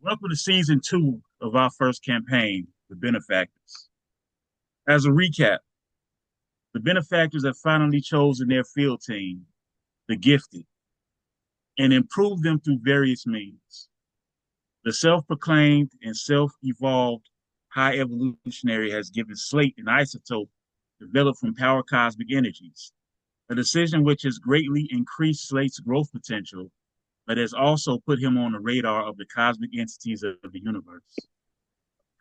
Welcome to season 2 of our first campaign, The Benefactors. As a recap, the benefactors have finally chosen their field team, the gifted, and improved them through various means. The self-proclaimed and self-evolved high evolutionary has given Slate an isotope developed from power cosmic energies, a decision which has greatly increased Slate's growth potential, but has also put him on the radar of the cosmic entities of the universe.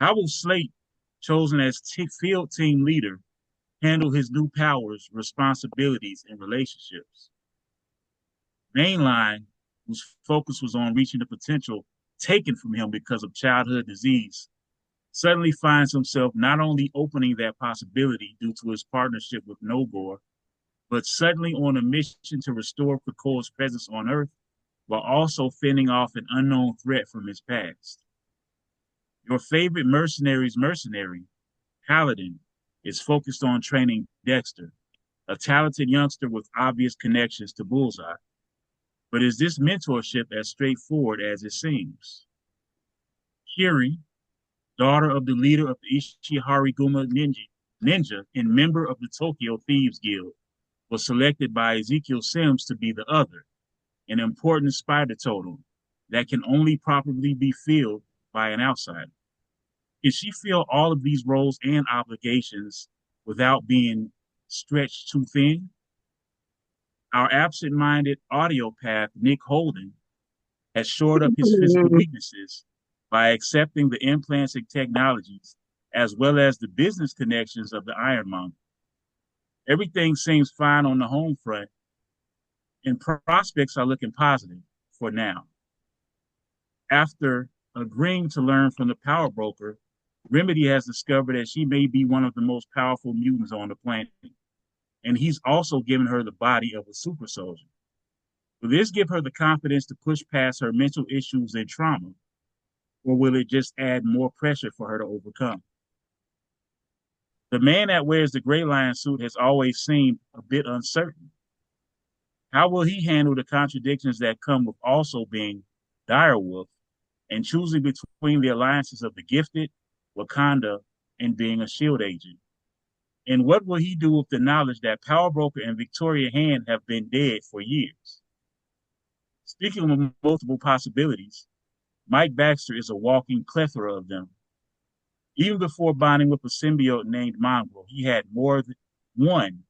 How will Slate, chosen as field team leader, handle his new powers, responsibilities, and relationships? Mainline, whose focus was on reaching the potential taken from him because of childhood disease, suddenly finds himself not only opening that possibility due to his partnership with Nogor, but suddenly on a mission to restore Krakoa's presence on Earth while also fending off an unknown threat from his past. Your favorite mercenary's mercenary, Paladin, is focused on training Dexter, a talented youngster with obvious connections to Bullseye. But is this mentorship as straightforward as it seems? Kiri, daughter of the leader of the Ishihariguma ninja and member of the Tokyo Thieves Guild, was selected by Ezekiel Sims to be the other, an important spider totem that can only properly be filled by an outsider. Can she fill all of these roles and obligations without being stretched too thin? Our absent-minded audiopath, Nick Holden, has shored up his physical weaknesses by accepting the implants and technologies as well as the business connections of the Ironmonger. Everything seems fine on the home front, and prospects are looking positive for now. After agreeing to learn from the power broker, Remedy has discovered that she may be one of the most powerful mutants on the planet, and he's also given her the body of a super soldier. Will this give her the confidence to push past her mental issues and trauma, or will it just add more pressure for her to overcome? The man that wears the Gray Lion suit has always seemed a bit uncertain. How will he handle the contradictions that come with also being Direwolf and choosing between the alliances of the gifted, Wakanda, and being a shield agent? And what will he do with the knowledge that Power Broker and Victoria Hand have been dead for years? Speaking of multiple possibilities, Mike Baxter is a walking plethora of them. Even before bonding with a symbiote named Mongrel, he had more than one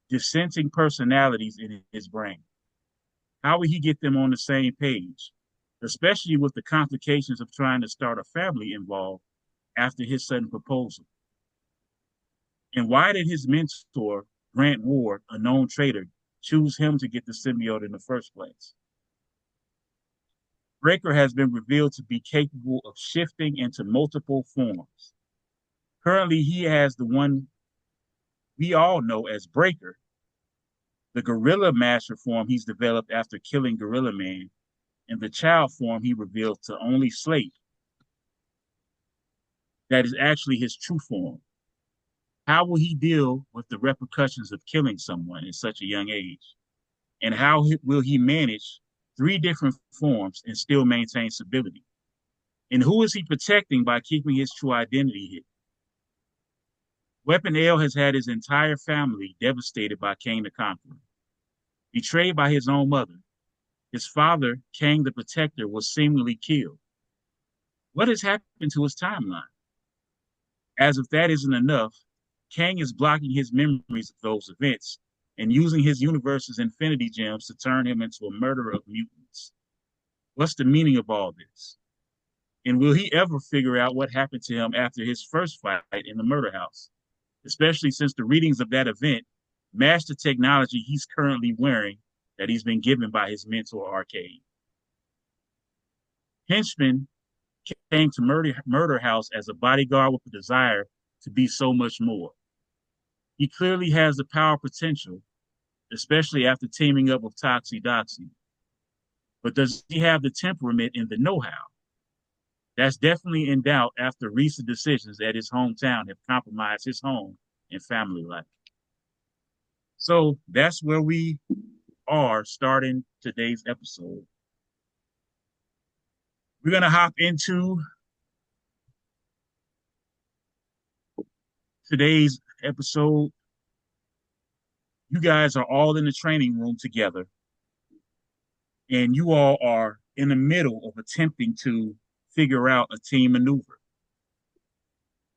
dissenting personalities in his brain. How will he get them on the same page, especially with the complications of trying to start a family involved after his sudden proposal? And why did his mentor, Grant Ward, a known traitor, choose him to get the symbiote in the first place? Breaker has been revealed to be capable of shifting into multiple forms. Currently, he has the one we all know as Breaker, the Gorilla Master form he's developed after killing Gorilla Man, and the child form he revealed to only Slate. That is actually his true form. How will he deal with the repercussions of killing someone at such a young age? And how will he manage 3 different forms and still maintain stability? And who is he protecting by keeping his true identity hidden? Weapon L has had his entire family devastated by Kang the Conqueror. Betrayed by his own mother, his father, Kang the Protector, was seemingly killed. What has happened to his timeline? As if that isn't enough, Kang is blocking his memories of those events and using his universe's infinity gems to turn him into a murderer of mutants. What's the meaning of all this? And will he ever figure out what happened to him after his first fight in the murder house? Especially since the readings of that event match the technology he's currently wearing that he's been given by his mentor, Arcade. Henchman came to murder house as a bodyguard with a desire to be so much more. He clearly has the power potential, especially after teaming up with Toxie. But does he have the temperament and the know-how? That's definitely in doubt after recent decisions at his hometown have compromised his home and family life. So that's where we are starting today's episode. We're gonna hop into today's episode. You guys are all in the training room together, and you all are in the middle of attempting to figure out a team maneuver.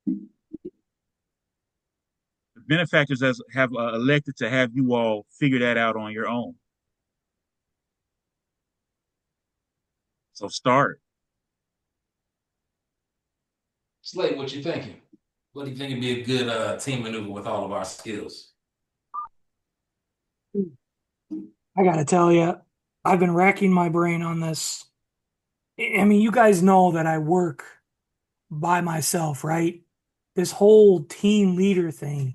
The benefactors have elected to have you all figure that out on your own. So start. Slade, what you thinking? What do you think would be a good team maneuver with all of our skills? I gotta tell you, I've been racking my brain on this. I mean, you guys know that I work by myself, right? This whole team leader thing.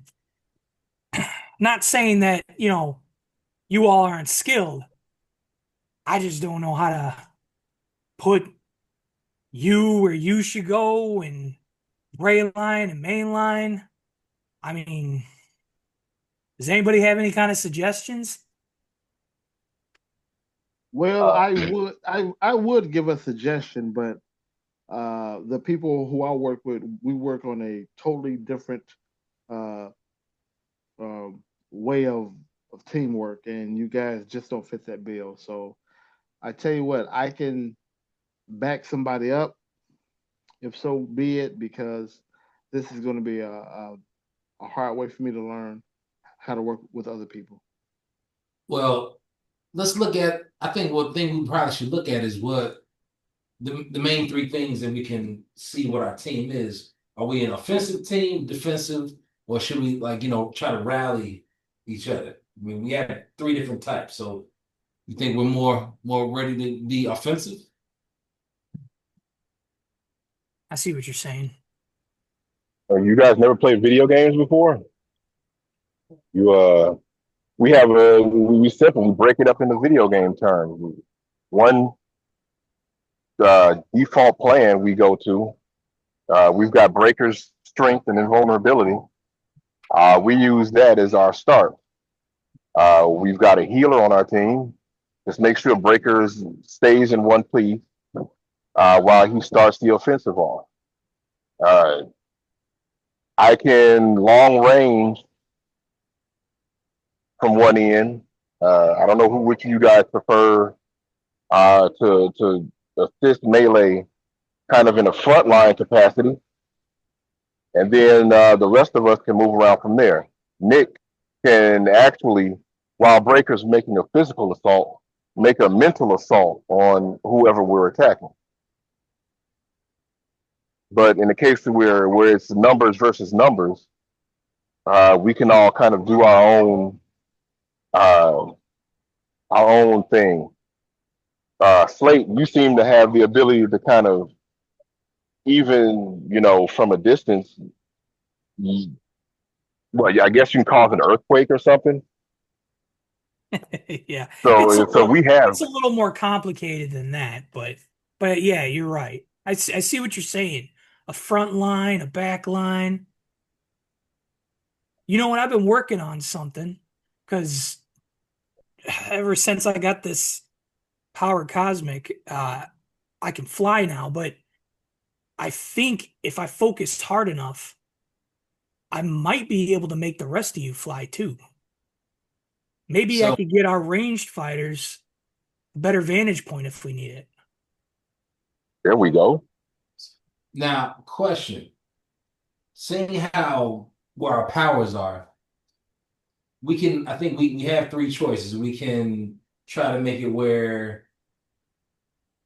Not saying that, you all aren't skilled. I just don't know how to put you where you should go and gray line and main line. I mean, does anybody have any kind of suggestions? Well, I would give a suggestion, but the people who I work with, we work on a totally different uh, way of teamwork, and you guys just don't fit that bill. So I tell you what, I can back somebody up if so be it, because this is going to be a hard way for me to learn how to work with other people. Well, let's look at, I think one thing we probably should look at is what the main three things that we can see what our team is. Are we an offensive team, defensive, or should we try to rally each other? I mean, we have three different types. So you think we're more ready to be offensive? I see what you're saying. You guys never played video games before? We have we simple. We break it up into video game terms. One default plan we go to. We've got breakers, strength, and invulnerability. We use that as our start. We've got a healer on our team. Just make sure breakers stays in one piece while he starts the offensive off. Uh, I can long range from one end. I don't know which of you guys prefer to assist melee kind of in a frontline capacity, and then the rest of us can move around from there. Nick can actually, while Breaker's making a physical assault, make a mental assault on whoever we're attacking. But in the case where it's numbers versus numbers, we can all kind of do uh, our own thing. Slate, you seem to have the ability to kind of, even from a distance, well, yeah, I guess you can cause an earthquake or something. Yeah, So we have. it's a little more complicated than that, but yeah, you're right. I see what you're saying. A front line, a back line. You know what? I've been working on something because ever since I got this power cosmic, I can fly now. But I think if I focused hard enough, I might be able to make the rest of you fly too. Maybe I So could get our ranged fighters a better vantage point if we need it. There we go. now, question. Seeing how where our powers are, I think we have three choices. We can try to make it where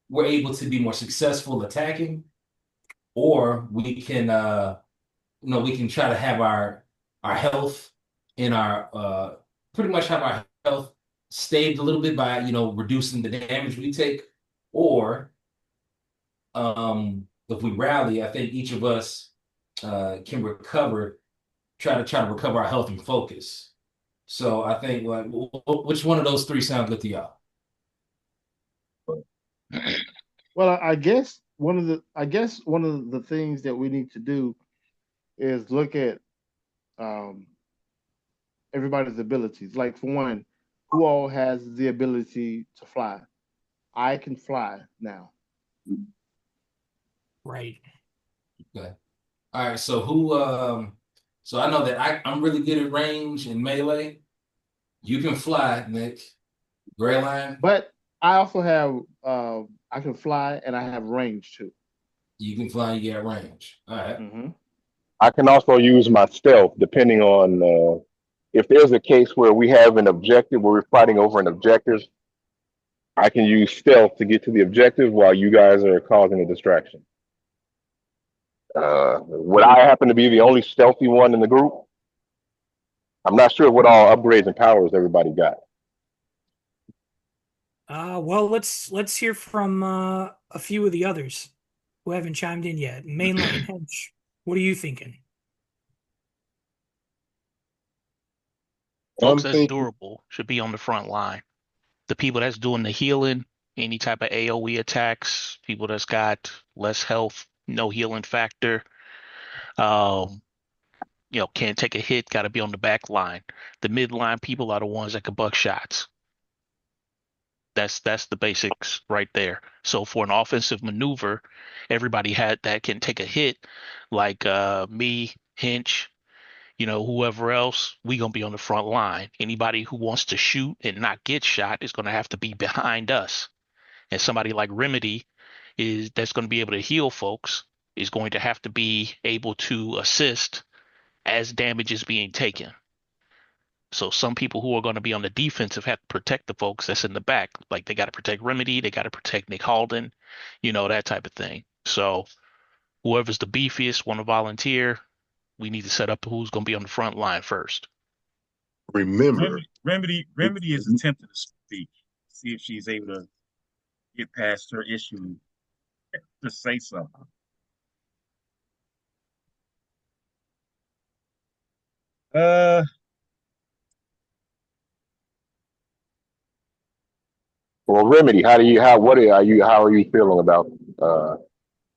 we're able to be more successful attacking, or we can try to have our health and our pretty much have our health staved a little bit by reducing the damage we take, or if we rally, I think each of us can try to recover our health and focus. So I think like which one of those three sound good to y'all? Well, I guess one of the things that we need to do is look at um, everybody's abilities. Like for one, who all has the ability to fly? I can fly now. Right. Okay. All right. So so I know that I'm really good at range and melee. You can fly, Nick. Gray line. But I also have I can fly and I have range too. You can fly, you get range. All right. Hmm. I can also use my stealth depending on if there's a case where we have an objective where we're fighting over an objective. I can use stealth to get to the objective while you guys are causing a distraction. Would I happen to be the only stealthy one in the group? I'm not sure what all upgrades and powers everybody got. Well, let's hear from a few of the others who haven't chimed in yet. Mainline Hench, what are you thinking? Folks I'm that's thinking, durable should be on the front line. The people that's doing the healing, any type of AoE attacks, people that's got less health, no healing factor, um, can't take a hit, got to be on the back line. The midline people are the ones that can buck shots. That's the basics right there. So for an offensive maneuver, everybody had that can take a hit, like me, Hinch, whoever else, we gonna be on the front line. Anybody who wants to shoot and not get shot is gonna have to be behind us. And somebody like Remedy is that's gonna be able to heal folks is going to have to be able to assist as damage is being taken. So some people who are going to be on the defensive have to protect the folks that's in the back. Like they got to protect Remedy, they got to protect Nick Halden, that type of thing. So whoever's the beefiest, want to volunteer, we need to set up who's going to be on the front line first. remember, Remedy is attempting to speak, see if she's able to get past her issue to say something. Uh, Well, Remedy, how are you feeling about uh,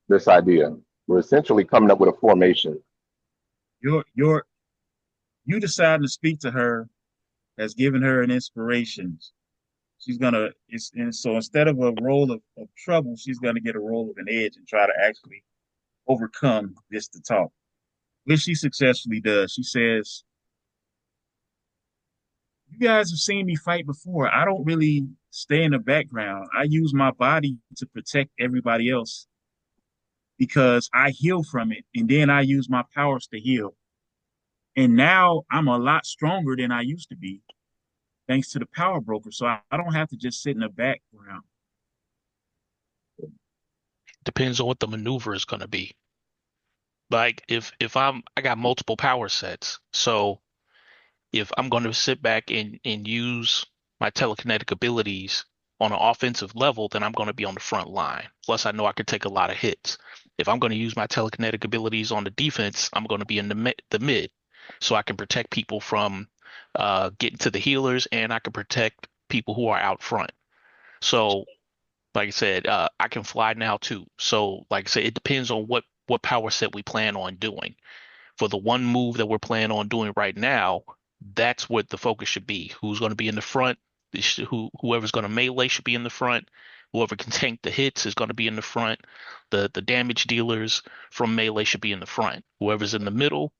this idea? We're essentially coming up with a formation. your you deciding to speak to her has given her an inspiration. She's gonna and so instead of a role of trouble, she's gonna get a role of an edge and try to actually overcome this to talk. Which she successfully does. She says, "You guys have seen me fight before. I don't really stay in the background. I use my body to protect everybody else because I heal from it, and then I use my powers to heal. And now I'm a lot stronger than I used to be, thanks to the power broker. So I don't have to just sit in the background." Depends on what the maneuver is going to be. Like if I got multiple power sets, so if I'm going to sit back and use my telekinetic abilities on an offensive level, then I'm going to be on the front line. Plus, I know I can take a lot of hits. If I'm going to use my telekinetic abilities on the defense, I'm going to be in the mid, so I can protect people from getting to the healers, and I can protect people who are out front. So, like I said, I can fly now too. So, like I said, it depends on what power set we plan on doing. For the one move that we're planning on doing right now, that's what the focus should be. Who's going to be in the front? Whoever's going to melee should be in the front. Whoever can tank the hits is going to be in the front. The damage dealers from melee should be in the front. Whoever's in the middle,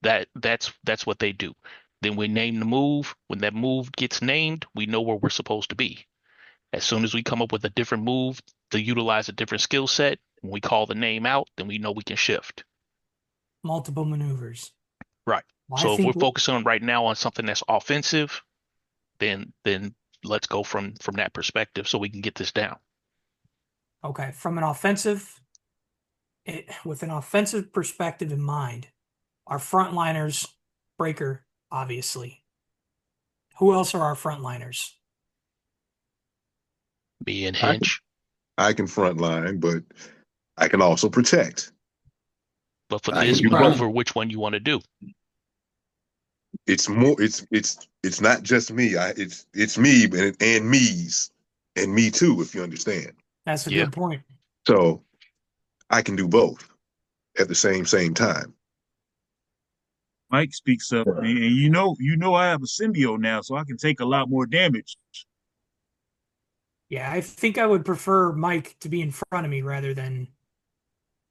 that's what they do. Then we name the move. When that move gets named, we know where we're supposed to be. As soon as we come up with a different move to utilize a different skill set, when we call the name out, then we know we can shift. Multiple maneuvers. Right. Well, I So if we're think focusing on right now on something that's offensive, then let's go from that perspective so we can get this down. okay, from an offensive with an offensive perspective in mind, our frontliners, Breaker, obviously. Who else are our frontliners? Me and I can, Hinch. I can front line, but I can also protect. But for I can this do both. maneuver, which one you want to do? It's more. It's not just me. It's me and me's and me too. If you understand. That's a Yeah. good point. So I can do both at the same time. Mike speaks up, and I have a symbiote now, so I can take a lot more damage. Yeah, I think I would prefer Mike to be in front of me rather than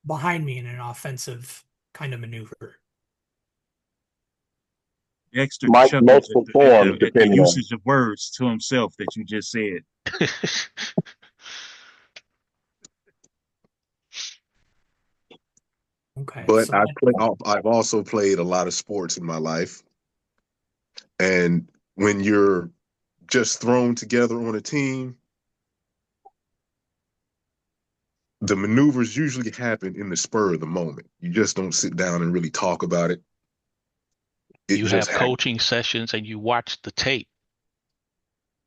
behind me in an offensive kind of maneuver. Dexter Mike chuckles multiple forms at the depending on. usage of words to himself that you just said. Okay, But so I've also played a lot of sports in my life, and when you're just thrown together on a team, the maneuvers usually happen in the spur of the moment. You just don't sit down and really talk about it. It You just have happens. coaching sessions and you watch the tape.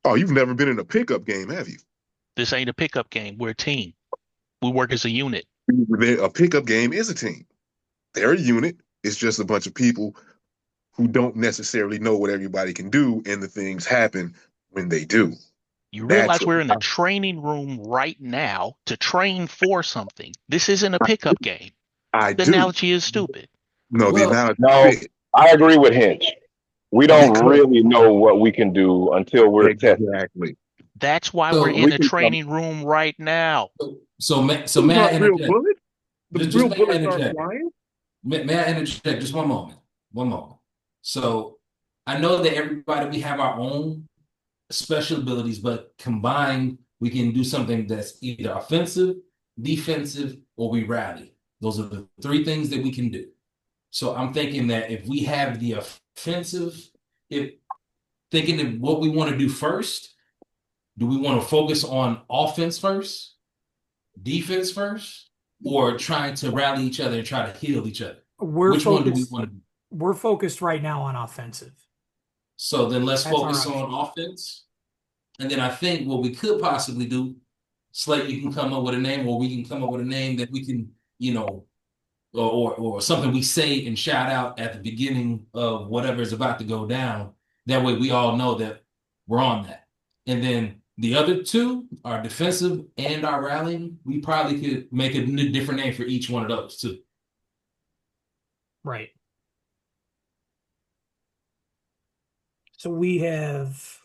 Oh, you've never been in a pickup game, have you? This ain't a pickup game. We're a team. We work as a unit. A pickup game is a team. They're a unit. It's just a bunch of people who don't necessarily know what everybody can do, and the things happen when they do. You That's realize what we're in the training room right now to train for something. This isn't a pickup game. I The do. analogy is stupid. No, the Well, analogy No, fit I agree with Hinch. We don't because really know what we can do until we're tested. exactly. That's why we're so in We a can. training room right now. so Those may I aren't real interject? bullets. The Just real may I bullets aren't interject? flying. May I interject just one moment? One moment. So I know that everybody we have our own special abilities, but combined we can do something that's either offensive, defensive, or we rally. Those are the three things that we can do. So I'm thinking that if we have the offensive, if thinking of what we want to do first, do we want to focus on offense first, defense first, or trying to rally each other and try to heal each other? we're Which one do we focused. want to do? We're focused right now on offensive. So then let's That's our focus option. on offense. And then I think what we could possibly do, Slate, you can come up with a name, or we can come up with a name that we can, or something we say and shout out at the beginning of whatever is about to go down. That way we all know that we're on that. And then the other two, our defensive and our rallying, we probably could make a different name for each one of those too. Right. So we have.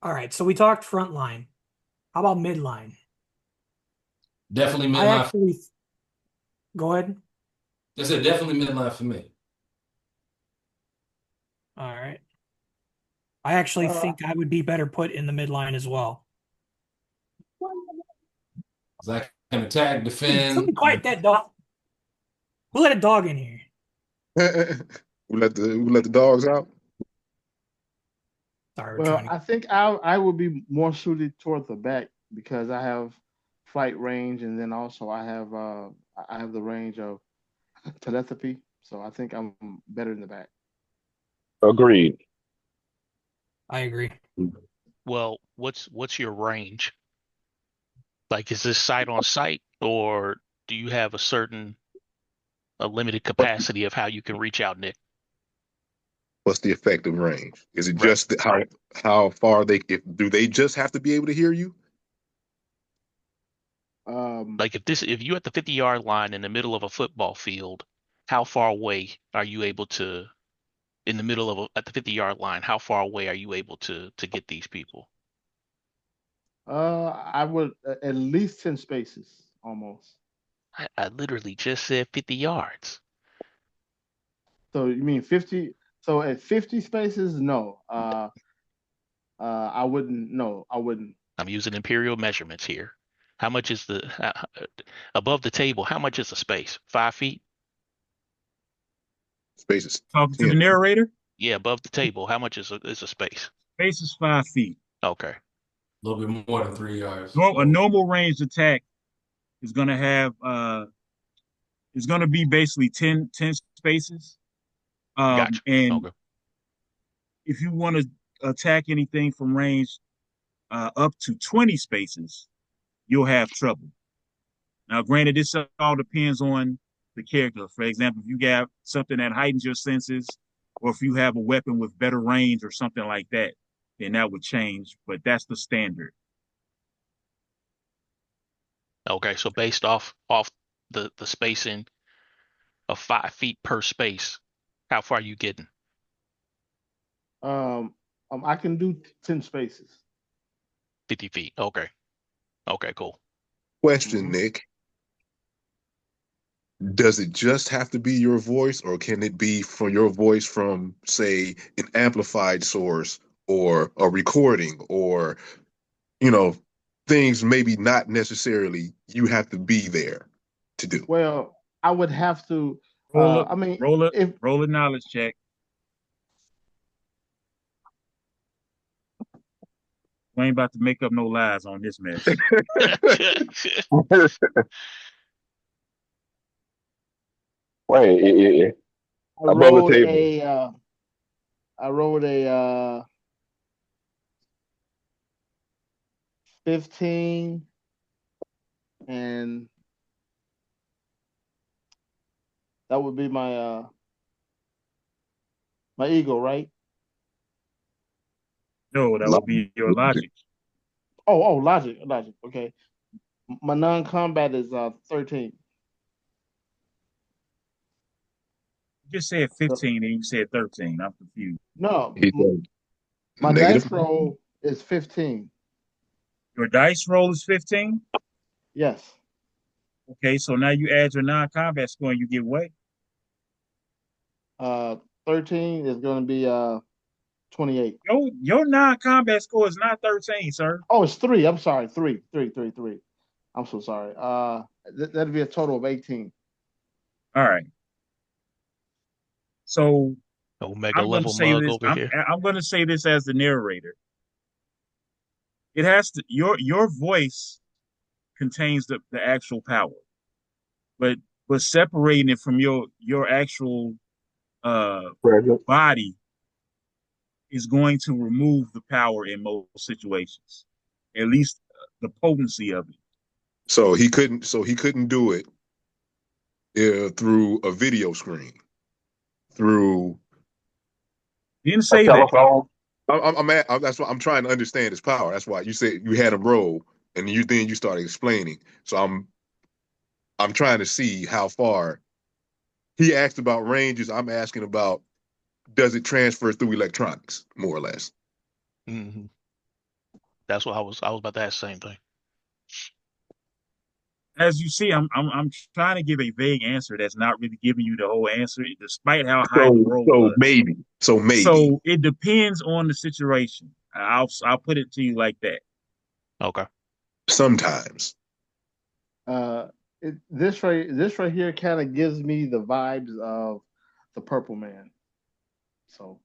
All right. So we talked front line. How about midline? Definitely I midline. actually. Go ahead. I said definitely midline for me. All right. I actually Uh, think I would be better put in the midline as well. I can attack, Hey, defend. somebody quiet that dog. Who let a dog in here? We let the dogs out. Sorry, we're well, trying to. I think I would be more suited toward the back because I have flight range, and then also I have the range of telepathy. So I think I'm better in the back. Agreed. I agree. Well, what's your range? Like, is this sight on sight, or do you have a limited capacity of how you can reach out, Nick? What's the effective range? Is it Right. just how far do they just have to be able to hear you? Um, Like if you at the 50-yard line in the middle of a football field, how far away are you able to in the middle of at the 50-yard line, how far away are you able to get these people? I would at least 10 spaces almost. I literally just said 50 yards. So you mean 50? So at 50 spaces, no. I wouldn't. No, I wouldn't. I'm using imperial measurements here. How much is the above the table? How much is the space? 5 feet? Space is Talking to the 10. narrator, Yeah, above the table. How much is a space? space is 5 feet. Okay. A little bit more than 3 yards. A normal ranged attack is gonna have is gonna be basically 10 spaces. Gotcha. And Okay. if you want to attack anything from range up to 20 spaces, you'll have trouble. Now, granted, this all depends on the character. For example, if you got something that heightens your senses, or if you have a weapon with better range or something like that, then that would change. But that's the standard. Okay. So based off the spacing of 5 feet per space, how far are you getting? Um, I can do 10 spaces. 50 feet. Okay. Okay, cool. Question, Hmm. Nick. does it just have to be your voice, or can it be from your voice from, say, an amplified source or a recording, or, you know, things maybe not necessarily you have to be there to do? Well, I would have to. Roll it, I mean, roll it, if roll a knowledge check. We ain't about to make up no lies on this mess. Wait, I above the rolled table. a, I rolled a 15, and that would be my ego, right? No, that would be your logic. Oh, logic. Okay, my non-combat is 13. You just said So, 15 and you said 13. I'm confused. no, He said my negative. dice roll is 15. Your dice roll is 15? Yes. Okay, so now you add your non-combat score and you get what? 13 is going to be 28. Your non-combat score is not 13, sir. Oh, it's three. I'm sorry, three. I'm so sorry. That'd be a total of 18. All right. So Omega I'm going to level say mug this. over here. I'm going to say this as the narrator. It has to your voice contains the actual power, but separating it from your actual uh Present. body is going to remove the power in most situations, at least the potency of it. So he couldn't. So he couldn't do it through a video screen. Through. Didn't A say that. telephone. That's why I'm trying to understand his power. That's why you said you had him roll, and you started explaining. So I'm trying to see how far. He asked about ranges. I'm asking about, does it transfer through electronics, more or less. Hmm. That's what I was about to ask the same thing. As you see, I'm trying to give a vague answer that's not really giving you the whole answer, despite how high the So roll so was. maybe. So maybe. So it depends on the situation. I'll put it to you like that. Okay. Sometimes. Uh, this right here kind of gives me the vibes of the Purple Man. So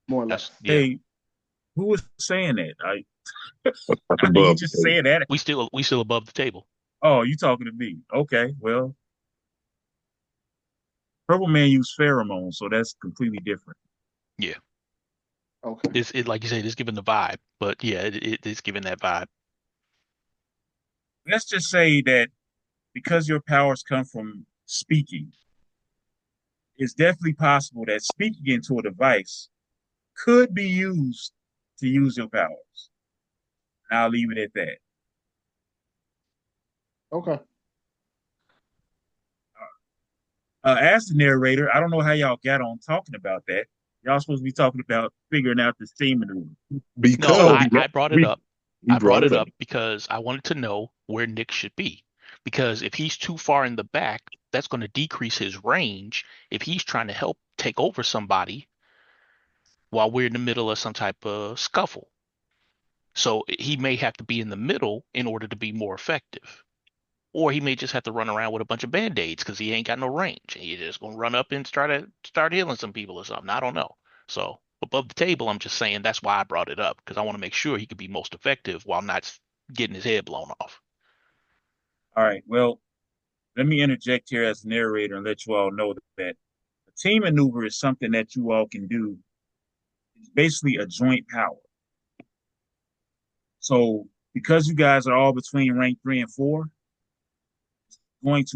more or That's less. yeah. Hey, who was saying that? That's You above the just table. saying that. We still above the table. Oh, you talking to me? Okay, well, Purple Man use pheromones, so that's completely different. Yeah. Okay. It like you said, it's giving the vibe, but yeah, it's giving that vibe. Let's just say that because your powers come from speaking, it's definitely possible that speaking into a device could be used to use your powers. I'll leave it at that. Okay. As the narrator, I don't know how y'all got on talking about that. Y'all supposed to be talking about figuring out the steam maneuver. No, Because So, I brought it we up. he I brought brought it it up. up because I wanted to know where Nick should be. Because if he's too far in the back, that's going to decrease his range if he's trying to help take over somebody while we're in the middle of some type of scuffle. So he may have to be in the middle in order to be more effective. Or he may just have to run around with a bunch of band-aids because he ain't got no range. And he's just gonna run up and start healing some people or something. I don't know. So above the table, I'm just saying that's why I brought it up because I want to make sure he could be most effective while not getting his head blown off. all right, well, let me interject here as the narrator and let you all know that a team maneuver is something that you all can do. It's basically a joint power. So, because you guys are all between rank 3 and 4, it's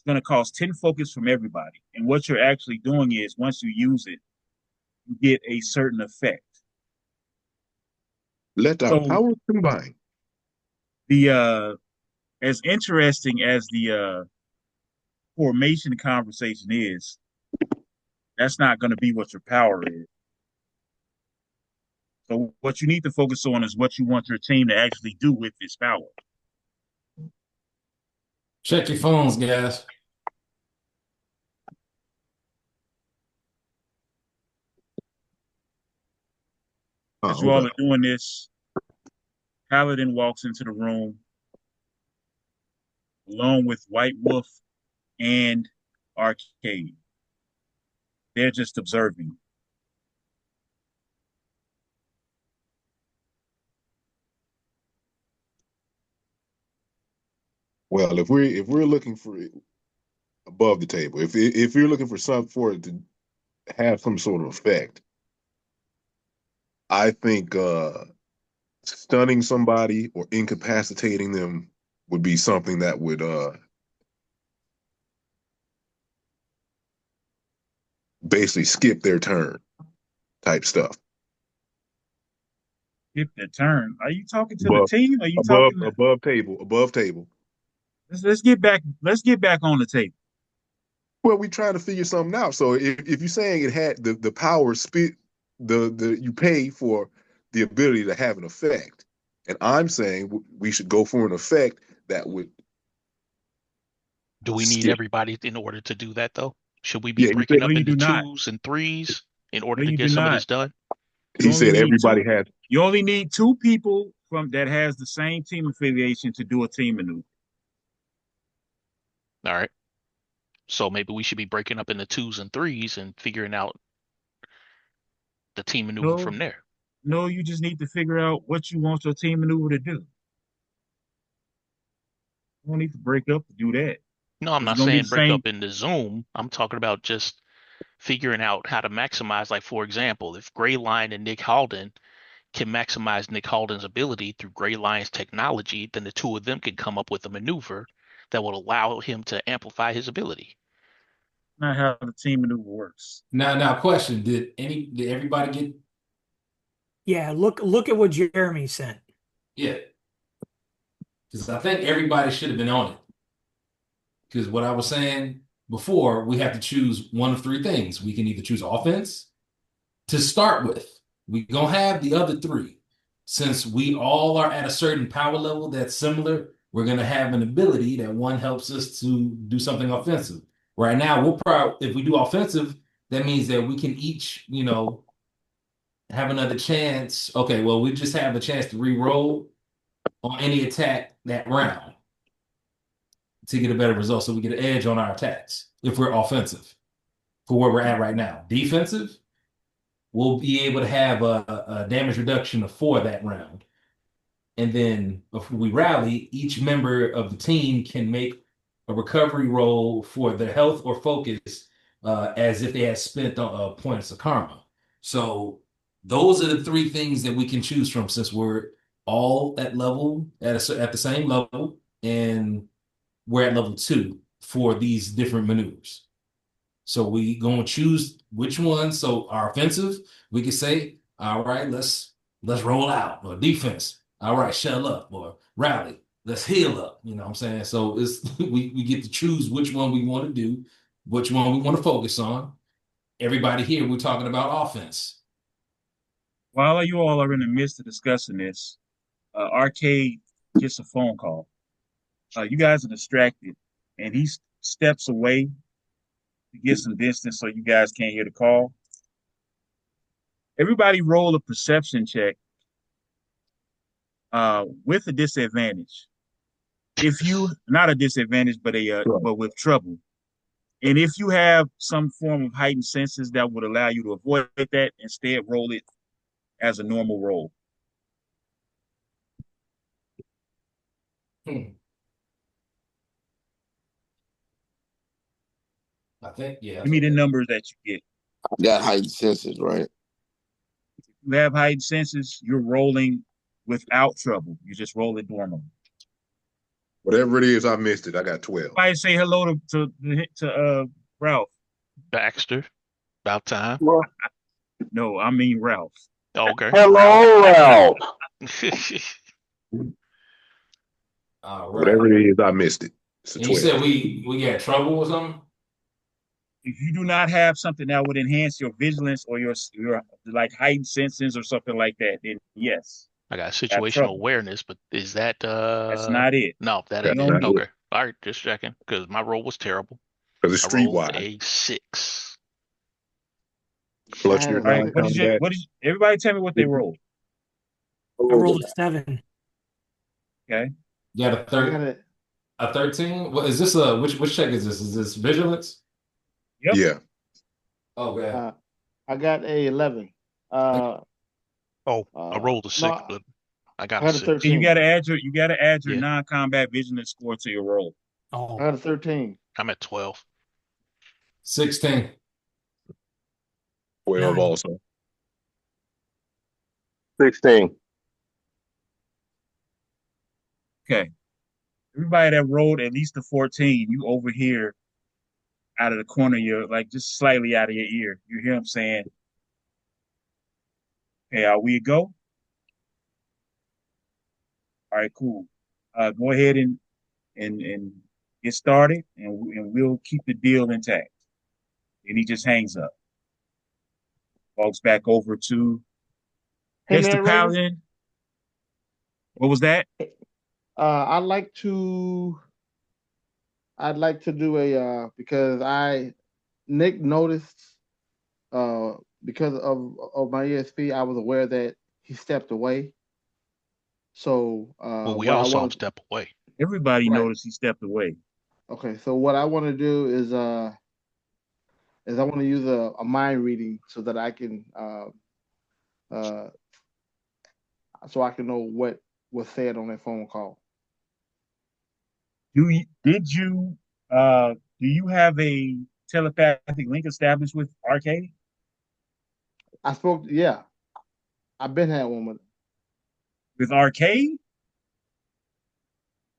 going to cost 10 focus from everybody. And what you're actually doing is once you use it, you get a certain effect. Let our So powers combine. the as interesting as the formation conversation is, that's not going to be what your power is. So what you need to focus on is what you want your team to actually do with this power. Check your phones, guys. As Oh, you all okay. are doing this, Paladin walks into the room along with White Wolf and Arcade. They're just observing. Well, if we're looking for it above the table, if you're looking for some for it to have some sort of effect, I think stunning somebody or incapacitating them would be something that would basically skip their turn type stuff. Skip the turn. Are you talking to the Above team? Are you above talking to above table, above table. let's get back. Let's get back on the table. Well, we trying to figure something out. So if you're saying it had the power spit the you pay for the ability to have an effect, and I'm saying we should go for an effect that would Do we need skip. everybody in order to do that though? Should we be Yeah, breaking No, up you into do not. twos and threes in No, order to you do get some of not. this done? You he only said need everybody two. had. You only need two people from that has the same team affiliation to do a team maneuver. All right. So maybe we should be breaking up into twos and threes and figuring out the team maneuver No, from there. no, you just need to figure out what you want your team maneuver to do. You don't need to break up to do that No, I'm because not you're gonna get saying the break same. up into Zoom. I'm talking about just figuring out how to maximize, like for example, if Gray Lion and Nick Halden can maximize Nick Halden's ability through Gray Lion's technology, then the two of them can come up with a maneuver that will allow him to amplify his ability. Not how the team maneuver works. Now, question: did everybody get? Yeah, look at what Jeremy sent. Yeah, because I think everybody should have been on it. Because what I was saying before, we have to choose one of three things. We can either choose offense to start with. We're gonna have the other three. Since we all are at a certain power level that's similar, we're gonna have an ability that one helps us to do something offensive. Right now, we'll probably if we do offensive, that means that we can each, have another chance. Okay, well, we just have a chance to re-roll on any attack that round to get a better result. So we get an edge on our attacks if we're offensive for where we're at right now. Defensive, we'll be able to have a damage reduction of 4 that round. And then if we rally, each member of the team can make a recovery roll for their health or focus as if they had spent points of karma. So those are the three things that we can choose from since we're all at the same level, and we're at level 2 for these different maneuvers. So we gonna choose which one. So our offensive, we could say, all right, let's roll out. Or defense, all right, shut up. Or rally, let's heal up. You know what I'm saying? So it's we get to choose which one we want to do, which one we want to focus on. Everybody here, we're talking about offense. While you all are in the midst of discussing this, Arcade gets a phone call. You guys are distracted, and he steps away to get some distance so you guys can't hear the call. Everybody roll a perception check with a disadvantage. If you not a disadvantage, but but with trouble. And if you have some form of heightened senses that would allow you to avoid that, instead roll it as a normal roll. Hmm. I think, yeah, I Give me think the that. numbers that you get. Got heightened senses, right? If you have heightened senses, you're rolling without trouble. You just roll it normally. Whatever it is, I missed it. I got 12. Somebody say hello to Ralph. Baxter, about time. Well, No, I mean Ralph. Okay, Ralph. hello, Ralph. All right. Whatever it is, I missed it. It's a And you said 12. we got trouble or something? If you do not have something that would enhance your vigilance or your like heightened senses or something like that, then yes, I got got situational trouble. awareness, but is that That's not it. no, that You That's ain't it. not only it. Okay. All right, just checking because my roll was terrible. Because it's I rolled streetwise. a 6. I Plus had your a All right, non-combat. everybody tell me what they rolled? I rolled a 7. Okay. You got I got it. a 13? What is this which check is this? Is this vigilance? Yep. Yeah. Oh yeah. I got a 11. Uh, Oh, I rolled a 6, no, but I I got a got a 6. So you 13. gotta add your Yeah, non-combat vigilance score to your roll. I Oh, got a 13. I'm at 12. 16. 12 9. also. 16. Okay. Everybody that rolled at least a 14, you over here out of the corner of your, like just slightly out of your ear. You hear him saying, "Hey, are we a go?" All right, cool. Go ahead and get started, and we'll keep the deal intact. And he just hangs up. Walks back over to Hey, Mr. narrator. Paladin. What was that? I'd like to do a because Nick noticed because of my ESP, I was aware that he stepped away. So Well, we what I all saw him want step away. Everybody right. noticed he stepped away. Okay, so what I want to do is I want to use a mind reading so that I can uh so I can know what was said on that phone call. Do you have a telepathic link established with Arcade? I spoke. Yeah, I've been had one with. With Arcade?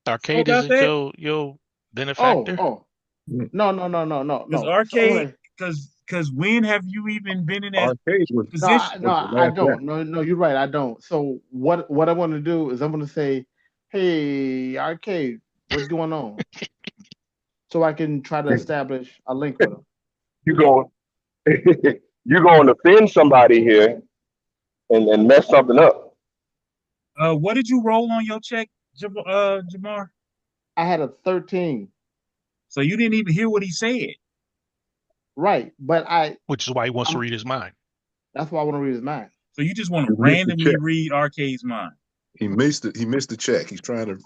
Know Arcade about isn't that? your Oh, benefactor? oh, Because no. So Arcade, okay. because when have you even been in that Arcade was, position? No, was the I last rep. don't. No, you're right. I don't. So what I want to do is I'm going to say, "Hey, Arcade, what's going on?" So I can try to establish a link with him. You go, you going to offend somebody here and mess something up. What did you roll on your check, Jamar? I had a 13, So you didn't even hear what he said. right? But Which is why he wants to I'm read his mind. that's why I want to read his mind. So you just want to He missed the randomly check. read Arcade's mind. He missed it. He missed the check. He's trying to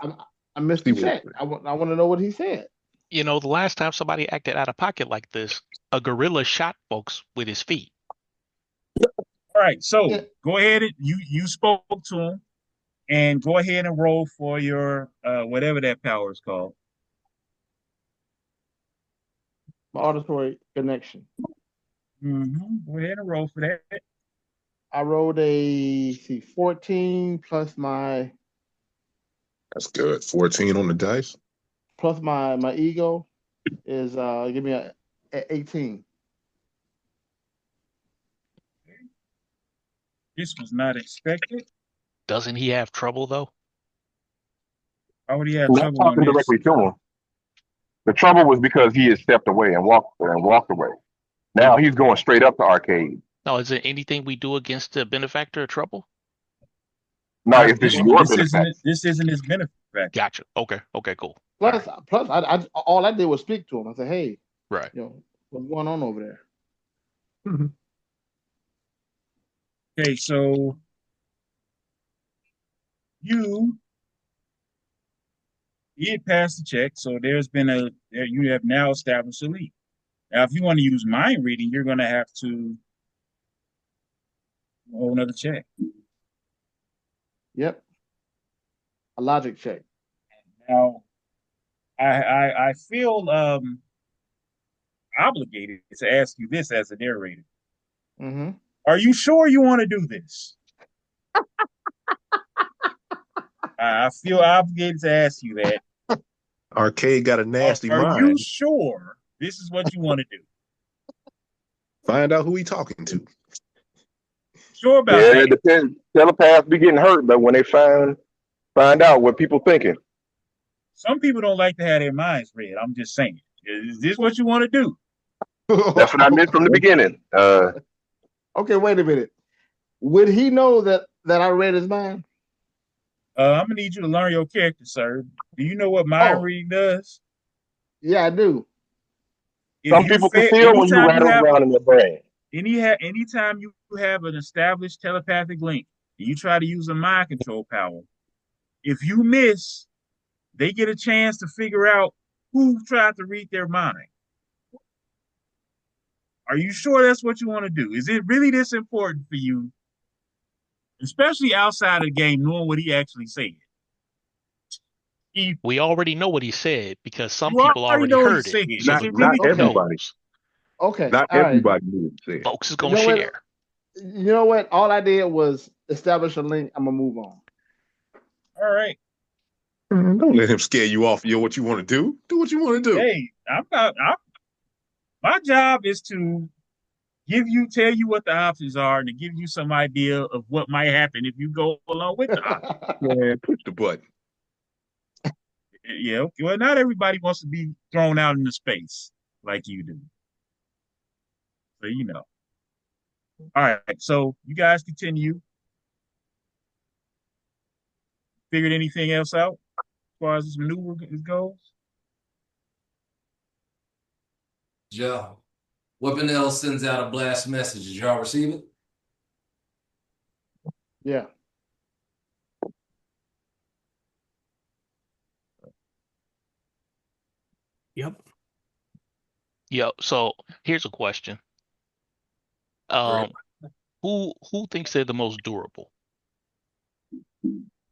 I missed see the what. check. I want to know what he said. You know, the last time somebody acted out of pocket like this, a gorilla shot folks with his feet. All right, so Yeah, go ahead and you spoke to him, and go ahead and roll for your whatever that power is called. my auditory connection. Go ahead and roll for that. I rolled a 14 plus That's good. 14 on the dice. my ego is give me a 18. This was not expected. Doesn't he have trouble though? How would he have I'm not trouble on talking this? directly to him. The trouble was because he had stepped away and walked away. Now he's going straight up to Arcade. No, is there anything we do against the benefactor of trouble? Now, if this is your benefit, This isn't his benefit. Gotcha. Okay. Okay, cool. Plus, all I did was speak to him. I said, "Hey, Right. what's going on over there?" Okay, so you did pass the check, so you have now established a lead. Now, if you want to use mind reading, you're going to have to roll another check. Yep, a logic check. Now, I feel obligated to ask you this as a narrator. Mm-hmm. Are you sure you want to do this? I feel obligated to ask you that. Arcade got a nasty Are mind. you sure this is what you want to do? Find out who he talking to. Sure about yeah, that? it depends. Telepaths be getting hurt, but when they find out what people thinking, Some people don't like to have their minds read. I'm just saying. Is this what you want to do? that's what I meant from the beginning. Okay, wait a minute. Would he know that I read his mind? I'm gonna need you to learn your character, sir. Do you know what mind Oh, reading does? Yeah, I do. If Some you people can fail, feel when you rattle around in their brain. anytime you have an established telepathic link and you try to use a mind control power, if you miss, they get a chance to figure out who tried to read their mind. Are you sure that's what you want to do? Is it really this important for you, especially outside of the game, knowing what he actually said? We already know what he said because some You people already already know what he heard it. said. So Is the it Not really? group Okay. everybody. knows. Okay. Not All right. everybody knew what he said. Folks is You gonna know what? share. You know what? All I did was establish a link. I'm gonna move on. All right. Don't let him scare you off. What you want to do? Do what you want to do. Hey, I'm not. My job is to tell you what the options are, and to give you some idea of what might happen if you go along with the option. Man, push the button. Yeah. Well, not everybody wants to be thrown out into space like you do. So you know. All right. So you guys continue. Figured anything else out as far as this maneuver goes? Joe. Weapon L sends out a blast message. Did y'all receive it? Yeah. Yep. Yeah. So here's a question. Great. Um, who thinks they're the most durable?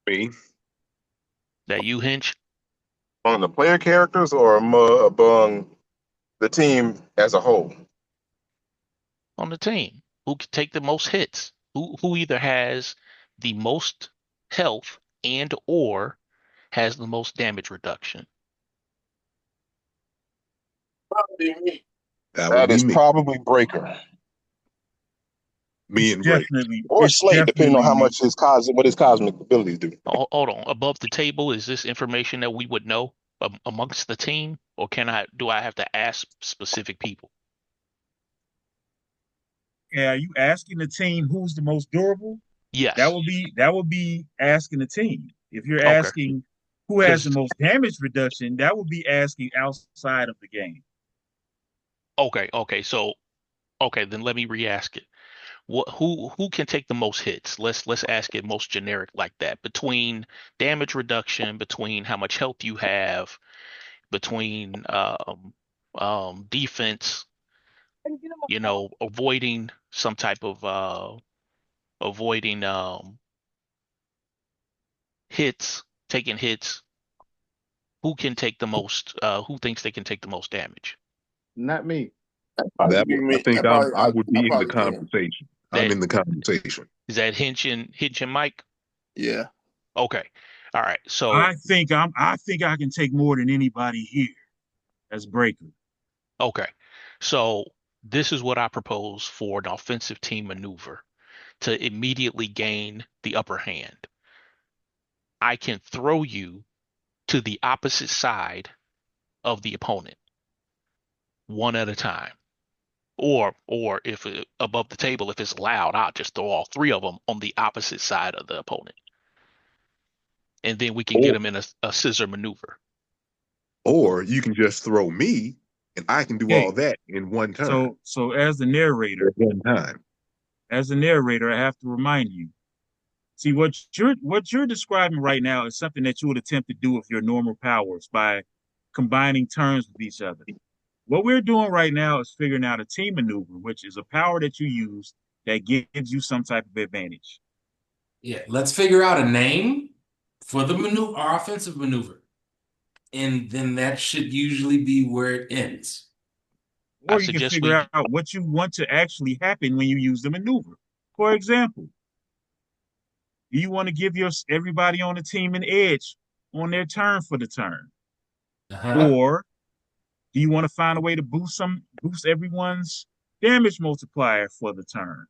Me. That you, Hinch? Among the player characters or among the team as a whole? On the team? Who can take the most hits? Who either has the most health and or has the most damage reduction? Probably me. That would That be is me. probably Breaker Me and Break. or It's Slade, depending on definitely how me. much what his cosmic abilities do. Hold on. Above the table, is this information that we would know amongst the team, or do I have to ask specific people? Yeah, are you asking the team who's the most durable? Yes. That would be asking the team. If you're Okay. asking who has the Because most damage reduction, that would be asking outside of the game. okay. So okay, then let me re-ask it. Who can take the most hits? Let's ask it most generic like that. Between damage reduction, between how much health you have, between defense, avoiding some type of avoiding hits, taking hits. Who can take the most? Who thinks they can take the most damage? Not me. That Be I me. think I would I be in the probably can. conversation. I'm That in the conversation. is that Hinch and Mike? Yeah. Okay. All right. So I think I can take more than anybody here as Breaker. okay. So this is what I propose for an offensive team maneuver to immediately gain the upper hand. I can throw you to the opposite side of the opponent one at a time. Or if above the table, if it's allowed, I'll just throw all three of them on the opposite side of the opponent. And then we can get Or them in a scissor maneuver. or you can just throw me and I can do all Okay, that in one turn. so At one time. as the narrator, I have to remind you. See what you're describing right now is something that you would attempt to do with your normal powers by combining turns with each other. What we're doing right now is figuring out a team maneuver, which is a power that you use that gives you some type of advantage. Yeah. Let's figure out a name for the maneuver, our offensive maneuver. And then that should usually be where it ends. I Or you can suggest figure we out what you want to actually happen when you use the maneuver. For example, do you want to give everybody on the team an edge on their turn for the turn? Uh-huh. Or do you want to find a way to boost everyone's damage multiplier for the turn?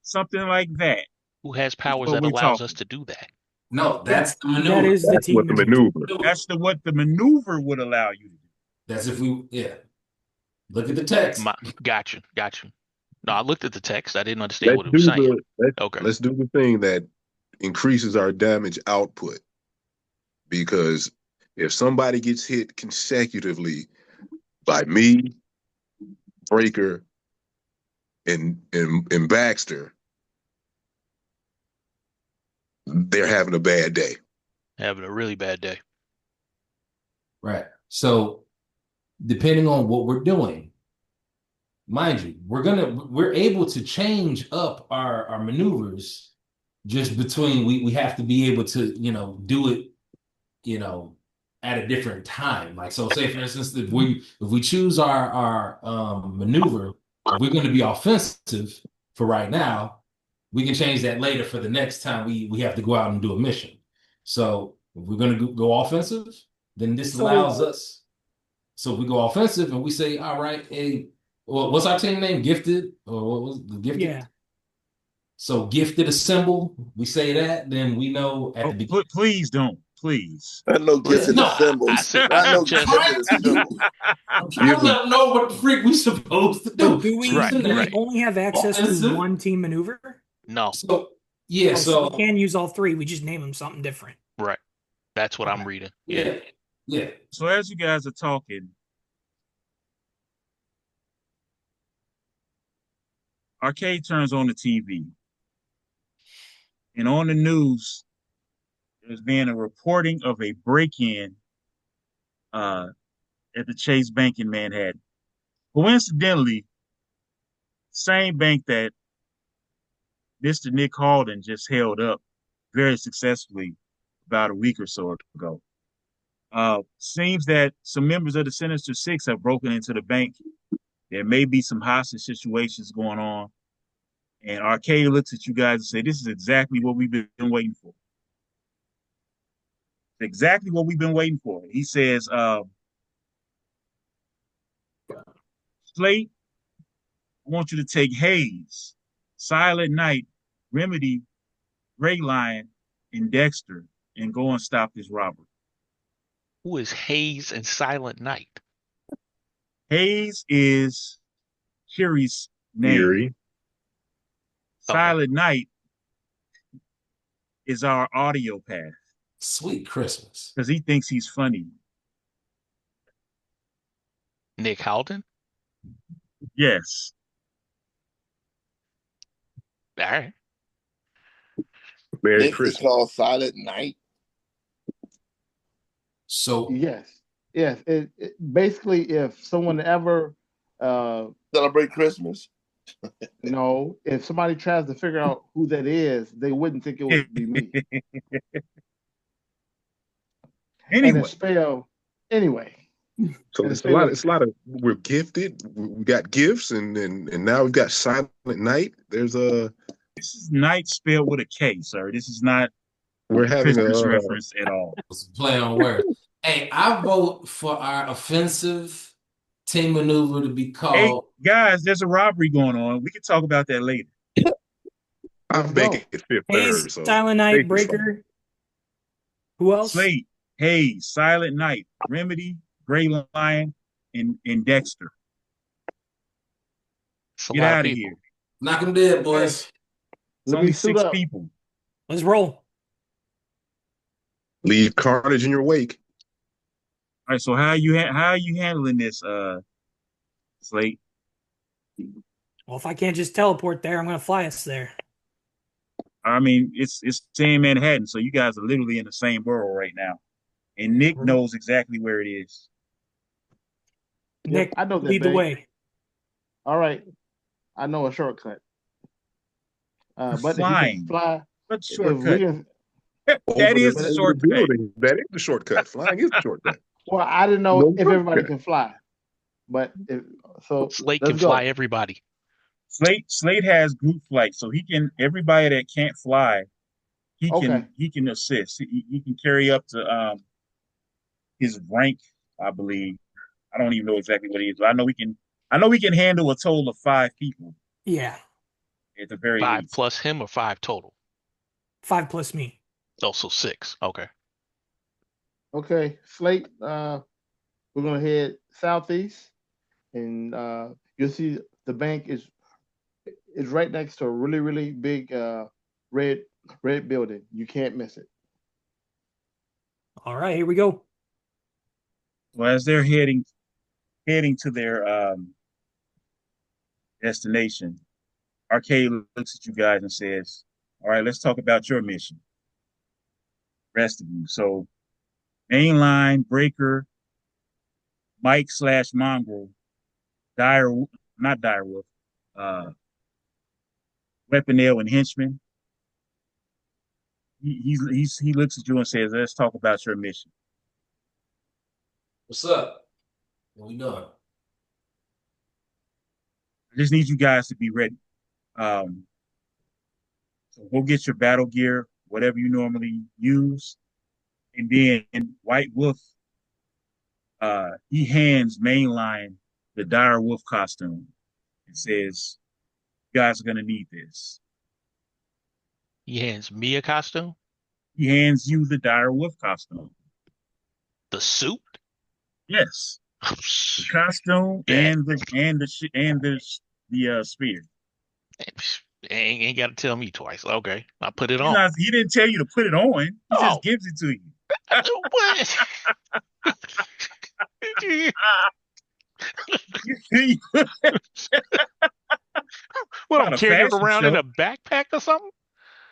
Something like that who has is powers what that we're allows us talking. to do that. No, Yeah, that's the That maneuver. is the That's team what the maneuver. maneuver. that's what the maneuver would allow you to do. That's if we, yeah. Look at the text. Got you. No, I looked at the text. I didn't understand Let's what it was do saying. the Okay. let's do the thing that increases our damage output because If somebody gets hit consecutively by me, Breaker, and Baxter, they're having a bad day. Having a really bad day. Right. So depending on what we're doing, mind you, we're able to change up our maneuvers just between we have to be able to, do it, at a different time. Like, so say for instance, if we choose our maneuver, if we're going to be offensive for right now, we can change that later for the next time we have to go out and do a mission. So if we're going to go offensive, then this allows us. So if we go offensive and we say, all right, hey, well, what's our team name? Gifted? Or what was the Gifted? Yeah. So Gifted assemble, we say that, then we know at the beginning. Please don't. Please. I know gifted No, assembles. I know just gifted assembles. I'm trying to let them know what the freak we supposed to do. So do we, Right, do we right. only have access to Offensive? one team maneuver? No, So yeah, Oh, so so we can use all three. We just name them something different. right. That's what I'm Okay. reading. yeah. So as you guys are talking, Arcade turns on the TV. And on the news, there's been a reporting of a break-in at the Chase Bank in Manhattan. Coincidentally, same bank that Mr. Nick Halden just held up very successfully about a week or so ago. Seems that some members of the Sinister Six have broken into the bank. There may be some hostage situations going on. And Arcade looks at you guys and say, "This is exactly what we've been waiting for. Exactly what we've been waiting for." He says, "Slate, I want you to take Hayes, Silent Night, Remedy, Gray Lion, and Dexter and go and stop this robbery." Who is Hayes and Silent Night? Hayes is Kiri's name. Eerie. Okay. Silent Night is our audio path Sweet Christmas. because he thinks he's funny. Nick Howden? Yes. All right. Merry This is Christmas. called Silent Night. So Yes. Yes. Basically, if someone ever, Celebrate Christmas. if somebody tries to figure out who that is, they wouldn't think it would be me. And Anyway, it's spelled anyway. So And it's a lot. It's a lot of. We're gifted. We got gifts, and now we've got Silent Night. There's a. this is night spelled with a K, sir. This is not We're a having Christmas a. reference at all. play on words. Hey, I vote for our offensive team maneuver to be Hey, called. guys, there's a robbery going on. We can talk about that later. I'm making it Fifth Hayes, Third. So Silent make Night, it fun. Breaker. Who else? Slate, Hayes, Silent Night, Remedy, Gray Lion, and Dexter. It's a Get lot of out of people. here. Knock them dead, boys. It's Let only me suit 6 up. people. Let's roll. Leave carnage in your wake. All right, so how are you handling this, Slate? Well, if I can't just teleport there, I'm going to fly us there. I mean, it's in Manhattan, so you guys are literally in the same borough right now, and Nick knows exactly where it is. Nick, I know that lead the bank. way. All right. I know a shortcut. But if you Flying. can fly, What's if we shortcut? can, That is the over shortcut. building. That is the shortcut. Flying is the shortcut. well, I didn't know No if everybody shortcut. can fly, but so Slate let's can go. fly everybody. Slate has group flight, so he can everybody that can't fly, he Okay. can assist. He can carry up to his rank, I believe. I don't even know exactly what it is, but I know we can handle a total of 5 people Yeah, at the very 5 least. plus him or 5 total? 5 plus me. Oh, so 6. Okay. Okay, Slate. We're gonna head southeast, and you'll see the bank is right next to a really big red building. You can't miss it. All right, here we go. Well, as they're heading to their destination, Arcade looks at you guys and says, "All right, let's talk about your mission, rest of you." So, mainline breaker, Mike slash Mongrel, Dire, not Dire Wolf, uh, Weaponel and Henchman. He looks at you and says, "Let's talk about your mission." What's up? What we doing? I just need you guys to be ready. Um, so go get your battle gear, whatever you normally use, and then White Wolf, he hands Mainline the Dire Wolf costume and says, "You guys are gonna need this." He hands me a costume, He hands you the Dire Wolf costume. the suit. Yes, the costume Bet. and the spear. Ain't got to tell me twice. Okay, I put it He's on. not. He didn't tell you to put it on. He just Oh, gives it to you. what? You What, I'm not a carrying it fashion around in show. a backpack or something?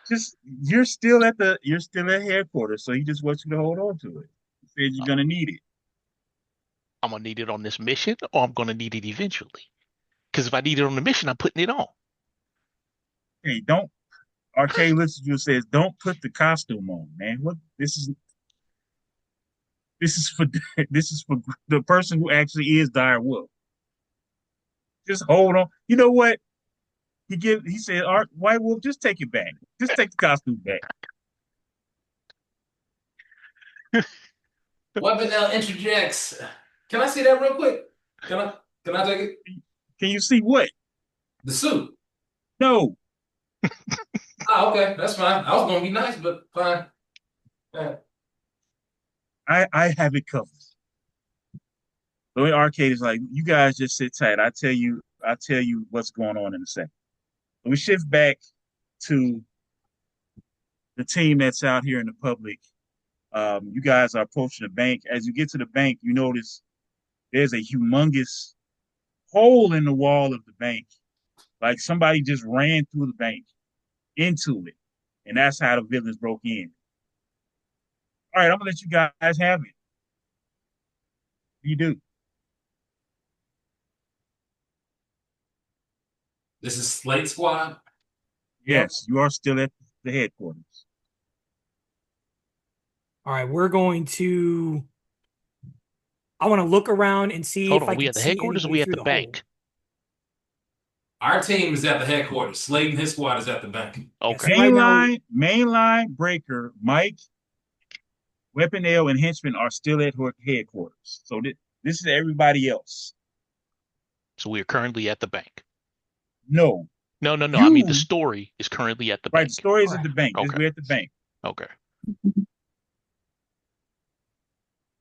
Just you're still at headquarters, so he just wants you to hold on to it. He said you're gonna need it. I'm gonna need it on this mission, or I'm gonna need it eventually. Because if I need it on the mission, I'm putting it on. Hey, don't. Arcade looks at you and says, "Don't put the costume on, man. What this is for this is for the person who actually is Dire Wolf. Just hold on. You know what? He said, Art White Wolf, just take it back. Just take the costume back." Weapon now interjects. Can I see that real quick? Can I? Can I take it? Can you see what? The suit. No. Ah, okay, that's fine. I was gonna be nice, but fine. Yeah. I have it covered. The way Arcade is like, you guys just sit tight. I tell you what's going on in a second. So we shift back to the team that's out here in the public. You guys are approaching the bank. As you get to the bank, you notice there's a humongous hole in the wall of the bank. Like somebody just ran through the bank into it. And that's how the villains broke in. All right, I'm gonna let you guys have it. You do. This is Slate Squad. Yep. Yes, you are still at the headquarters. All right, we're going to. I want to look around and see Hold if on, I we can at the see headquarters or anybody we at through the the hole. bank? Our team is at the headquarters. Slade and his squad is at the bank. Yeah, so Okay. right now, Mainline breaker, Mike, Weaponel, and Henchman are still at headquarters. So this is everybody else. So we are currently at the bank. No, No, no, no. I mean, the you story is currently at the right. The bank. story is at correct. the bank. Okay. We're at the bank. Okay.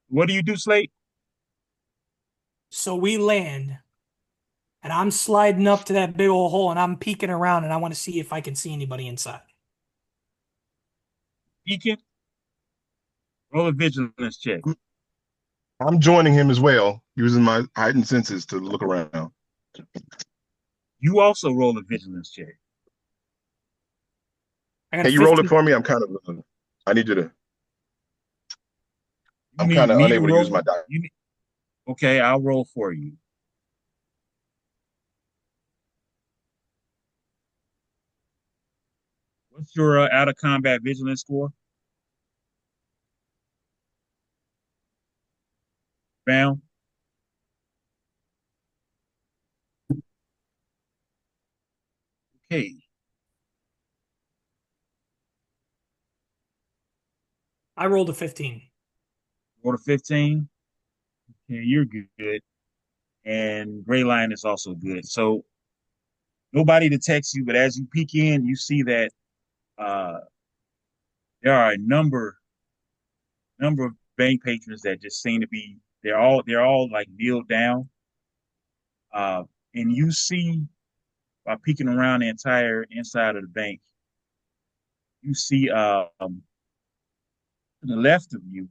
What do you do, Slate? So we land, and I'm sliding up to that big old hole, and I'm peeking around, and I want to see if I can see anybody inside. Deacon, roll a vigilance check. I'm joining him as well, using my heightened senses to look around. You also roll a vigilance check. I got a Can you roll it 15. for me? I'm kind of, I need you to, You I'm need kind of me to unable to use roll? my die. Okay, I'll roll for you. What's your out of combat vigilance score? Bam. Okay. I rolled a 15. Roll to 15. Okay, you're good. And Gray Line is also good. So nobody detects you, but as you peek in, you see that uh, there are a number of bank patrons that just seem to be they're all like kneeled down. Uh, and you see by peeking around the entire inside of the bank, you see to the left of you,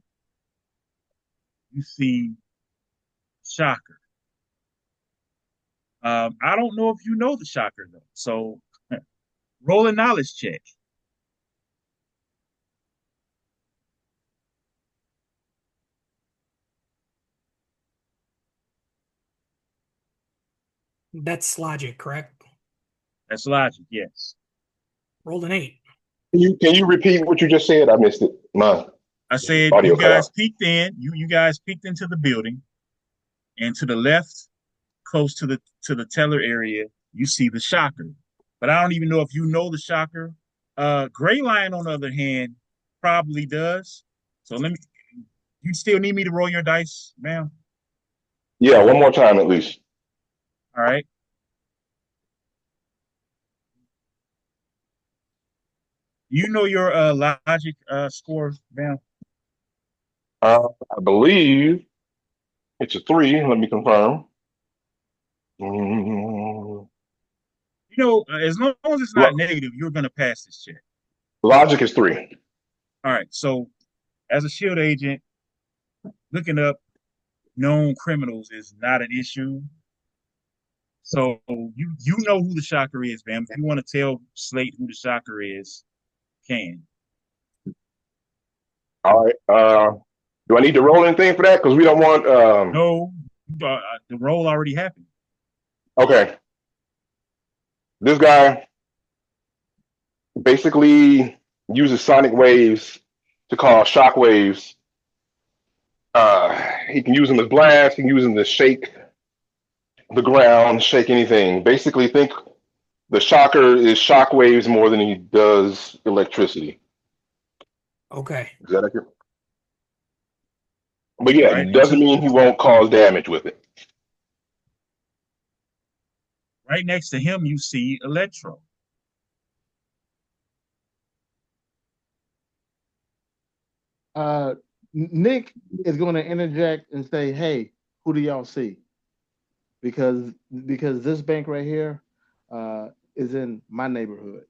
you see Shocker. I don't know if you know the shocker though. So roll a knowledge check. That's logic, correct? That's logic, yes. Rolled an 8. Can you repeat what you just said? I missed it. My I said you audio cut guys out. peeked in. You guys peeked into the building, and to the left, close to the teller area, you see the shocker. But I don't even know if you know the shocker. Gray Lion, on the other hand, probably does. So let me. You still need me to roll your dice, ma'am? Yeah, one more time at least. All right. You know your logic score, ma'am. I believe it's a 3. Let me confirm. Mm, You know, as long as it's not lo- negative, you're gonna pass this check. logic is 3. All right. So as a shield agent, looking up known criminals is not an issue. So you know who the shocker is, man. If you want to tell Slate who the shocker is, can. All right. Do I need to roll anything for that? Because we don't want. No, the roll already happened. Okay. This guy basically uses sonic waves to cause shock waves. He can use them as blasts. He can use them to shake the ground, shake anything. Basically, think the shocker is shock waves more than he does electricity. Okay. Is that accurate? But All yeah, right. it doesn't mean he won't cause damage with it. Right next to him, you see Electro. Nick is going to interject and say, "Hey, who do y'all see?" Because this bank right here is in my neighborhood.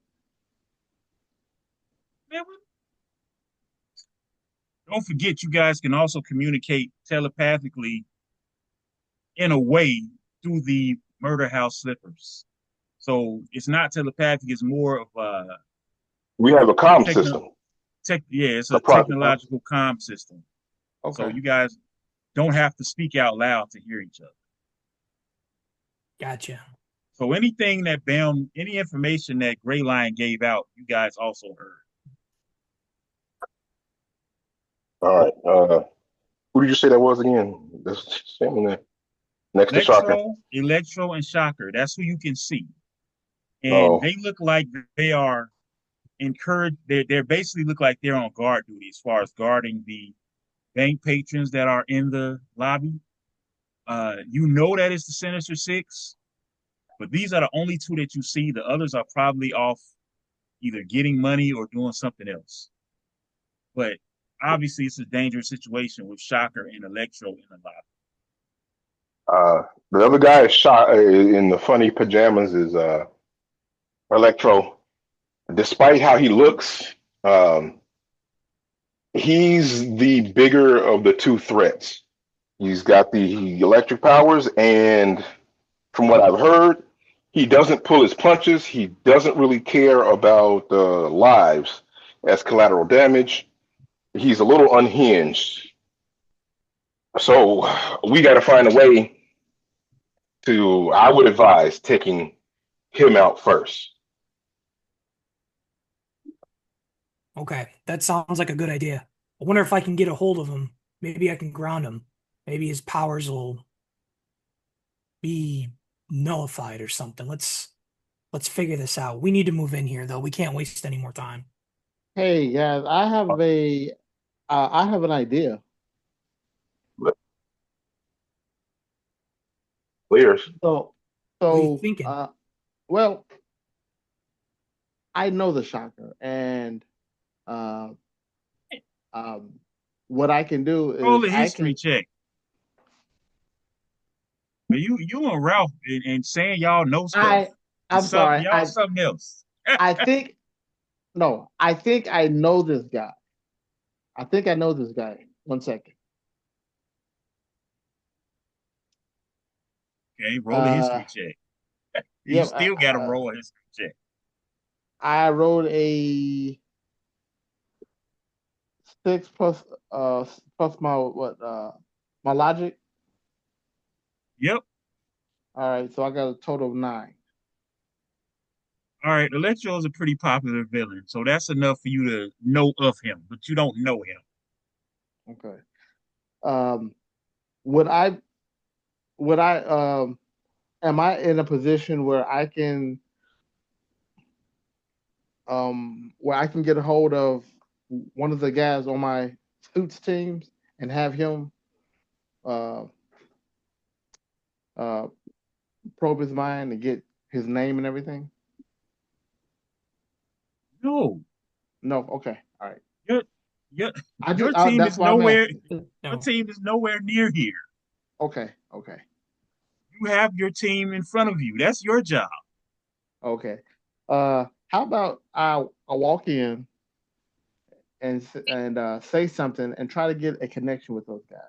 Don't forget, you guys can also communicate telepathically in a way through the murder house slippers. So it's not telepathic; it's more of a We have a comm techno. system. Yeah, it's A a project. technological comm system. So Okay. you guys don't have to speak out loud to hear each other. Gotcha. So anything that Bam, any information that Gray Lion gave out, you guys also heard. All right. Who did you say that was again? That's same there. Next to Shocker. Electro, and Shocker. That's who you can see. And Oh, they look like they are encouraged. They're basically look like they're on guard duty as far as guarding the bank patrons that are in the lobby. You know that it's the Sinister Six, but these are the only two that you see. The others are probably off either getting money or doing something else. But obviously, it's a dangerous situation with Shocker and Electro in the lobby. the other guy is shot in the funny pajamas is Electro. Despite how he looks, um, he's the bigger of the two threats. He's got the electric powers, and from what I've heard, he doesn't pull his punches. He doesn't really care about lives as collateral damage. He's a little unhinged. So we got to find a way to, I would advise taking him out first. Okay. That sounds like a good idea. I wonder if I can get a hold of him. Maybe I can ground him. Maybe his powers will be nullified or something. Let's figure this out. We need to move in here though. We can't waste any more time. Hey guys, I have an idea. Clears. So What are you so thinking? well, I know the shocker, and uh, um, what I can do Roll is a I history can check. But you and Ralph and saying y'all know stuff. I I'm sorry. Y'all something else. I think no, I think I know this guy. I think I know this guy. One second. Okay, roll a Uh, history check. You yep. still got to roll a history check. I rolled a 6 plus my my logic. Yep. All right, so I got a total of 9. All right, Electro is a pretty popular villain, so that's enough for you to know of him, but you don't know him. Okay. Um, would I am I in a position where I can get a hold of one of the guys on my suits teams and have him uh uh probe his mind and get his name and everything? No, No. Okay. All right. your your I your just team that's is why I'm nowhere. asking. Your No. team is nowhere near here. Okay. Okay. You have your team in front of you. That's your job. Okay. How about I walk in and say something and try to get a connection with those guys.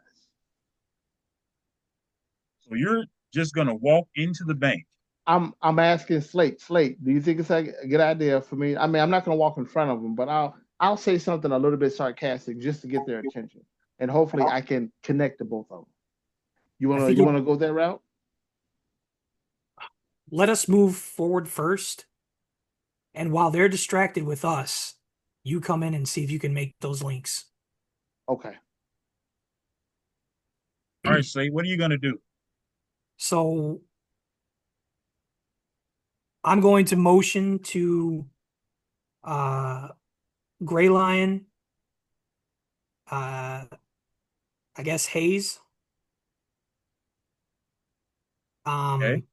So you're just gonna walk into the bank. I'm asking Slate. Slate, do you think it's a good idea for me? I mean, I'm not going to walk in front of them, but I'll say something a little bit sarcastic just to get their attention, and hopefully I can connect to both of them. I think You wanna go that route? let us move forward first. And while they're distracted with us, you come in and see if you can make those links. Okay. All right, Slade, what are you gonna do? So I'm going to motion to uh Gray Lion, uh I guess Hayes. Okay.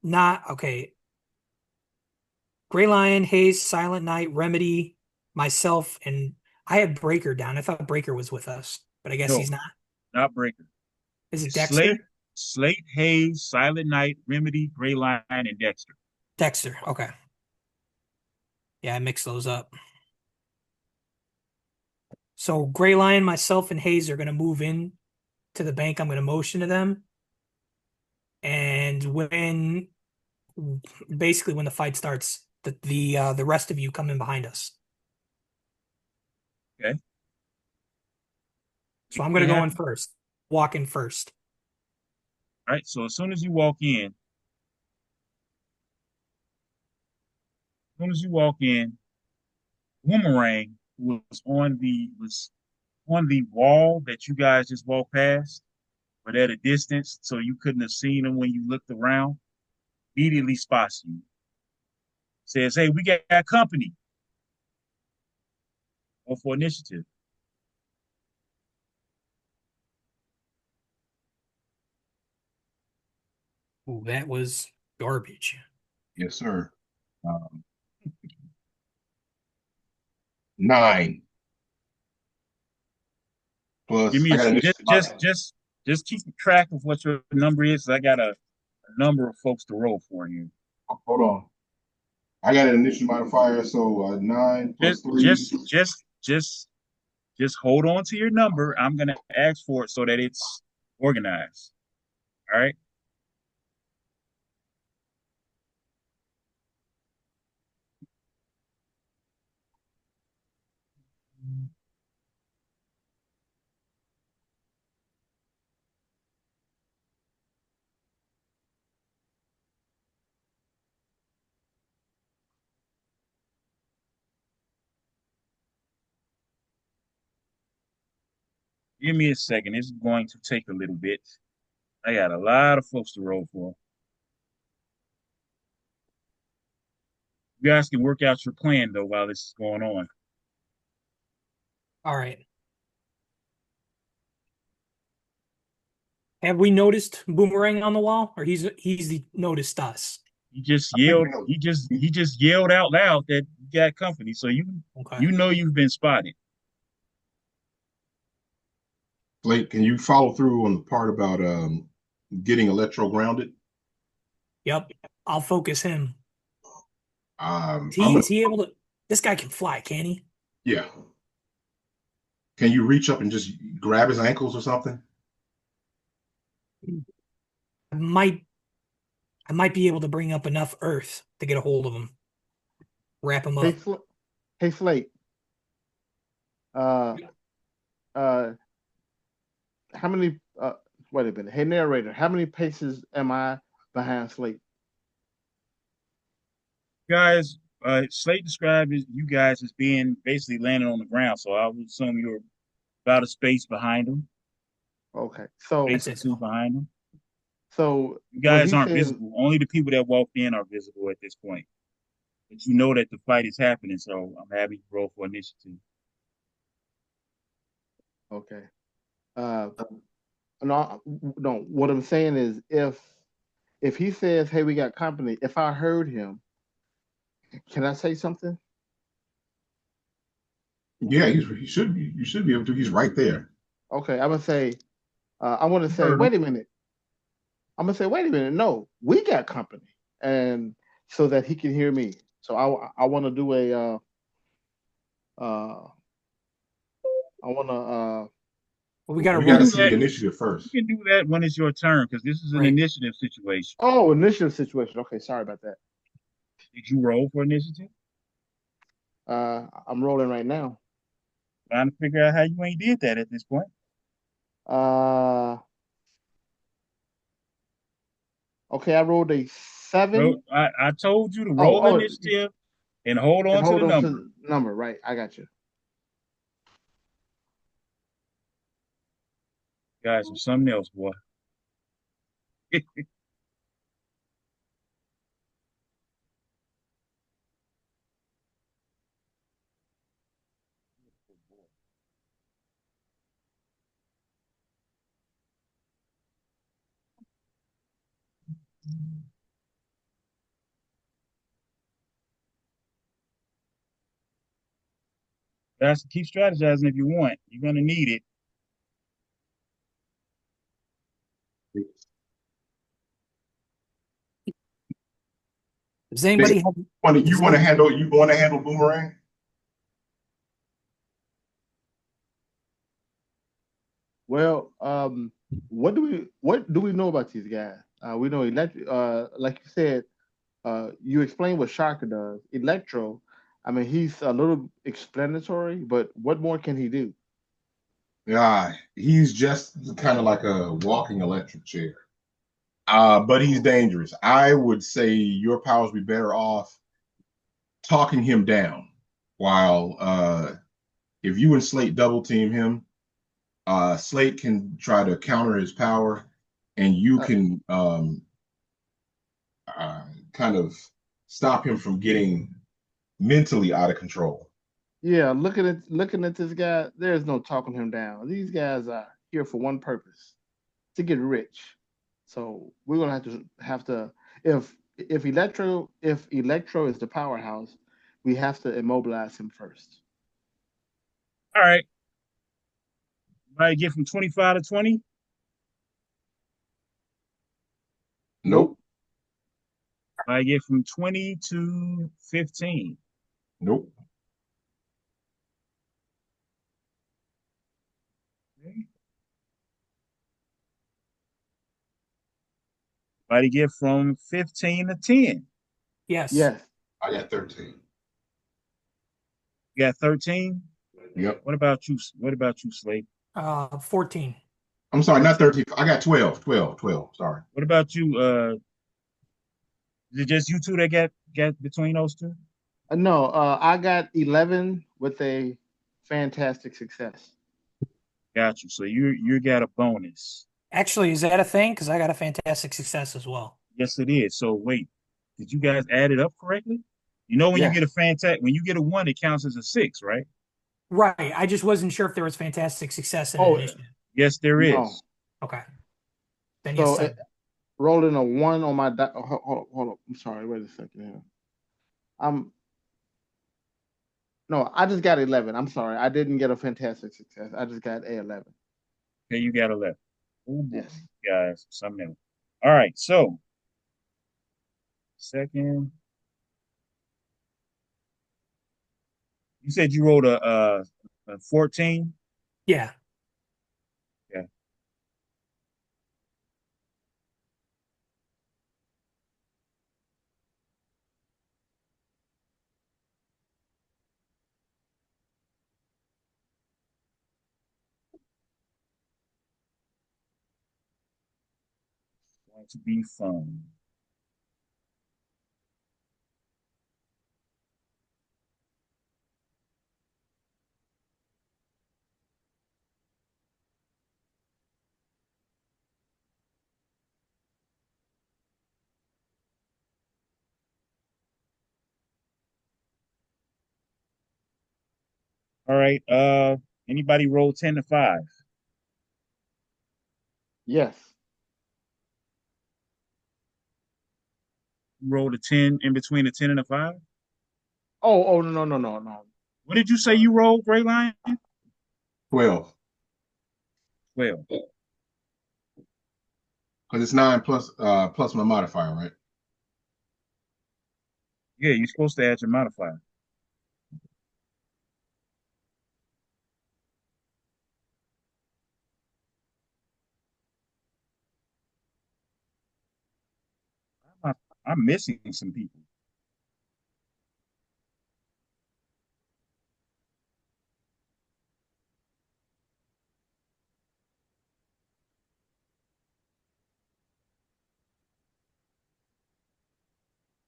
Not okay. Gray Lion, Hayes, Silent Knight, Remedy, myself, and I had Breaker down. I thought Breaker was with us, but I guess No, he's not. not Breaker. Is it It's Slate, Dexter? Slate, Hayes, Silent Knight, Remedy, Gray Line, and Dexter. Dexter. Okay. Yeah, I mixed those up. So Gray Lion, myself, and Hayes are gonna move in to the bank. I'm gonna motion to them. And when basically when the fight starts, the rest of you come in behind us. Okay. So I'm It gonna go in happen. first. Walk in first. All right. So as soon as you walk in, Boomerang was on the wall that you guys just walked past, but at a distance, so you couldn't have seen him when you looked around. Immediately spots you. Says, "Hey, we got company." Or for initiative. Ooh, that was garbage. Yes, sir. Um, 9 Give plus me I a got initiative modifier. just keep track of what your number is. I got a number of folks to roll for you. Hold on. I got an initiative modifier, so 9 plus Just 3. just just just just hold on to your number. I'm gonna ask for it so that it's organized. All right. Give me a second. It's going to take a little bit. I got a lot of folks to roll for. You guys can work out your plan though while this is going on. All right. Have we noticed Boomerang on the wall, or noticed us? He just I think yelled. we know. He just yelled out loud that you got company. So Okay. you know you've been spotted. Blake, can you follow through on the part about getting electro grounded? Yep. I'll focus him. I'm Is he able to? This guy can fly, can he? yeah. Can you reach up and just grab his ankles or something? might be able to bring up enough earth to get a hold of him, wrap him Hey, up. hey, Slate. Uh, uh, how many? Wait a minute. Hey, narrator. How many paces am I behind Slate? Guys, Slate described you guys as being basically landing on the ground, so I would assume you're about a space behind him, Okay. space That's or it. two behind him. So You when guys he aren't says, visible. Only the people that walked in are visible at this point. But you know that the fight is happening, so I'm happy to roll for initiative. okay. Uh, no, no. What I'm saying is, if he says, "Hey, we got company," if I heard him, can I say something? Yeah, he should be. You should be able to. He's right there. Okay, I'm gonna say, I want to You say, heard him. wait a minute. I'm gonna say, wait a minute. No, we got company, and so that he can hear me. So I want to do a uh I want to But we got to We You can got to roll. do see that. the initiative You first. can do that when it's your turn because this is an Right. initiative situation. oh, initiative situation. Okay, sorry about that. Did you roll for initiative? I'm rolling right now. Trying to figure out how you ain't did that at this point. Uh, okay, I rolled a Well, 7. I told you to Oh, roll oh, initiative and hold and on to hold the on to number. the number. Right, I got you. Guys, or something else, boy. Guys, keep strategizing if you want. You're gonna need it. Does anybody have? You Does want to any, handle? You want to handle Boomerang? Well, what do we know about these guys? We know like you said, you explained what Shaka does. Electro, I mean, he's a little explanatory, but what more can he do? Yeah, he's just kind of like a walking electric chair. But he's dangerous. I would say your powers be better off talking him down. While if you and Slate double team him, Slate can try to counter his power, and you Uh, can uh, kind of stop him from getting mentally out of control. yeah, looking at this guy, there's no talking him down. These guys are here for one purpose, to get rich. So we're gonna have to if Electro is the powerhouse, we have to immobilize him first. All right. Might get from 25 to 20. Nope, Might get from 20 to 15. nope. Okay. Might get from 15 to 10. yes. Yes. I got 13. You got 13. Yep. What about you? What about you, Slate? 14. I'm sorry, not 13. I got 12. 12. 12. Sorry. What about you? Is it just you two that got between those two? No, I got 11 with a fantastic success. Got you. So you got a bonus. Actually, is that a thing? Because I got a fantastic success as well. Yes, it is. So wait, did you guys add it up correctly? You know when you Yes. get a when you get a one, it counts as a six, right? Right. I just wasn't sure if there was fantastic success in Oh initiative. Yes, there no. is. Okay. Then yes, So sir. rolling a 1 on my hold on. I'm sorry. Wait a second here. I'm No, I just got 11. I'm sorry. I didn't get a fantastic success. I just got a 11. Okay, you got 11. Oh boy, Yes. guys, something else. All right, so second, you said you rolled a 14. Yeah. Yeah. Going to be fun. All right. Anybody roll 10 to 5? Yes. You rolled a 10 in between a 10 and a 5? Oh, no. What did you say you rolled, Gray Lion? 12. 12. Because it's 9 plus my modifier, right? Yeah, you're supposed to add your modifier. I'm, I'm missing some people.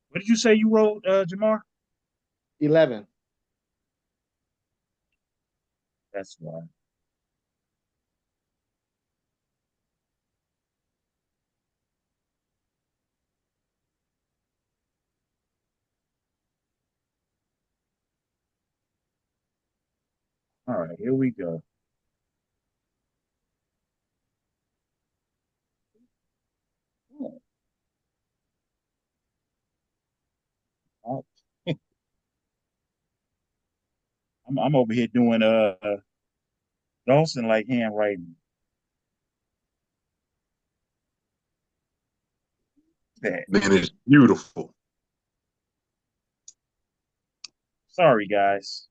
What did you say you rolled, Jamar? 11. That's why. All right, here we go. Oh, I'm over here doing Dawson like handwriting. That. Man, it's beautiful. Sorry, guys.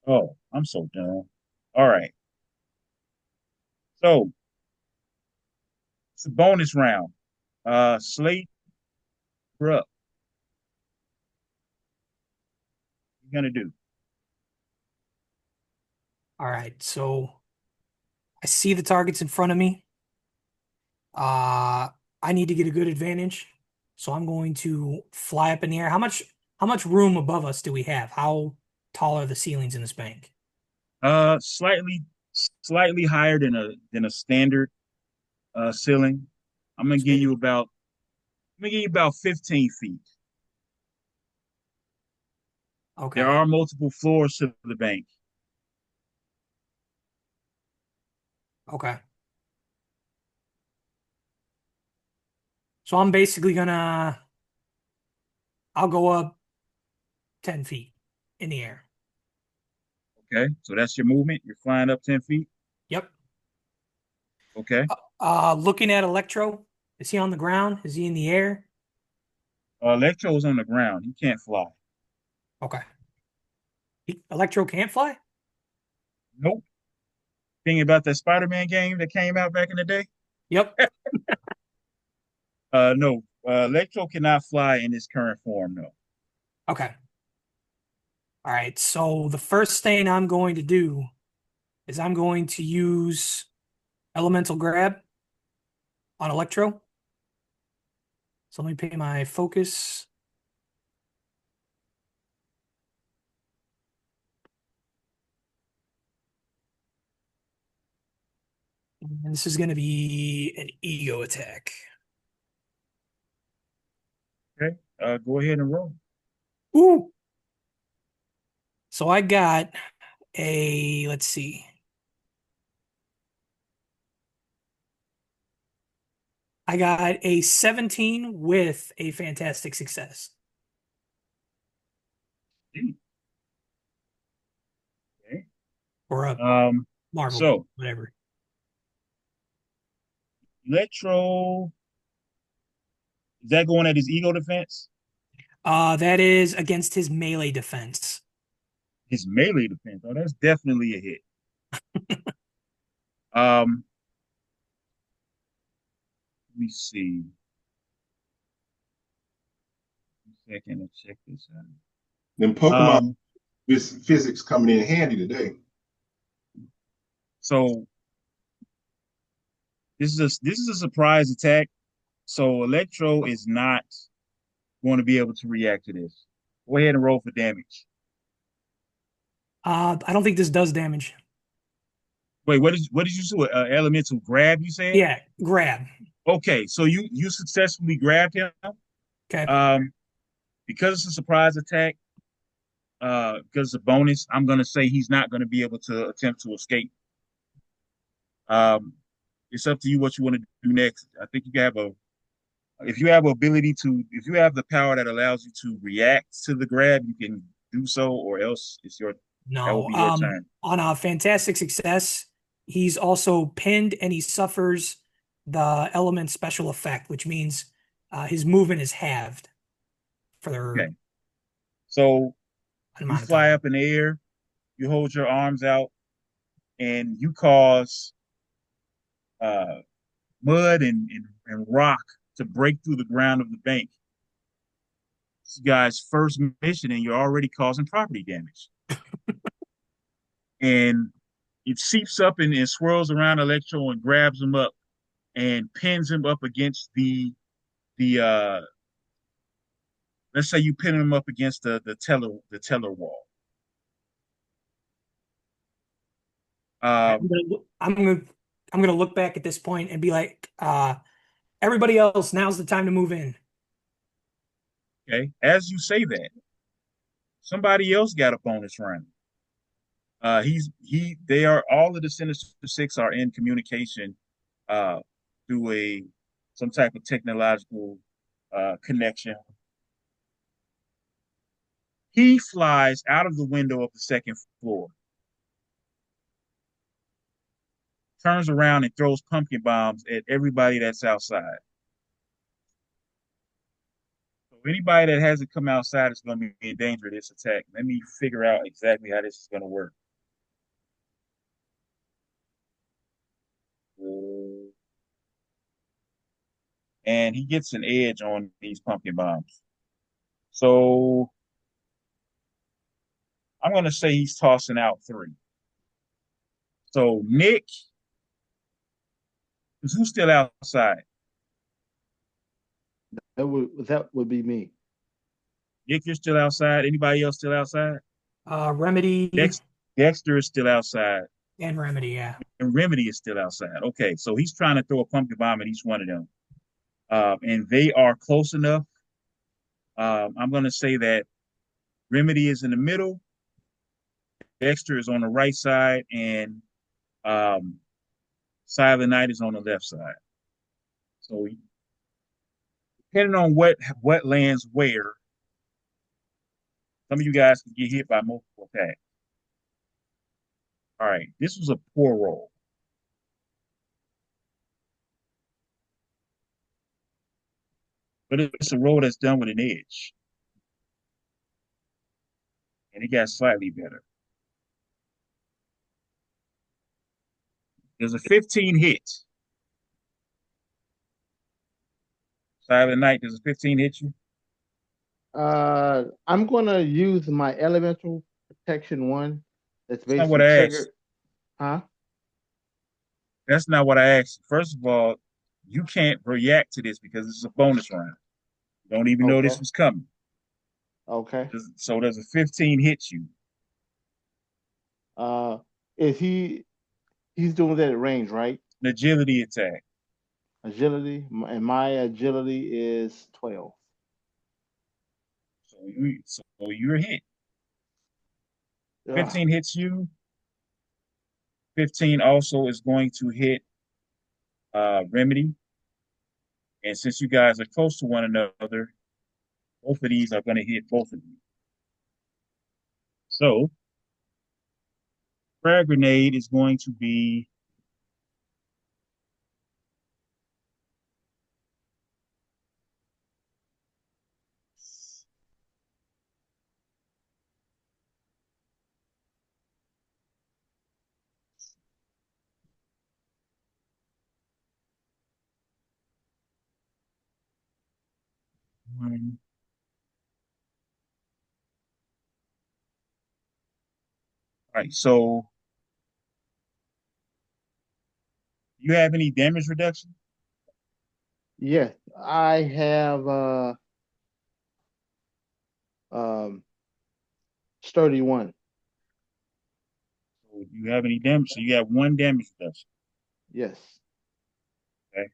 Oh, I'm so dumb. All right. So it's a bonus round. Slate, you're up. What you gonna do? All right, so I see the targets in front of me. Uh, I need to get a good advantage, so I'm going to fly up in the air. How much room above us do we have? How tall are the ceilings in this bank? Slightly higher than a standard ceiling. I'm gonna give you about I'm gonna give you about 15 feet. There Okay, are multiple floors to the bank. okay. So I'm basically gonna I'll go up 10 feet in the air. Okay, so that's your movement. You're flying up 10 feet. Yep. Okay. Looking at Electro, is he on the ground? Is he in the air? Electro's on the ground. He can't fly. Okay. Electro can't fly? Nope. Thinking about that Spider-Man game that came out back in the day? Yep. No. Electro cannot fly in his current form, no. Okay. All right. So the first thing I'm going to do is I'm going to use Elemental Grab on Electro. So let me pay my focus. And this is going to be an ego attack. Okay. Go ahead and roll. Ooh. So let's see. I got a 17 with a fantastic success Okay. or a Marvel, So whatever. Electro, is that going at his ego defense? That is against his melee defense. His melee defense. Oh, that's definitely a hit. Um, Let me see. 1 second to check this out. Then Pokemon Um, physics coming in handy today. so this is a surprise attack. So Electro is not going to be able to react to this. Go ahead and roll for damage. I don't think this does damage. Wait, what did you say? Elemental grab? You said? Yeah, grab. Okay, so you successfully grabbed him. Okay. Um, because it's a surprise attack. Because it's a bonus, I'm gonna say he's not gonna be able to attempt to escape. Um, it's up to you what you want to do next. I think you have a if you have ability to if you have the power that allows you to react to the grab, you can do so, or else that will No. be your turn. On a fantastic success, he's also pinned and he suffers the element special effect, which means his movement is halved for Okay. So an you amount of fly time. up in the air, you hold your arms out, and you cause uh, mud and rock to break through the ground of the bank. This guy's first mission, and you're already causing property damage. And it seeps up and swirls around Electro and grabs him up and pins him up against the let's say you pin him up against the teller wall. Um, I'm gonna I'm gonna look back at this point and be like, everybody else, now's the time to move in. okay, as you say that, somebody else got a bonus round. They are all of the Sinister Six are in communication uh, through some type of technological connection. He flies out of the window of the second floor, turns around and throws pumpkin bombs at everybody that's outside. So anybody that hasn't come outside is going to be in danger of this attack. Let me figure out exactly how this is going to work. And he gets an edge on these pumpkin bombs. So I'm going to say he's tossing out 3. So Nick, who's still outside? That would be me. Nick, you're still outside. Anybody else still outside? Remedy Dex, Dexter is still outside. and Remedy, yeah. And Remedy is still outside. Okay, so he's trying to throw a pumpkin bomb at each one of them. And they are close enough. I'm going to say that Remedy is in the middle, Dexter is on the right side, and um, Silent Night is on the left side. So depending on what lands where, some of you guys can get hit by multiple attacks. All right, this was a poor roll. But it's a roll that's done with an edge. And it got slightly better. There's a 15 hit. Silent Night, does a 15 hit you? I'm gonna use my elemental protection one. That's That's not what basically I triggered. asked. Huh? That's not what I asked. First of all, you can't react to this because this is a bonus round. You don't even know Okay. this was coming. Okay. So does a 15 hit you? Uh, is he's doing that at range, right? An agility attack. Agility, and my agility is 12. So you're hit. Ugh. 15 hits you. 15 also is going to hit Remedy. And since you guys are close to one another, both of these are going to hit both of you. So, frag grenade is going to be one, All right, so you have any damage reduction? Yes, I have um sturdy one. So you have any damage? So you have one damage reduction. Yes. Okay.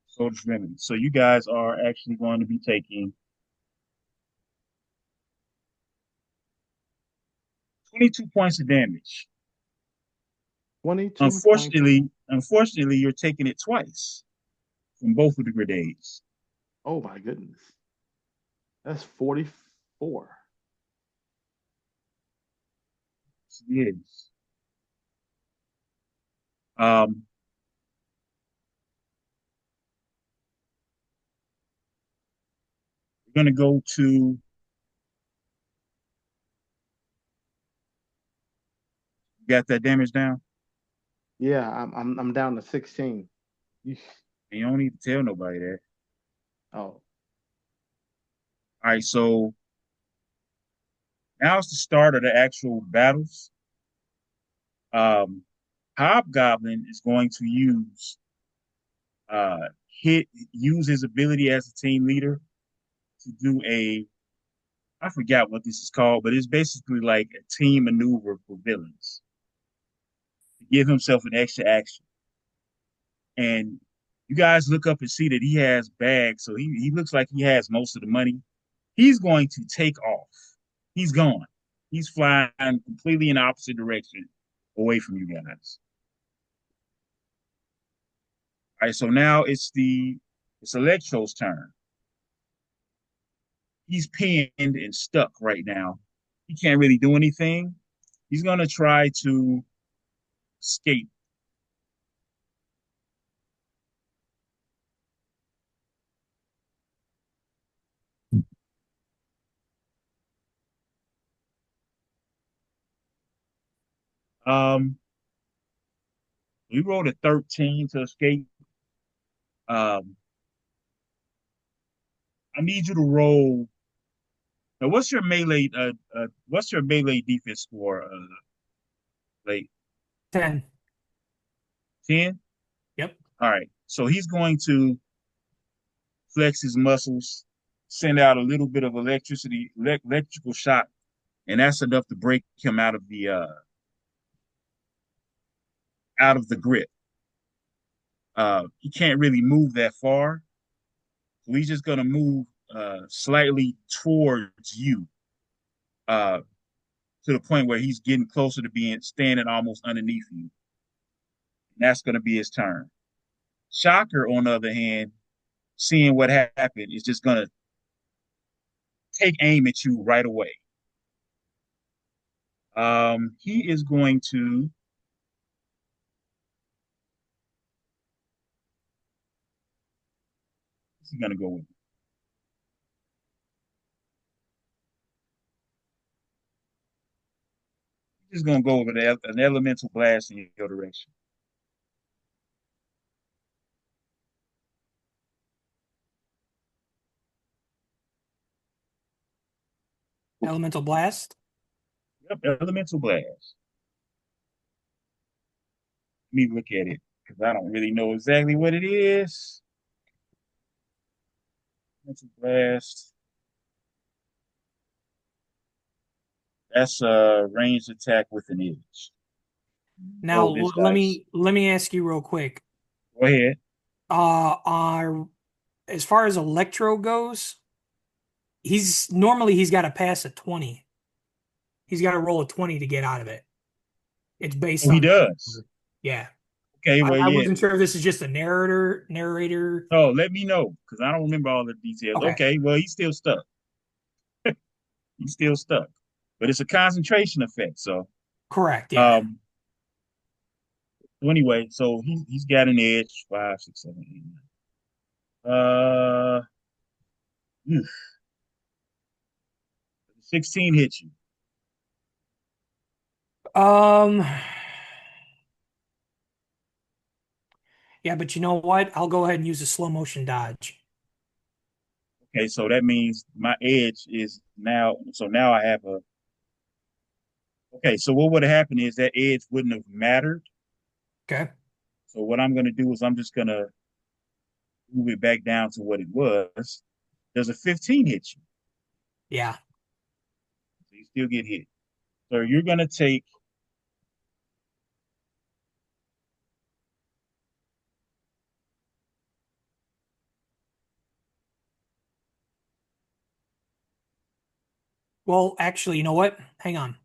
Soldier's remedy. So you guys are actually going to be taking 22 points of damage. 22 points. Unfortunately, you're taking it twice from both of the grenades. Oh my goodness. That's 44. Yes. Um, we're gonna go to got that damage down. Yeah, I'm down to 16. Yeesh. You don't need to tell nobody that. Oh, All right, so now it's the start of the actual battles. Um, Hobgoblin is going to uh use his ability as a team leader to do a I forgot what this is called, but it's basically like a team maneuver for villains. To give himself an extra action. And you guys look up and see that he has bags, so he looks like he has most of the money. He's going to take off. He's gone. He's flying completely in the opposite direction away from you guys. All right, so now it's Electro's turn. He's pinned and stuck right now. He can't really do anything. He's gonna try to escape. Um, we rolled a 13 to escape. Um, I need you to roll. Now, what's your melee defense score? Like 10. 10. Yep. All right. So he's going to flex his muscles, send out a little bit of electrical shock, and that's enough to break him out of the grip. He can't really move that far, so he's just going to move slightly towards you, uh, to the point where he's getting closer to being standing almost underneath you. And that's going to be his turn. Shocker, on the other hand, seeing what happened, is just going to take aim at you right away. He is going to. He's going to go with. He's just going to go over an elemental blast in your direction. Elemental blast. Yep, elemental blast. Let me look at it because I don't really know exactly what it is. Elemental blast. That's a ranged attack with an edge. Now Roll this let dice. me ask you real quick. Go ahead. Are as far as Electro goes, he's got to pass a 20. He's got to roll a 20 to get out of it. It's based Oh, he on that. does. Yeah. Okay, well, I yeah. wasn't sure if this is just a narrator. Oh, let me know because I don't remember all the details. Okay. Okay, well, he's still stuck. He's still stuck, but it's a concentration effect. So, Correct. Yeah. um, so anyway, so he's got an edge 5, 6, 7, 8, 9. 16 hits you. Um, yeah, but you know what? I'll go ahead and use a slow motion dodge. Okay, so that means my edge is now. So now I have a. Okay, so what would have happened is that edge wouldn't have mattered. Okay. So what I'm going to do is I'm just going to move it back down to what it was. Does a 15 hit you? Yeah. So you still get hit. So you're going to take. Well, actually, you know what? Hang on.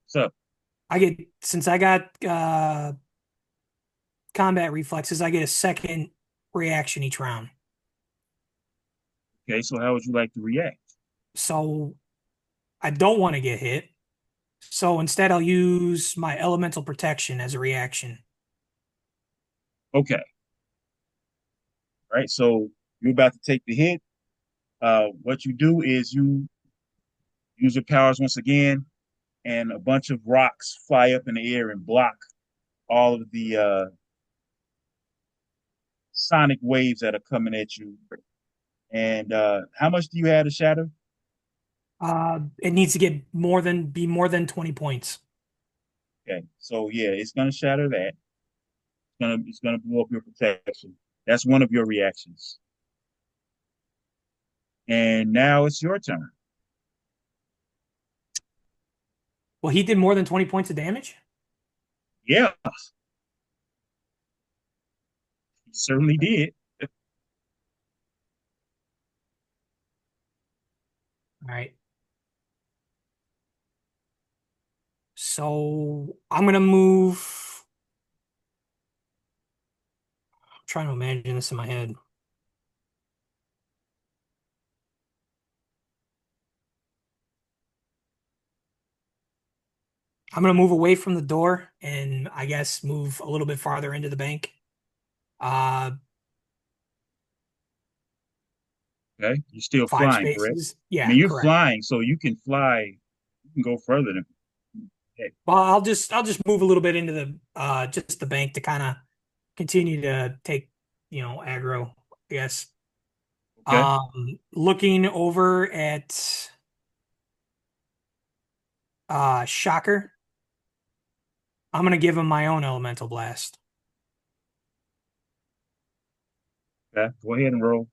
So Since I got combat reflexes, I get a second reaction each round. okay, so how would you like to react? So I don't want to get hit. So instead, I'll use my elemental protection as a reaction. Okay, right. So you're about to take the hit. What you do is you use your powers once again, and a bunch of rocks fly up in the air and block all of the sonic waves that are coming at you. And how much do you have to shatter? It needs to be more than 20 points. Okay, so yeah, it's gonna shatter that. It's gonna blow up your protection. That's one of your reactions. And now it's your turn. Well, he did more than 20 points of damage. Yeah, he certainly did. All right. So I'm gonna move. I'm trying to imagine this in my head. I'm gonna move away from the door and I guess move a little bit farther into the bank. Uh, Okay, you're still five flying, correct? spaces. I Yeah, mean, you're correct. flying, so you can fly. You can go further than. Okay. Well, I'll just move a little bit into the just the bank to kind of continue to take, aggro, I guess. Okay. Looking over at Shocker, I'm gonna give him my own elemental blast. Okay. Go ahead and roll.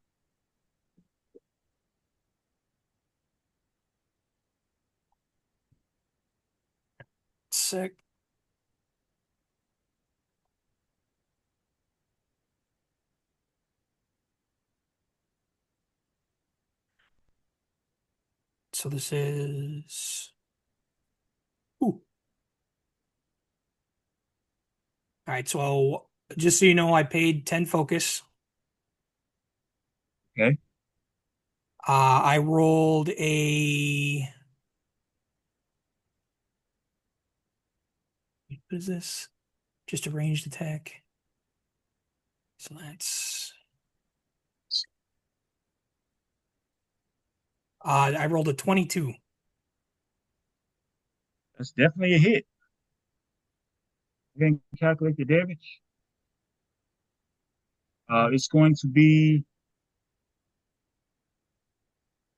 Sick. So this is ooh. All right, so just so you know, I paid 10 focus. Okay. I rolled a what is this? Just a ranged attack. So that's I rolled a 22. That's definitely a hit. You can calculate the damage. It's going to be.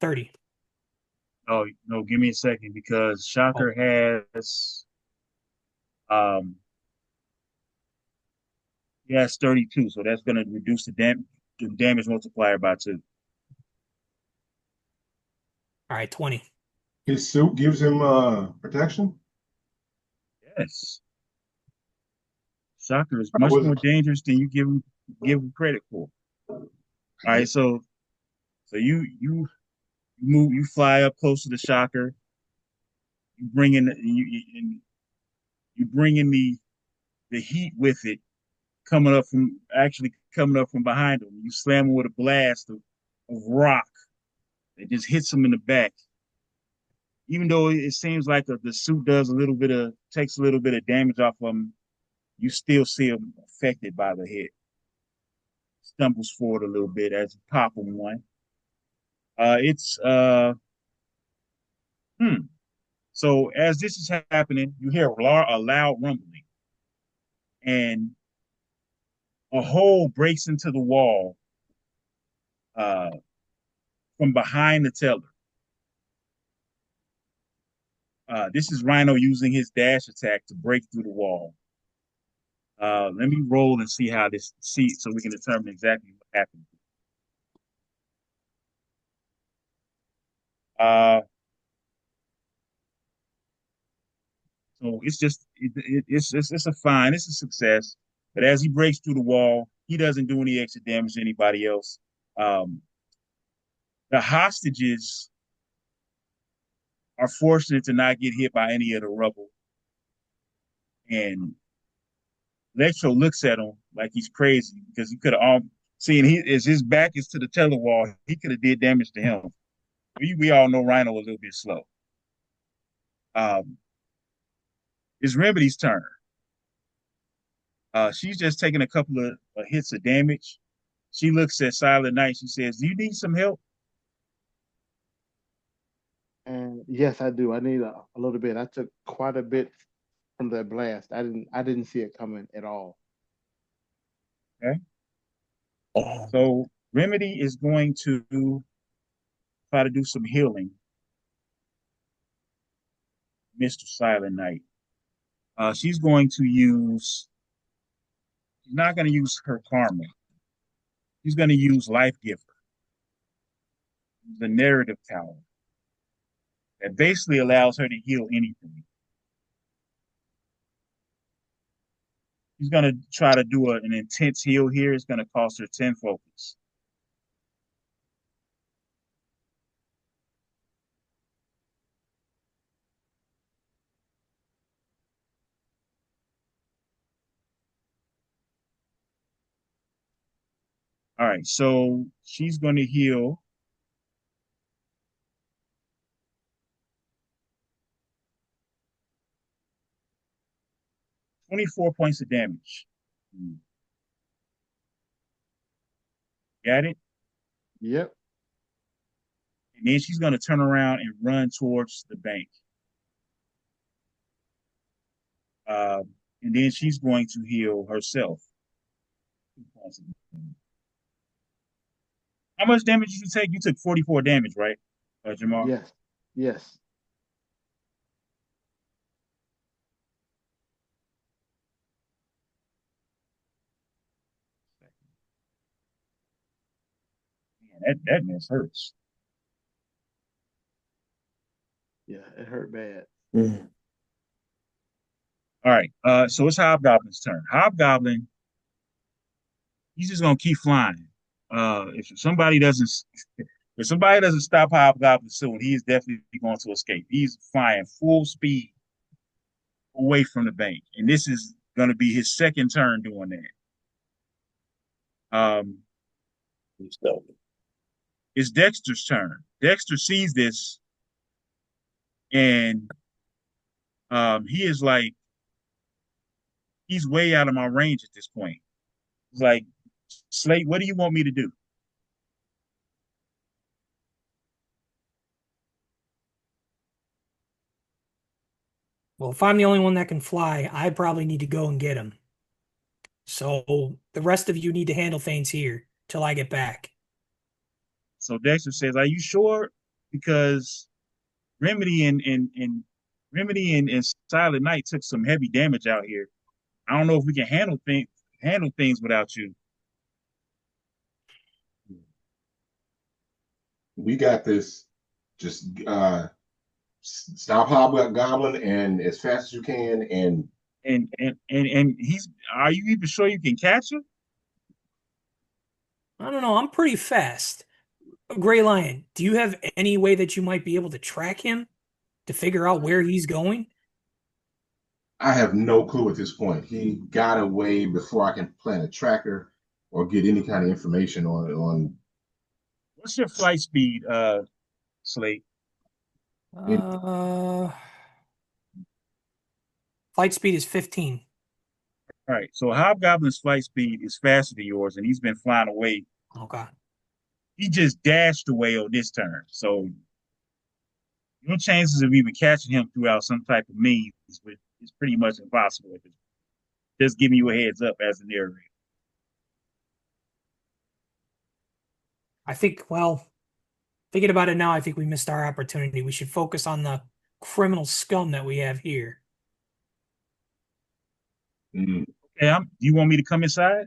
30. Oh no, give me a second because Oh, Shocker has he has 32, so that's going to reduce the damage multiplier by 2. all right, 20. His suit gives him protection. Yes, Shocker is I much was more dangerous than you give him credit for. I All right, get so you fly up close to the Shocker. You bring in you bring in the heat with it coming up from behind him. You slam him with a blast of rock that just hits him in the back. Even though it seems like the suit takes a little bit of damage off him, you still see him affected by the hit. Stumbles forward a little bit as you pop him one. It's hmm. So as this is happening, you hear a loud rumbling, and a hole breaks into the wall, uh, from behind the teller. This is Rhino using his dash attack to break through the wall. Let me roll and see so we can determine exactly what happened. So it's a fine, it's a success. But as he breaks through the wall, he doesn't do any extra damage to anybody else. Um, the hostages are fortunate to not get hit by any of the rubble. And Electro looks at him like he's crazy because he could have seen as his back is to the teller wall, he could have did damage to him. We all know Rhino was a little bit slow. It's Remedy's turn. She's just taking a couple of hits of damage. She looks at Silent Night. She says, "Do you need some help?" And yes, I do. I need a little bit. I took quite a bit from that blast. I didn't see it coming at all. Okay. So Remedy is going to try to do some healing, Mr. Silent Night. She's not going to use her karma. She's going to use Life Giver, the narrative tower that basically allows her to heal anything. She's going to try to do an intense heal here. It's going to cost her 10 focus. All right, so she's going to heal 24 points of damage. Got it? Yep. And then she's going to turn around and run towards the bank. And then she's going to heal herself. How much damage did you take? You took 44 damage, right, Jamar? Yes. Yes. Man, that mess hurts. Yeah, it hurt bad. Mm. All right. So it's Hobgoblin's turn. Hobgoblin, he's just gonna keep flying. If somebody doesn't stop Hobgoblin soon, he is definitely going to escape. He's flying full speed away from the bank, and this is going to be his second turn doing that. It's Dexter's turn. Dexter sees this, and he is like, he's way out of my range at this point. He's like, Slate, what do you want me to do? Well, if I'm the only one that can fly, I probably need to go and get him. So the rest of you need to handle things here till I get back. So Dexter says, "Are you sure? Because Remedy and Silent Night took some heavy damage out here. I don't know if we can handle things without you." We got this. Just stop Hobgoblin and as fast as you can. And he's. Are you even sure you can catch him? I don't know. I'm pretty fast. Gray Lion, do you have any way that you might be able to track him to figure out where he's going? I have no clue at this point. He got away before I can plant a tracker or get any kind of information on. What's your flight speed, Slate? Uh, Flight speed is 15. All right. So Hobgoblin's flight speed is faster than yours, and he's been flying away. Okay. He just dashed away on this turn. So your chances of even catching him throughout some type of means is pretty much impossible. Just giving you a heads up as a narrator. I think, well, Thinking about it now, I think we missed our opportunity. We should focus on the criminal scum that we have here. Mm, Okay, do you want me to come inside?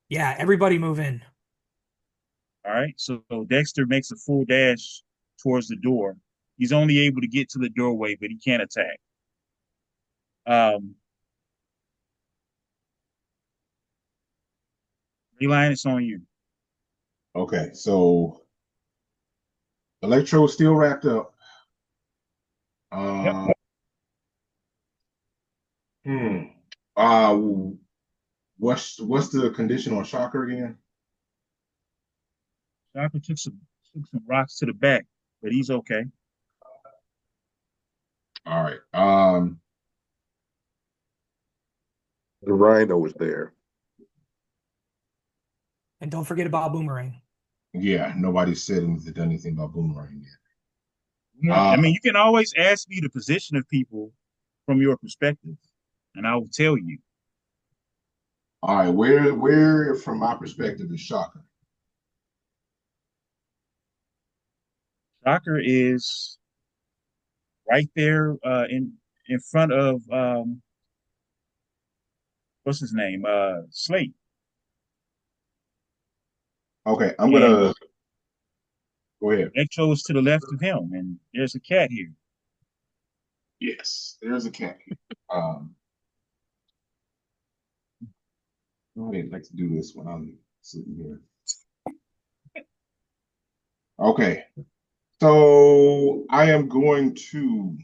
Yeah, everybody move in. All right. So Dexter makes a full dash towards the door. He's only able to get to the doorway, but he can't attack. Reline, it's on you. okay, so Electro's still wrapped up. Yep. Uh, hmm. Uh, what's the condition on Shocker again? Shocker took some rocks to the back, but he's okay. All right. The rhino was there. And don't forget about Boomerang. Yeah, nobody said anything, done anything about Boomerang yet. I mean, you can always ask me the position of people from your perspective, and I will tell you. All right, where from my perspective is Shocker? Shocker is right there in front of what's his name? Slate. Okay, I'm And gonna go ahead. Electro is to the left of him, and there's a cat here. Yes, there's a cat here. I didn't like to do this when I'm sitting here. Okay, so I am going to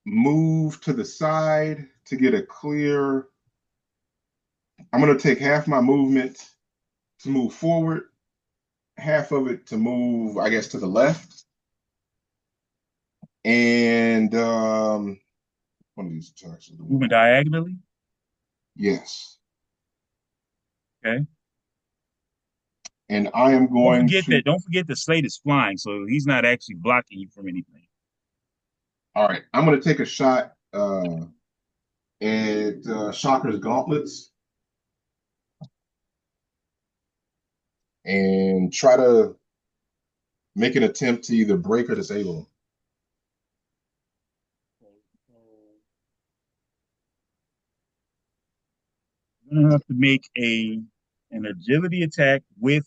move to the side to get a clear. I'm going to take half my movement to move forward, half of it to move, I guess, to the left. And one of these attacks. Moving diagonally. Yes. Okay. And I am going to. Don't forget that Slate is flying, so he's not actually blocking you from anything. All right, I'm going to take a shot at Shocker's gauntlets and try to make an attempt to either break or disable him. You're gonna have to make an agility attack with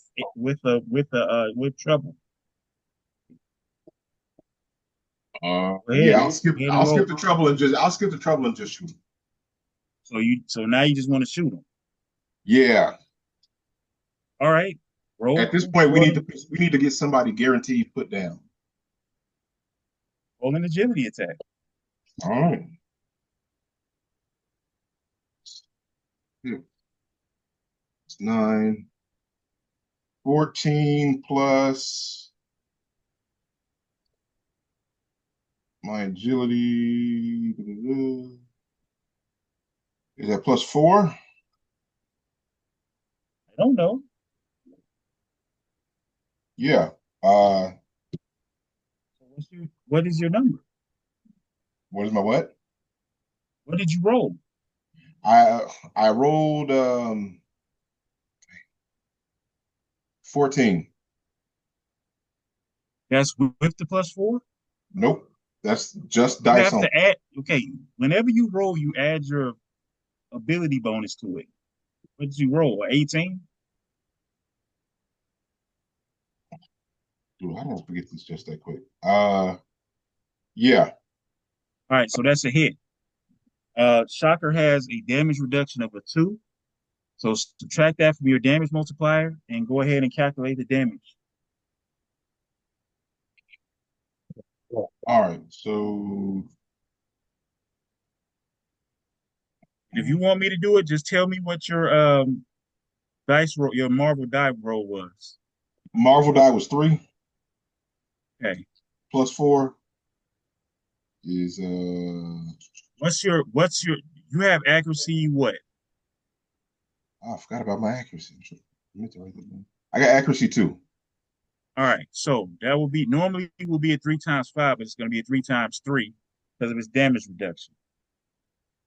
trouble. Yeah, I'll skip. Go ahead and I'll roll. skip the trouble and just. I'll skip the trouble and just shoot. So now you just want to shoot him. Yeah. All right. Roll. At this point, we need to get somebody guaranteed put down. Roll an agility attack. All right. It's 9, 14 plus my agility. Is that plus 4? I don't know. Yeah. What is your number? What is my what? What did you roll? I rolled 14. That's with the plus 4? Nope. That's just You dice have on. to add. Okay. Whenever you roll, you add your ability bonus to it. What did you roll? 18? Dude, I don't forget this just that quick. Yeah. All right. So that's a hit. Shocker has a damage reduction of a 2. So subtract that from your damage multiplier and go ahead and calculate the damage. All right. So If you want me to do it, just tell me what your dice roll, your Marvel die roll was. Marvel die was 3. Okay. Plus 4 is What's your you have accuracy what? I forgot about my accuracy. I got accuracy 2. All right. So that will be normally it will be a 3 times 5, but it's going to be a 3 times 3 because of its damage reduction.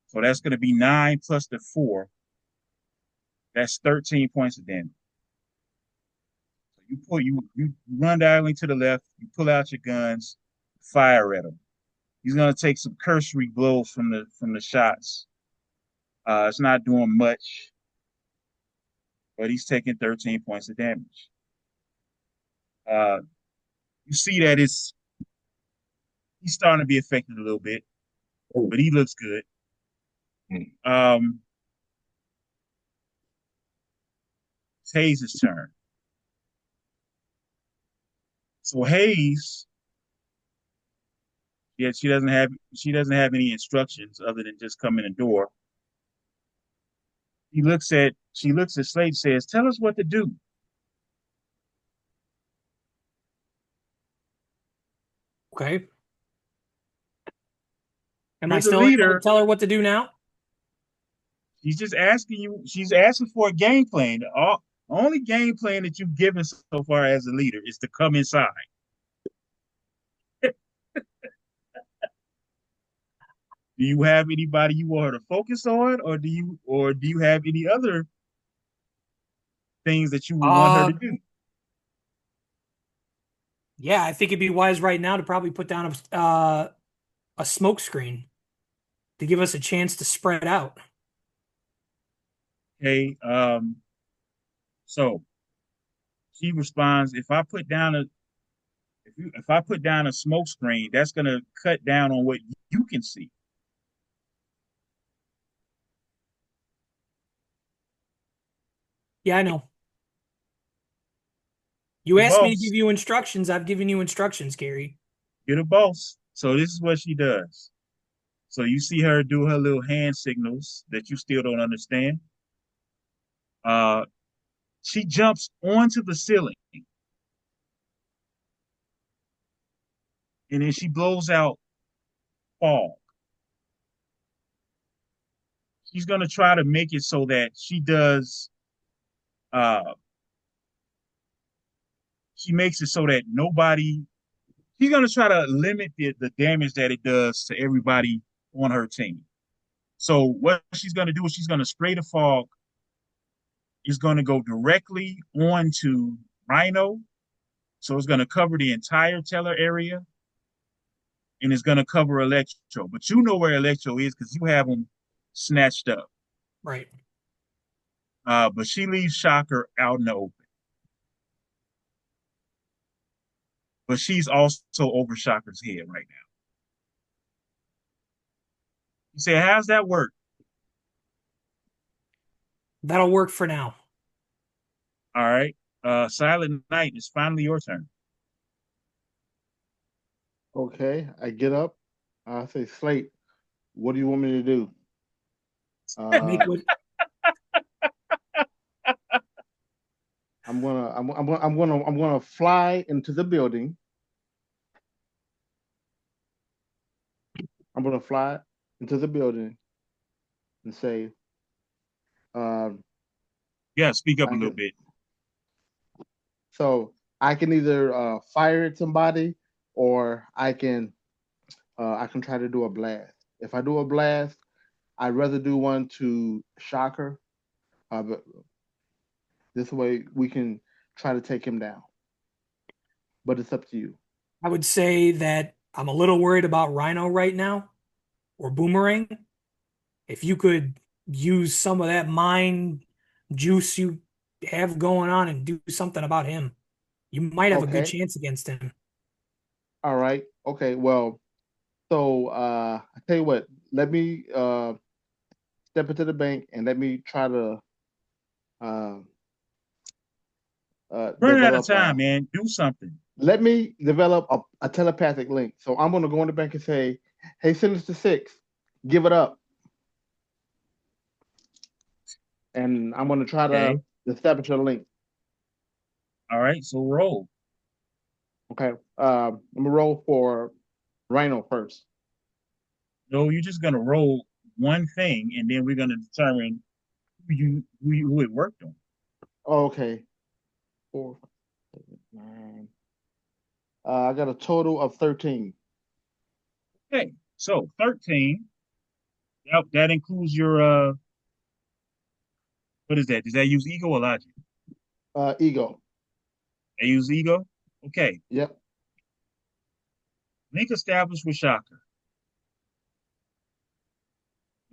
So that's going to be 9 plus the 4. That's 13 points of damage. So you run diagonally to the left, you pull out your guns, fire at him. He's gonna take some cursory blows from the shots. It's not doing much, but he's taking 13 points of damage. Uh, you see that he's starting to be affected a little bit, but he looks good. Um, it's Hayes' turn. So Hayes, yeah, she doesn't have any instructions other than just come in the door. She looks at Slade and says, "Tell us what to do." Okay. Am I You're the still able to leader. tell her what to do now? She's just asking you. She's asking for a game plan. The only game plan that you've given so far as a leader is to come inside. Do you have anybody you want her to focus on, or do you have any other things that you would want her to Uh, do? yeah, I think it'd be wise right now to probably put down a smoke screen to give us a chance to spread out. Okay. So she responds, if I put down a smoke screen, that's gonna cut down on what you can see. Yeah, I know. You The asked me to give boss, you instructions. I've given you instructions, Gary. you're the boss. So this is what she does. So you see her do her little hand signals that you still don't understand. Uh, she jumps onto the ceiling and then she blows out fog. She's gonna try to make it so that uh she makes it so that nobody she's gonna try to limit the damage that it does to everybody on her team. So what she's gonna do is she's gonna spray the fog, is gonna go directly onto Rhino. So it's gonna cover the entire teller area and it's gonna cover Electro. But you know where Electro is because you have him snatched up. Right. But she leaves Shocker out in the open. But she's also over Shocker's head right now. You say, how's that work? That'll work for now. All right. Silent Night, it's finally your turn. Okay, I get up. I say, Slate, what do you want me to do? Make Uh, what I'm gonna fly into the building. I'm gonna fly into the building and say, um, Yeah, speak up a I little can. bit. So I can either fire at somebody, or I can try to do a blast. If I do a blast, I'd rather do one to Shocker. But this way we can try to take him down. But it's up to you. I would say that I'm a little worried about Rhino right now or Boomerang. If you could use some of that mind juice you have going on and do something about him, you might have a good Okay. chance against him. All right. Okay. Well, so I tell you what. Let me step into the bank and let me try to uh, Running out of develop. time, man. Do something. Let me develop a telepathic link. So I'm going to go in the bank and say, "Hey, Sinister Six, give it up," and I'm going to try to Okay. establish a link. All right. So roll. Okay. I'm gonna roll for Rhino first. No, you're just gonna roll one thing, and then we're gonna determine who it worked on. Okay. 4, 7, 9. I got a total of 13. Okay. So 13. Yep, that includes your What is that? Does that use ego or logic? Ego. They use ego? Okay. Yep. Link established with Shocker.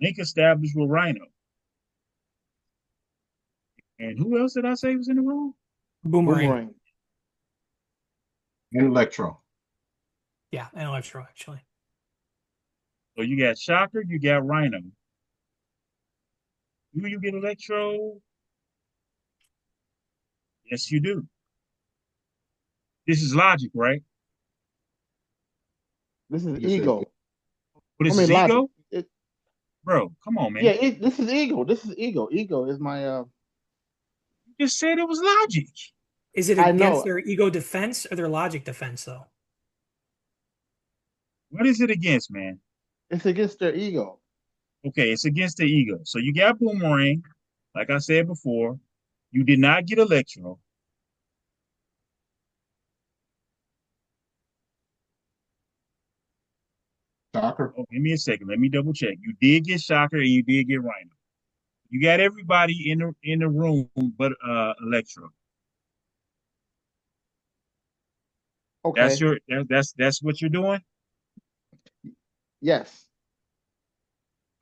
Link established with Rhino. And who else did I say was in the room? Boomerang. Boomerang. And Electro. Yeah, and Electro, actually. So you got Shocker, you got Rhino. Do you get Electro? Yes, you do. This is logic, right? This is You said ego. But this I mean is logic. ego? Bro, come on, man. Yeah, this is ego. This is ego. Ego is my You just said it was logic. Is it I against know their ego defense or their logic defense, though? What is it against, man? it's against their ego. Okay, it's against the ego. So you got Boomerang, like I said before. You did not get Electro. Shocker. Oh, give me a second. Let me double check. You did get Shocker and you did get Rhino. You got everybody in the room but Electro. Okay. That's what you're doing? Yes.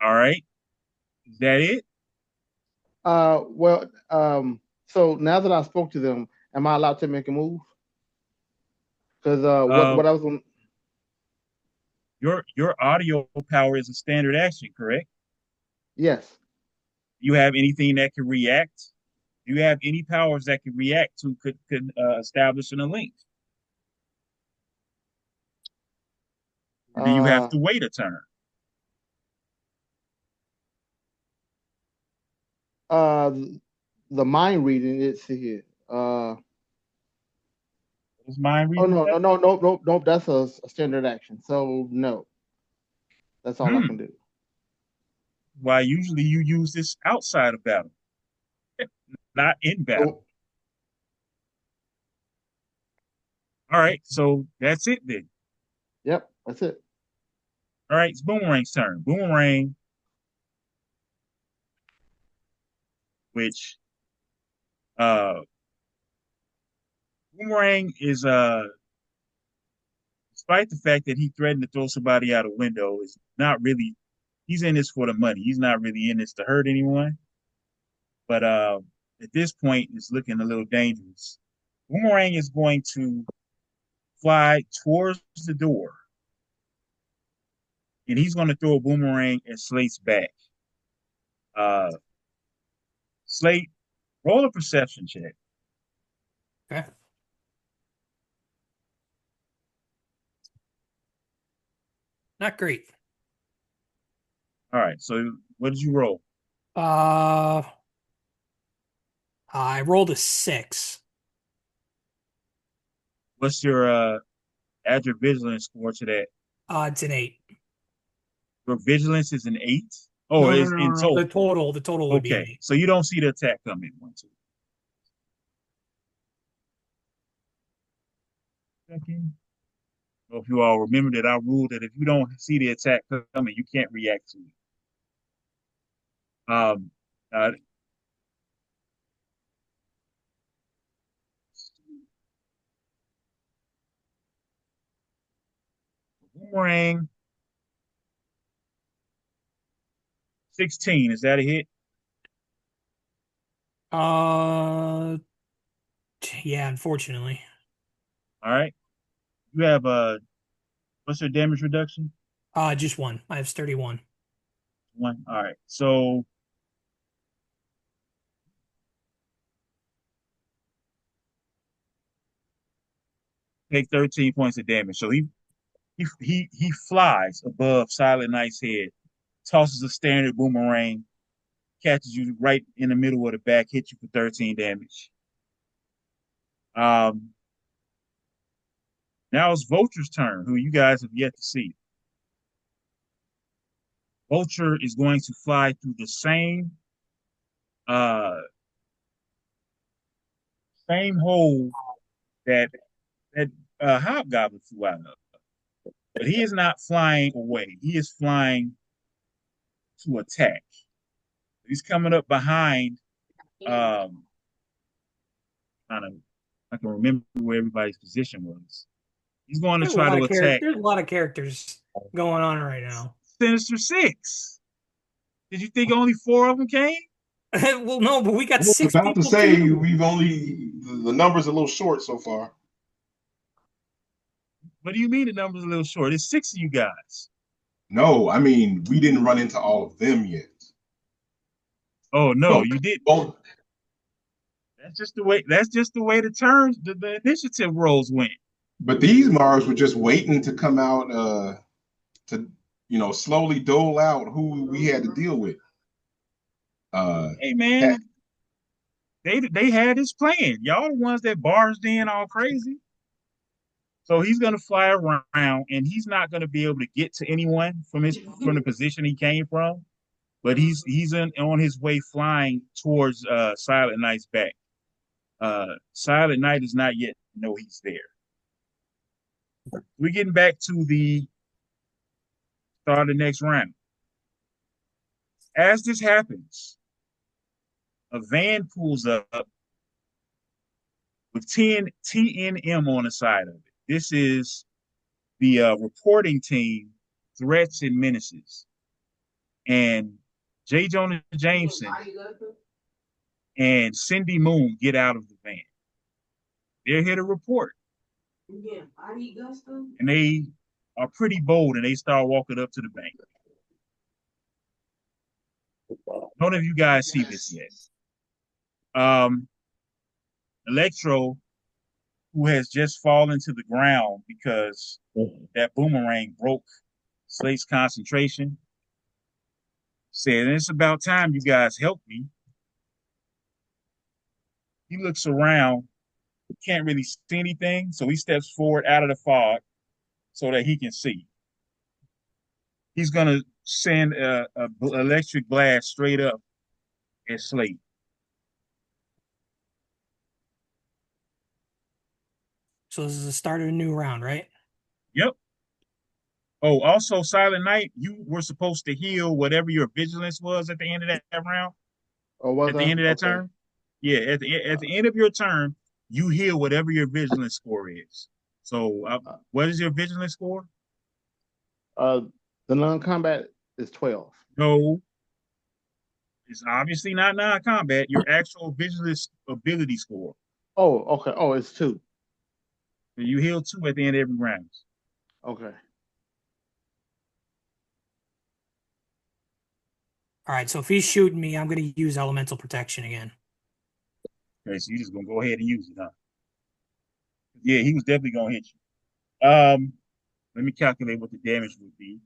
All right. Is that it? Well, so now that I spoke to them, am I allowed to make a move? Because Uh, what I was going your audio power is a standard action, correct? yes. You have anything that can react? Do you have any powers that can react to could establish in a link? Or do you have Uh, to wait a turn? uh, the mind reading. Let's see here. Is mind Oh reading no, no, better? no, no, no, no. That's a standard action. So no, that's all I can Hmm. do. Why usually you use this outside of battle, not in battle. So All right, so that's it then. yep, that's it. All right, it's Boomerang's turn. Boomerang, which uh Boomerang is despite the fact that he threatened to throw somebody out a window, is not really he's in this for the money. He's not really in this to hurt anyone. But at this point it's looking a little dangerous. Boomerang is going to fly towards the door. And he's going to throw a boomerang at Slate's back. Uh Slate, roll a perception check. Okay. Not great. All right, so what did you roll? Uh, I rolled a 6. What's your add your vigilance score to that? It's an 8. Your vigilance is an 8. Oh, No, no, it's no, in no, no. total. The total would be an Okay, 8. so you don't see the attack coming. 1, 2. Second. So if you all remember that I ruled that if you don't see the attack coming, you can't react to it. Uh, boomerang 16. Is that a hit? Uh, yeah, unfortunately. All right. You have what's your damage reduction? Just one. I have 31. 1. All right. So take 13 points of damage. So he flies above Silent Knight's head, tosses a standard boomerang, catches you right in the middle of the back, hits you for 13 damage. Um, Now it's Vulture's turn, who you guys have yet to see. Vulture is going to fly through the uh same hole that Hobgoblin flew out of. But he is not flying away. He is flying to attack. He's coming up behind Um, kind of, I can remember where everybody's position was. He's going to There's a try lot to of attack there's a lot of characters going on right now. Sinister Six. Did you think only four of them came? Well, no, but we I got was six about to people say too. we've only the number's a little short so far. What do you mean the number's a little short? It's six of you guys. No, I mean we didn't run into all of them yet. Oh no, So, you did. well, That's just the way. That's just the way the turns, the initiative rolls went. but these Mars were just waiting to come out to slowly dole out who we had to deal with. Hey Had- man, they had his plan. Y'all the ones that barged in all crazy. So he's gonna fly around, and he's not gonna be able to get to anyone from the position he came from. But on his way flying towards Silent Knight's back. Silent Knight does not yet know he's there. We're getting back to the start of the next round. As this happens, a van pulls up with TNM on the side of it. This is the reporting team, Threats and Menaces. And J. Jonah Jameson and Cindy Moon get out of the van. They're here to report. And they are pretty bold and they start walking up to the bank. None of you guys see this yet. Electro, who has just fallen to the ground because that boomerang broke Slate's concentration, said, "It's about time you guys help me." He looks around, can't really see anything, so he steps forward out of the fog so that he can see. He's gonna send a electric blast straight up at Slate. So this is the start of a new round, right? Yep. Oh, also, Silent Night, you were supposed to heal whatever your vigilance was at the end of that round. Oh, was At the I? end of that Okay. turn. Yeah, at the end of your turn, you heal whatever your vigilance score is. So, what is your vigilance score? Uh, the non-combat is 12. No, it's obviously not non-combat. Your actual vigilance ability score. Oh, okay. Oh, it's 2. So you heal 2 at the end of every round. Okay. All right. So if he's shooting me, I'm going to use elemental protection again. Okay, so you're just gonna go ahead and use it, huh? Yeah, he was definitely gonna hit you. Let me calculate what the damage would be.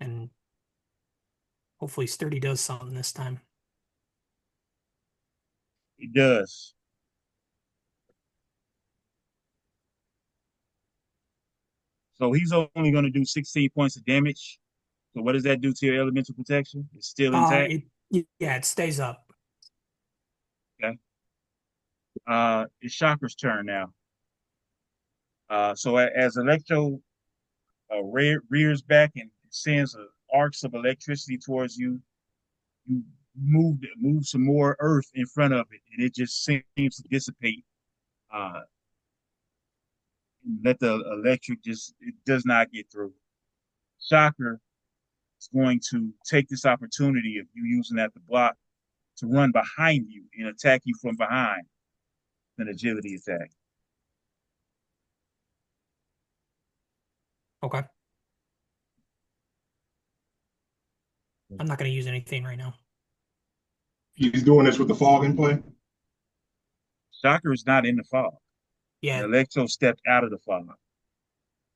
And hopefully Sturdy does something this time. It does. So he's only going to do 16 points of damage. So what does that do to your elemental protection? It's still intact. It stays up. Okay. It's Shocker's turn now. So as Electro rears back and sends arcs of electricity towards you, you move some more earth in front of it, and it just seems to dissipate. Let the electric it does not get through. Shocker is going to take this opportunity of you using that to block to run behind you and attack you from behind. An agility attack. Okay. I'm not going to use anything right now. he's doing this with the fog in play. Shocker is not in the fog. Yeah. Electro stepped out of the fog.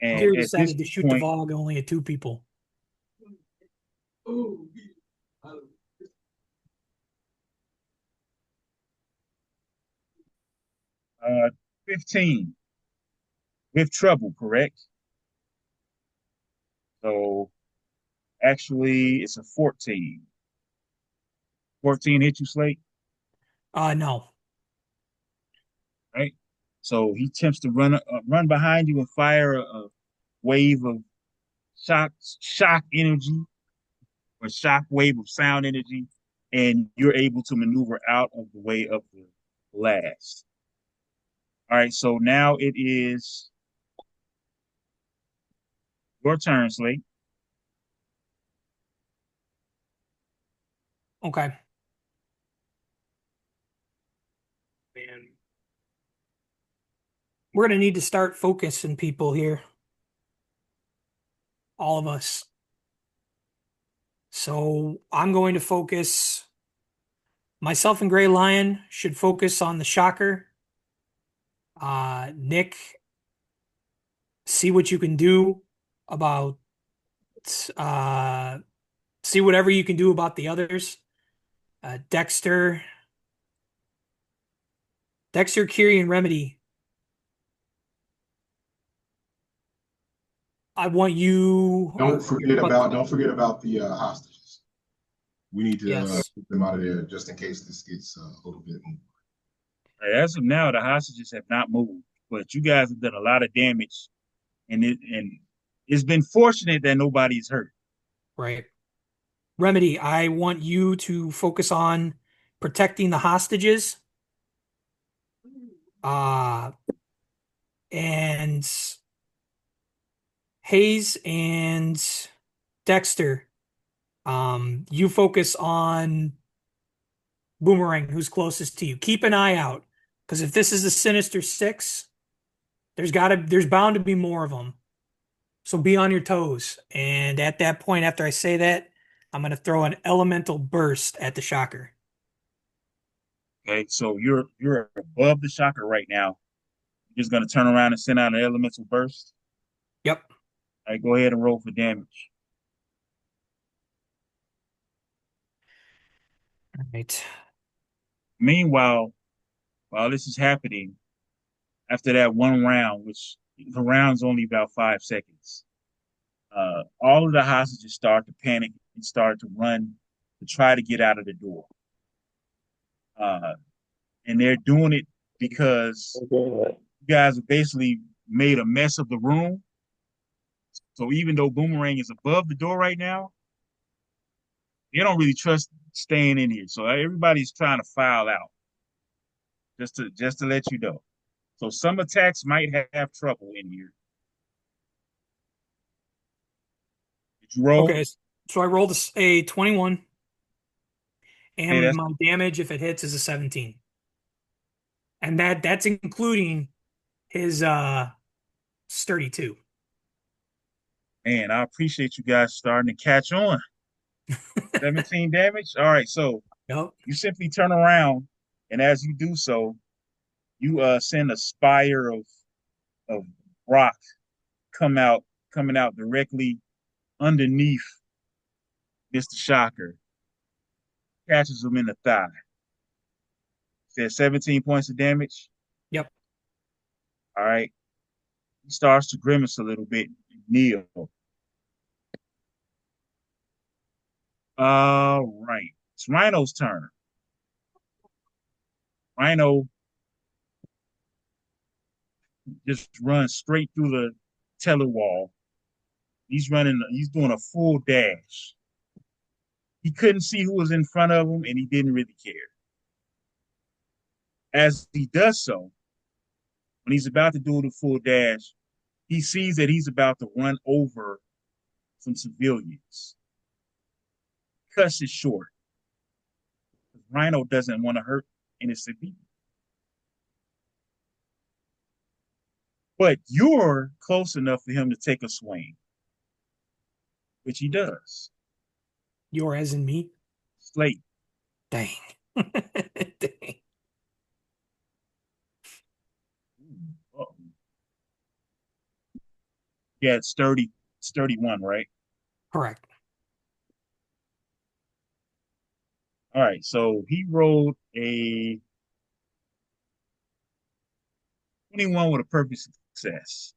And Gary at this decided to shoot the point, Vogue only at 2 people. 15 with trouble, correct? So actually, it's a 14. 14 hit you, Slate? No. Right. So he attempts to run behind you and fire a wave of shock energy or shock wave of sound energy, and you're able to maneuver out of the way of the blast. All right. So now it is your turn, Slate. Okay. Man. We're gonna need to start focusing people here. All of us. So I'm going to focus. Myself and Gray Lion should focus on the shocker. Nick, see what you can do about uh see whatever you can do about the others. Dexter, Curie, and Remedy. I want you. Don't forget about the hostages. We need to Yes. get them out of there just in case this gets a little bit more. All right, as of now, the hostages have not moved, but you guys have done a lot of damage, and it's been fortunate that nobody's hurt. Right. Remedy, I want you to focus on protecting the hostages. Uh, and Hayes and Dexter, you focus on Boomerang, who's closest to you. Keep an eye out, because if this is the Sinister Six, there's bound to be more of them. So be on your toes. And at that point, after I say that, I'm going to throw an elemental burst at the shocker. Okay, so you're above the shocker right now. You're just gonna turn around and send out an elemental burst. Yep. All right, go ahead and roll for damage. All right. Meanwhile, while this is happening, after that one round, which the round's only about 5 seconds, all of the hostages start to panic and start to run to try to get out of the door. And they're doing it because you guys have basically made a mess of the room. So even though Boomerang is above the door right now, they don't really trust staying in here. So everybody's trying to file out just to let you know. So some attacks might have trouble in here. Did you roll? Okay. So I rolled a 21, Okay, and my damage, if it hits, is a 17. And that's including his sturdy 2. man, I appreciate you guys starting to catch on. 17 damage. All right, so Yep. you simply turn around, and as you do so, you send a spire of rock coming out directly underneath Mr. Shocker, catches him in the thigh. Says 17 points of damage. Yep. All right. He starts to grimace a little bit. Kneel. All right. It's Rhino's turn. Rhino just runs straight through the teller wall. He's doing a full dash. He couldn't see who was in front of him, and he didn't really care. As he does so, when he's about to do the full dash, he sees that he's about to run over some civilians. Cuts it short. Rhino doesn't want to hurt innocent people. But you're close enough for him to take a swing, which he does. You're as in me? Slate. Dang. Dang. Uh-oh. Yeah, it's 31, right? Correct. All right, so he rolled a 21 with a perfect success.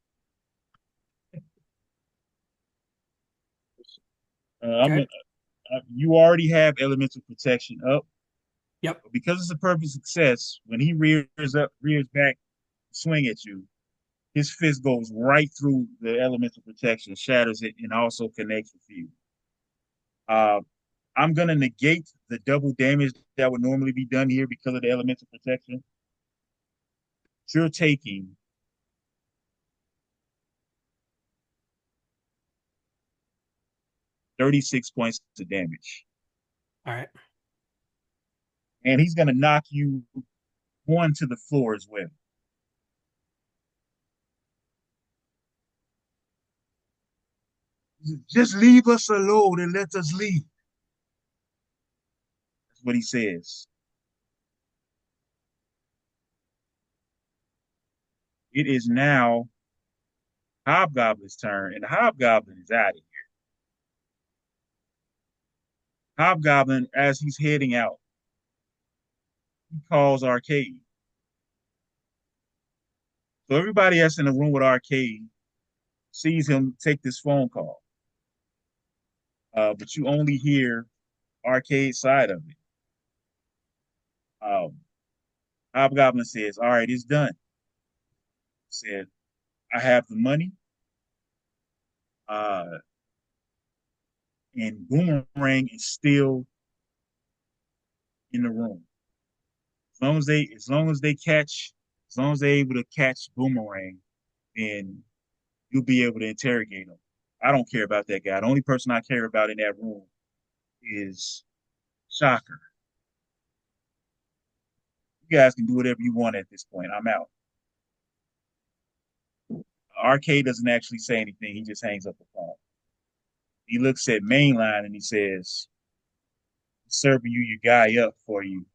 I'm Okay. You already have elemental protection up. Yep. But because it's a perfect success, when he rears back, swing at you, his fist goes right through the elemental protection, shatters it, and also connects with you. I'm gonna negate the double damage that would normally be done here because of the elemental protection. You're taking 36 points of damage. All right. And he's gonna knock you one to the floor as well. Just leave us alone and let us leave. That's what he says. It is now Hobgoblin's turn, and the Hobgoblin is out of here. Hobgoblin, as he's heading out, he calls Arcade. So everybody that's in the room with Arcade sees him take this phone call. But you only hear Arcade's side of it. Hobgoblin says, "All right, it's done." He said, "I have the money." And Boomerang is still in the room. As long as they're able to catch Boomerang, then you'll be able to interrogate him. I don't care about that guy. The only person I care about in that room is Shocker. You guys can do whatever you want at this point. I'm out. Arcade doesn't actually say anything. He just hangs up the phone. He looks at Mainline and he says, "Serving you your guy up for you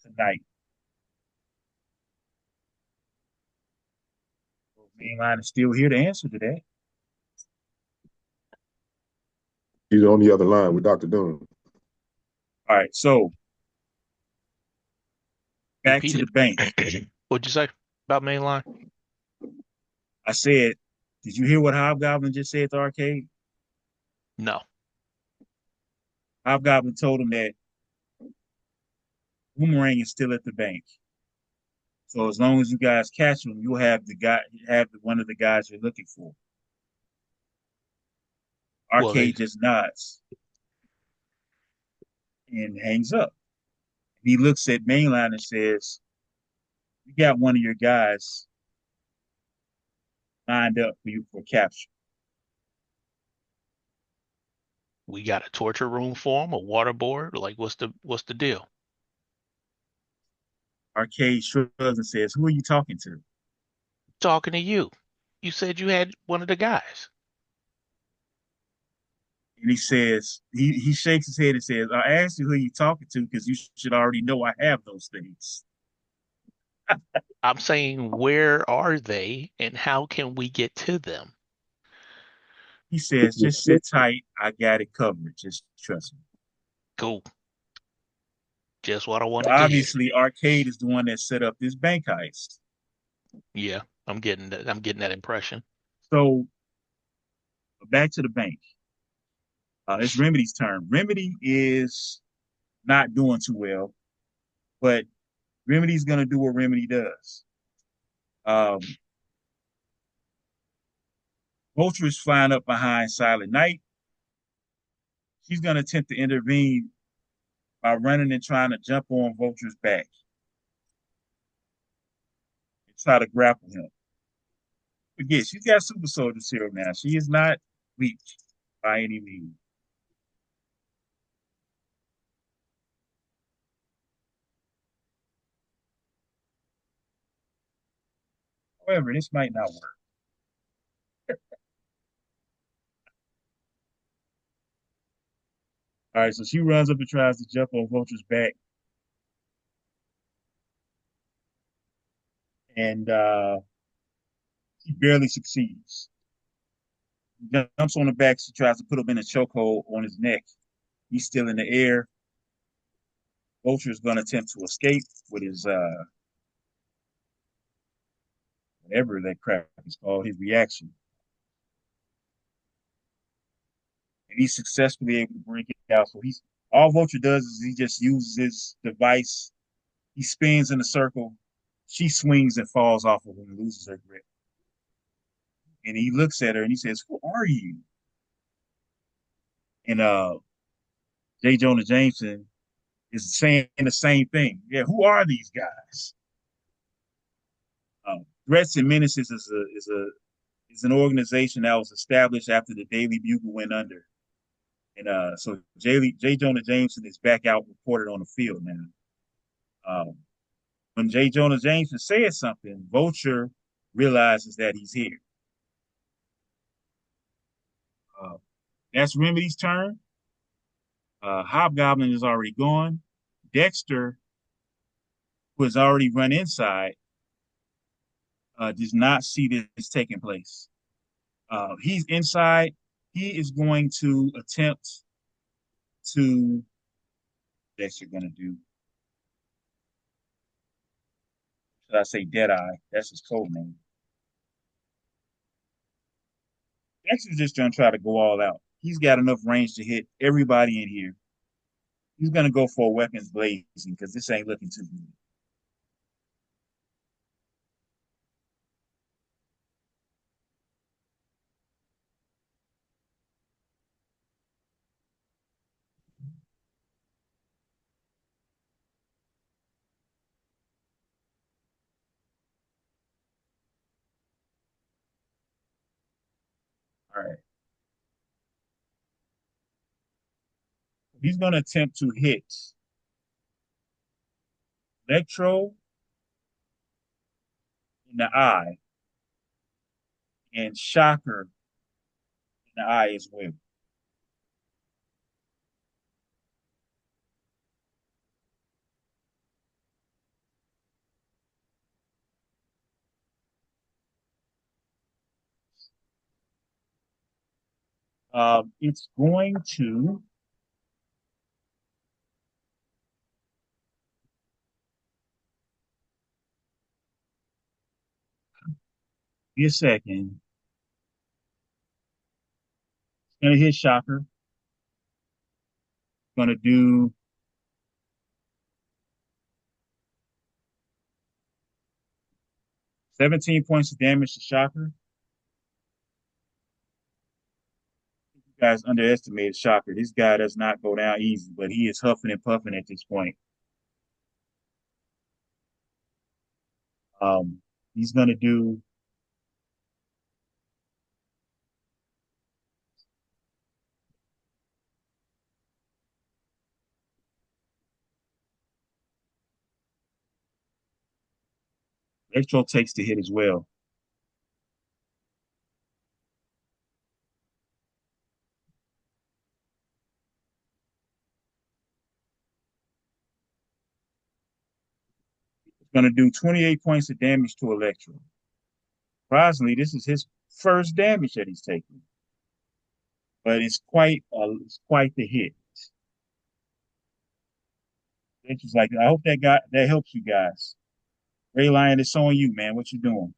tonight." Mainline is still here to answer to that. He's on the other line with Dr. Doom. All right, so back Repeat to the it. bank. What'd you say about mainline? I said, did you hear what Hobgoblin just said to Arcade? No. Hobgoblin told him that Boomerang is still at the bank. So as long as you guys catch him, you'll have one of the guys you're looking for. Well, Arcade just nods and hangs up. He looks at Mainline and says, "You got one of your guys lined up for you for capture." we got a torture room for him, a waterboard. Like, what's the deal? Arcade shrugs and says, "Who are you talking to?" Talking to you. You said you had one of the guys. And he says, he shakes his head and says, "I asked you who you talking to because you should already know I have those things." I'm saying, where are they and how can we get to them? He says, "Just sit tight. I got it covered. Just trust me." Cool. Just what I So wanted to hear. obviously, Arcade is the one that set up this bank heist. Yeah, I'm getting that. I'm getting that impression. So back to the bank. It's Remedy's turn. Remedy is not doing too well, but Remedy's gonna do what Remedy does. Um, Vulture is flying up behind Silent Night. She's gonna attempt to intervene by running and trying to jump on Vulture's back and try to grapple him. Again, she's got super soldier serum now. She is not weak by any means. However, this might not work. All right, so she runs up and tries to jump on Vulture's back. And she barely succeeds. Jumps on the back. She tries to put him in a chokehold on his neck. He's still in the air. Vulture is going to attempt to escape with his whatever that crap is called, his reaction. And he's successfully able to break out. So he's all Vulture does is he just uses his device. He spins in a circle. She swings and falls off of him and loses her grip. And he looks at her and he says, "Who are you?" And J. Jonah Jameson is saying the same thing. Yeah, who are these guys? Threats and Menaces is an organization that was established after the Daily Bugle went under. And so J. Jonah Jameson is back out reported on the field now. When J. Jonah Jameson says something, Vulture realizes that he's here. That's Remedy's turn. Hobgoblin is already gone. Dexter, who has already run inside, does not see this taking place. He's inside. He is going to attempt to. Dexter going to do. Should I say Deadeye? That's his code name. Dexter's just going to try to go all out. He's got enough range to hit everybody in here. He's going to go for weapons blazing because this ain't looking too good. All right. He's going to attempt to hit Electro in the eye and Shocker in the eye as well. It's going to be a second. It's going to hit Shocker. Going to do 17 points of damage to Shocker. You guys underestimated Shocker. This guy does not go down easy, but he is huffing and puffing at this point. He's going to do Electro takes the hit as well. It's going to do 28 points of damage to Electro. Surprisingly, this is his first damage that he's taking, but it's quite the hit. It's just like I hope that helps you guys. Ray Lion, it's on you, man. What you doing?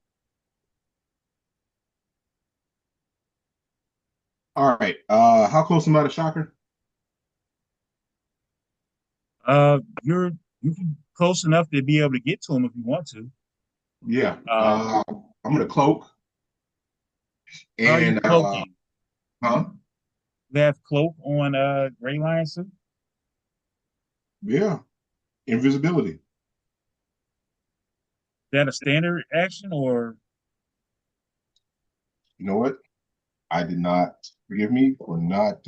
All right. How close am I to Shocker? You're close enough to be able to get to him if you want to. Yeah. I'm gonna cloak. How are you And cloaking? huh? You have cloak on Gray Lion suit? Yeah. Invisibility. Is that a standard action or You know what? I did not forgive me for not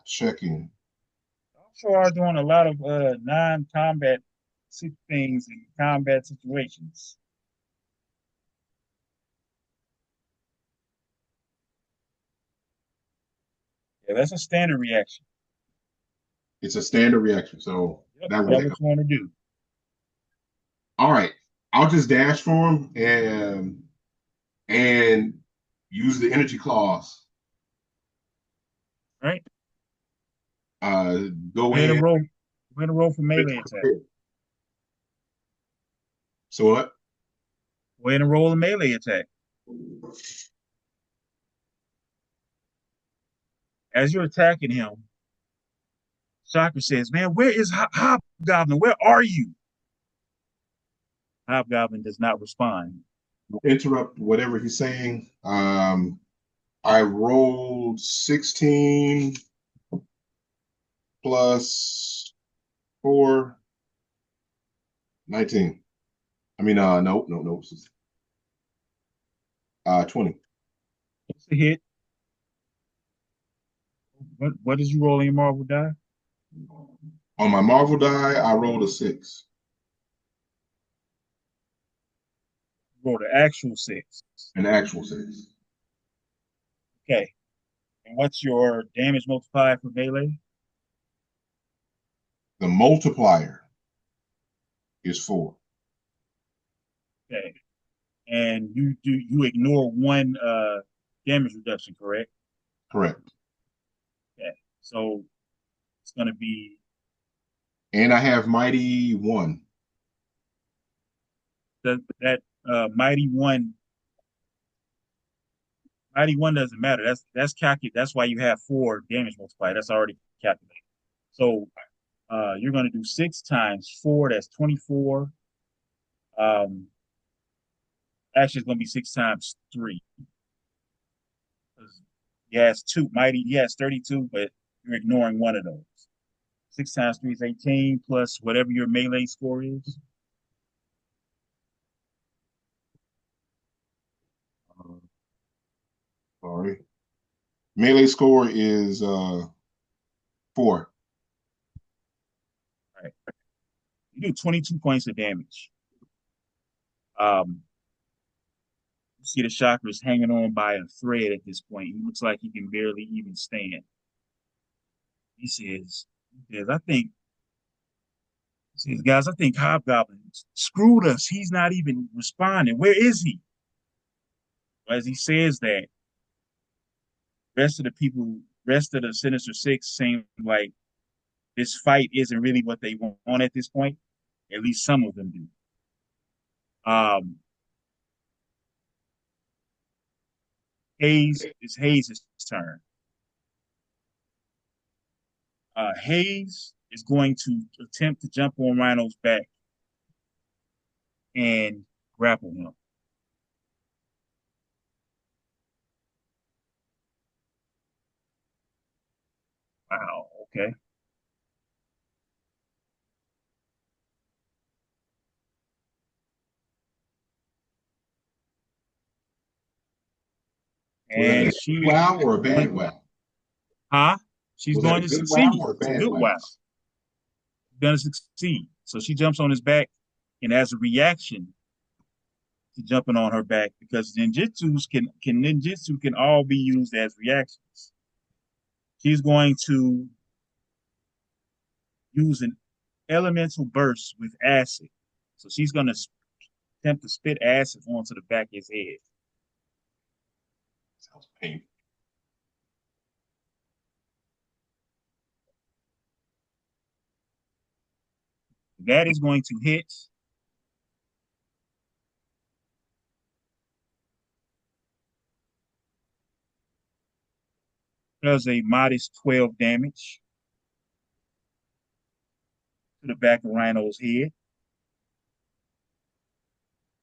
checking. also are doing a lot of non-combat things in combat situations? Yeah, that's a standard reaction. It's a standard reaction, so Yep, that is would that help. what you want to do? All right. I'll just dash for him and use the energy claws. Right? Go Go ahead and in. roll. Go ahead and roll for melee attack. So what? Go ahead and roll a melee attack. As you're attacking him, Shocker says, "Man, where is Hobgoblin? Where are you?" Hobgoblin does not respond. Interrupt whatever he's saying. I rolled 16 plus 4, 19. I mean, no. 20. It's a hit. What did you roll in your Marvel die? On my Marvel die, I rolled a 6. You rolled an actual 6. An actual 6. Okay. And what's your damage multiplier for melee? The multiplier is 4. Okay. And you ignore one damage reduction, correct? Correct. Okay. So it's gonna be And I have Mighty 1. that mighty one. Mighty one doesn't matter. That's calculated. That's why you have 4 damage multiplier. That's already calculated. So you're gonna do 6 times 4. That's 24. Um, actually, it's gonna be 6 times 3. He has 2 mighty. He has 32, but you're ignoring one of those. 6 times 3 is 18 plus whatever your melee score is. Sorry. Melee score is 4. Right. You do 22 points of damage. Um, you see the chakra is hanging on by a thread at this point. He looks like he can barely even stand. He says, guys, I think Hobgoblin screwed us. He's not even responding. Where is he? As he says that, rest of the Sinister Six seem like this fight isn't really what they want at this point. At least some of them do. Um, Hayes' turn. Hayes is going to attempt to jump on Rhino's back and grapple him. Wow. Okay. Was that a And good she, wow or a bad wow? huh? She's Was that a going to good wow succeed. or a It's a bad good wow? wow. She's going to succeed. So she jumps on his back, and as a reaction to jumping on her back, because ninjutsu can all be used as reactions. She's going to use an elemental burst with acid. So she's going to attempt to spit acid onto the back of his head. Sounds painful. That is going to hit. Does a modest 12 damage to the back of Rhino's head.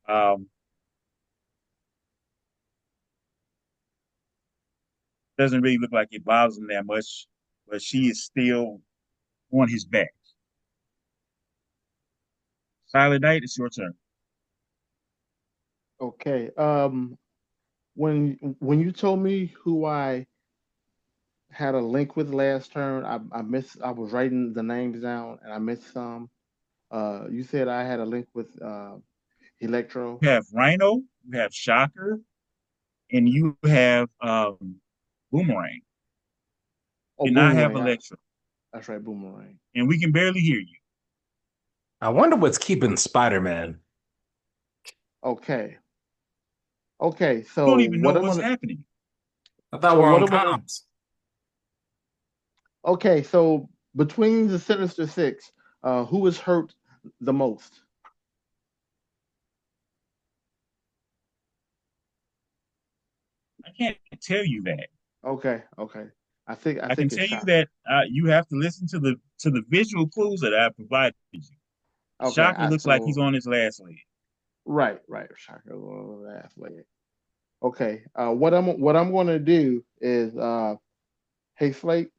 Um, doesn't really look like it bothers him that much, but she is still on his back. Silent Knight, it's your turn. Okay. When you told me who I had a link with last turn, I missed. I was writing the names down and I missed some. You said I had a link with Electro. You have Rhino, you have Shocker, and you have Boomerang. Oh, You did not have Boomerang. Electro, That's right, Boomerang. and we can barely hear you. I wonder what's keeping Spider-Man. Okay. Okay. You don't even know what's happening. I thought So we're what on I'm gonna. comms. Okay. So between the Sinister Six, who was hurt the most? I can't tell you that. Okay. Okay. I I can think it's tell you shocker. that you have to listen to the visual clues that I provided you. Okay, Shocker looks like he's on his last leg. right, shocker. Last leg. Okay. What I'm going to do is hey Slate,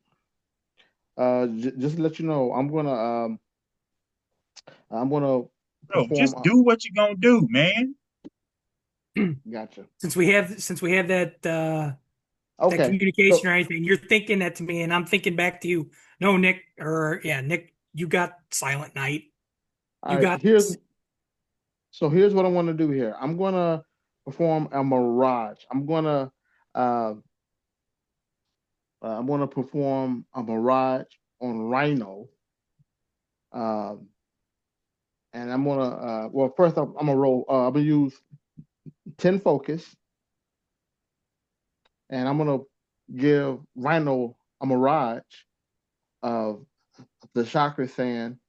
just to let you know, I'm gonna Bro, perform. just do what you're gonna do, man. Gotcha. Since we have that Okay. communication So or anything, you're thinking that to me, and I'm thinking back to you. No, Nick, or yeah, Nick, you got Silent Night. all You right. got this. Here's what I want to do here. I'm gonna perform a mirage. Uh, I'm gonna perform a mirage on Rhino. Um, and I'm gonna well first I'm gonna roll. I'm gonna use 10 focus, and I'm gonna give Rhino a mirage of the chakra saying,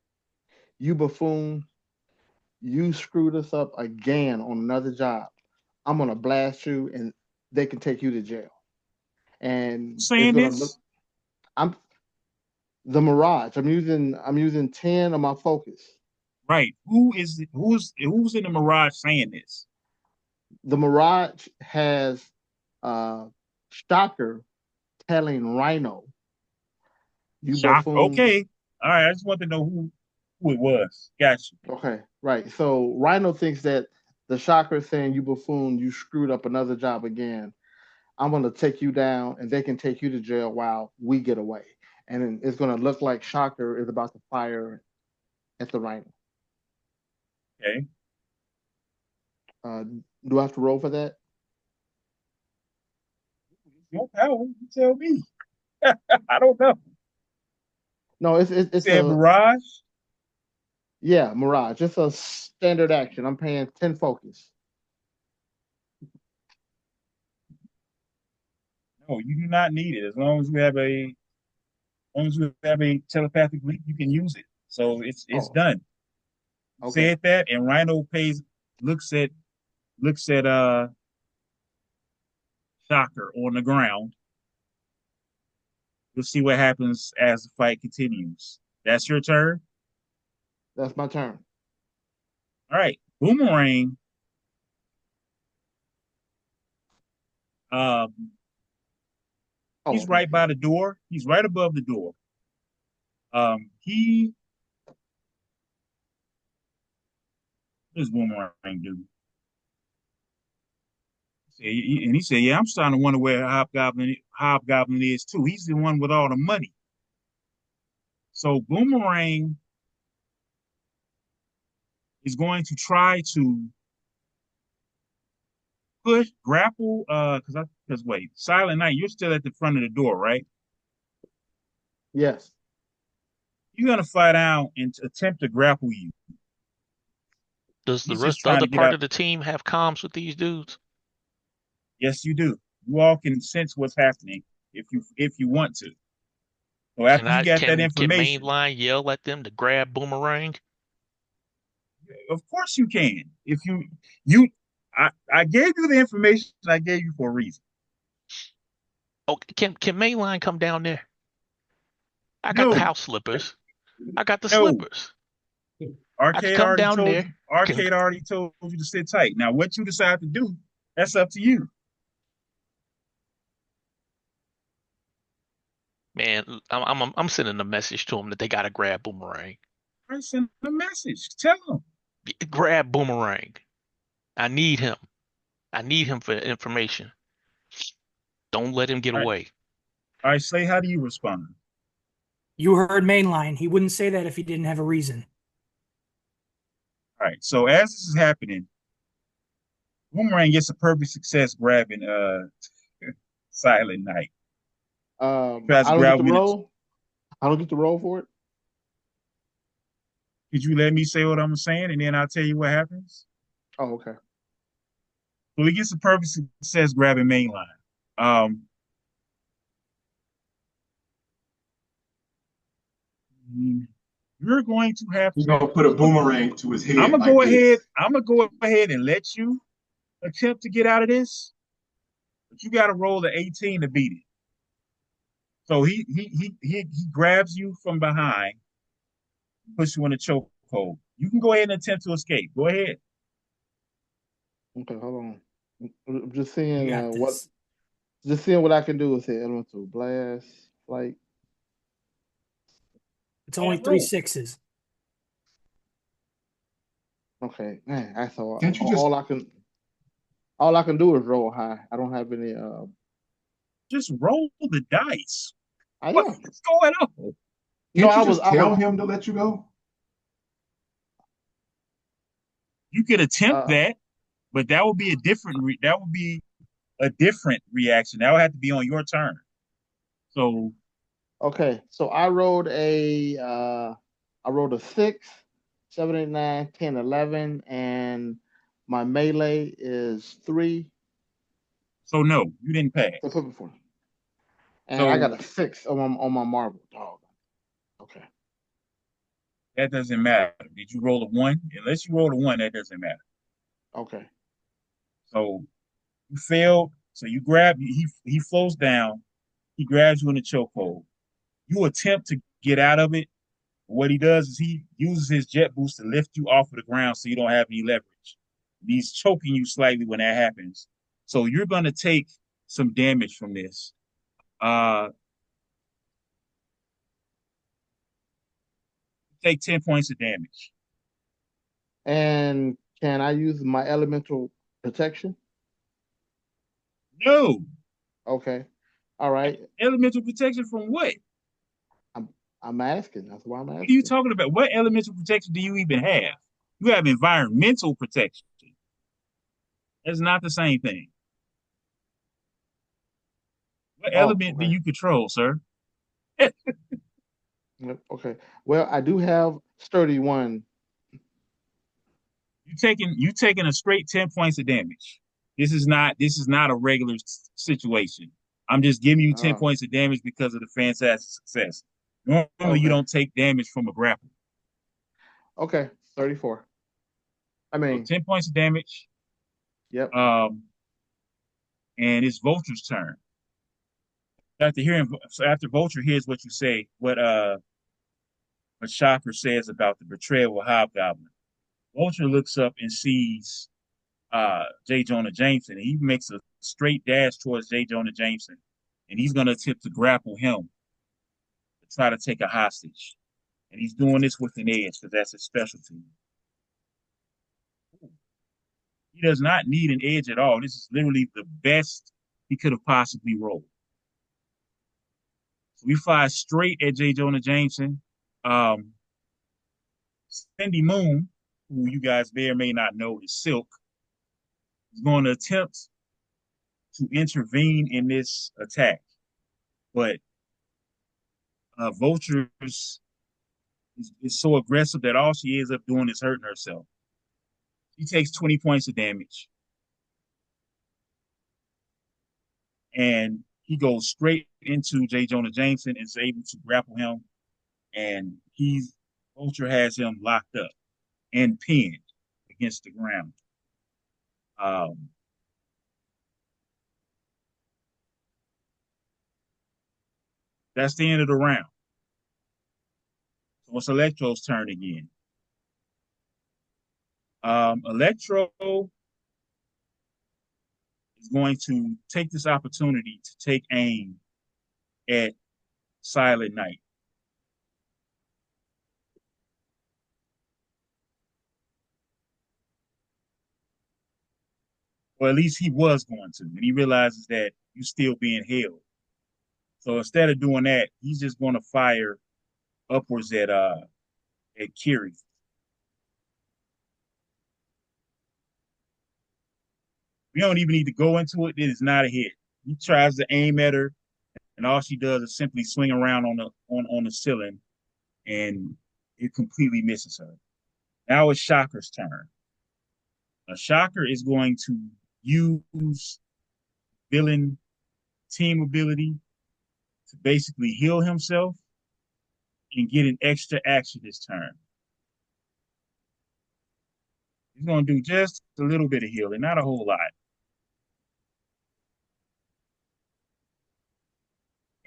"You buffoon, you screwed us up again on another job. I'm gonna blast you, and they can take you to jail." And it's Saying gonna look. this, I'm the mirage. I'm using 10 of my focus. right? Who's in the mirage saying this? The mirage has uh Shocker telling Rhino, "You Shock. buffoon." Okay. All right. I just want to know who it was. Gotcha. Okay, right. So Rhino thinks that the Shocker is saying, "You buffoon, you screwed up another job again. I'm gonna take you down, and they can take you to jail while we get away." And then it's gonna look like Shocker is about to fire at the Rhino. Okay. Uh, do I have to roll for that? Your power. You tell me. I don't know. No, You it's said a mirage. yeah, Mirage. It's a standard action. I'm paying 10 focus. No, you do not need it. As long as you have a telepathic link, you can use it. So it's Oh, done. You okay. said that, and Rhino pays looks at looks at Shocker on the ground. We'll see what happens as the fight continues. That's your turn. That's my turn. All right. Boomerang. Um, Oh, he's right okay. by the door. He's right above the door. He what does Boomerang do? And he said, "Yeah, I'm starting to wonder where Hobgoblin is too. He's the one with all the money." So Boomerang is going to try to push grapple. Because wait, Silent Night, you're still at the front of the door, right? Yes. You're gonna fly down and attempt to grapple you. Does He's just the trying other to get part out. of the team have comms with these dudes? Yes, you do. You all can sense what's happening if you want to. So after you get that Can information, mainline yell at them to grab Boomerang? of course you can. If you I gave you the information I gave you for a reason. Oh, can mainline come down there? I got the No, house slippers. I got the no. slippers. I can come down there. Can Arcade already told you to sit tight. Now what you decide to do, that's up to you. man, I'm sending a message to them that they gotta grab Boomerang. I send a message. Tell them. Grab Boomerang. I need him. I need him for information. Don't let him get All right. away. All right, say how do you respond? You heard mainline. He wouldn't say that if he didn't have a reason. All right. So as this is happening, Boomerang gets a perfect success grabbing Silent Night. He tries to I don't get grab to him in it. roll. I don't get to roll for it. Could you let me say what I'm saying and then I'll tell you what happens? Oh, okay. So he gets a perfect success grabbing mainline. Um, you're going to have He's to. gonna put a boomerang to his I'm head gonna like go this. ahead. I'm gonna go ahead and let you attempt to get out of this, but you got to roll the 18 to beat it. So he grabs you from behind, puts you in a chokehold. You can go ahead and attempt to escape. Go ahead. Okay, hold on. I'm just You seeing got this. what I can do with it. Elemental blast, flight. It's Go only ahead, three roll. sixes. Okay, man, that's all. Can't you just All I can do is roll high. I don't have any. Just roll the dice. I What's am. going on? No, can't you I was. just I tell was. him to let you go? You could attempt Uh, that, but that would be a different. That would be a different reaction. That would have to be on your turn. So okay, so I rolled a. I rolled a 6, 7, 8, 9, 10, 11, and my melee is 3. so no, you didn't So pass. put before. And I So got a 6 on my marble dog. Okay. that doesn't matter. Did you roll a one? Unless you roll a one, that doesn't matter. Okay. So you failed. So you grab. He flows down. He grabs you in the chokehold. You attempt to get out of it. What he does is he uses his jet boost to lift you off of the ground so you don't have any leverage. He's choking you slightly when that happens. So you're going to take some damage from this. Uh, take 10 points of damage. And can I use my elemental protection? No. Okay. All right. Elemental protection from what? I'm I'm asking. That's why I'm What are you asking. talking about? What elemental protection do you even have? You have environmental protection. That's not the same thing. What Oh, element do okay. you control, sir? You Yep, okay. Well, I do have sturdy one. taking a straight 10 points of damage. This is not a regular situation. I'm just giving you 10 Uh, points of damage because of the fantastic success. Normally you okay. don't take damage from a grapple. Okay. 34. I So mean, 10 points of damage. yep. Um, and it's Vulture's turn. After Vulture hears what you say, what Shocker says about the betrayal of Hobgoblin. Vulture looks up and sees J. Jonah Jameson, and he makes a straight dash towards J. Jonah Jameson, and he's going to attempt to grapple him to try to take a hostage. And he's doing this with an edge because that's his specialty. He does not need an edge at all. This is literally the best he could have possibly rolled. So we fly straight at J. Jonah Jameson. Um, Cindy Moon, who you guys may or may not know is Silk, is going to attempt to intervene in this attack. But Vulture is so aggressive that all she ends up doing is hurting herself. She takes 20 points of damage. And he goes straight into J. Jonah Jameson and is able to grapple him. And Vulture has him locked up and pinned against the ground. Um, that's the end of the round. So it's Electro's turn again. Electro is going to take this opportunity to take aim at Silent Night. Or at least he was going to, and he realizes that you're still being held. So instead of doing that, he's just going to fire upwards at Kiri. We don't even need to go into it. It is not a hit. He tries to aim at her, and all she does is simply swing around on the ceiling, and it completely misses her. Now it's Shocker's turn. A Shocker is going to use villain team ability to basically heal himself and get an extra action this turn. He's going to do just a little bit of healing, not a whole lot.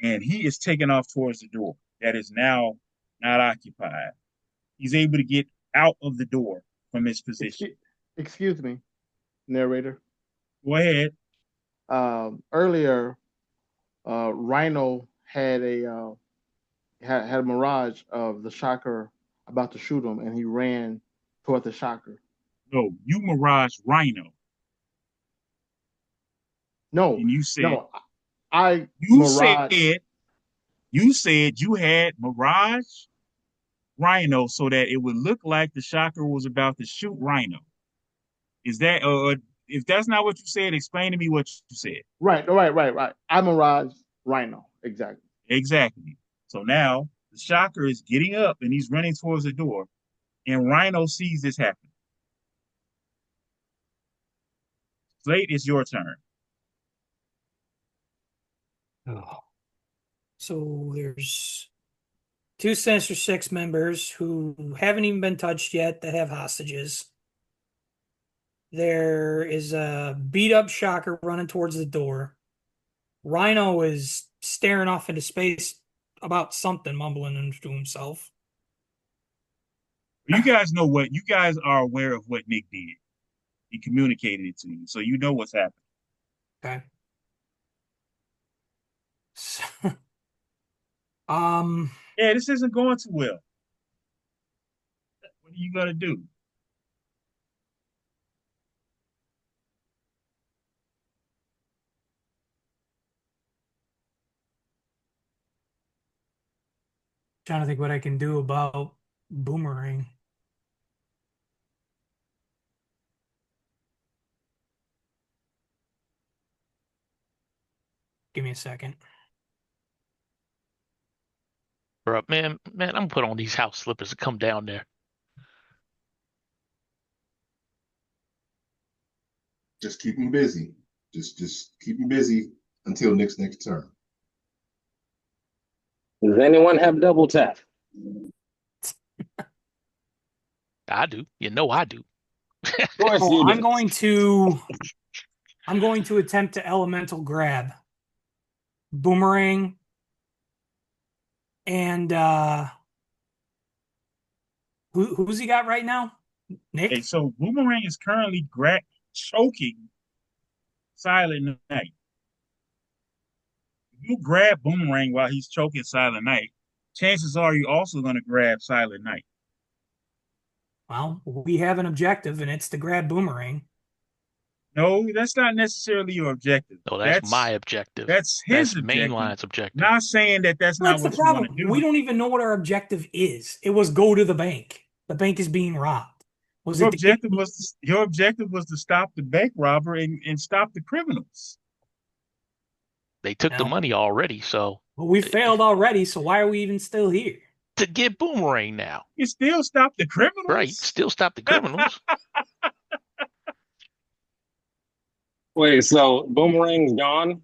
and he is taking off towards the door that is now not occupied. He's able to get out of the door from his position. Excuse me, narrator. Go ahead. Earlier, Rhino had had a mirage of the shocker about to shoot him, and he ran toward the shocker. No, you mirage Rhino. No, And you said no, I you mirage. said you had mirage Rhino so that it would look like the shocker was about to shoot Rhino. Is that if that's not what you said, explain to me what you said. Right. I mirage Rhino. Exactly. Exactly. So now the shocker is getting up and he's running towards the door, and Rhino sees this happen. Slate, it's your turn. Oh. So there's two Sinister Six members who haven't even been touched yet that have hostages. There is a beat up shocker running towards the door. Rhino is staring off into space about something, mumbling to himself. You guys know what you guys are aware of what Nick did. He communicated it to you, so you know what's happening. Okay. So, Yeah, this isn't going too well. What are you gonna do? trying to think what I can do about Boomerang. Give me a second. Bro, man, I'm gonna put on these house slippers and come down there. Just keep him busy. Just keep him busy until next turn. Does anyone have double tap? I do. You know I do. Of course Oh, you do. I'm going to attempt to elemental grab Boomerang and who's he got right now? Nick? Okay, so Boomerang is currently choking Silent Night. If you grab Boomerang while he's choking Silent Night, chances are you're also going to grab Silent Night. Well, we have an objective, and it's to grab Boomerang. No, that's not necessarily your objective. No, that's my objective. That's his That's objective. Mainline's objective. Not saying that that's Well, not that's what the you want to problem. do. We don't even know what our objective is. It was go to the bank. The bank is being robbed. Your objective was to stop the bank robber and stop the criminals. They took the money already, so. Well, we failed already, so why are we even still here? To get Boomerang now. You still stop the criminals? Right, still stop the criminals. Wait, so Boomerang's gone?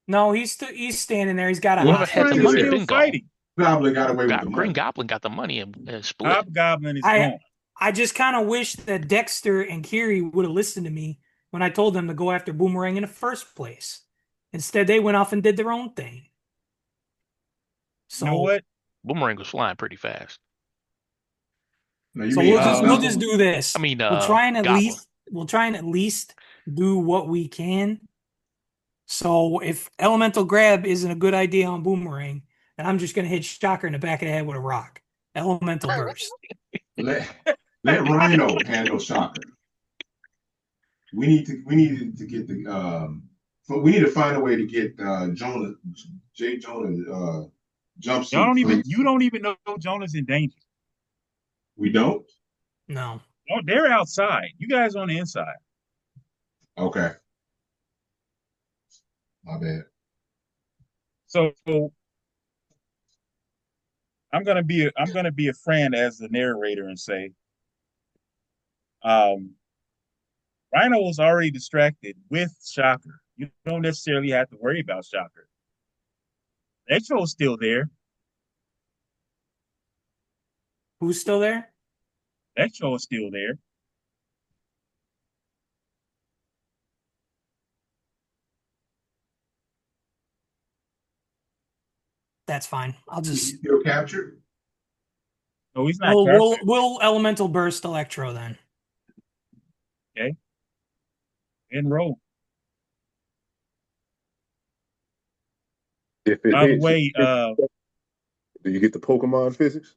No, he's standing there. He's got a Whoever had the Boomerang is money still been gone. fighting. Goblin got away with the Green money. Goblin got the money and split. Hobgoblin is gone. I just kind of wish that Dexter and Kiri would have listened to me when I told them to go after Boomerang in the first place. Instead, they went off and did their own thing. So, You know what? Boomerang was flying pretty fast. No, so we'll just do this. I mean, we'll try and at Goblin. least do what we can. So if elemental grab isn't a good idea on Boomerang, then I'm just gonna hit Shocker in the back of the head with a rock. Elemental burst. Let Rhino handle Shocker. We need to get the we need to find a way to get Jonah jumpsuit. You don't even know Jonah's in danger. We don't? No. Oh, they're outside. You guys are on the inside. Okay. My bad. So I'm gonna be a friend as the narrator and say, Rhino was already distracted with Shocker. You don't necessarily have to worry about Shocker. Echo's still there. Who's still there? Echo is still there. That's fine. I'll Is just he still captured? No, he's not we'll elemental burst Electro then. Okay. And roll. If it By the hits, way, do you get the Pokemon physics?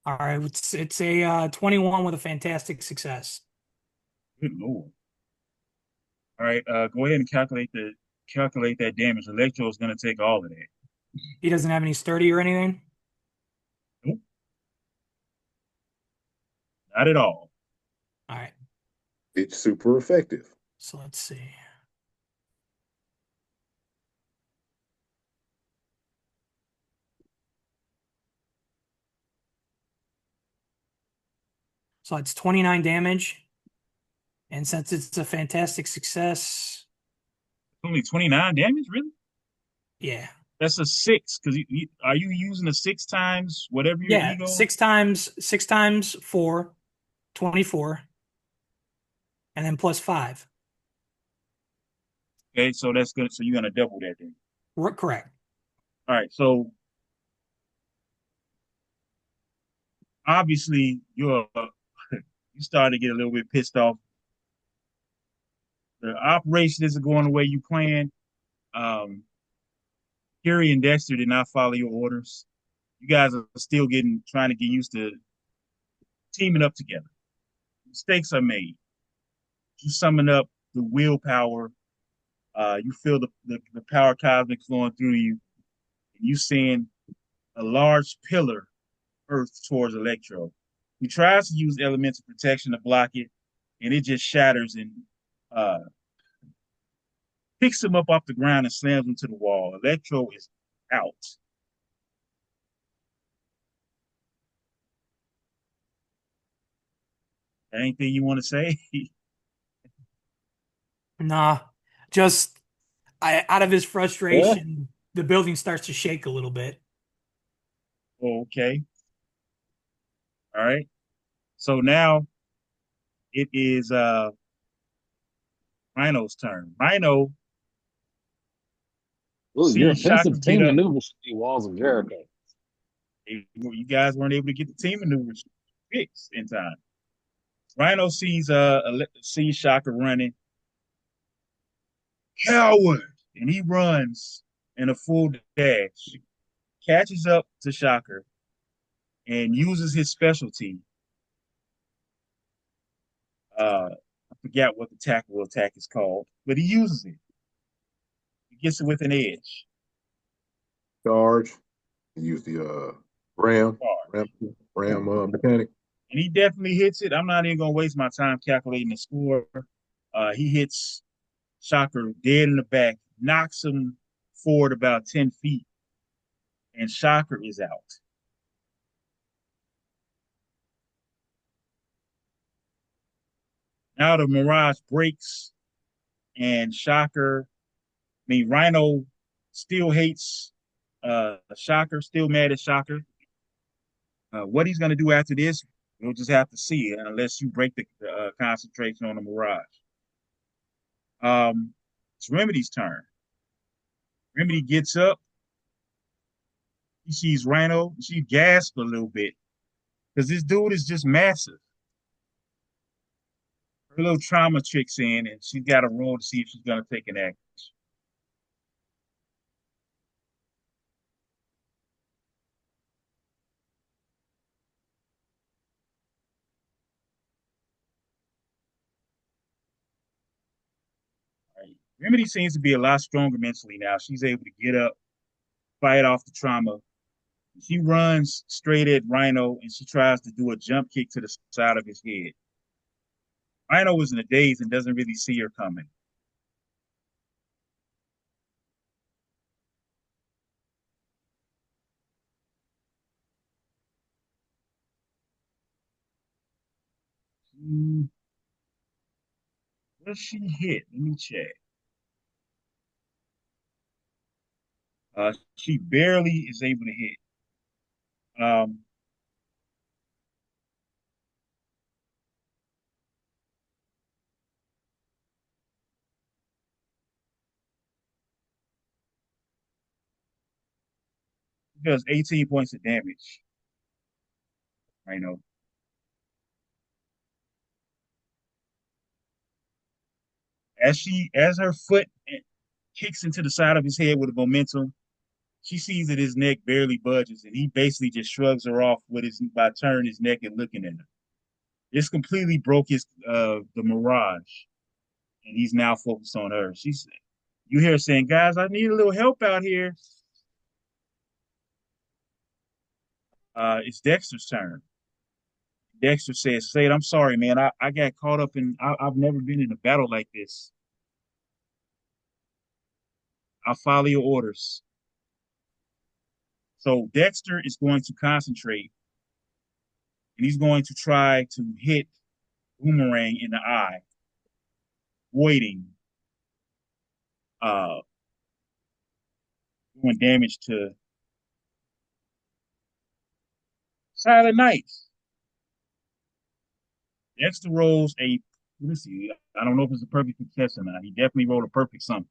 All right, it's a 21 with a fantastic success. good lord. All right, go ahead and calculate that damage. Electro is going to take all of that. He doesn't have any sturdy or anything. Nope, not at all. All right, It's super effective. so let's see. So it's 29 damage, and since it's a fantastic success, Only 29 damage, really? yeah, That's a 6. Because are you using a 6 times whatever your yeah, ego? six times 4, 24, and then plus 5. Okay, so that's good. So you're going to double that then. Correct. All right, so obviously you starting to get a little bit pissed off. The operation isn't going the way you planned. Curie and Dexter did not follow your orders. You guys are still trying to get used to teaming up together. Mistakes are made. You summon up the willpower. You feel the power cosmic flowing through you. And you send a large pillar Earth towards Electro. He tries to use elemental protection to block it, and it just shatters and uh, picks him up off the ground and slams him to the wall. Electro is out. Anything you want to say? Nah, just out of his Yeah. frustration, the building starts to shake a little bit. Okay. All right. So now it is Rhino's turn. Rhino Ooh, your sees Shaka offensive get team up. maneuver should be walls of Jericho. You guys weren't able to get the team maneuvers fixed in time. Rhino sees Shaka running. Coward! And he runs in a full dash, catches up to Shocker, and uses his specialty. I forget what the tackle attack is called, but he uses it. He gets it with an edge. Charge. Use the ram, ram, mechanic. And he definitely hits it. I'm not even gonna waste my time calculating the score. He hits Shocker dead in the back, knocks him forward about 10 feet, and Shocker is out. Now the Mirage breaks, and Rhino still hates Shocker, still mad at Shocker. What he's going to do after this, we'll just have to see unless you break the concentration on the Mirage. It's Remedy's turn. Remedy gets up. He sees Rhino. She gasps a little bit because this dude is just massive. Her little trauma kicks in, and she's got to roll to see if she's going to take an action. Right. Remedy seems to be a lot stronger mentally now. She's able to get up, fight off the trauma. She runs straight at Rhino and she tries to do a jump kick to the side of his head. Rhino is in a daze and doesn't really see her coming. Hmm, where she hit? Let me check. She barely is able to hit. Um, Does 18 points of damage. Rhino. As her foot kicks into the side of his head with a momentum, she sees that his neck barely budges, and he basically just shrugs her off with his by turning his neck and looking at her. This completely broke his the mirage, and he's now focused on her. You hear her saying, "Guys, I need a little help out here." It's Dexter's turn. Dexter says, "Slade, I'm sorry, man. I got caught up in. I've never been in a battle like this. I'll follow your orders." So Dexter is going to concentrate, and he's going to try to hit Boomerang in the eye, voiding, uh, doing damage to Silent Night. Dexter rolls a. Let me see. I don't know if it's a perfect success or not. He definitely rolled a perfect something.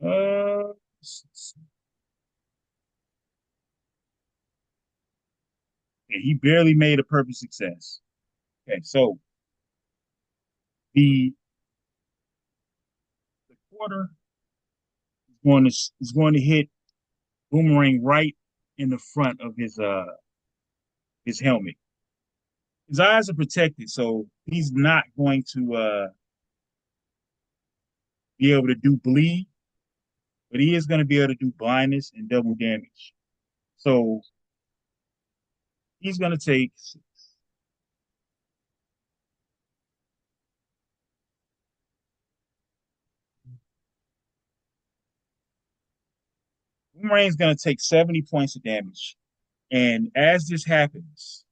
Uh, he barely made a perfect success. Okay, so the quarter is going to hit Boomerang right in the front of his helmet. His eyes are protected, so he's not going to be able to do bleed, but he is going to be able to do blindness and double damage. So he's going to take. Boomerang's going to take 70 points of damage. And as this happens,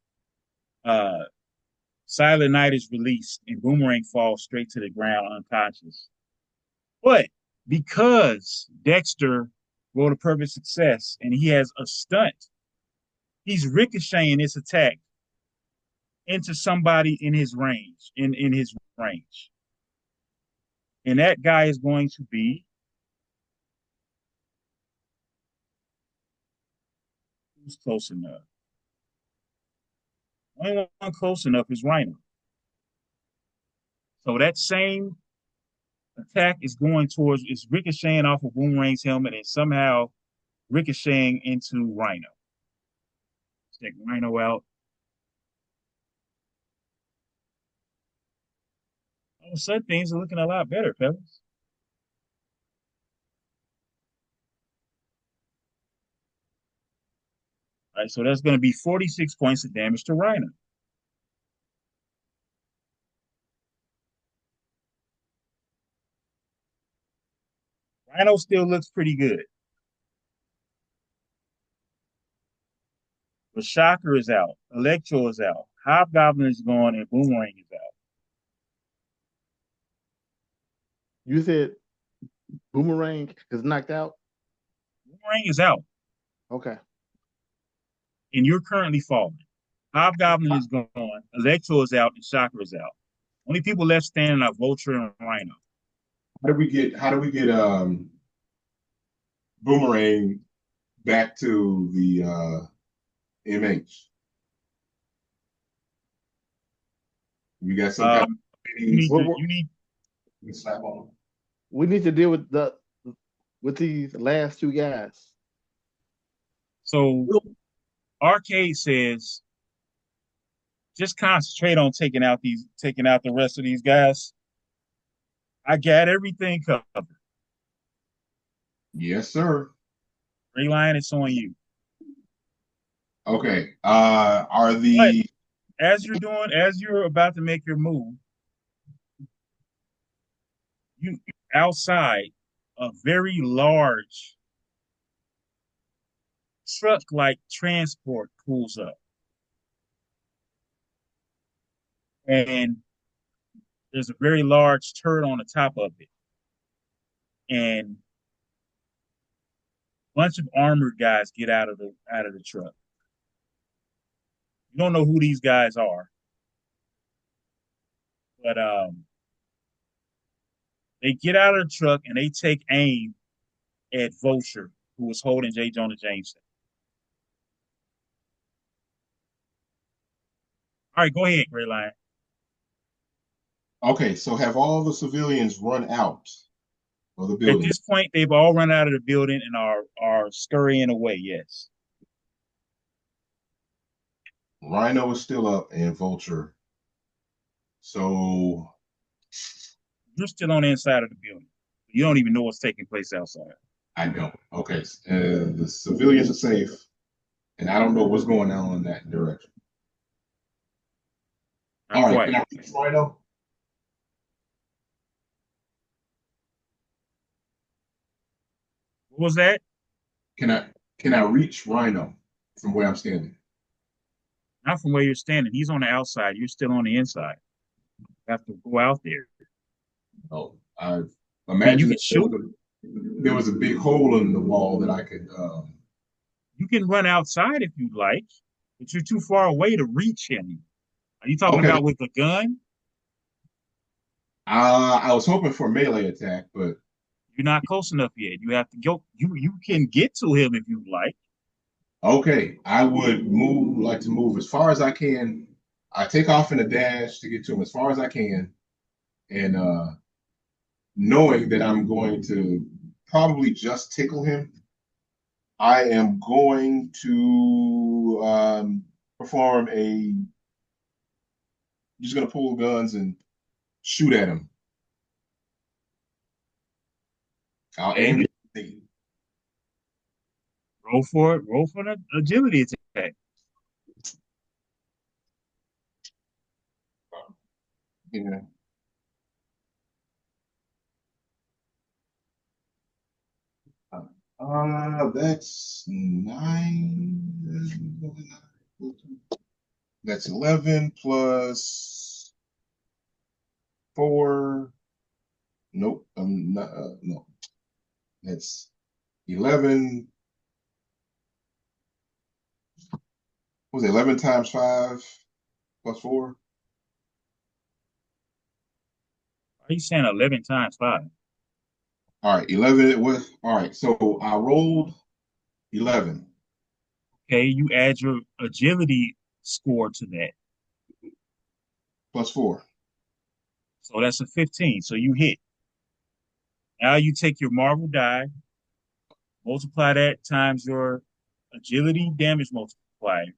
uh, Silent Night is released and Boomerang falls straight to the ground unconscious. But because Dexter rolled a perfect success and he has a stunt, he's ricocheting this attack into somebody in his range, in his range. And that guy is going to be who's close enough. Only one close enough is Rhino. So that same attack is going towards, it's ricocheting off of Boomerang's helmet and somehow ricocheting into Rhino. Check Rhino out. All of a sudden, things are looking a lot better, fellas. All right, so that's going to be 46 points of damage to Rhino. Rhino still looks pretty good. But Shocker is out. Electro is out. Hobgoblin is gone, and Boomerang is out. You said Boomerang is knocked out? Boomerang is out. Okay. And you're currently falling. Hobgoblin is gone. Electro is out, and Shocker is out. Only people left standing are Vulture and Rhino. How do we get Boomerang back to the MH? We got some kind of You need slap on. We need to deal with these last two guys. So Arcade says just concentrate on taking out the rest of these guys. I got everything covered. Yes, sir. Gray Lion, it's on you. Okay. Are the But as you're about to make your move, you outside a very large truck-like transport pulls up, and there's a very large turret on the top of it, and a bunch of armored guys get out of the truck. You don't know who these guys are. But they get out of the truck and they take aim at Vulture, who was holding J. Jonah Jameson. All right, go ahead, Gray Lion. Okay, so have all the civilians run out of the At building? this point, they've all run out of the building and are scurrying away. Yes, Rhino is still up and Vulture. So you're still on the inside of the building. You don't even know what's taking place outside. I don't. Okay, the civilians are safe, and I don't know what's going on in that direction. Not All right, quite. can I reach Rhino? What was that? Can I reach Rhino from where I'm standing? Not from where you're standing. He's on the outside. You're still on the inside. You have to go out there. Oh, I I mean, you imagine can shoot. there was a big hole in the wall that I could. You can run outside if you like, but you're too far away to reach him. Are you talking Okay, about with a gun? I was hoping for a melee attack, but You're not close enough yet. You have to go. You can get to him if you like. okay, I would like to move as far as I can. I take off in a dash to get to him as far as I can, and knowing that I'm going to probably just tickle him, I am going to perform a. Just going to pull guns and shoot at him. I'll Okay, aim it. roll for it. Roll for the agility attack. Yeah. That's 9. That's 11 plus 4. Nope. I'm not. No. That's 11. What was it 11 times 5 plus 4? Are you saying 11 times 5? All right. 11. All right. So I rolled 11 Okay, you add your agility score to that. plus 4. So that's a 15. So you hit. Now you take your marble die, multiply that times your agility damage multiplier.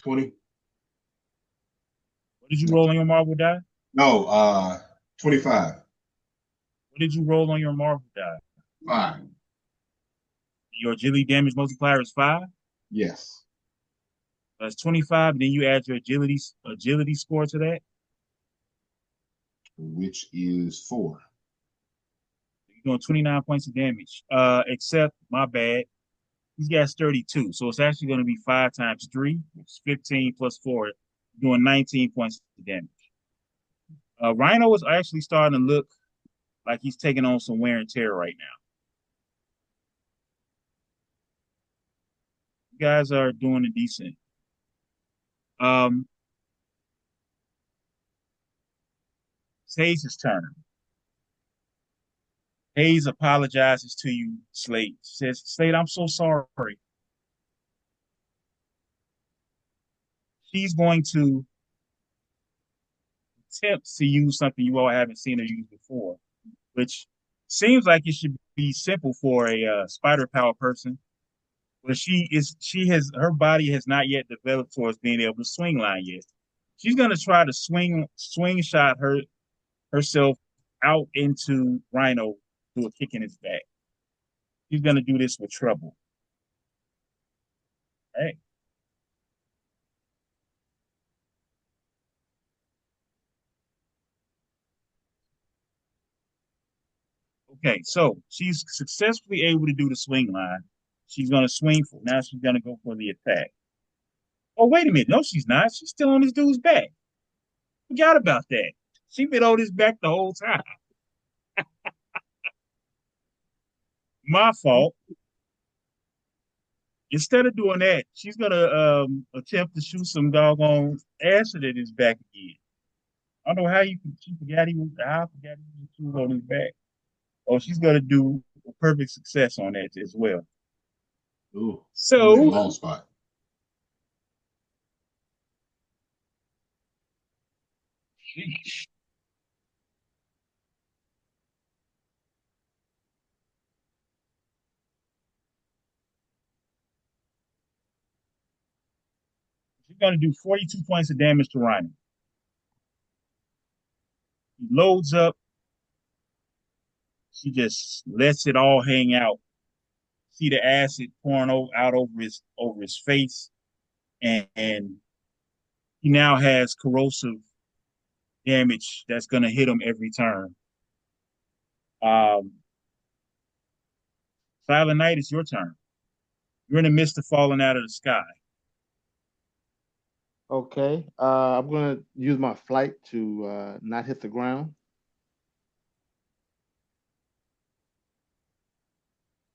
20. What did you roll on your marble die? No. 25. What did you roll on your marble die? 5. Your agility damage multiplier is 5. Yes. That's 25. And then you add your agility score to that. Which is 4. You're doing 29 points of damage. Except my bad. He's got 32. So it's actually going to be 5 times 3, which is 15 plus 4, doing 19 points of damage. Rhino is actually starting to look like he's taking on some wear and tear right now. You guys are doing a decent. It's Hayes' turn. Hayes apologizes to you, Slate. Says, Slate, I'm so sorry. She's going to attempt to use something you all haven't seen her use before, which seems like it should be simple for a spider power person. But her body has not yet developed towards being able to swing line yet. She's gonna try to swing shot herself out into Rhino through a kick in his back. She's gonna do this with trouble. Hey. Okay, so she's successfully able to do the swing line. She's gonna swing for now. She's gonna go for the attack. Oh, wait a minute. No, she's not. She's still on this dude's back. Forgot about that. She been on his back the whole time. My fault. Instead of doing that, she's gonna attempt to shoot some doggone acid at his back again. I don't know how she forgot he was. I forgot he was on his back. Oh, she's gonna do a perfect success on that as well. Ooh, So long spot. sheesh. She's gonna do 42 points of damage to Rhino. He loads up. She just lets it all hang out. See the acid pouring out over his face, and he now has corrosive damage that's going to hit him every turn. Silent Night, it's your turn. You're in the midst of falling out of the sky. Okay. I'm gonna use my flight to not hit the ground.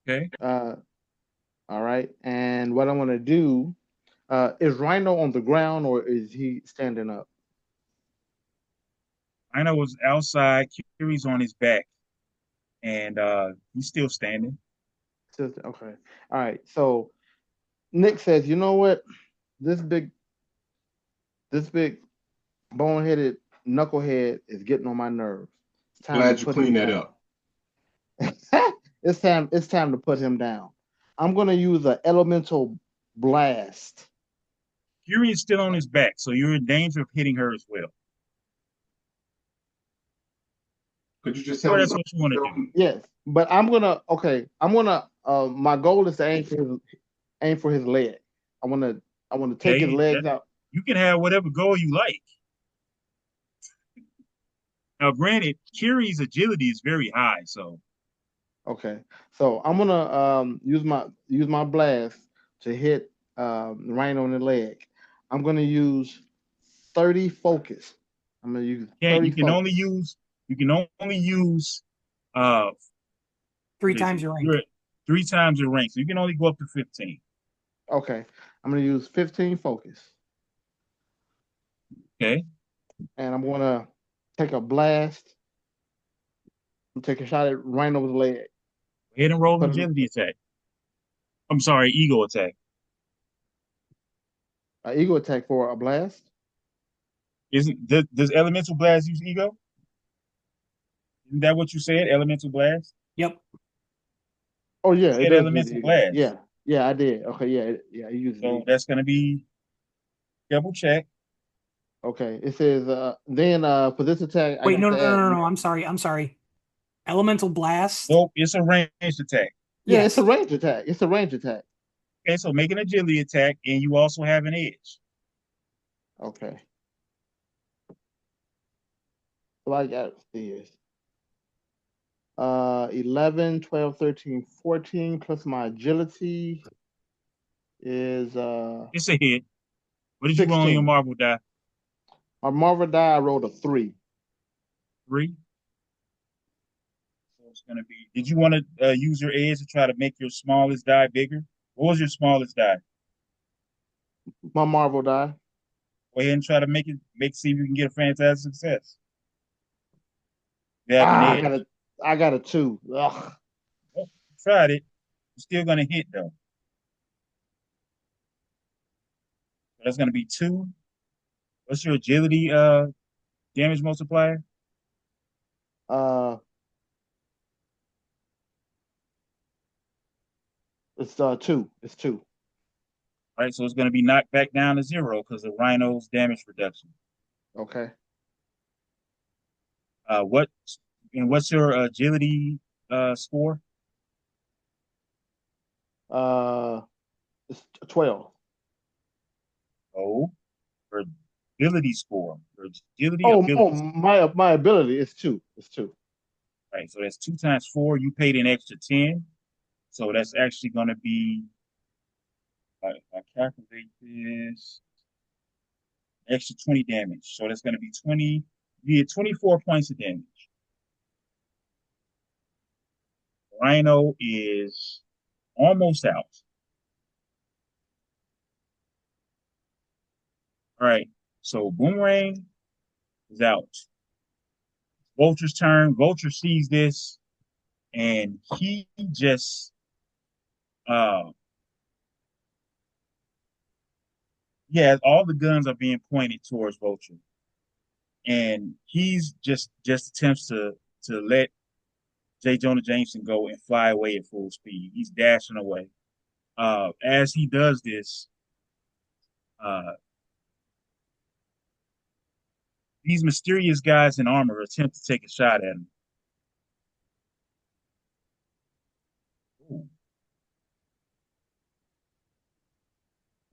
Okay. All right. And what I'm gonna do is Rhino on the ground or is he standing up? Rhino was outside. Kiri's on his back, and he's still standing. Okay. All right. So Nick says, you know what? This big, this big boneheaded knucklehead is getting on my nerves. It's time to Glad you put him cleaned that down. up. It's time to put him down. I'm gonna use an elemental blast. Kiri is still on his back, so you're in danger of hitting her as well. Could you just So tell me? that's what you want to do. Yes, but I'm gonna my goal is to aim for his leg. I wanna take his Okay, legs out. you can have whatever goal you like. Now, granted, Kiri's agility is very high, so Okay. So I'm gonna use my blast to hit right on the leg. I'm gonna use 30 focus. I'm gonna use can't 30 focus. you can only use uh Three what is times it? your rank. You're at 3 times your rank, so you can only go up to 15. Okay. I'm gonna use 15 focus. Okay, And I'm gonna take a blast and take a shot at Rhino's leg. go ahead and roll an Put an agility attack. I'm sorry, ego attack. ego attack for a blast. Isn't does elemental blast use ego? Isn't that what you said? Elemental blast. Yep. Oh You yeah, it said does use elemental ego. blast, Yeah, I did. Okay, yeah, it uses so ego. that's going to be double check. Okay, it says then for this attack I Wait, got no, to no, no, add no, no. one. I'm sorry. I'm sorry. Elemental blast. Nope, it's a ranged attack. Yeah, it's Yes. a range attack. It's a range attack. Okay, so make an agility attack, and you also have an edge. Okay. So I got this. 11, 12, 13, 14 plus my agility is It's a hit. What did you roll on your 16. marble die? My Marvel die I rolled a 3. 3. So it's going to be. Did you want to use your edge to try to make your smallest die bigger? What was your smallest die? My Marvel die. Go ahead and try to see if you can get a fantastic success. You have an Ah, edge. I got a 2. Ugh. Oh, you tried it. You're still going to hit though. So that's going to be 2. What's your agility damage multiplier? Uh it's 2. It's 2. Right, so it's going to be knocked back down to 0 because of Rhino's damage reduction. Okay. What and what's your agility score? Uh it's 12. Oh, your ability score. Your agility Oh, ability. my ability is 2. It's 2. Right, so that's 2 times 4. You paid an extra 10, so that's actually going to be. If I calculate this, extra 20 damage. So that's going to be 20. You get 24 points of damage. Rhino is almost out. All right. So Boomerang is out. Vulture's turn. Vulture sees this and he just uh yeah, all the guns are being pointed towards Vulture. And he's just attempts to let J. Jonah Jameson go and fly away at full speed. He's dashing away. As he does this, uh, these mysterious guys in armor attempt to take a shot at him. Ooh.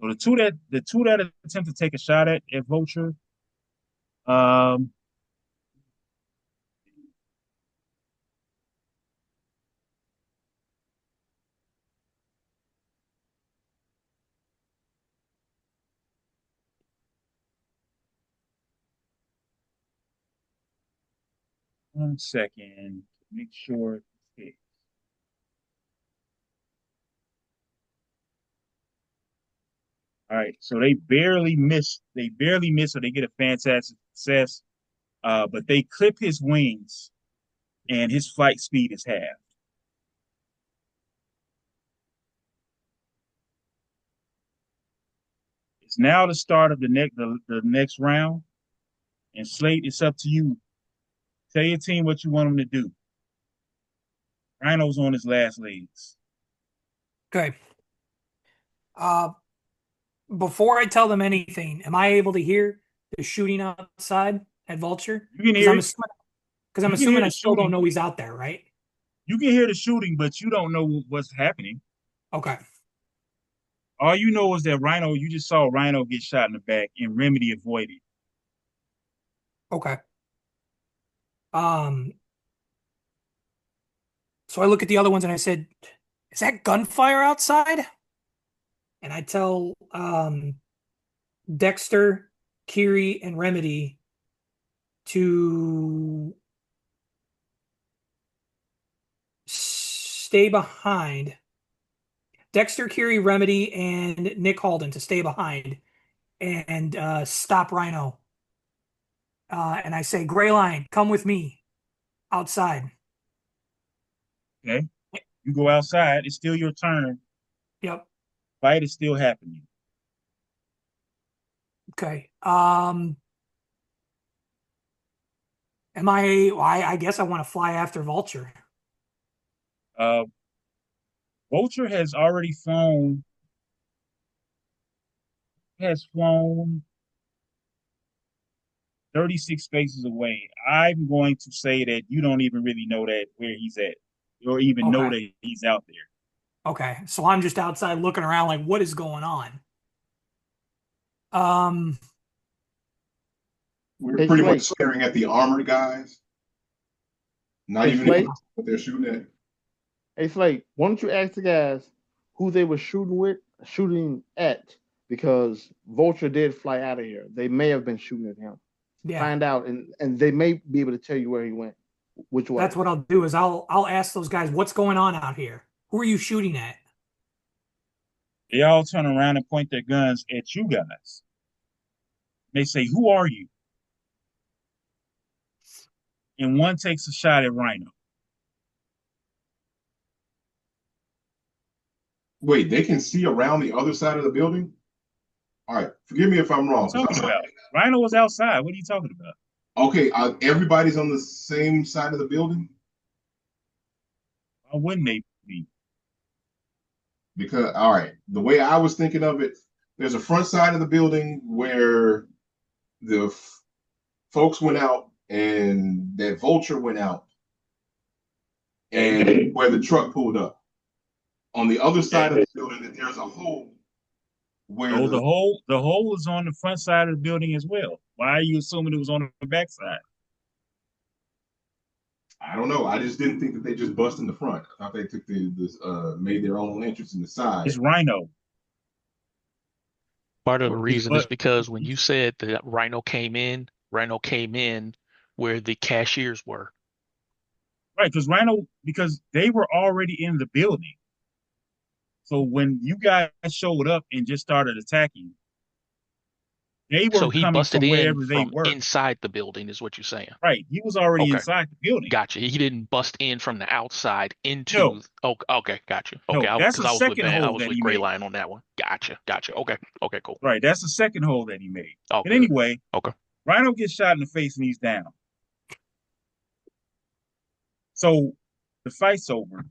So the two that attempt to take a shot at Vulture, um, 1 second to make sure it's hit. All right, so they barely miss. They barely miss, so they get a fantastic success. But they clip his wings, and his flight speed is half. It's now the start of the next round, and Slate, it's up to you. Tell your team what you want them to do. Rhino's on his last legs. Okay. Before I tell them anything, am I able to hear the shooting outside at Vulture? You can Because hear I'm it. assuming, because I'm You can hear assuming I the still don't shooting. know he's out there, right? You can hear the shooting, but you don't know what's happening. Okay. All you know is that Rhino. You just saw Rhino get shot in the back, and Remedy avoided. Okay. Um. So I look at the other ones and I said, "Is that gunfire outside?" And I tell Dexter, Kiri, and Remedy to stay behind. Dexter, Kiri, Remedy, and Nick Halden to stay behind and stop Rhino. And I say, Gray Line, come with me outside. Okay, you go outside. It's still your turn. Yep. Fight is still happening. Okay. Well, I guess I want to fly after Vulture. Uh, Vulture has flown 36 spaces away. I'm going to say that you don't even really know that where he's at, or even know Okay. that he's out there. Okay. So I'm just outside looking around like, what is going on? Um, We're Hey, pretty much Slate. staring at the armored guys, not Hey, even knowing Slate. what they're shooting at. Hey, Slate. Why don't you ask the guys who they were shooting at? Because Vulture did fly out of here. They may have been shooting at him. yeah, Find out, and they may be able to tell you where he went, which that's way. what I'll do is I'll ask those guys, what's going on out here? Who are you shooting at? They all turn around and point their guns at you guys. They say, "Who are you?" And one takes a shot at Rhino. Wait, they can see around the other side of the building? All right, forgive me if I'm What are you wrong. talking about? Rhino was outside. What are you talking about? Okay, everybody's on the same side of the building? Why wouldn't they be? Because, all right, the way I was thinking of it, there's a front side of the building where the folks went out and that vulture went out and where the truck pulled up. On the other side of the building, that there's a hole where Oh, the the hole is on the front side of the building as well. Why are you assuming it was on the back side? I don't know. I just didn't think that they just bust in the front. I thought they took made their own entrance in the It's side. Rhino. Part of the Or He's reason is but because when you said that Rhino came in where the cashiers were. right, because they were already in the building. So when you guys showed up and just started attacking, They So were he coming busted from in wherever they from were. inside the building, is what you're saying. Right. He was already Okay, inside the building. gotcha. He didn't bust in from the outside No, into. Oh, okay, gotcha. Okay, no. That's because a I was with second Ben, I hole was that with he Gray made. Lion on that one. Gotcha. Okay, cool. Right. That's the second hole that he made. Oh, But good. anyway, Okay. Rhino gets shot in the face and he's down. So the fight's over.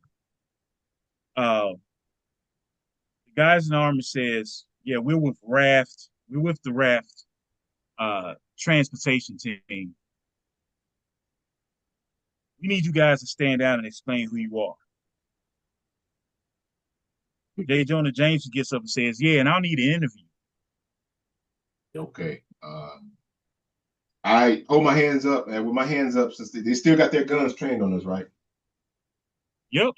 The guys in the army says, "Yeah, we're with Raft. We're with the Raft transportation team. We need you guys to stand down and explain who you are." J. Jonah Jameson gets up and says, "Yeah, and I'll need an interview." Okay. I hold my hands up, and with my hands up, since they still got their guns trained on us, right? Yep.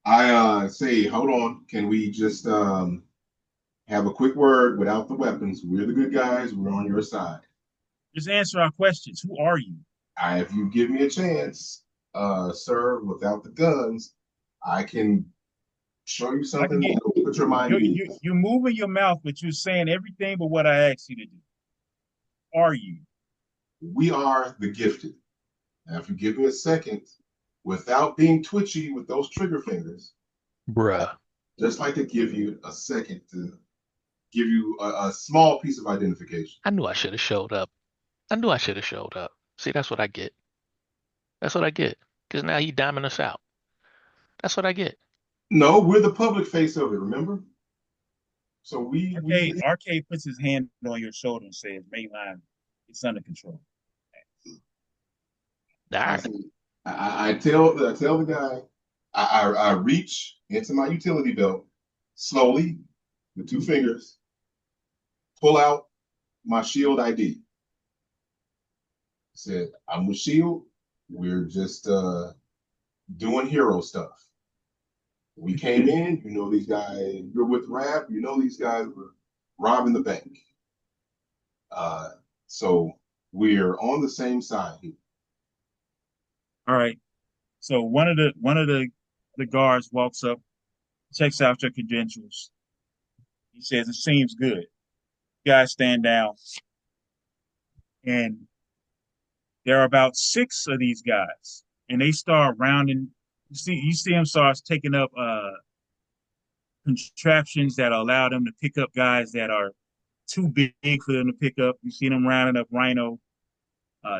I say, hold on, can we just have a quick word without the weapons? We're the good guys. We're on your side. Just answer our questions. Who are you? If you give me a chance, sir, without the guns, I can show you I can something get that will put your mind at ease. you're moving your mouth, but you're saying everything but what I asked you to do. Who are you? We are the gifted. Now, if you give me a second, without being twitchy with those trigger fingers, Bruh. just like to give you a second to give you a small piece of identification. I knew I should have showed up. See, that's what I get. That's what I get. Because now he diming us out. That's what I get. No, we're the public face of it, remember? So Arcade puts his hand on your shoulder and says, "Mainline, it's under control." All I right. say, I tell the guy, I reach into my utility belt slowly with two fingers, pull out my Shield ID. Said, I'm with Shield. We're just doing hero stuff. We came in, you know these guys, you're with Rap, you know these guys were robbing the bank. So we're on the same side here. All right. So one of the guards walks up, checks out your credentials. He says, "It seems good." You guys stand down, and there are about six of these guys, and they start rounding. You see them start taking up contraptions that allow them to pick up guys that are too big for them to pick up. You see them rounding up Rhino.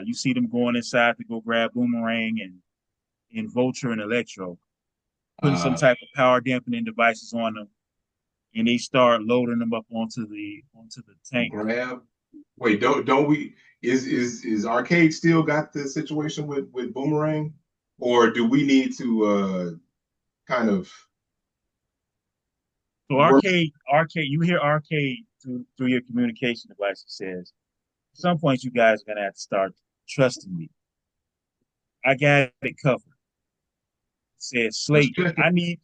You see them going inside to go grab Boomerang and Vulture and Electro, putting some Uh, type of power dampening devices on them, and they start loading them up onto the tank. grab. Wait, don't we? Is Arcade still got the situation with Boomerang, or do we need to kind of So work? arcade, you hear arcade through your communication device. It says, "At some point, you guys are gonna have to start trusting me. I got it covered." It says, Let's "Slate, check it. I need."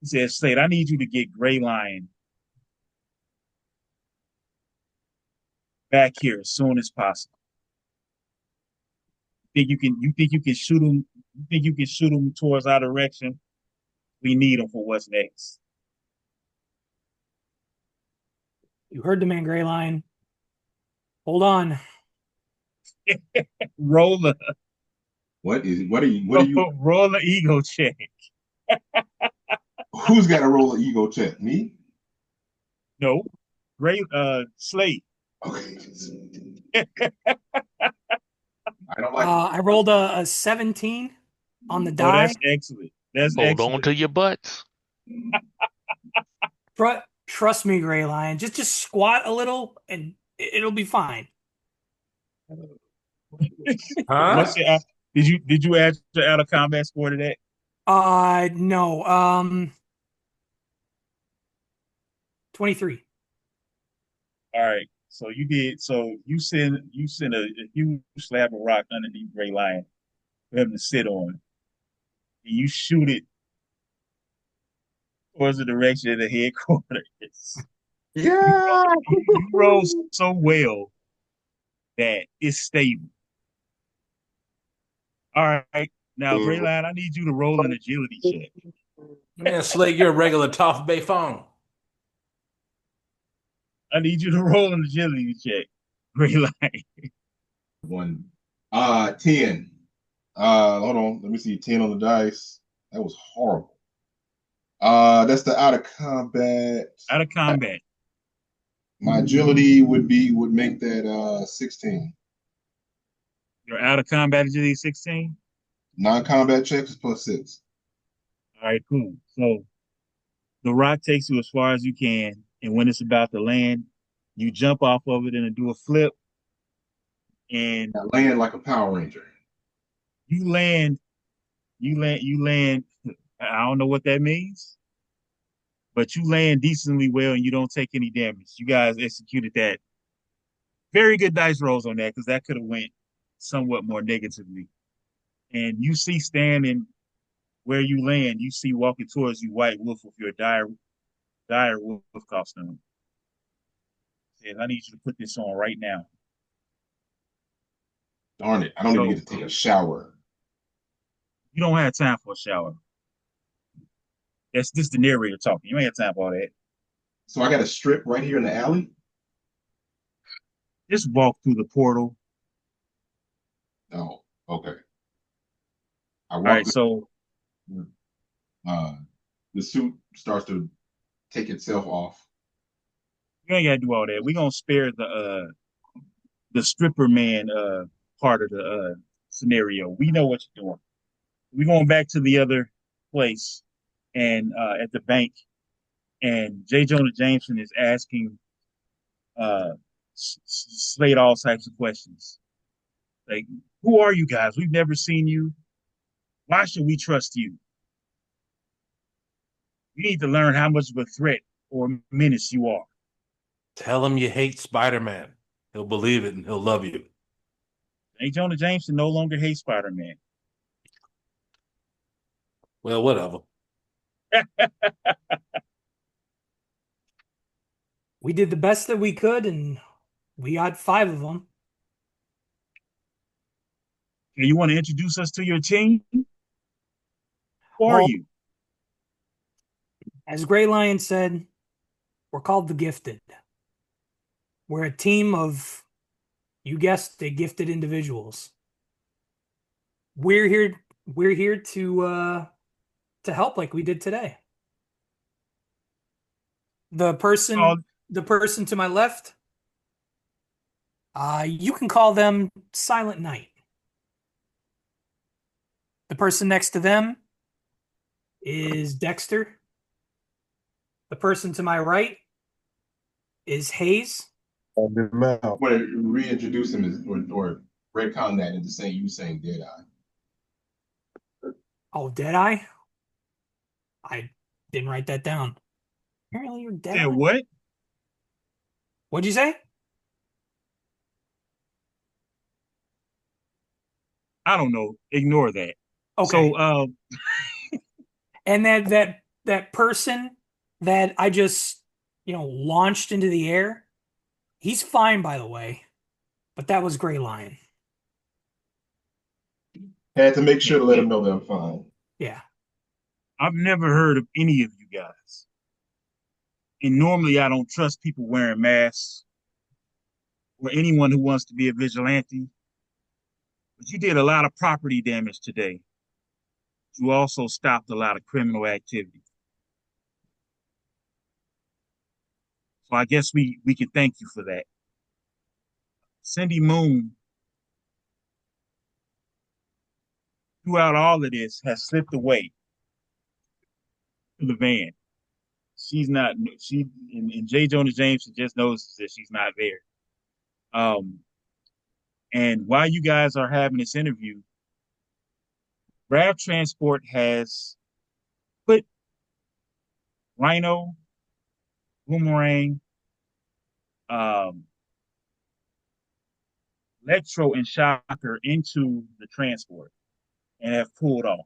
He says, "Slate, I need you to get Gray Lion back here as soon as possible. You think you can shoot him? You think you can shoot him towards our direction? We need him for what's next." You heard the man, Gray Line. Hold on. Roll the What are you? roll the ego check. Who's got to roll an ego check? Me? No, Gray Slate. Okay. I don't like. I rolled a 17 on the Oh, die. that's excellent. That's Hold on excellent. to your butts. Trust me, Gray Lion. Just squat a little and it'll be fine. What's your did you add your out of combat score to that? No. 23. All right. So you did. So you send a huge slab of rock underneath Gray Lion for him to sit on, and you shoot it towards the direction of the headquarters. Yeah. You roll so well that it's stable. All right. Now, Gray Lion, I need you to roll an agility check. Man, Slade, you're a regular Tough Bay phone. I need you to roll an agility check. Gray line. One. 10. Hold on. Let me see. 10 on the dice. That was horrible. That's the out of combat. Out of combat. My agility would make that 16. You're out of combat agility 16. Non-combat checks is +6. All right, cool. So the rock takes you as far as you can, and when it's about to land, you jump off of it and do a flip, and I land like a Power Ranger. you land. You land. I don't know what that means, but you land decently well, and you don't take any damage. You guys executed that. Very good dice rolls on that because that could have went somewhat more negatively. And you see standing where you land, you see walking towards you White Wolf with your dire wolf costume. Says, I need you to put this on right now. Darn it. I don't even get to take a shower. You don't have time for a shower. That's just the narrator talking. You ain't have time for all that. So I got a strip right here in the alley? Just walk through the portal. Oh, okay. I All walk right, so the suit starts to take itself off. you ain't gotta do all that. We're gonna spare the stripper man part of the scenario. We know what you're doing. We're going back to the other place and at the bank, and J. Jonah Jameson is asking Slade all types of questions. Like, who are you guys? We've never seen you. Why should we trust you? You need to learn how much of a threat or menace you are. Tell him you hate Spider-Man. He'll believe it and he'll love you. J. Jonah Jameson no longer hates Spider-Man. Well, whatever. We did the best that we could, and we got 5 of them. You want to introduce us to your team? Who are Well, you? as Gray Lion said, we're called the Gifted. We're a team of, you guessed it, gifted individuals. We're here to help like we did today. The person to my left, you can call them Silent Night. The person next to them is Dexter. The person to my right is Hayes. I want to reintroduce him as, or retcon that into saying you saying Deadeye. Oh, Deadeye? I didn't write that down. Apparently you're Deadeye. Said what? What'd you say? I don't know. Ignore that. Okay. So, and that person that I just launched into the air, he's fine, by the way. But that was Gray Lion. Had to make sure to let him know that I'm fine. Yeah. I've never heard of any of you guys. And normally I don't trust people wearing masks or anyone who wants to be a vigilante. But you did a lot of property damage today. You also stopped a lot of criminal activity. So I guess we can thank you for that. Cindy Moon, throughout all of this, has slipped away to the van. She's not, and J. Jonah Jameson just notices that she's not there. And while you guys are having this interview, Rav Transport has put Rhino, Boomerang, um, Electro, and Shocker into the transport and have pulled off.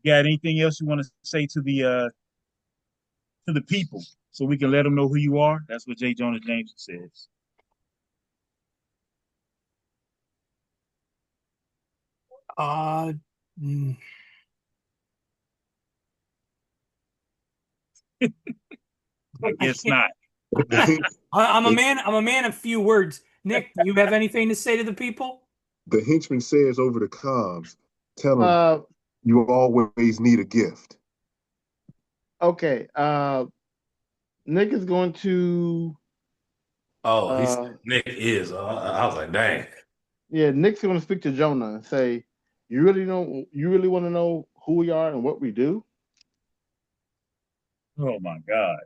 You got anything else you want to say to the people so we can let them know who you are? That's what J. Jonah Jameson says. Uh, mm, I guess not. I'm a man. I'm a man of few words. Nick, do you have anything to say to the people? The henchman says over the comms, tell him Uh, you always need a gift. okay. Nick is going to. Oh, he's Uh, Nick is. I was like, dang. yeah, Nick's going to speak to Jonah and say, "You really know? You really want to know who we are and what we do?" Oh my God.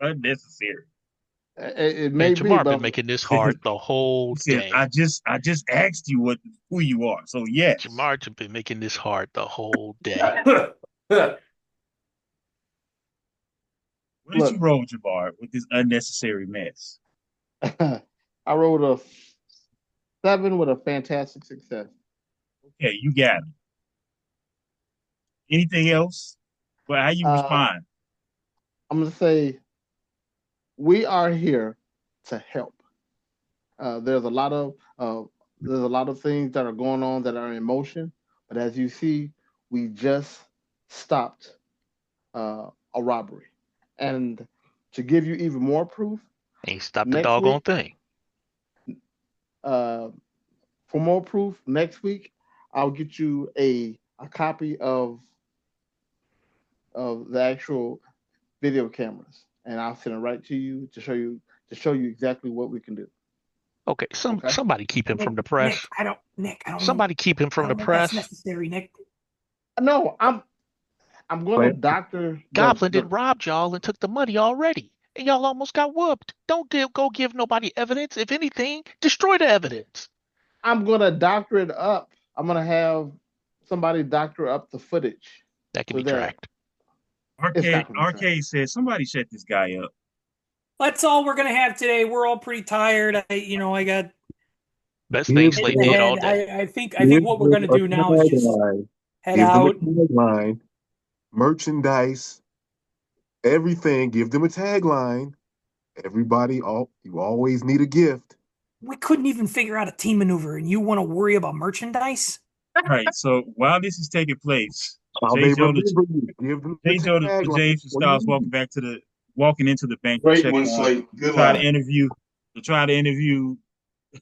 Unnecessary. It Man, may be, Jamar but been making this hard the whole He said, day. I just asked you who you are. So yes. Jamar just been making this hard the whole day. What did you look, roll, Jabbar, with this unnecessary mess? I rolled a 7 with a fantastic success. Okay, you got it. Anything else? Well, how you Uh, respond? I'm going to say we are here to help. Uh, there's a lot of uh, there's a lot of things that are going on that are in motion, but as you see, we just stopped a robbery, and to give you even more proof, Ain't stopped the next doggone week, thing. uh, for more proof, next week I'll get you a copy of the actual video cameras, and I'll send it right to you to show you exactly what we can do. Okay, Okay? somebody keep him from the Nick, press. Nick, I don't know. Somebody keep him I from the don't think that's press. necessary, Nick. No, I'm going to But doctor Goblin the did robbed y'all and took the money already. And y'all almost got whooped. Don't go give nobody evidence. If anything, destroy the evidence. I'm gonna doctor it up. I'm gonna have somebody doctor up the footage That can so be that tracked. it's not Arcade gonna be tracked. Arcade said somebody shut this guy up. That's all we're gonna have today. We're all pretty tired. I got Best thing give hitting Slate the did them, all head. day. I think what we're give gonna them do a now is just tagline. head Give them a out. tagline. Merchandise, everything. Give them a tagline. Everybody, you always need a gift. We couldn't even figure out a team maneuver, and you want to worry about merchandise? Right. So while this is taking place, How J. they Joe remember you. Give them the J. Joe the tagline. James What do starts you need? walking into the bank to Great check one, on Slate. to Good try to line. interview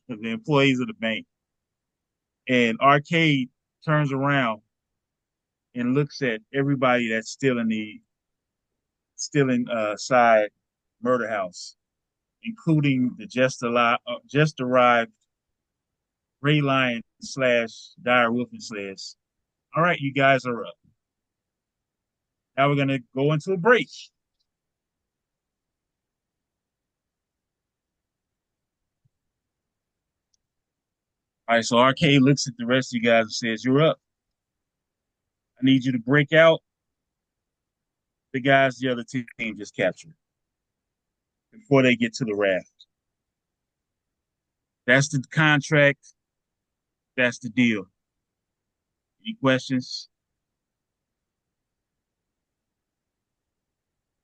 the employees of the bank. And Arcade turns around and looks at everybody that's still inside Murder House, including the just arrived Ray Lion slash Dire Wolf and says, "All right, you guys are up. Now we're gonna go into a break." All right, so Arcade looks at the rest of you guys and says, "You're up. I need you to break out the guys the other team just captured before they get to the raft. That's the contract. That's the deal. Any questions?"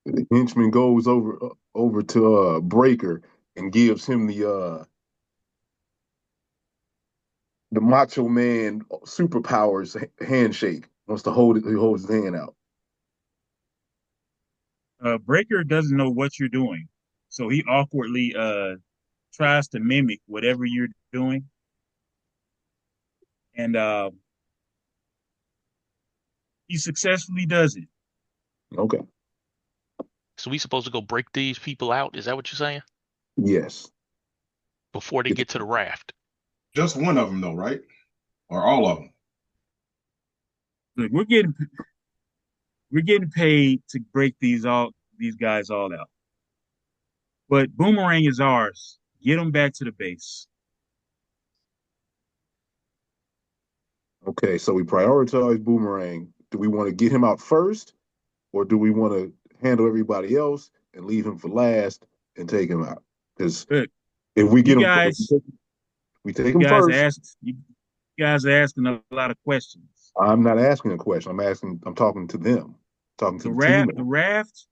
The henchman goes over to Breaker and gives him the Macho Man superpowers handshake. Wants to hold it. He holds his hand out. Breaker doesn't know what you're doing, so he awkwardly tries to mimic whatever you're doing, and he successfully does it. Okay. So we supposed to go break these people out? Is that what you're saying? Yes. Before they Get get to the raft. Just one of them, though, right? Or all of them? Look, we're getting paid to break these guys all out, but Boomerang is ours. Get them back to the base. Okay. So we prioritize Boomerang. Do we want to get him out first, or do we want to handle everybody else and leave him for last and take him out? Because Look, if we you get him, guys, we take you him guys first. ask you guys are asking a lot of questions. I'm not asking a question. I'm talking to them, talking to The the team. raft, the raft,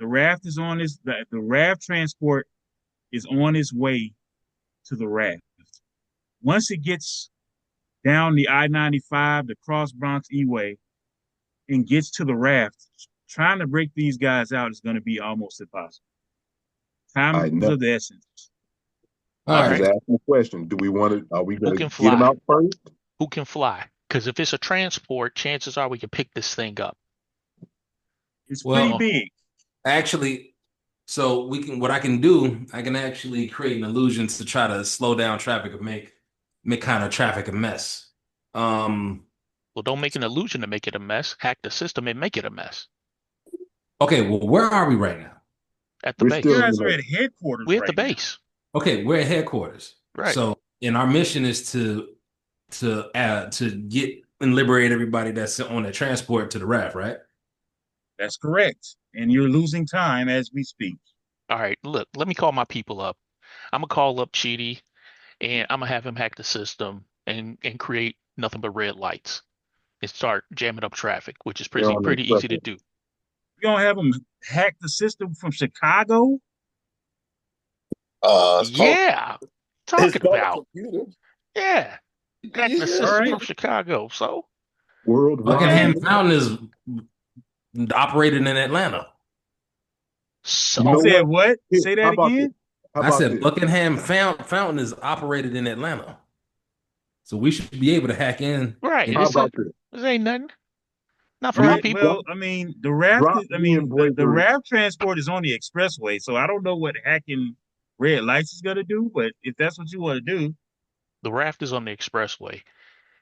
the raft is on the raft transport is on its way to the raft. Once it gets down the I-95, the Cross Bronx E-way, and gets to the raft, trying to break these guys out is going to be almost impossible. Time I is know. of the essence. All I'm right. just asking a question. Do we want to? Are we Who going to can get them fly? out first? Who can fly? Because if it's a transport, chances are we can pick this thing up. It's pretty Well, big. actually, so we can what I can do, I can actually create an illusion to try to slow down traffic and make kind of traffic a mess. Well, don't make an illusion to make it a mess. Hack the system and make it a mess Okay, well, where are we right now? at the We're You still base. in guys are the. at headquarters We're at the right now. base. Okay, we're at headquarters. Right. So, and our mission is to get and liberate everybody that's on the transport to the raft, right? That's correct. And you're losing time as we speak. All right, look, let me call my people up. I'm gonna call up Cheaty and I'm gonna have him hack the system and create nothing but red lights and start jamming up traffic, which is They're on the pretty easy to expressway. do. You don't have them hack the system from Chicago? It's called Yeah, it's talking called a about. computer. Yeah, hack the All Yeah. system right. from Chicago. So Worldwide. Buckingham Fountain is operated in Atlanta. You You know so said what? what? Here, Say how that about this? again? How I about said this? Buckingham Fountain is operated in Atlanta. So we should be able to hack in. right, And How it's a about this? this ain't nothing. Not All for my right. people. Well, I mean, the raft Drop is, I me mean, and the bravery. raft transport is on the expressway, so I don't know what hacking red lights is gonna do, but if that's what you want to do, The raft is on the expressway.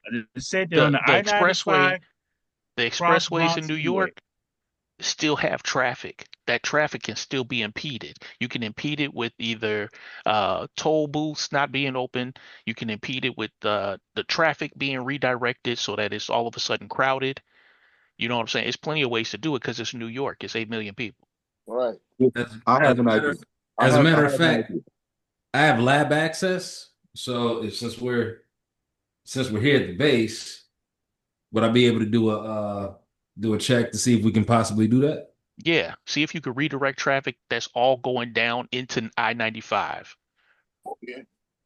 I just said they're on The the the expressway, I-95 the cross expressways in Bronx New Freeway. York still have traffic. That traffic can still be impeded. You can impede it with either toll booths not being open. You can impede it with the traffic being redirected so that it's all of a sudden crowded. You know what I'm saying? It's plenty of ways to do it because it's New York. It's 8 million people. Right. as, I as have a an matter idea. as a I matter of have an fact, idea. I have lab access. So since we're here at the base, would I be able to do a check to see if we can possibly do that? Yeah. See if you could redirect traffic that's all going down into I-95 Yeah.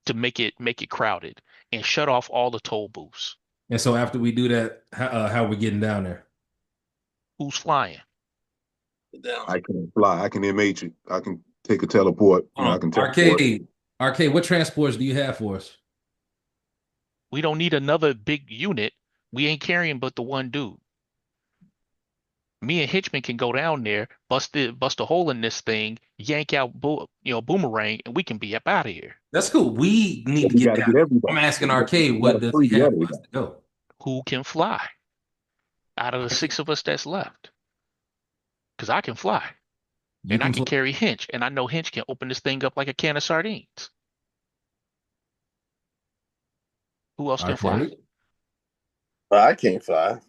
to make it crowded and shut off all the toll booths. And so after we do that, how are we getting down there? Who's flying? Down. I can fly. I can MH it. I can take a teleport. You know, I can teleport. Arcade, what transports do you have for us? We don't need another big unit. We ain't carrying but the one dude. Me and Hitchman can go down there, bust a hole in this thing, yank out boomerang, and we can be up out of here. That's cool. We need But to we get got to down get there. everybody. I'm asking We Arcade, got to what does free he have for us everybody. to go? Who can fly out of the six of us that's left? Because I can fly. You And I can can fly. carry Hinch, and I know Hinch can open this thing up like a can of sardines. Who else can fly? Arcade. I can't fly,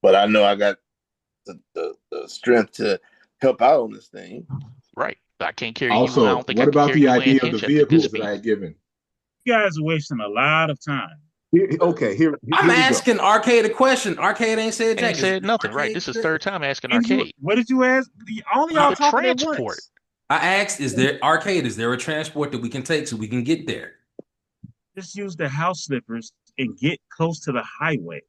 but I know I got the strength to help out on this thing. Right. I can't carry you. I Also, don't think I what can about carry the you and idea of the Hinch at this vehicles that I speed. had given? You guys are wasting a lot of time. Okay, here I'm we go. asking Arcade a question. Arcade ain't said Ain't jack. Is said nothing. Right. Arcade This is clear? third time asking And you, Arcade. what did you ask? All y'all The talking at transport. once. I asked, is there Arcade? Is there a transport that we can take so we can get there? Just use the house slippers and get close to the highway.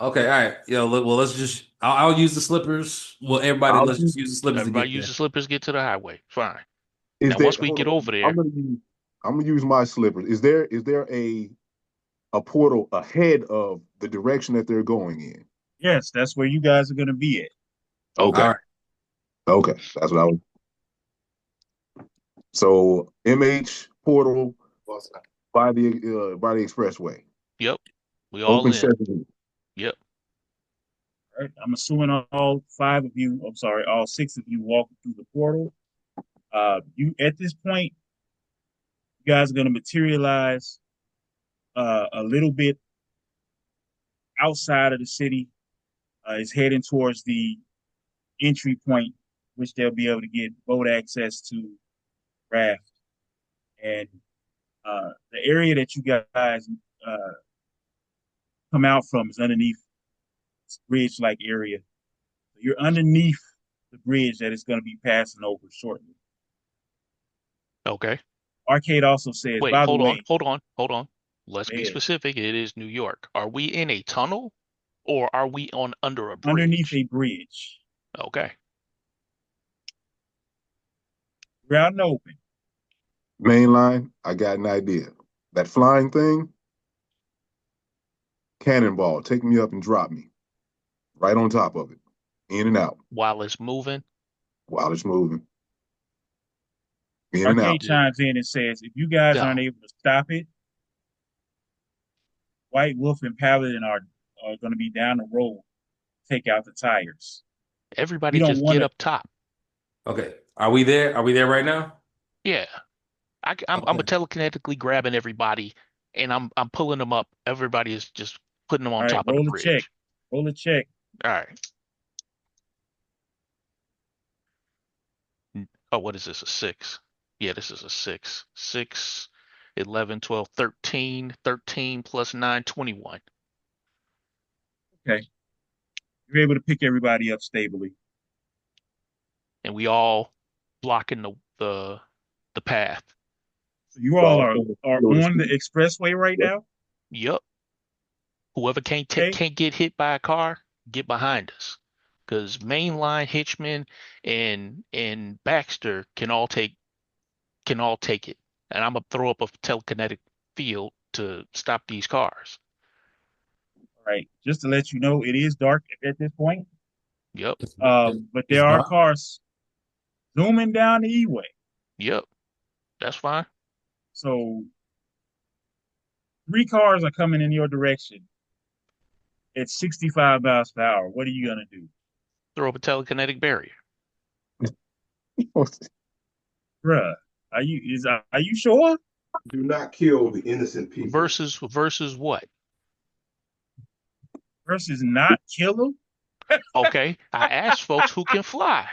Okay, all right. Well, let's just. I'll use the slippers. Well, everybody, I'll let's just use the slippers to Everybody get use there. the slippers, get to the highway. Fine. Is Now, there? once we Hold get on. over there, I'm gonna use my slippers. Is there a portal ahead of the direction that they're going in? Yes, that's where you guys are going to be at. Okay. All right. Okay. That's what I was. So MH portal by the expressway. yep, we all Open in. sesame. Yep. Right? I'm assuming all five of you, I'm sorry, all six of you walk through the portal. You at this point, you guys are going to materialize a little bit outside of the city. It's heading towards the entry point, which they'll be able to get boat access to raft. And the area that you guys uh, come out from is underneath this bridge-like area. So you're underneath the bridge that is going to be passing over shortly. Okay. Arcade also says, Wait, by the hold on, way, hold on, hold on. Let's be Man, specific. It is New York. Are we in a tunnel or are we on under a underneath bridge? a bridge. Okay. We're out in the open. Main line, I got an idea. That flying thing, cannonball, take me up and drop me right on top of it, in and out While it's moving. while it's moving, in and Arcade out. Yeah. chimes in and says, if you guys aren't Down. able to stop it, White Wolf and Paladin are going to be down the road, take out the tires. We Everybody don't just want get to. up top. Okay. Are we there? Are we there right now? Yeah. I'm Okay. telekinetically grabbing everybody and I'm pulling them up. Everybody is just putting them on All right, top of the roll a check. bridge. Roll a check. All right. Oh, what is this? A six? Yeah, this is a six. 6, 11, 12, 13. 13 plus 9, 21. Okay. You're able to pick everybody up stably. And we all blocking the path. So you all While are on the expressway right now. Yup. Whoever Okay. can't get hit by a car, get behind us. Because Mainline, Hitchman, and Baxter can all take it. And I'm gonna throw up a telekinetic field to stop these cars. All right. Just to let you know, it is dark at this point. Yep. But It's there are dark. cars zooming down the E-way. Yep. That's fine. So 3 cars are coming in your direction at 65 miles per hour. What are you gonna do, Throw up a telekinetic barrier. bruh? Are you sure? Do not kill the innocent people. Versus what? Versus not kill them? Okay. I asked folks who can fly.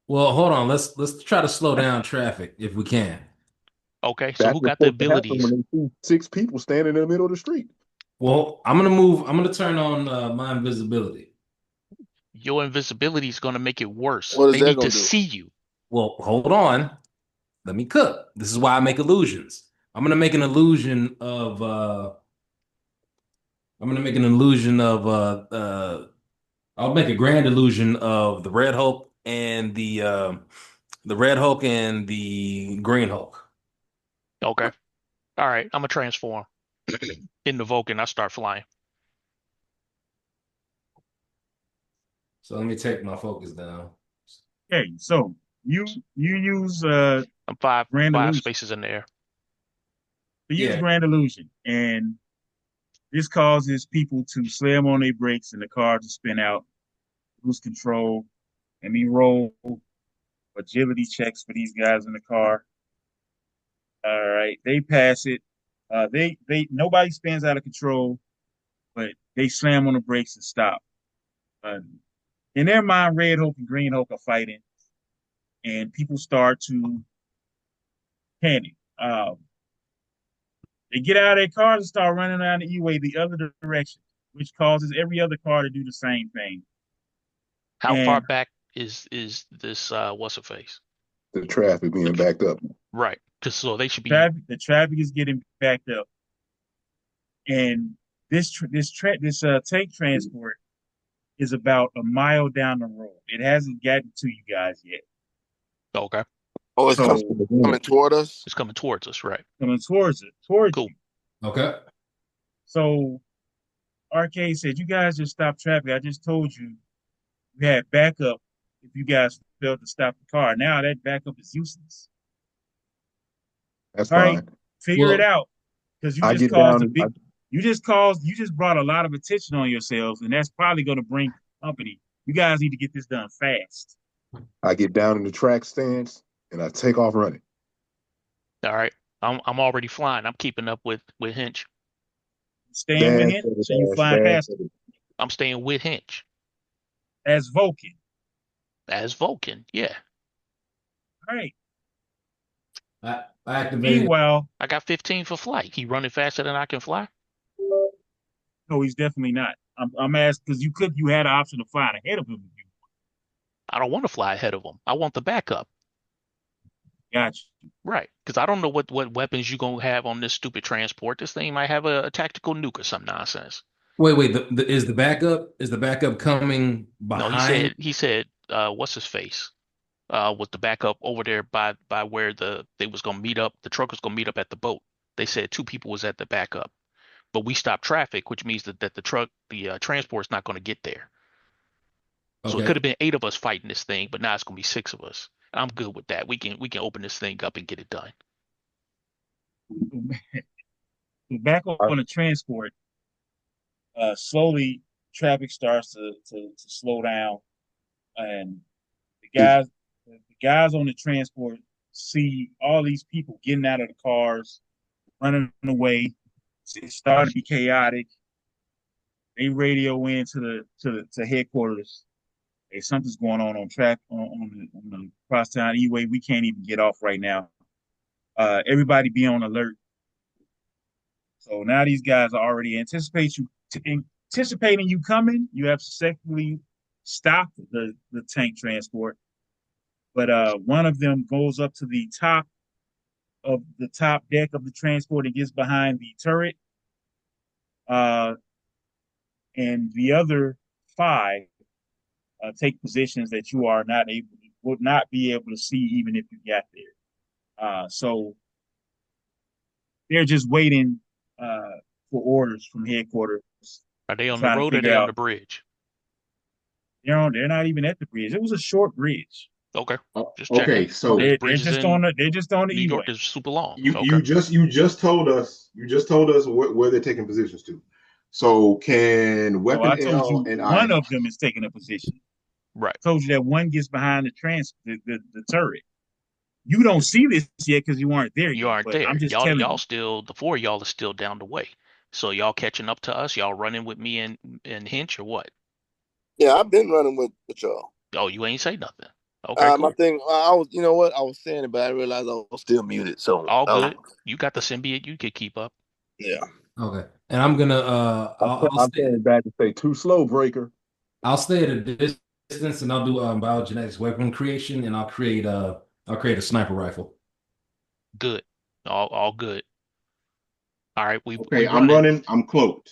Well, hold on. Let's try to slow down traffic if we can. Okay. So that's who what's got the supposed to happen abilities? when they see 6 people standing in the middle of the street. Well, I'm gonna move. I'm gonna turn on my invisibility. Your invisibility is gonna make it worse. What is They that need gonna to do? see you. Well, hold on. Let me cook. This is why I make illusions. I'm gonna make an illusion of I'm gonna make an illusion of I'll make a grand illusion of the Red Hulk and the Green Hulk. Okay. All right. I'm gonna transform into Vulcan. I start flying. So let me take my focus down. Okay, so you use I'm Grand five Illusion. spaces in the air. You use Yeah. Grand Illusion, and this causes people to slam on their brakes and the car to spin out, lose control, and me roll agility checks for these guys in the car. All right, they pass it. They nobody spins out of control, but they slam on the brakes and stop. Uh, in their mind, Red Hulk and Green Hulk are fighting, and people start to panic. They get out of their cars and start running down the E-way the other direction, which causes every other car to do the same thing. How far And back is this what's her face? The traffic being backed up. Right. Cause so they should be the traffic is getting backed up, and this tank transport is about a mile down the road. It hasn't gotten to you guys yet. okay. Oh, it's So coming toward us. It's coming towards us, right? coming towards Cool. you. Okay. So Arcade said, "You guys just stopped traffic. I just told you you had backup if you guys failed to stop the car. Now that backup is useless. That's All right, fine. figure it Well, out because I get down. you just brought a lot of attention on yourselves, and that's probably going to bring company. You guys need to get this done fast. I get down in the track stance and I take off running. All right. I'm already flying. I'm keeping up with Hinch. Staying with Dash, him, so you dash, flying dash. faster I'm staying with Hinch as Vulcan. as Vulcan. Yeah. All right. I activated. Meanwhile, I got 15 for flight. He running faster than I can fly. no, he's definitely not. I'm asking because you had an option of flying ahead of him. I don't want to fly ahead of him. I want the backup. Got you. Right. Because I don't know what weapons you gonna have on this stupid transport. This thing might have a tactical nuke or some nonsense. Wait. Is the backup coming No, behind? he said, what's his face? Was the backup over there by where they was gonna meet up, the truck was gonna meet up at the boat. They said two people was at the backup, but we stopped traffic, which means that the transport's not gonna get there. So it could Okay. have been eight of us fighting this thing, but now it's gonna be six of us. And I'm good with that. We can open this thing up and get it done. Back on the transport, slowly traffic starts to slow down, and the guys the guys on the transport see all these people getting out of the cars, running away. It's starting to be chaotic. They radio in to headquarters. Hey, something's going on track on the crosstown E-way. We can't even get off right now. Everybody be on alert. So now these guys are already anticipating you coming. You have successfully stopped the tank transport, but one of them goes up to the top deck of the transport and gets behind the turret, uh, and the other five take positions that you are not able would not be able to see even if you got there. So they're just waiting for orders from headquarters, Are they on the trying to road or figure they on out the bridge? they're not even at the bridge. It was a short bridge. Okay, just checking. Okay, so They're Bridges just on in the New E-way. York is super long. you Okay. you just told us where they're taking positions to. So can So I Weapon told L you and one I? of them is taking a position. Right. I told you that one gets behind the turret. You don't see this yet because you weren't there You yet. aren't But I'm there. just telling Y'all you. still the four of y'all are still down the way. So y'all catching up to us? Y'all running with me and Hinch or what? Yeah, I've been running with y'all. Oh, you ain't say nothing. Okay, My cool. thing, I was, you know what, I was saying it, but I realized I was still muted. So, All good. You got the symbiote. You could keep up. yeah. Okay. And I'm gonna I'm saying back to say too slow, breaker. I'll stay at a distance and I'll do biogenetics weapon creation and I'll create a sniper rifle. Good. All good. All right, we Okay, I'm running. running. I'm cloaked.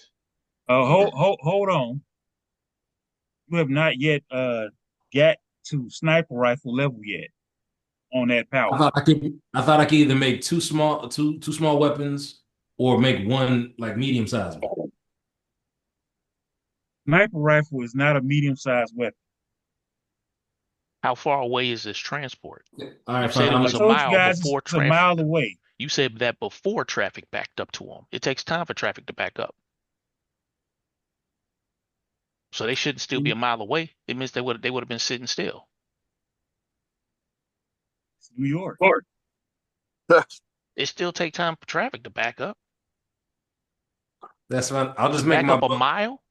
Hold on. You have not yet got to sniper rifle level yet on that power set. I thought I could either make two small weapons or make one like medium sized one. Sniper rifle is not a medium sized weapon. How far away is this transport? All You right, fine. said it I was a told you mile guys before it's a traffic. mile away. You said that before traffic backed up to them. It takes time for traffic to back up. So they shouldn't still be a mile away. It means they would have been sitting still. It's New York. It still take time for traffic to back up. That's fine. I'll just To make back my up a mile?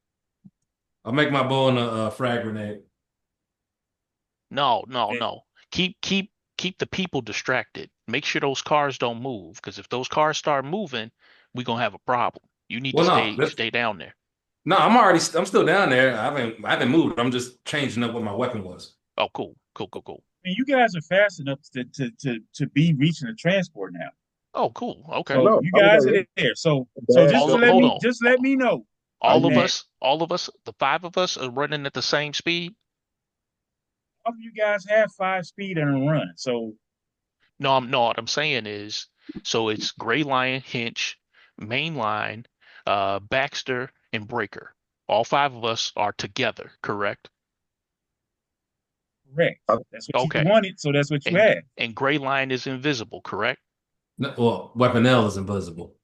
I'll make my bow and a frag grenade. No, no, And no. Keep the people distracted. Make sure those cars don't move. Because if those cars start moving, we're gonna have a problem. You need to Well, no, stay down there. no, I'm still down there. I haven't moved. I'm just changing up what my weapon was. Oh, cool, cool, cool, cool. you guys are fast enough to be reaching the transport now. Oh, cool. Okay. Oh So no, you I was guys are already there. So dashed All up. hold on. just let me know I that All of us, the five of us are running at the same speed. all of you guys have 5 speed and a run. So No, no. What I'm saying is, so it's Gray Lion, Hinch, Mainline, Baxter, and Breaker. All five of us are together, correct? correct. I, That's what you Okay. wanted. So that's what you And had. Gray Lion is invisible, correct? No, well, weapon L is invisible.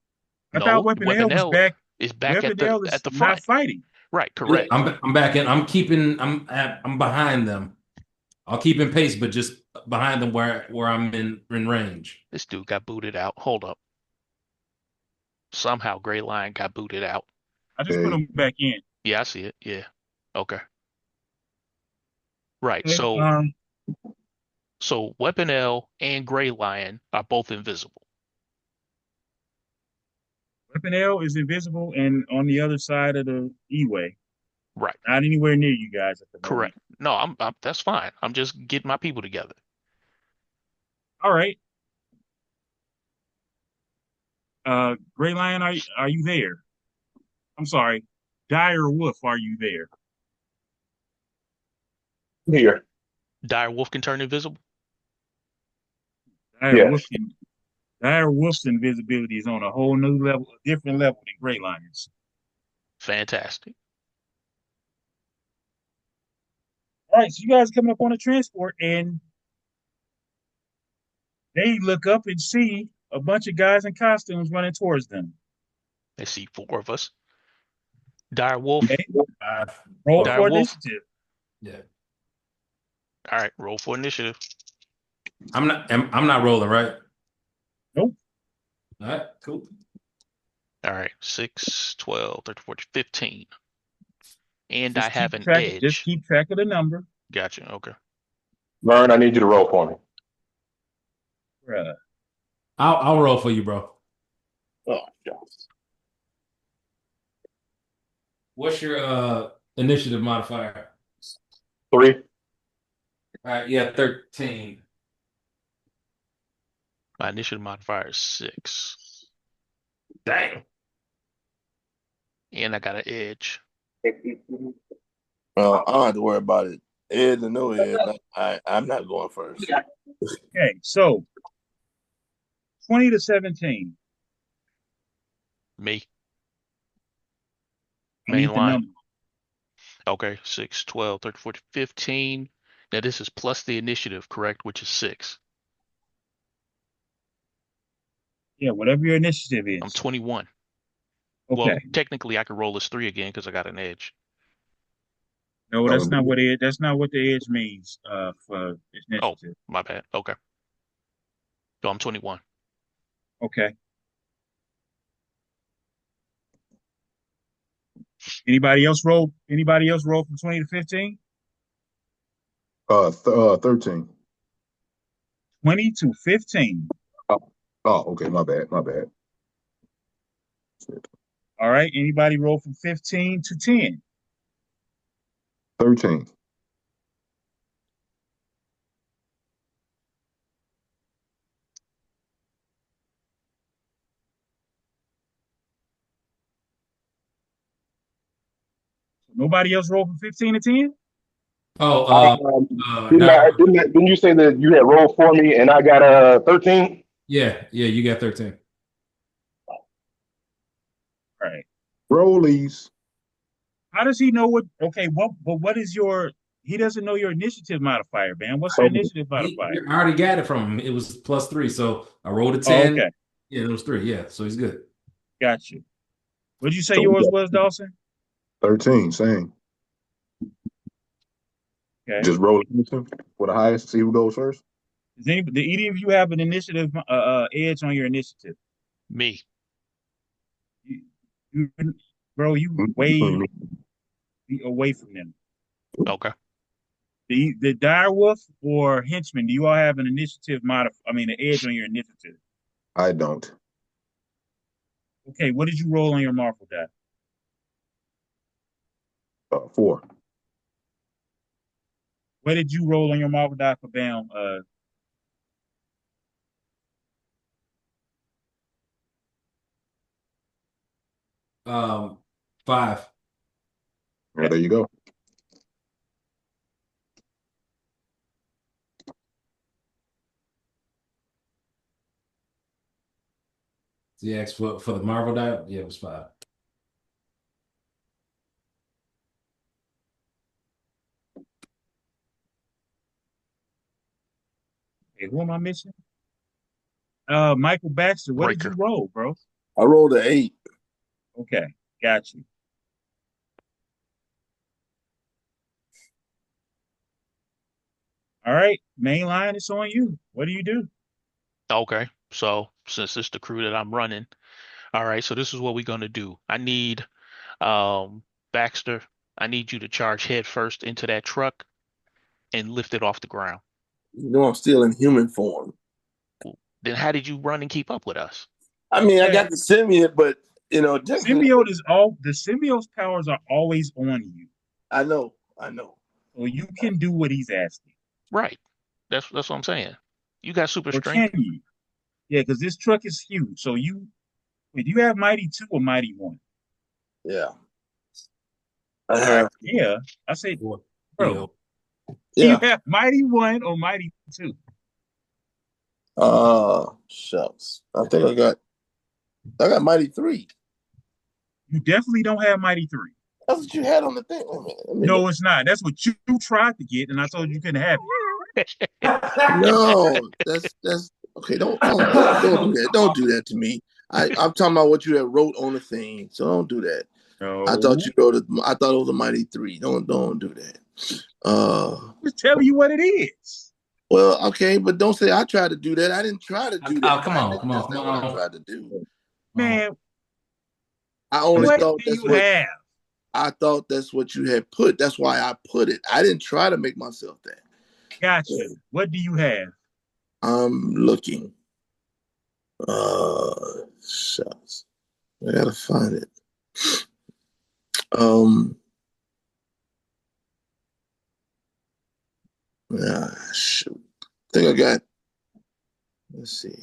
I thought No, Weapon L was back. Is back Weapon L at is the not front. fighting. Right, Yeah, correct. I'm back in. I'm behind them. I'll keep in pace, but just behind them where I'm in range. This dude got booted out. Hold up. Somehow Gray Lion got booted out. I just put hey, them back in. Yeah, I see it. Yeah. Okay. Right. Okay. So Weapon L and Gray Lion are both invisible. Weapon L is invisible and on the other side of the E-way. Right. Not anywhere near you guys at the moment. Correct. No, I'm that's fine. I'm just getting my people together. All right. Gray Lion, are you there? I'm sorry. Dire Wolf, are you there? Here. Dire Wolf can turn invisible. Dire Yes. Wolf can Dire Wolf's invisibility is on a whole new level, a different level than Gray Lion's. Fantastic. All right, so you guys coming up on a transport, and they look up and see a bunch of guys in costumes running towards them. They see 4 of us. Dire Wolf. Okay, roll Dire for Wolf. initiative. Yeah. All right, roll for initiative. I'm not rolling, right? Nope. All right, cool. All right, 6, 12, 13, 14, 15. And Just I have keep an track. edge. Just keep track of the number. Gotcha. Okay. Vern, I need you to roll for me. Bruh. I'll roll for you, bro. Oh, gosh. What's your initiative modifier? 3. All right, yeah, 13. My initiative modifier is 6. Dang. And I got an edge. I don't have to worry about it. Ed and no Ed. I'm not going first. Okay, so 20 to 17. Me. I Main need the line. number. Okay, 6, 12, 13, 14, 15. Now this is plus the initiative, correct? Which is 6. Yeah, whatever your initiative I'm is. 21. Okay. Well, technically I could roll as 3 again because I got an edge. No, that's not what it. That's not what the edge means. For initiative. Oh, my bad. Okay. So I'm 21. Okay. Anybody else roll? Anybody else roll from 20 to 15? 13. 20 to 15. Oh, okay. My bad. All right. Anybody roll from 15 to 10? 13. Nobody else roll from 15 to 10? Didn't you say that you had rolled for me and I got 13? Yeah, you got 13. All right. Rollies. How does he know what? Okay, what is your? He doesn't know your initiative modifier, man. What's your initiative modifier? I already got it from him. It was +3, so I rolled a Oh, 10. okay, Yeah, it was 3. Yeah, so he's good. got you. What did you say yours was, Dawson? 13, same. Okay. Just roll for the highest, see who goes first. Does did either of you have an initiative edge on your initiative? Me. Bro, you way away from them. Okay. The dire wolf or henchman, do you all have an initiative an edge on your initiative? I don't. Okay, what did you roll on your marvel die? 4. What did you roll on your marvel die for Bam? 5. Well, there you go. So you asked for the Marvel die? Yeah, it was 5. Hey, who am I missing? Michael Baxter, what did you roll, bro? I rolled an 8. Okay, got you. All right, main line, it's on you. What do you do? Okay. So since it's the crew that I'm running, all right. So this is what we're gonna do. I need Baxter. I need you to charge head first into that truck and lift it off the ground. You know I'm still in human form. Then how did you run and keep up with us? I mean, I got the symbiote, but symbiote is all the symbiote's powers are always on you. I know. So you can do what he's asking. Right. That's what I'm saying. You got super Or strength. can you? Yeah, because this truck is huge. So Wait, do you have Mighty 2 or Mighty 1? Yeah. All right. Yeah. I said, Or, yeah. bro, do you Yeah. have Mighty 1 or Mighty 2? Shucks. I think I got Mighty 3. You definitely don't have Mighty 3. That's what you had on the thing. Wait a minute. Let me No, look. it's not. That's what you tried to get, and I told you couldn't have it. No, that's okay. Don't do that. Don't do that to me. I'm talking about what you had wrote on the thing. So don't do that. I thought No. you wrote it. I thought it was a Mighty 3. Don't do that. I'm just telling you what it is. Well, okay, but don't say I tried to do that. I didn't try to do that. Oh, come on, come on, That's come not what I on. tried to do. Man, I only what thought do that's you what have? I thought that's what you had put. That's why I put it. I didn't try to make myself that. Gotcha. What do you have? I'm looking. Shucks. I gotta find it. Shoot. I think I got. Let's see.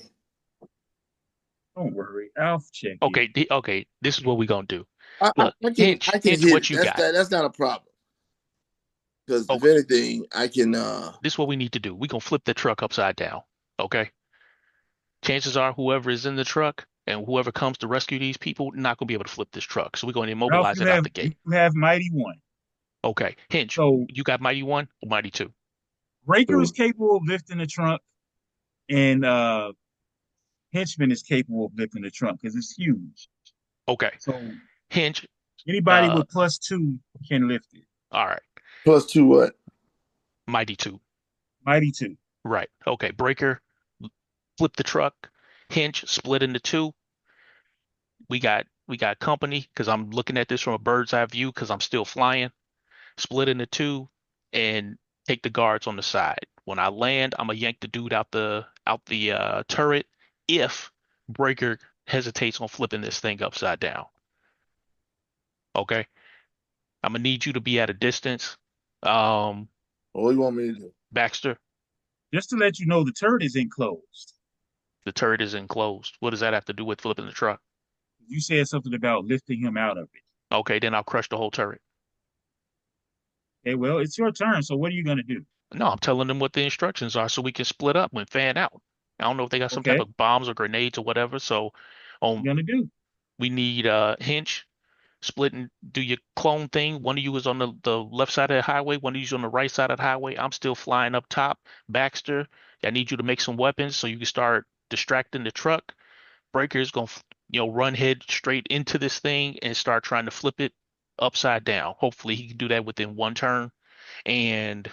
Don't worry. I'll check it. Okay, okay. This is what we're gonna do. I Look, can hinge hit what it. you got. That's not a problem. Because if Okay, anything, I can. this is what we need to do. We're gonna flip the truck upside down. Okay. Chances are whoever is in the truck and whoever comes to rescue these people not gonna be able to flip this truck. So we're gonna Ralph, immobilize it out the you gate. have Mighty 1. Okay. Hinge, So you got Mighty 1 or Mighty 2? Breaker is capable of lifting the trunk, and Henchman is capable of lifting the trunk because it's huge. Okay. So Hinge, anybody with +2 can lift it. all right. +2 what? Mighty 2. Mighty 2. Right. Okay. Breaker, flip the truck. Hinge, split into two. We got company because I'm looking at this from a bird's eye view because I'm still flying. Split into two and take the guards on the side. When I land, I'm gonna yank the dude out the turret if Breaker hesitates on flipping this thing upside down. Okay. I'm gonna need you to be at a distance. Um, What do you want me to do? Baxter, Just to let you know, the turret is enclosed. the turret is enclosed. What does that have to do with flipping the truck? You said something about lifting him out of it. Okay, then I'll crush the whole turret. Okay, well, it's your turn. So what are you going to do? No, I'm telling them what the instructions are so we can split up and fan out. I don't know if they got some type Okay, of bombs or grenades or whatever. So, what you going to do? we need Hinch split and do your clone thing. One of you is on the left side of the highway, one of you is on the right side of the highway. I'm still flying up top. Baxter, I need you to make some weapons so you can start distracting the truck. Breaker is gonna, run head straight into this thing and start trying to flip it upside down. Hopefully he can do that within one turn. And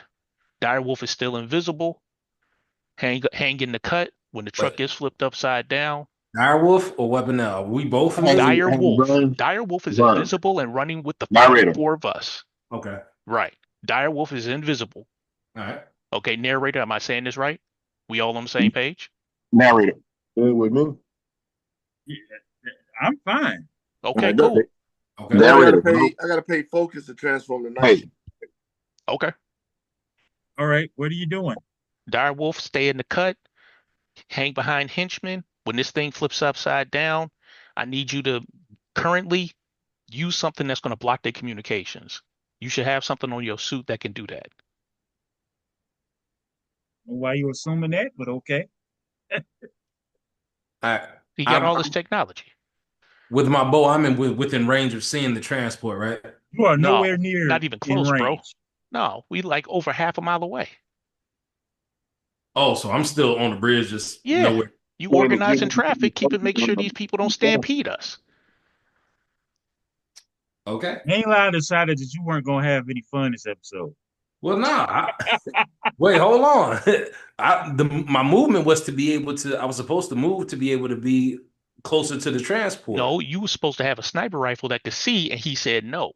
Direwolf is still invisible. Hang in the cut when the truck Wait, gets flipped upside down. Direwolf or Weaponel? We both Hey, invisible? Dire hey, Wolf. Vern, Dire Wolf is Vern, invisible and running with the narrator. four of us. Okay. Right. Dire Wolf is invisible. All right. Okay, narrator, am I saying this right? We all on the same page? Narrator. Good with me. Yeah, I'm fine. Okay, cool. Okay. Well, Narrator. I gotta pay focus to transform the night. Hey, Okay. All right, what are you doing? Dire Wolf, stay in the cut. Hang behind Henchman. When this thing flips upside down, I need you to currently use something that's going to block their communications. You should have something on your suit that can do that. Why you assuming that? But okay. You got all this I'm technology. with my bow. I'm within range of seeing the transport, right? You are nowhere No, near not even in close, bro. range. No, we like over half a mile away. Oh, so I'm still on the bridge, just Yeah. nowhere. You organizing traffic, make sure these people don't stampede us. Okay. Mainline decided that you weren't going to have any fun this episode. Well, nah. Wait, hold on. My movement was to be able to. I was supposed to move to be able to be closer to the transport. No, you were supposed to have a sniper rifle that could see, and he said no.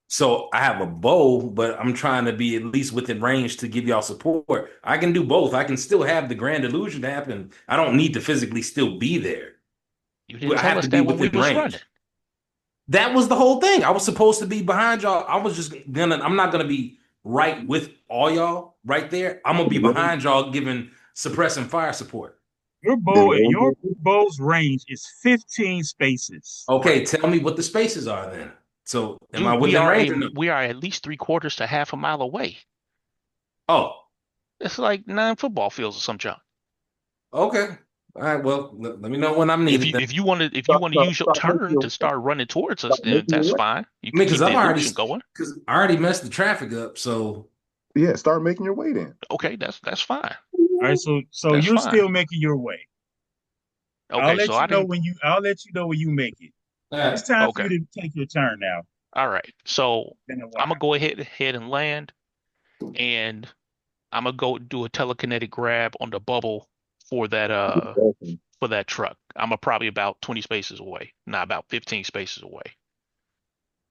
So I have a bow, but I'm trying to be at least within range to give y'all support. I can do both. I can still have the grand illusion happen. I don't need to physically still be there. You didn't I tell have us to be that when we within was range. running. That was the whole thing. I was supposed to be behind y'all. I was just gonna. I'm not gonna be right with all y'all right there. I'm gonna be behind y'all, giving suppressing fire support. Your bow's range is 15 spaces. Okay, Right. tell me what the spaces are then. So am I Dude, we within are range or no? we are at least 3/4 to half a mile away. Oh, It's like 9 football fields or some junk. okay. All right. Well, let me know when I'm If needed you then. if you want to Start, use your start making turn your to start running towards us, start then making your that's way. fine. You I can mean, keep the illusion going. because I already messed the traffic up. So Yeah, start making your way then. Okay, that's fine. All right, so That's you're fine. still making your way. Okay, so I didn't. I'll let you know when you make it. all It's right. time for Okay, you to take your turn now. all right. So Been a I'm while. gonna go ahead and land, and I'm gonna go do a telekinetic grab on the bubble for that for that truck. I'm probably about 20 spaces away, not about 15 spaces away.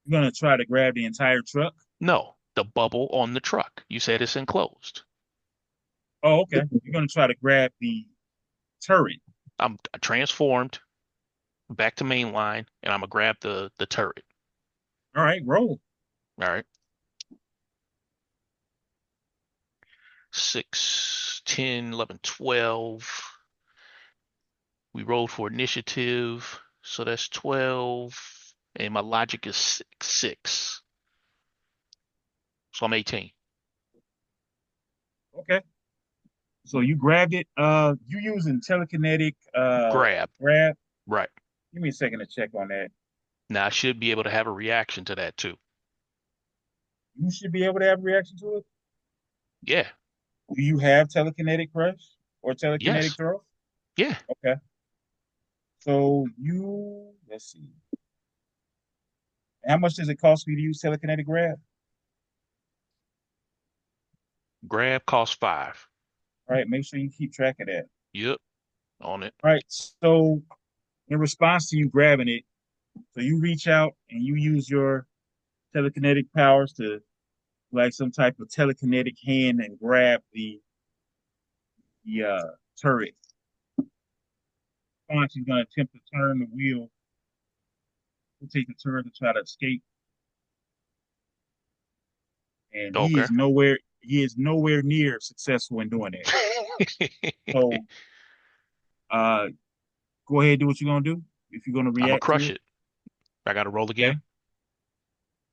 You're gonna try to grab the entire truck. No, the bubble on the truck. You said it's enclosed. Oh, okay. You're gonna try to grab the turret. I'm transformed back to main line, and I'm gonna grab the turret. All right, roll. All right. 6, 10, 11, 12. We rolled for initiative, so that's 12. And my logic is 6. So I'm 18. Okay. So you grabbed it. You using telekinetic Grab. grab. Right. Give me a second to check on that. Now I should be able to have a reaction to that too. You should be able to have a reaction to it. Yeah. Do you have telekinetic crush or telekinetic Yes. throw? Yeah. Okay. So let's see. How much does it cost for you to use telekinetic grab? Grab costs 5. All right, make sure you keep track of that. Yep. On it. All right, so in response to you grabbing it, so you reach out and you use your telekinetic powers to like some type of telekinetic hand and grab the turret. Punch is going to attempt to turn the wheel. He'll take the turret to try to escape, and Okay. he is nowhere near successful in doing that. So uh, go ahead, do what you're gonna do. If you're gonna I'm gonna react to crush it, it. I gotta roll okay, again.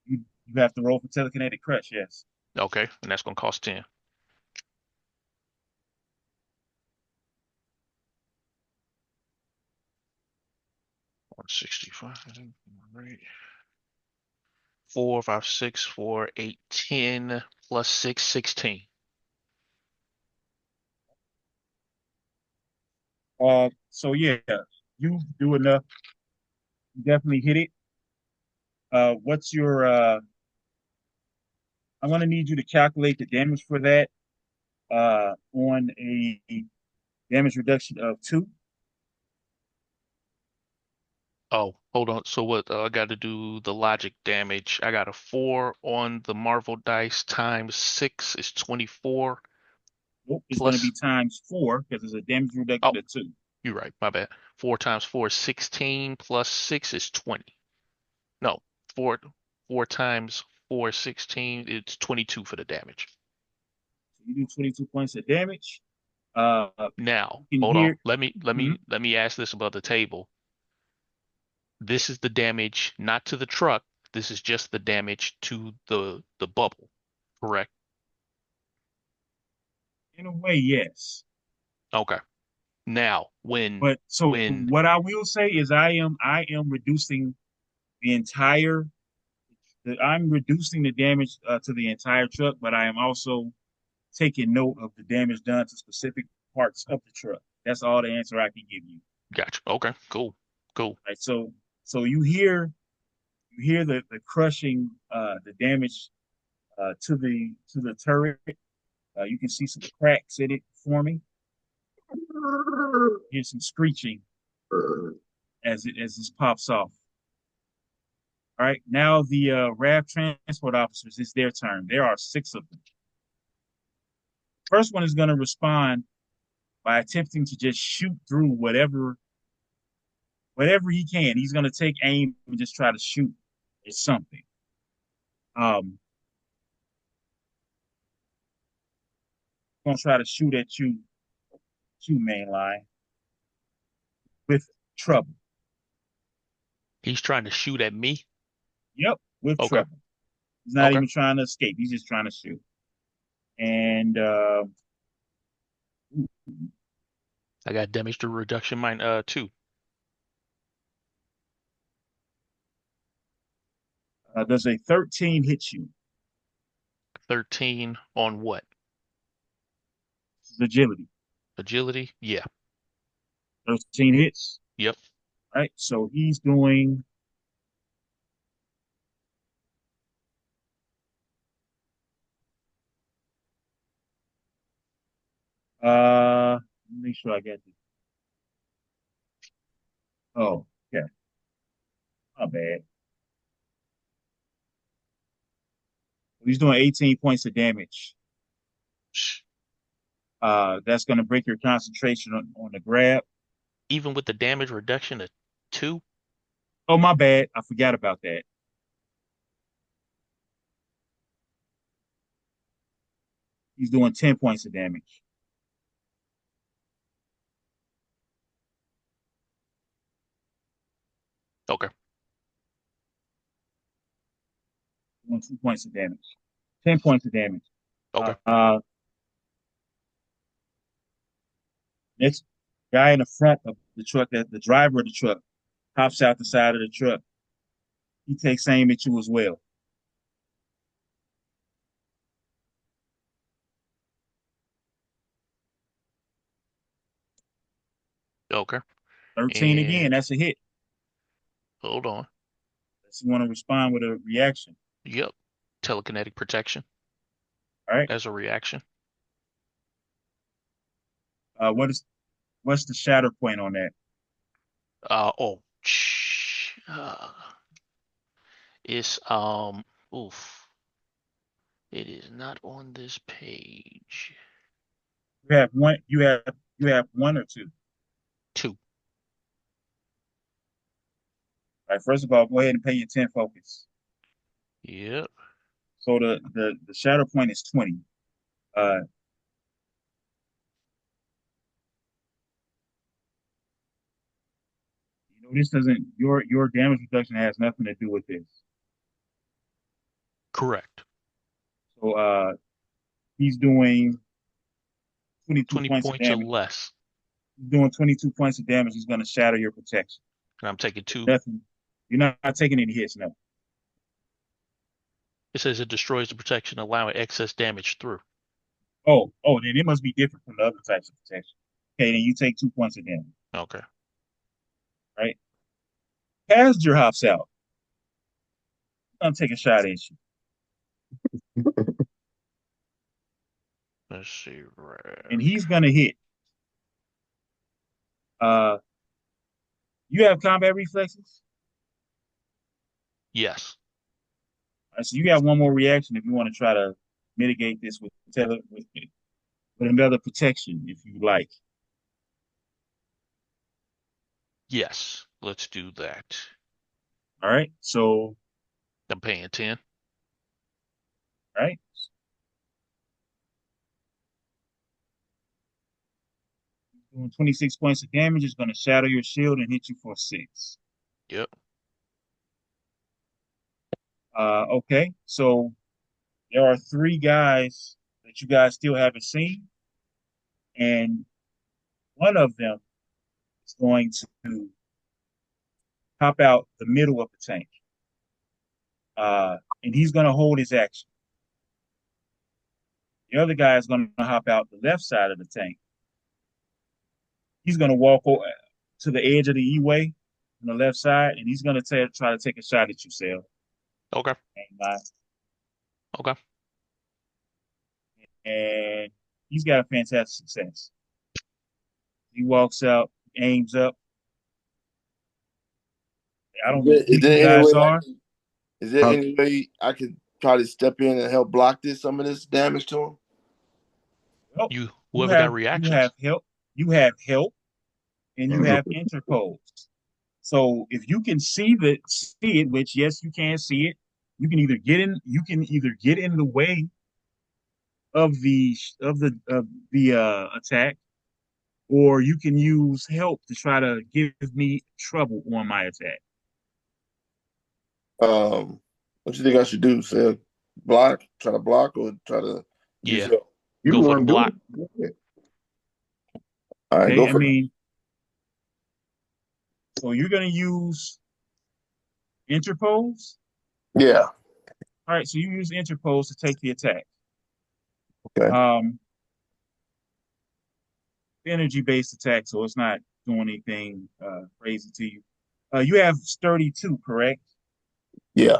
you have to roll for telekinetic crush. Yes. Okay. And that's gonna cost 10. 165. Right. 4, 5, 6, 4, 8, 10 plus 6, 16. So yeah, you do enough. You definitely hit it. What's your? I'm gonna need you to calculate the damage for that. On a damage reduction of 2. Oh, hold on. So what? I got to do the logic damage. I got a 4 on the Marvel dice times 6 is 24 Nope, it's gonna be plus. times 4 because it's a damage Oh, reduction of 2. you're right. My bad. 4 times 4 is 16 plus 6 is 20. No, 4 4 times 4 is 16. It's 22 for the damage. So you do 22 points of damage. Now, You can hold on. hear. Mhm. Let me ask this above the table. This is the damage not to the truck. This is just the damage to the bubble, correct? In a way, yes. Okay. Now, But so when what I will say is I am reducing the entire I'm reducing the damage to the entire truck, but I am also taking note of the damage done to specific parts of the truck. That's all the answer I can give you. gotcha. Okay, cool. Cool. Right. So you hear the crushing the damage to the turret. You can see some cracks in it forming. Hear some screeching as this pops off. All right, now the RAV transport officers, it's their turn. There are 6 of them. First one is going to respond by attempting to just shoot through whatever he can. He's going to take aim and just try to shoot at something. Going to try to shoot at you, mainline. with trouble. He's trying to shoot at me. Yep, with Okay. trouble. He's not Okay. even trying to escape. He's just trying to shoot. And I got damage to reduction mine 2. does a 13 hit you? 13 on what? Agility. Agility? Yeah. 13 hits. Yep. Right. So he's doing make sure I get this. Oh, yeah. Not bad. He's doing 18 points of damage. That's going to break your concentration on the grab. Even with the damage reduction of 2? Oh, my bad. I forgot about that. He's doing 10 points of damage. Okay. Doing 2 points of damage. 10 points of damage. Okay. Next guy in the front of the truck, the driver of the truck, hops out the side of the truck. He takes aim at you as well. Okay. 13 again. And That's a hit. hold on. Unless you want to respond with a reaction. Yep. Telekinetic protection All right. as a reaction. What's the shatter point on that? It's oof. It is not on this page. You have one. You have one or two. 2. All right. First of all, go ahead and pay your 10 focus. Yep. So the shatter point is 20. This doesn't your damage reduction has nothing to do with this. Correct. So he's doing 22 20 points of points or damage. less. He's doing 22 points of damage. He's going to shatter your protection. And I'm taking 2. Nothing. You're not taking any hits, no. It says it destroys the protection, allowing excess damage through. Oh, then it must be different from the other types of protection. Okay, then you take 2 points of damage. Okay. Right? Passenger hops out. I'm going to take a shot at you. Let's see. And he's going to hit. You have combat reflexes? Yes. All right, so you got one more reaction if you want to try to mitigate this with another protection, if you like. Yes. Let's do that. All right. So I'm paying 10. All right. Doing 26 points of damage is going to shatter your shield and hit you for 6. Yep. Okay. So there are 3 guys that you guys still haven't seen, and one of them is going to pop out the middle of the tank, and he's going to hold his action. The other guy is going to hop out the left side of the tank. He's going to walk to the edge of the E-way on the left side, and he's going to try to take a shot at you, Sal. Okay. Okay. And he's got a fantastic success. He walks out, aims up. I don't know who you guys are. Is there any way I could try to step in and help block some of this damage to him? Well, whoever got reactions. You have help, and you have interpose. So if you can see it, which yes, you can see it, you can either get in the way of the attack, or you can use help to try to give me trouble on my attack. What you think I should do? Say block, try to block, or try to use Yeah, help? You go for the want to block. do it? All right, Okay, go I for it. mean, so you're going to use interpose. Yeah. All right, so you use interpose to take the attack. Okay. Energy-based attack, so it's not doing anything crazy to you. You have sturdy 2, correct? Yeah.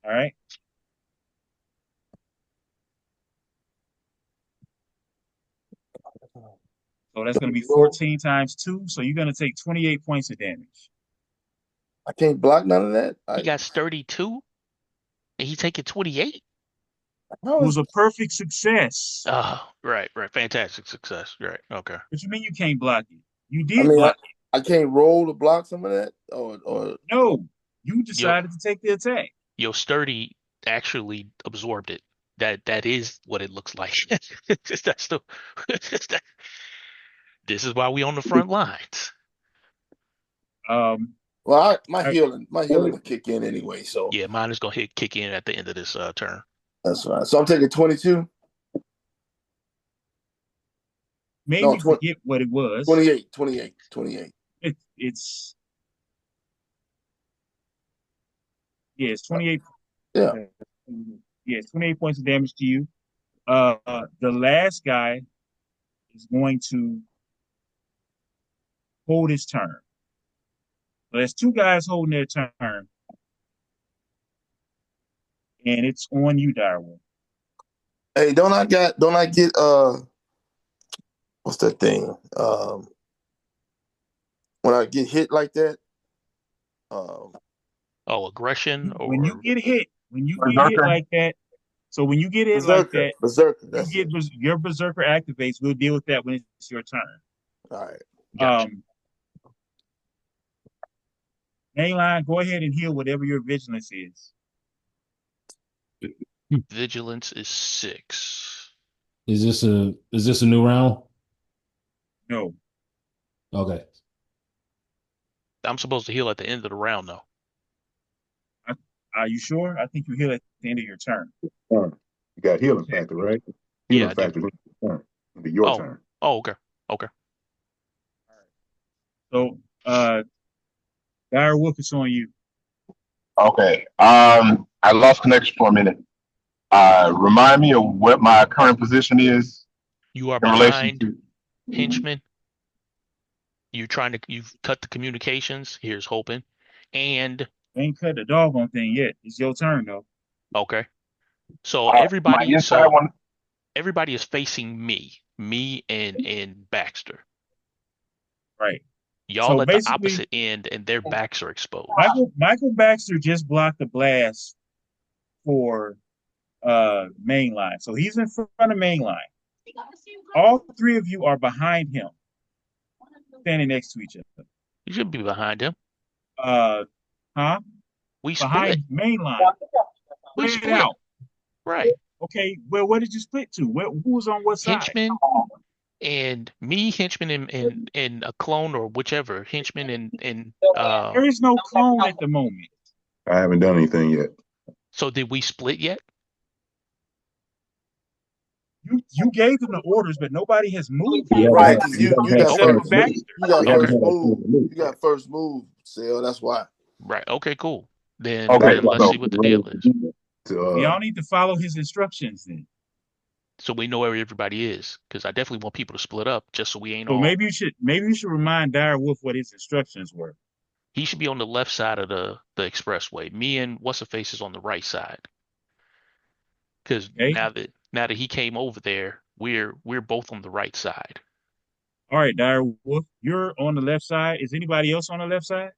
All right. So that's going to be 14 times 2. So you're going to take 28 points of damage. I can't block none of that. He got sturdy 2, and he taking 28. It was a perfect success. Oh, right. Fantastic success. Right. Okay. What you mean you can't block it? You I did mean, block it. I can't roll to block some of that, or No, you decided to take the attack. Your sturdy actually absorbed it. That is what it looks like. That's the. This is why we on the front lines. Well, my healing will kick in anyway. So yeah, mine is gonna kick in at the end of this turn. That's right. So I'm taking 22. Maybe no, forget what it was. 28. It's yeah, it's 28. Yeah. Yeah, it's 28 points of damage to you. The last guy is going to hold his turn. So there's 2 guys holding their turn. And it's on you, Darwin. Hey, don't I get what's that thing? When I get hit like that? Aggression, or when you get hit like that. So when you get hit like that, Berserker, your berserker activates. We'll deal with that when it's your turn. All right. Gotcha. Mainline, go ahead and heal whatever your vigilance is. Vigilance is 6. Is this a new round? No. Okay. I'm supposed to heal at the end of the round, though. Are you sure? I think you heal at the end of your turn. You got healing factor, right? Healing factor will be your turn. Oh, okay. Okay. So, Dire Wolf, it's on you. Okay. I lost connection for a minute. Remind me of what my current position is. You are behind Henchman. You've cut the communications. Here's hoping. And ain't cut the doggone thing yet. It's your turn though. Okay. So everybody is facing me and Baxter. Right. Y'all so at the opposite end, and their backs are exposed. Michael Baxter just blocked the blast for mainline. So he's in front of mainline. All 3 of you are behind him, standing next to each other. You should be behind him. Huh? We behind split. Mainline. We split out. Right. Okay. Well, what did you split to? Who was on what side? Henchman and me, Henchman, and a clone or whichever. Henchman and there is no clone at the moment. I haven't done anything yet. So did we split yet? You gave them the orders, but nobody has moved. Right. You got first move, Sale. That's why. Right. Okay, cool. Then let's see what the deal is. We all need to follow his instructions then. So we know where everybody is, because I definitely want people to split up just so we ain't all. Maybe you should remind Dire Wolf what his instructions were. He should be on the left side of the expressway. Me and What's-Her-Face is on the right side. Because now that he came over there, we're both on the right side. All right, Dire Wolf, you're on the left side. Is anybody else on the left side?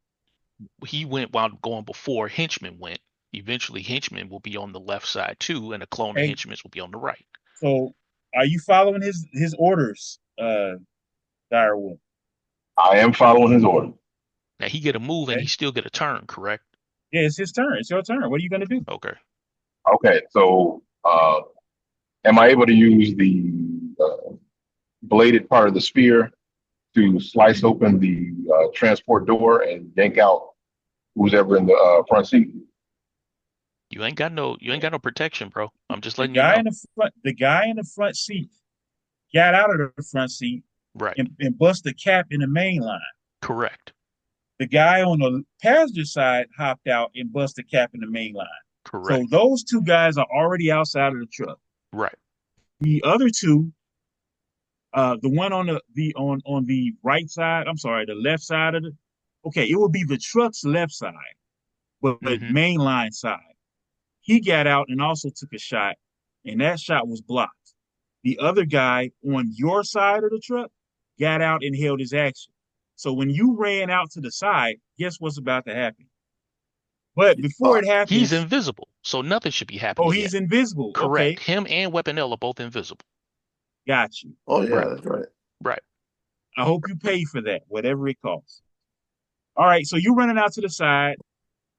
He went while going before Henchman went. Eventually, Henchman will be on the left side too, and a clone of Henchman's will be on the right. So, are you following his orders, Dire Wolf? I am following his order. Now he get a move and he still get a turn, correct? Yeah, it's his turn. It's your turn. What are you gonna do? Okay. Okay. So, am I able to use the bladed part of the spear to slice open the transport door and yank out who's ever in the front seat. You ain't got no protection, bro. I'm just The letting you guy know. in the guy in the front seat got out of the front seat Right. and bust the cap in the main line. Correct. The guy on the passenger side hopped out and bust the cap in the main line. Correct. So those two guys are already outside of the truck. Right. The other two, the one on on the right side, I'm sorry, the left side of the, okay, it would be the truck's left side, but main line side. He got out and also took a shot, and that shot was blocked. The other guy on your side of the truck got out and held his action. So when you ran out to the side, guess what's about to happen? But before it happens, he's invisible, so nothing should be happening. Oh, he's invisible. Correct. Okay. Him and Weapon L are both invisible. Got you. Oh yeah, that's right. Right. I hope you pay for that, whatever it costs. All right, so you're running out to the side.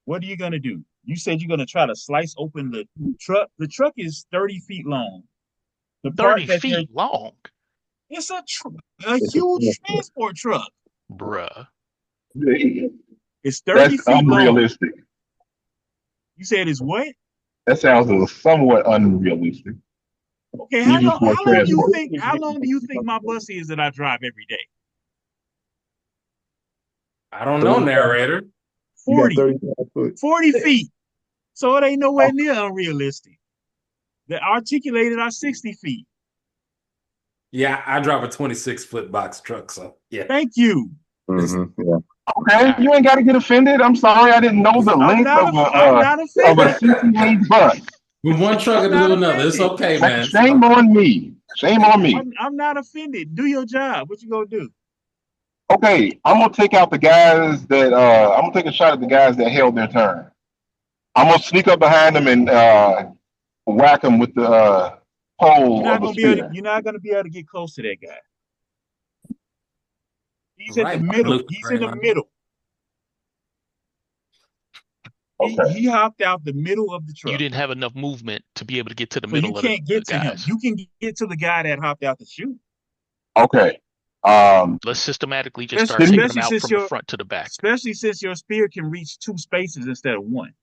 What are you gonna do? You said you're gonna try to slice open the truck. The truck is 30 feet long. The 30 feet long. It's a huge transport truck, bruh. It's 30 That's feet unrealistic. long. You said it's what? That sounds somewhat unrealistic. Okay, how long do you think my bus is that I drive every day? I don't know, narrator. 40 feet. So it ain't nowhere near unrealistic. The articulated are 60 feet. Yeah, I drive a 26-foot box truck, so yeah. Thank you. Yeah. Okay, you ain't got to get offended. I'm sorry, I didn't know the length of a CTA bus. From one truck to another, it's okay, man. Shame on me. Shame on me. I'm not offended. Do your job. What you gonna do? Okay, I'm gonna take out the guys that I'm gonna take a shot at the guys that held their turn. I'm gonna sneak up behind them and whack them with the pole of a spear. You're not gonna be able to get close to that guy. He's at the middle. He's in the middle. Okay. He hopped out the middle of the truck. You didn't have enough movement to be able to get to the middle of the guys. You can't get to him. You can get to the guy that hopped out the chute. Okay. Let's systematically just start taking them out from the front to the back. Especially since your spear can reach 2 spaces instead of 1.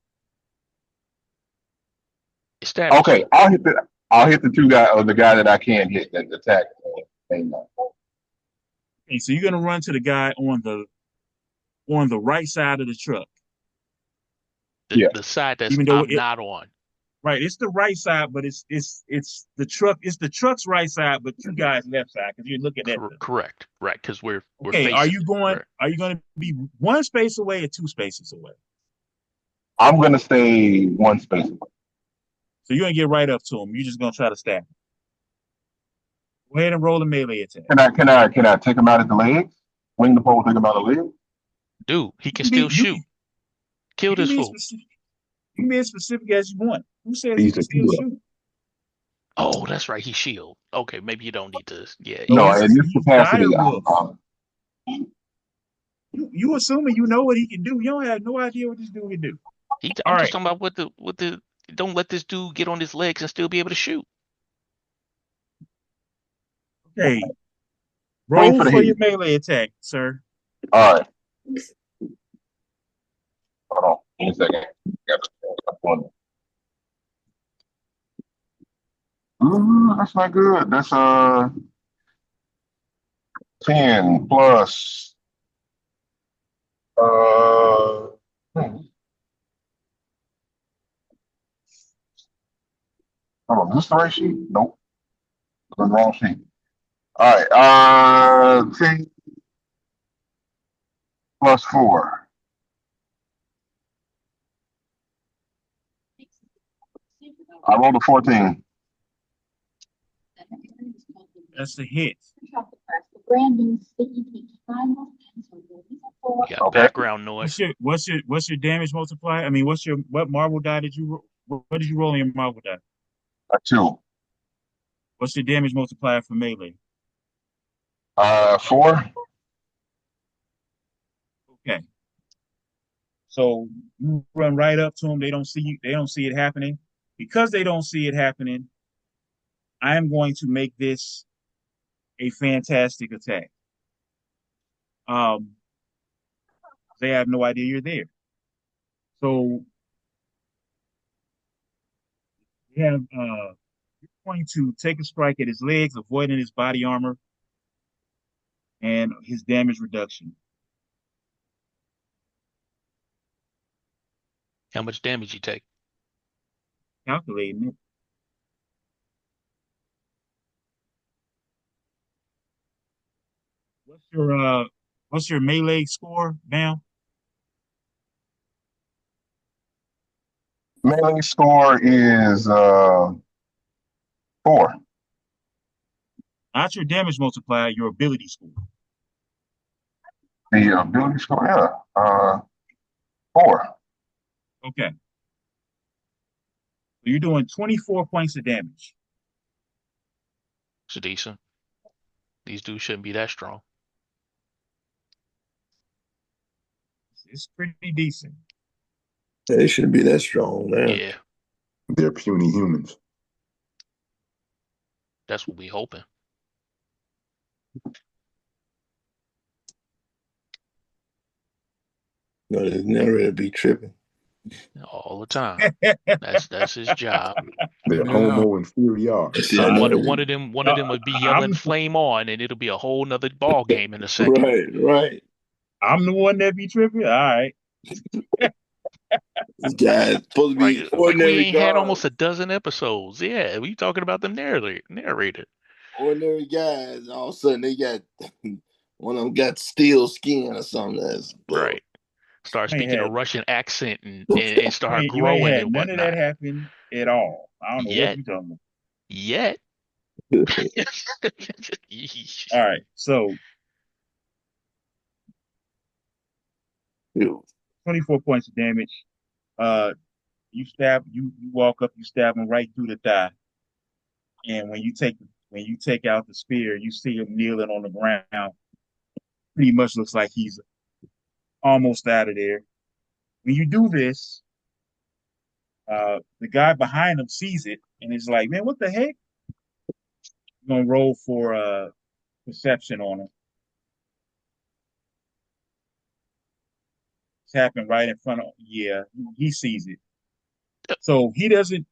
Okay, I'll hit the 2 guy or the guy that I can hit that attack. Okay, so you're gonna run to the guy on the right side of the truck. The side that's not on. Right, it's the right side, but it's the truck. It's the truck's right side, but you guys left side because you're looking at them. Correct, right? Because we're okay. Facing, are you going to be 1 space away or 2 spaces away? I'm gonna stay 1 space away. So you're gonna get right up to him. You're just gonna try to stab him. Go ahead and roll a melee attack. Can I take him out at the legs? Wing the pole, take him out of the legs? Dude, he can still shoot. Kill this fool. You can be as specific as you want. Who says he can still shoot? Oh, that's right. He's shield. Okay, maybe you don't need to. Yeah. No, in this capacity, you assuming you know what he can do. You don't have no idea what this dude can do. I'm just talking about what the. Don't let this dude get on his legs and still be able to shoot. Okay. Roll for your melee attack, sir. All right. Hold on. 1 second. That's not good. That's 10 plus hold on, is this the right sheet? Nope. The wrong sheet. All right. 10 plus 4. I rolled a 14. That's a hit. Got background noise. What's your damage multiplier? I mean, what marble die did you what did you roll in your marble die? A 2. What's your damage multiplier for melee? 4. Okay. So you run right up to them. They don't see you. They don't see it happening. Because they don't see it happening, I am going to make this a fantastic attack. Um, they have no idea you're there. So you have you're going to take a strike at his legs, avoiding his body armor and his damage reduction. How much damage you take? Calculating it. What's your melee score now? Melee score is 4. Not your damage multiplier, your ability score. The ability score, yeah, 4. Okay. So you're doing 24 points of damage. It's decent. These dudes shouldn't be that strong. It's pretty decent. They shouldn't be that strong, man. Yeah, They're puny humans. that's what we hoping. No, they never be tripping. All the time. That's his job. They're Yeah. homo inferior. Yeah, no, One of them would be yelling I'm flame on, and it'll be a whole nother ball game in a second. right. I'm the one that be tripping. All right. This guy's supposed to be Like we ordinary ain't had guys. almost a dozen episodes. Yeah, we talking about them narrator. Ordinary guys. All of a sudden, they got one of them got steel skin or something. That's Right. Start You ain't speaking a had Russian accent and start you ain't growing had and none of that whatnot. happen at all. I don't know what Yet, you're talking yet. about. All right. So you. 24 points of damage. Uh you walk up, you stab him right through the thigh. And when you take out the spear, you see him kneeling on the ground. Pretty much looks like he's almost out of there. When you do this, the guy behind him sees it and is like, "Man, what the heck?" You're gonna roll for perception on him. It's happened right in front of. Yeah, he sees it. So he doesn't.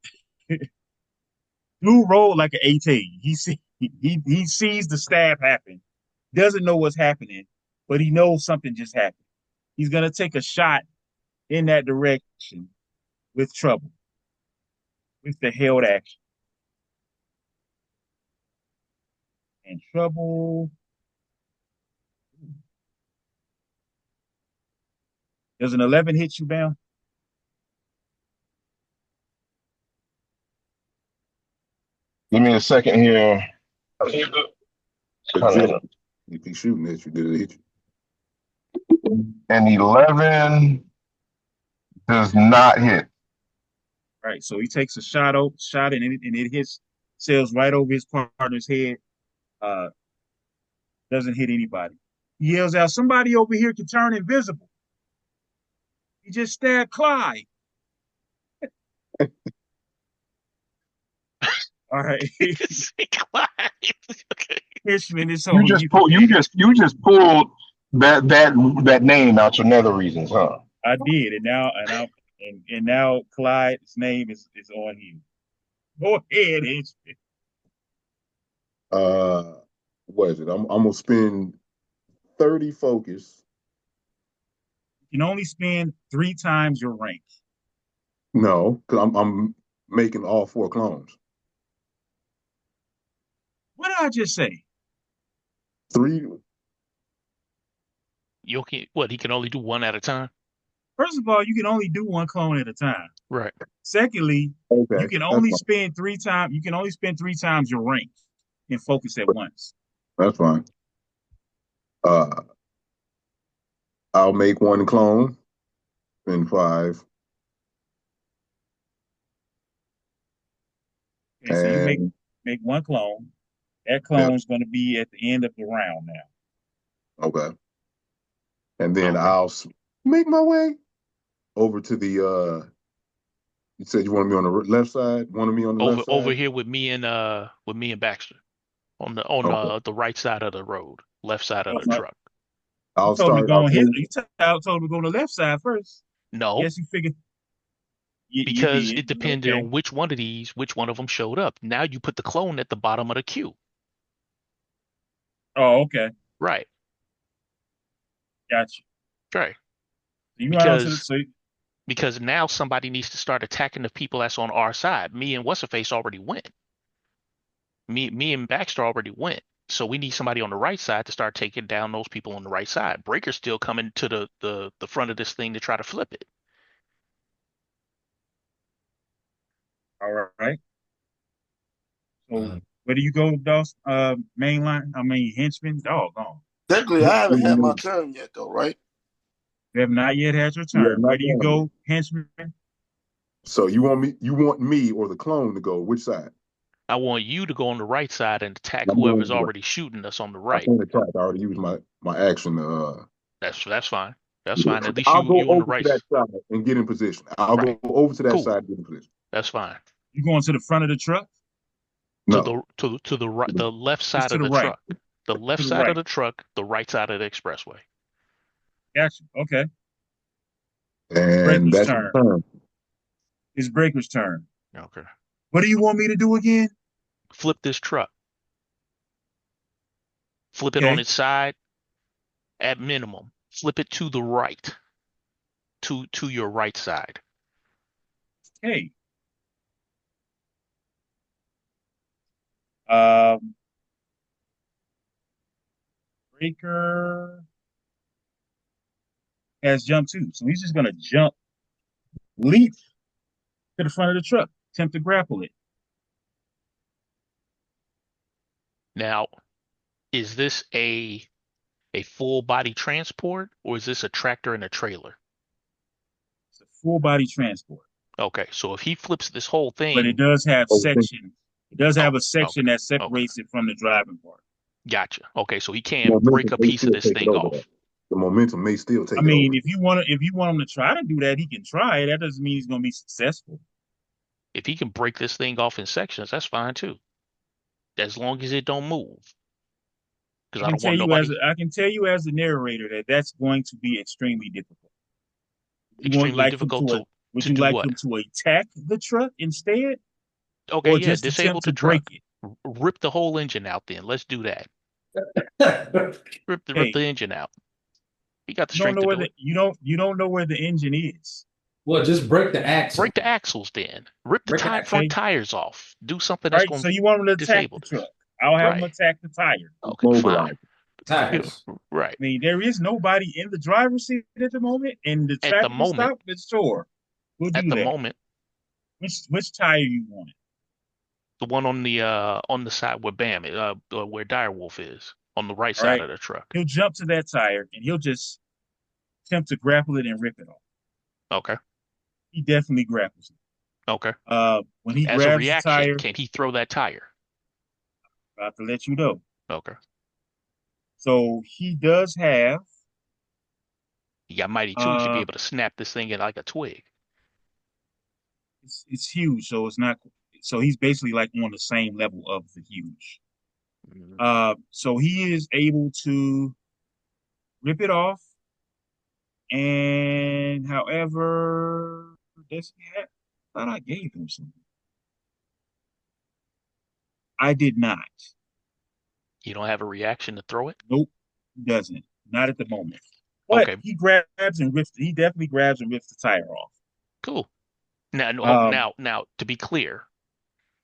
Blue roll like an 18. He sees the stab happen. Doesn't know what's happening, but he knows something just happened. He's gonna take a shot in that direction with trouble, with the held action. And trouble. Does an 11 hit you, Bam? Give me a second here. If he's shooting at you, did it hit you? And 11 does not hit. Right. So he takes a shot and it hits, sails right over his partner's head. Uh, doesn't hit anybody. He yells out, "Somebody over here can turn invisible." He just stabbed Clyde. All right. Fishman is You on just you. pulled that name out your nether regions, huh? I did, and now Clyde's name is on you. Go ahead, Fishman. What is it? I'm gonna spend 30 focus. You can only spend 3 times your rank. No, because I'm making all 4 clones. What did I just say? 3. You okay? What? He can only do one at a time. First of all, you can only do one clone at a time. Right. Secondly, Okay, you can that's only fine. spend 3 times. You can only spend 3 times your rank and focus at once. That's fine. Uh, I'll make 1 clone. Spend 5. Okay, so you And make 1 clone. That yeah, clone's going to be at the end of the round now. okay. And then Okay. I'll make my way over to the you said you wanted me on the left side, wanted me on the left Over side? here with me and Baxter. on the right side of the road, left side of Oh, the my, truck. you I'll told me start. go on his. Told me go on the left side first. No, Yes, you figured you because it did. depended Okay. on which one of them showed up. Now you put the clone at the bottom of the queue. Oh, okay. Right, Gotcha. right. You run onto the Because so because now somebody needs to start attacking the people that's on our side. Me and What's her face already went. Me and Baxter already went. So we need somebody on the right side to start taking down those people on the right side. Breaker's still coming to the front of this thing to try to flip it. all right. So Uh, where do you go, Dawson? Main line. I mean henchman. Doggone. Technically, I haven't had my turn yet, though, right? You have not yet had your Yeah, turn. not Where do you yet. go, henchman? So you want me or the clone to go which side? I want you to go on the right side and attack I'm going whoever's to the right. already shooting us on the I right. can't attack. I already used my action. That's fine. That's fine. At least I'll you go you on the over to right. that side and get in position. I'll Right. go over to that Cool. side and get in position. That's fine. You going to the front of the truck? To No, the right, the left Just side to of the the right. truck. The left To the side of right. the truck, the right side of the expressway. Gotcha. Okay. and Breaker's that's your turn. turn. It's Breaker's turn. Okay. What do you want me to do again? Flip this truck. Flip it on Okay. its side at minimum. Flip it to the right. To your right side. Hey. Um, Breaker has jump too, so he's just gonna leap to the front of the truck, attempt to grapple it. Now, is this a full body transport or is this a tractor and a trailer? It's a full body transport, Okay, so if he flips this whole but it thing, does have Oh, sections. It does oh, have a section okay, that okay, separates it from the driving part. gotcha. Okay, so he can't break momentum a may piece of still this take it thing over though. off. The momentum may still I take it mean, over. if you want him to try to do that, he can try. That doesn't mean he's gonna be successful. If he can break this thing off in sections, that's fine too, as long as it don't move. Because I don't want nobody I can tell you as the narrator that that's going to be extremely difficult. extremely difficult Would to you do like what? him to attack the truck instead, Okay, or yeah, just disable attempt the to break truck. it? Rip the whole engine out then. Let's do that. Rip Hey, the engine out. He got the you don't strength know to where do the it. you don't know where the engine is. well, just break the axle. Break the axles then. Rip the Break the axle. front Okay, tires off. Do something all that's right. going So to you want him to attack disable the this. truck? I'll have him Right. attack the tire. Okay, fine. Mobilize. Tires. Right. I mean, there is nobody in the driver's seat at the moment, and the At the traffic is moment, stopped. But sure, we'll at do the that. moment, Which tire you want? the one on the side where Bam where Direwolf is, on the right All side right. of the truck. He'll jump to that tire and he'll just attempt to grapple it and rip it off. Okay. He definitely grapples it. Okay. When he As a grabs the reaction, tire, can he throw that tire? about to let you know. Okay. So he does have He got mighty too. He should be uh able to snap this thing in like a twig. it's huge, so it's not so he's basically like on the same level of the huge. Mhm. So he is able to rip it off, and however, this I thought I gave him something. I did not. You don't have a reaction to throw it? Nope, he doesn't. Not at the moment. But Okay, he grabs and rips. He definitely grabs and rips the tire off. cool. Now, no, Um, now, to be clear,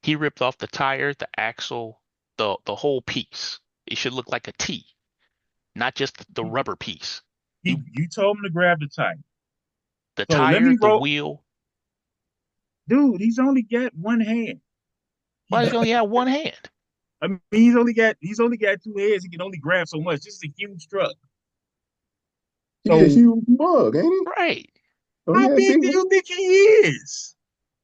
he ripped off the tire, the axle, the whole piece. It should look like a T, not just the rubber piece. you told him to grab the tire. The So let tire, me the roll, wheel. dude. He's only got one hand. Why He, does he only have one hand? I mean, he's only got two hands. He can only grab so much. This is a huge truck. He a So huge mug, ain't he? Right. Oh how yeah, big do you think he is?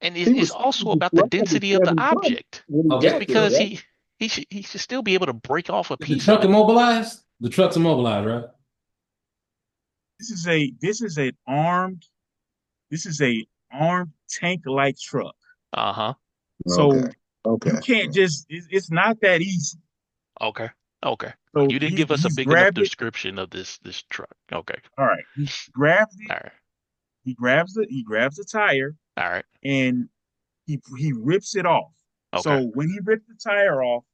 And he it's was also probably about the density of the 7 tons object. when he Just got Okay. there, because right? he should still be able to break off a Is the piece of truck it. immobilized? The truck's immobilized, right? This is a armed tank like truck. Uh-huh. Okay. So you Okay. can't just. It's not that easy. Okay. Okay. So You didn't give us a he's big enough grabbed it. description of this truck. Okay. All right, he grabs it. All right. He grabs the tire All right. and he rips it off. Okay. So when he ripped the tire off,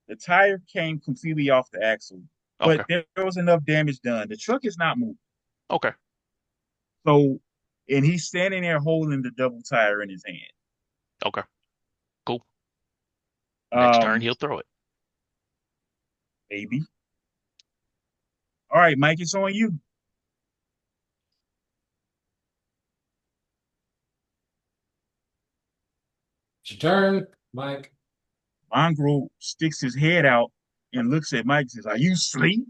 the tire came completely off the axle, but Okay. there was enough damage done. The truck is not moving. Okay. So, and he's standing there holding the double tire in his hand. Okay. Cool. Next turn, he'll throw it. Maybe. All right, Mike, it's on you. It's your turn, Mike. Mongrel sticks his head out and looks at Mike and says, "Are you asleep?"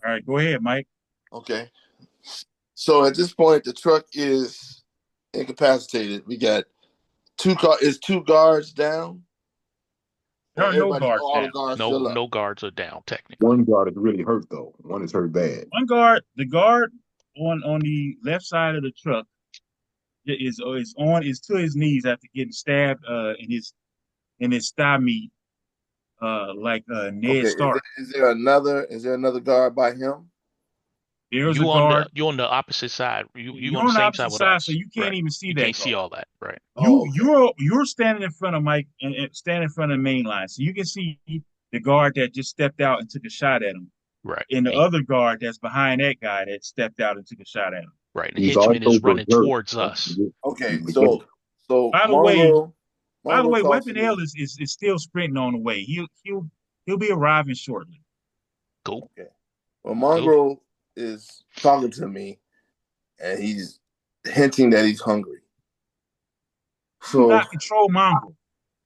All right, go ahead, Mike. Okay. So at this point, the truck is incapacitated. We got two guards down. There Or are no everybody, guards all the down. guards No, still up. no guards are down technically. One guard is really hurt though. One is hurt bad. One guard, the guard on the left side of the truck is to his knees after getting stabbed in his thigh meat like Ned Okay. Stark. Is there another guard by him? There's a guard. You on the opposite side. You You're on the on the same side opposite with side, so us. you can't Right. even see You that can't see guard. all that. Right. Oh, okay. You're standing in front of Mike and standing in front of the main line, so you can see the guard that just stepped out and took a shot at him, Right. and the And, other guard that's behind that guy that stepped out and took a shot at him. right. And the He's henchman also is running berserk. towards us. Okay. So By the Mongrel way, talks Weapon to L me. is still sprinting on the way. He'll be arriving shortly. Cool. Okay. Well, Mongrel is talking to me, and he's hinting that he's hungry. Do So not control Mongrel.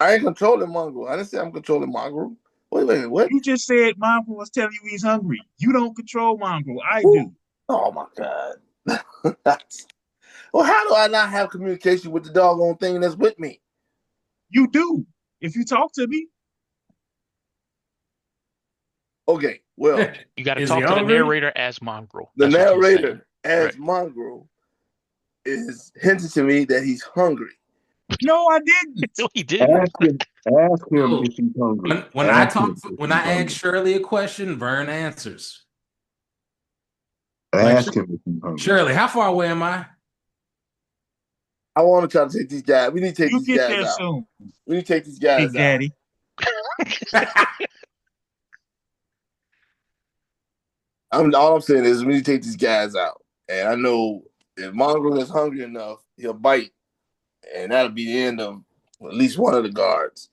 I ain't controlling Mongrel. I didn't say I'm controlling Mongrel. Wait, what? You just said Mongrel was telling you he's hungry. You don't control Mongrel. I do. Oh my God. Well, how do I not have communication with the doggone thing that's with me? You do. If you talk to me. Okay, well, You got to Is talk he to the hungry? narrator as Mongrel. the That's what he's saying. narrator as Right. Mongrel is hinting to me that he's hungry. No, I didn't. No, he didn't. Ask him No. if he's hungry. When I ask Shirley a question, Vern answers. Ask him if he's hungry. Shirley, how far away am I? I want to try to take these guys. We need to take You these get guys there out. soon, We need to take these guys Big Daddy. All I'm saying is we need to take these guys out. And I know if Mongrel is hungry enough, he'll bite. And that'll be the end of at least one of the guards.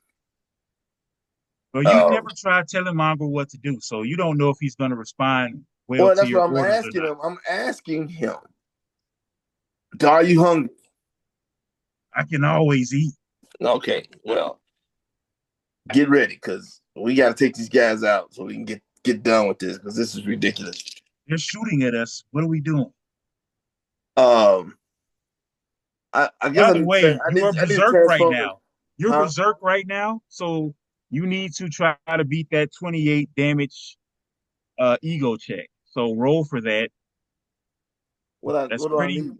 But you never tried telling Mongrel what to do, so you don't know if he's going to respond well to That's your what I'm orders asking or not. him. I'm asking him, are you hungry? I can always eat. Okay, well, get ready because we got to take these guys out so we can get done with this because this is ridiculous. They're shooting at us. What are we doing? I guess By the way, you are berserk right now. You're berserk right now, so you need to try to beat that 28 damage ego check. So roll for that. What do I need?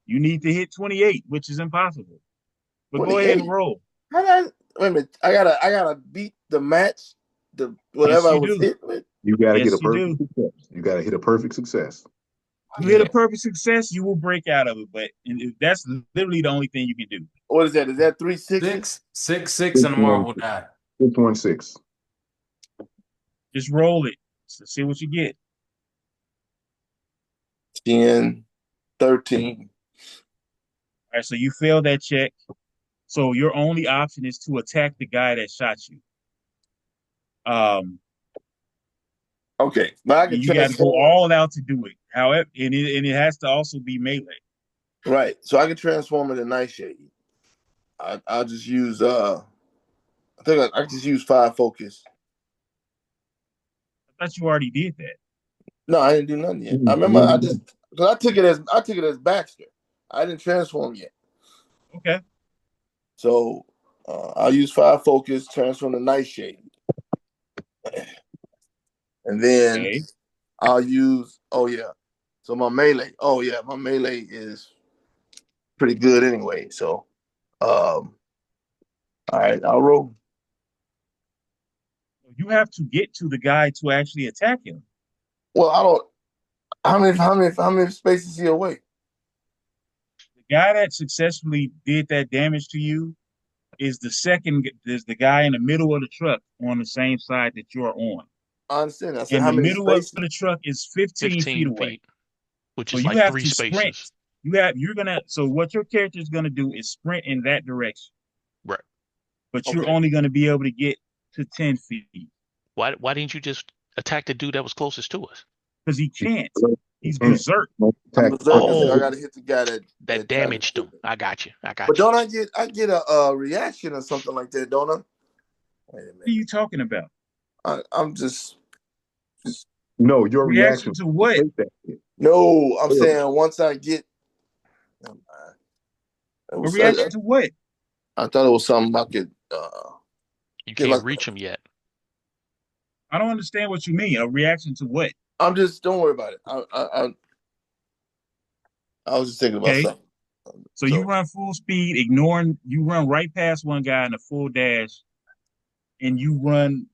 You need to hit 28, which is impossible. But 28? go ahead and roll. Wait a minute. I gotta beat the match, whatever I was hit with. You gotta get a perfect success. You gotta hit a perfect success. You hit a perfect success, you will break out of it. But that's literally the only thing you can do. What is that? Is that 3 6? 6 and a marble die. 616. Just roll it. So see what you get. 10, 13. All right, so you failed that check. So your only option is to attack the guy that shot you. Okay, but you got to go all out to do it. However, and it has to also be melee. Right. So I can transform into Nightshade. I'll just use I think I just use 5 focus. I thought you already did that. No, I didn't do nothing yet. I remember I took it as Baxter. I didn't transform yet. Okay. So I'll use 5 focus, transform to Nightshade. And then I'll use so my melee. My melee is pretty good anyway. So, all right, I'll roll. You have to get to the guy to actually attack him. Well, I don't. How many spaces is he away? The guy that successfully did that damage to you is the guy in the middle of the truck on the same side that you're on. I understand. I said And how the many middle of spaces? the truck is 15 feet 15 away. feet, which So is you like have three to sprint. spaces. So what your character is gonna do is sprint in that direction. Right. But you're Okay. only gonna be able to get to 10 feet. Why didn't you just attack the dude that was closest to us? Because he can't. He's Mm. berserk. I'm berserk. I Oh, got to hit the guy that that tried to damaged hit him. me. I got you. But don't I get a reaction or something like that? Don't I? Wait a What are minute. you talking about? I'm just No, your Reaction reaction. to what? no. I'm saying once I get. Never mind. It A was, reaction to what? I thought it was something I could. You Give can't us. reach him yet. I don't understand what you mean. A reaction to what? I'm just. Don't worry about it. I was just thinking about Okay. something. So you run full speed, you run right past one guy in a full dash, and you run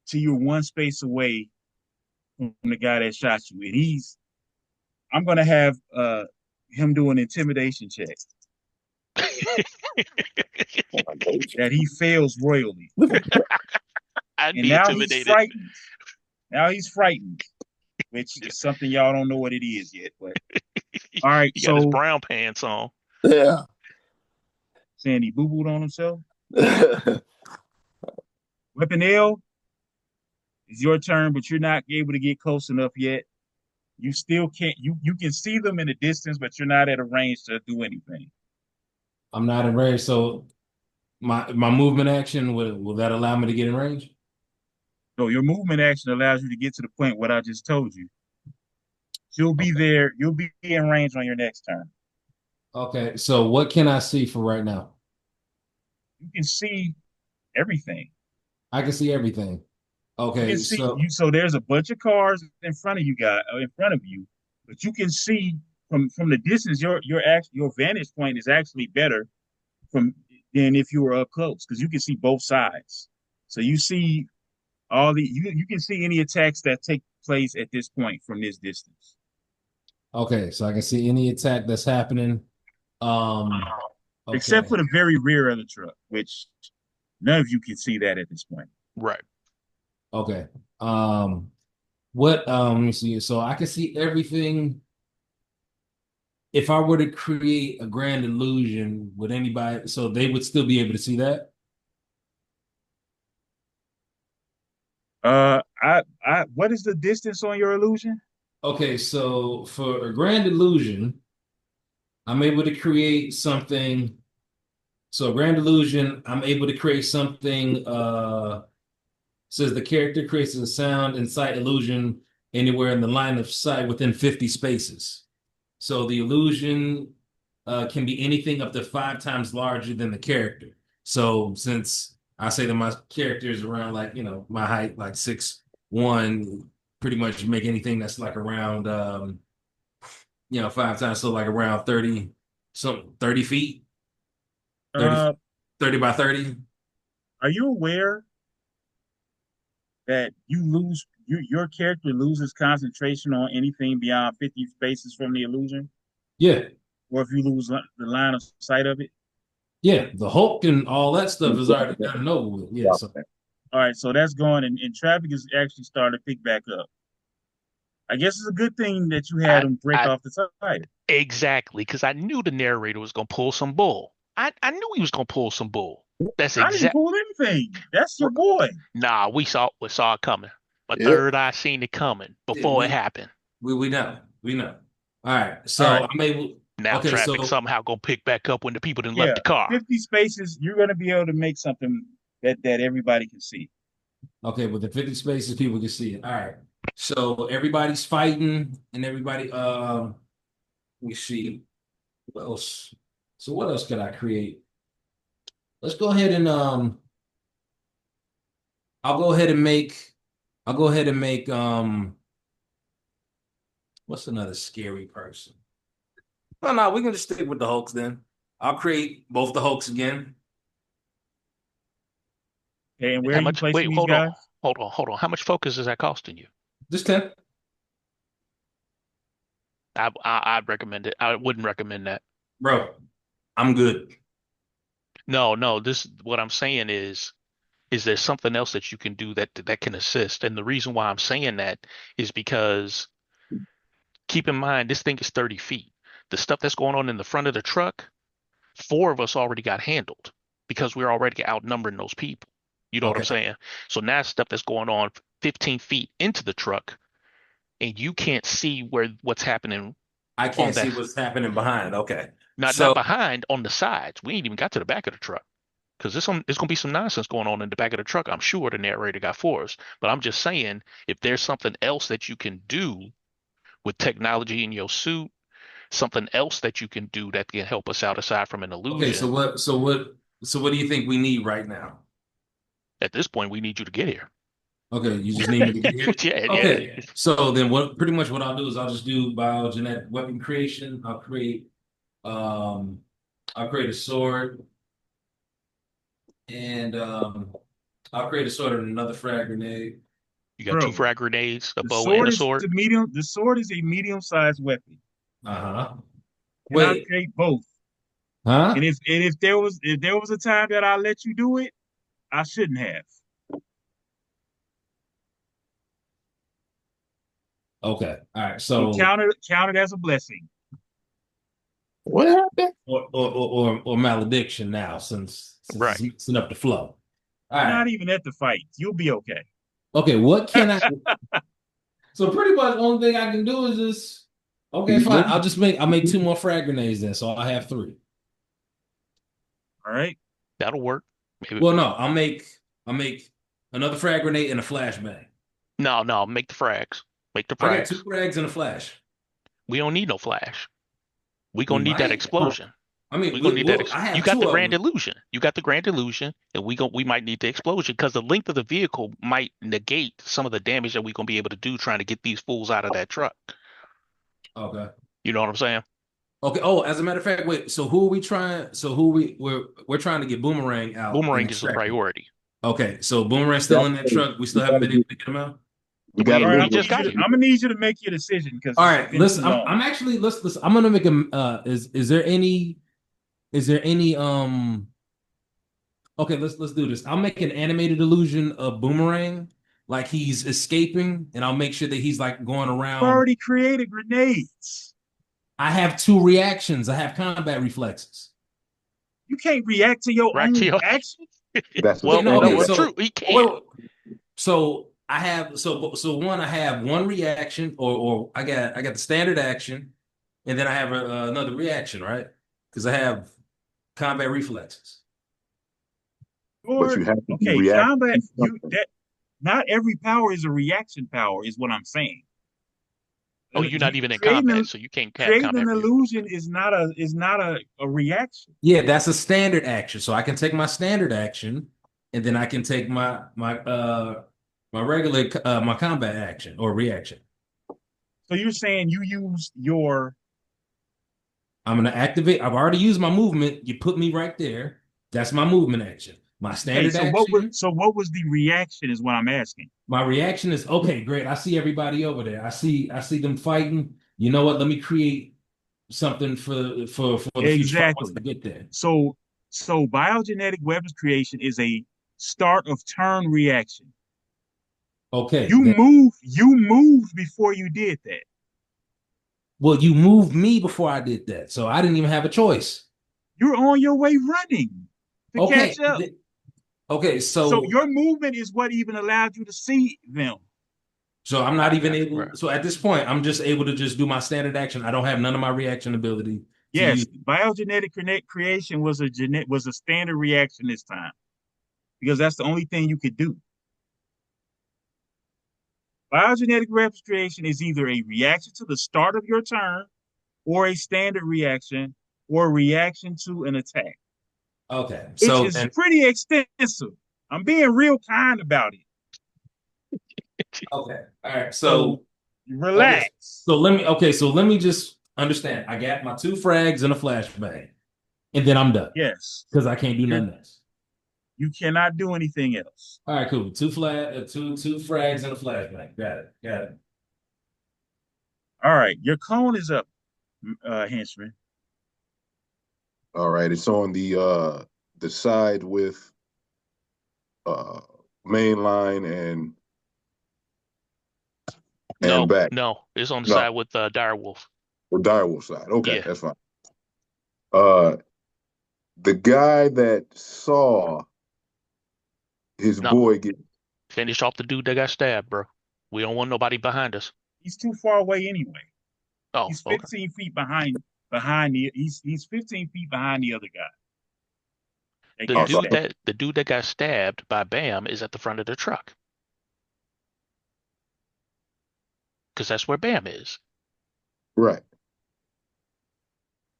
till you're one space away from the guy that shot you. And I'm gonna have him do an intimidation check that he fails royally. I'd And be now he's intimidated. frightened. Now he's frightened, which is something y'all don't know what it is yet. But all right, He got his so brown pants on. Yeah. saying he boo booed on himself. Weapon L, it's your turn, but you're not able to get close enough yet. You still can't. You can see them in the distance, but you're not at a range to do anything. I'm not in range, so my movement action will that allow me to get in range? So your movement action allows you to get to the point what I just told you. You'll be there. You'll be in range on your next turn. Okay, so what can I see for right now? You can see everything. I can see everything. You can Okay, see so you. So there's a bunch of cars in front of you, but you can see from the distance. Your vantage point is actually better from than if you were up close because you can see both sides. So you see you can see any attacks that take place at this point from this distance. okay, so I can see any attack that's happening. Except Okay, for the very rear of the truck, which none of you can see that at this point. Right. okay. Let me see. So I can see everything. If I were to create a grand illusion, would anybody, so they would still be able to see that? What is the distance on your illusion? Okay, so for a grand illusion, I'm able to create something. So a grand illusion, I'm able to create something, says the character creates a sound and sight illusion anywhere in the line of sight within 50 spaces. So the illusion can be anything up to 5 times larger than the character. So since I say that my character is around like, my height, like 6'1", pretty much make anything that's like around 5 times, so like around 30 feet, 30, Uh, 30 by 30. are you aware that your character loses concentration on anything beyond 50 spaces from the illusion, Yeah. or if you lose the line of sight of it? Yeah. The Hulk and all that stuff is already done and over with. Yeah. So All right, so that's going, and traffic is actually starting to pick back up. I guess it's a good thing that you had I him break I off the tire. exactly because I knew the narrator was gonna pull some bull. I knew he was gonna pull some bull. That's I didn't exact. pull anything. That's your boy. Nah, we saw it coming. My Yep. third eye seen it coming yeah, before it happened. we know. We know. All right. All So right. I'm able. Now Okay, traffic so somehow gonna pick back up when the people done left Yeah, the car. 50 spaces, you're going to be able to make something that everybody can see. okay, with the 50 spaces, people can see it. All right. So everybody's fighting and everybody let me see what else. So what else could I create? Let's go ahead and I'll go ahead and make I'll go ahead and make what's another scary person? No, no, we can just stick with the Hulks then. I'll create both the Hulks again. Okay, and where How are you much? placing Wait, these guys? hold on. How much focus is that costing you? Just 10. I'd recommend it. I wouldn't recommend that. Bro, I'm good. No, no. This what I'm saying is there something else that you can do that can assist? And the reason why I'm saying that is because keep in mind this thing is 30 feet. The stuff that's going on in the front of the truck, four of us already got handled because we're already outnumbering those people. You know what I'm Okay. saying? So now stuff that's going on 15 feet into the truck, and you can't see what's happening I on can't see that. what's happening behind. Okay. Not So, behind, on the sides. We ain't even got to the back of the truck because there's gonna be some nonsense going on in the back of the truck. I'm sure the narrator got for us, but I'm just saying if there's something else that you can do with technology in your suit, something else that you can do that can help us out aside from an okay, illusion. so what do you think we need right now? At this point, we need you to get here. Okay, you just need me to get here. Yeah, yeah. Okay, so then pretty much what I'll do is I'll just do biogenetic weapon creation. Um I'll create a sword and I'll create a sword and another frag grenade. You got two Bro, frag grenades, a the bow, and a sword is sword. the medium. The sword is a medium-sized weapon, Uh-huh. and I Wait, create both. huh? And if there was a time that I let you do it, I shouldn't have. Okay. All right. So So count it as a blessing. What happened? or malediction now since it's Right. mixing up the flow. All You're right. not even at the fight. You'll be okay. Okay, what can I so pretty much the only thing I can do is just okay, fine. I'll make two more frag grenades then, so I'll have three. All right. That'll work. Maybe. Well, no, I'll make another frag grenade and a flashbang. No, no, make the frags. Make the I got two frags. frags and a flash. We don't need no flash. We We gonna need that might. explosion. I mean, We gonna need that. I You have got the two of grand them. illusion. You got the grand illusion, and we might need the explosion because the length of the vehicle might negate some of the damage that we gonna be able to do trying to get these fools out of that truck. Okay. You know what I'm saying? Okay. Oh, as a matter of fact, wait. So who are we trying? So who we're trying to get Boomerang out and Boomerang is the extract him. priority. Okay. So Boomerang's still in that truck. We still haven't been able to get him out. We got to All right. We lose just got here. I'm gonna need you to make your decision because All this has right. been too Listen, long. I'm actually listen. I'm gonna make a. Is there any Okay, let's do this. I'll make an animated illusion of Boomerang, like he's escaping, and I'll make sure that he's like going You've around. already created grenades. I have two reactions. I have combat reflexes. You can't react to your Right to own your. actions. That's a Okay, Well, no, standard okay, no, weapon. true. so He wait, can. wait. So I have one. I have one reaction, or I got the standard action, and then I have another reaction, right? Because I have combat reflexes. But Or you have to be okay, reacting combat. to You something. that not every power is a reaction power, is what I'm saying. Oh, you're not even in Creating combat, so you can't have creating an combat illusion is not a reaction. Yeah, that's a standard action. So I can take my standard action, and then I can take my regular my combat action or reaction. So you're saying you use your I'm gonna activate. I've already used my movement. You put me right there. That's my movement action. My okay. standard action. So what was the reaction is what I'm asking. My reaction is okay, great. I see everybody over there. I see them fighting. You know what? Let me create something for the future fight once Exactly. I get there. So biogenetic weapons creation is a start of turn reaction. Okay. You moved before you did that. Well, you moved me before I did that, so I didn't even have a choice. You're on your way running to Okay. catch up. Okay, So so your movement is what even allowed you to see them. I'm not even Right, able. right. So at this point, I'm just able to just do my standard action. I don't have none of my reaction ability to Yes, use. biogenetic creation was a standard reaction this time because that's the only thing you could do. Biogenetic weapons creation is either a reaction to the start of your turn, or a standard reaction, or a reaction to an attack, Okay, which so is then pretty extensive. I'm being real kind about it. okay, all right. So Okay, relax. so let me. Okay, so let me just. understand. I got my 2 frags and a flashbang, and then I'm done Yes. because I can't do nothing else. You cannot do anything else. All right, cool. Two frags and a flashbang. Got it. All right. Your cone is up, henchman. All right, it's on the side with uh main line and No, back. no, it's on the No, side with Direwolf. the direwolf side. Okay, Yeah. that's fine. Uh, the guy that saw his No, boy get finish off the dude that got stabbed, bro. We don't want nobody behind us. He's too far away anyway. Oh, He's okay. 15 feet behind he's 15 feet behind the other guy. The dude that got stabbed by Bam is at the front of the truck. Because that's where Bam is. right,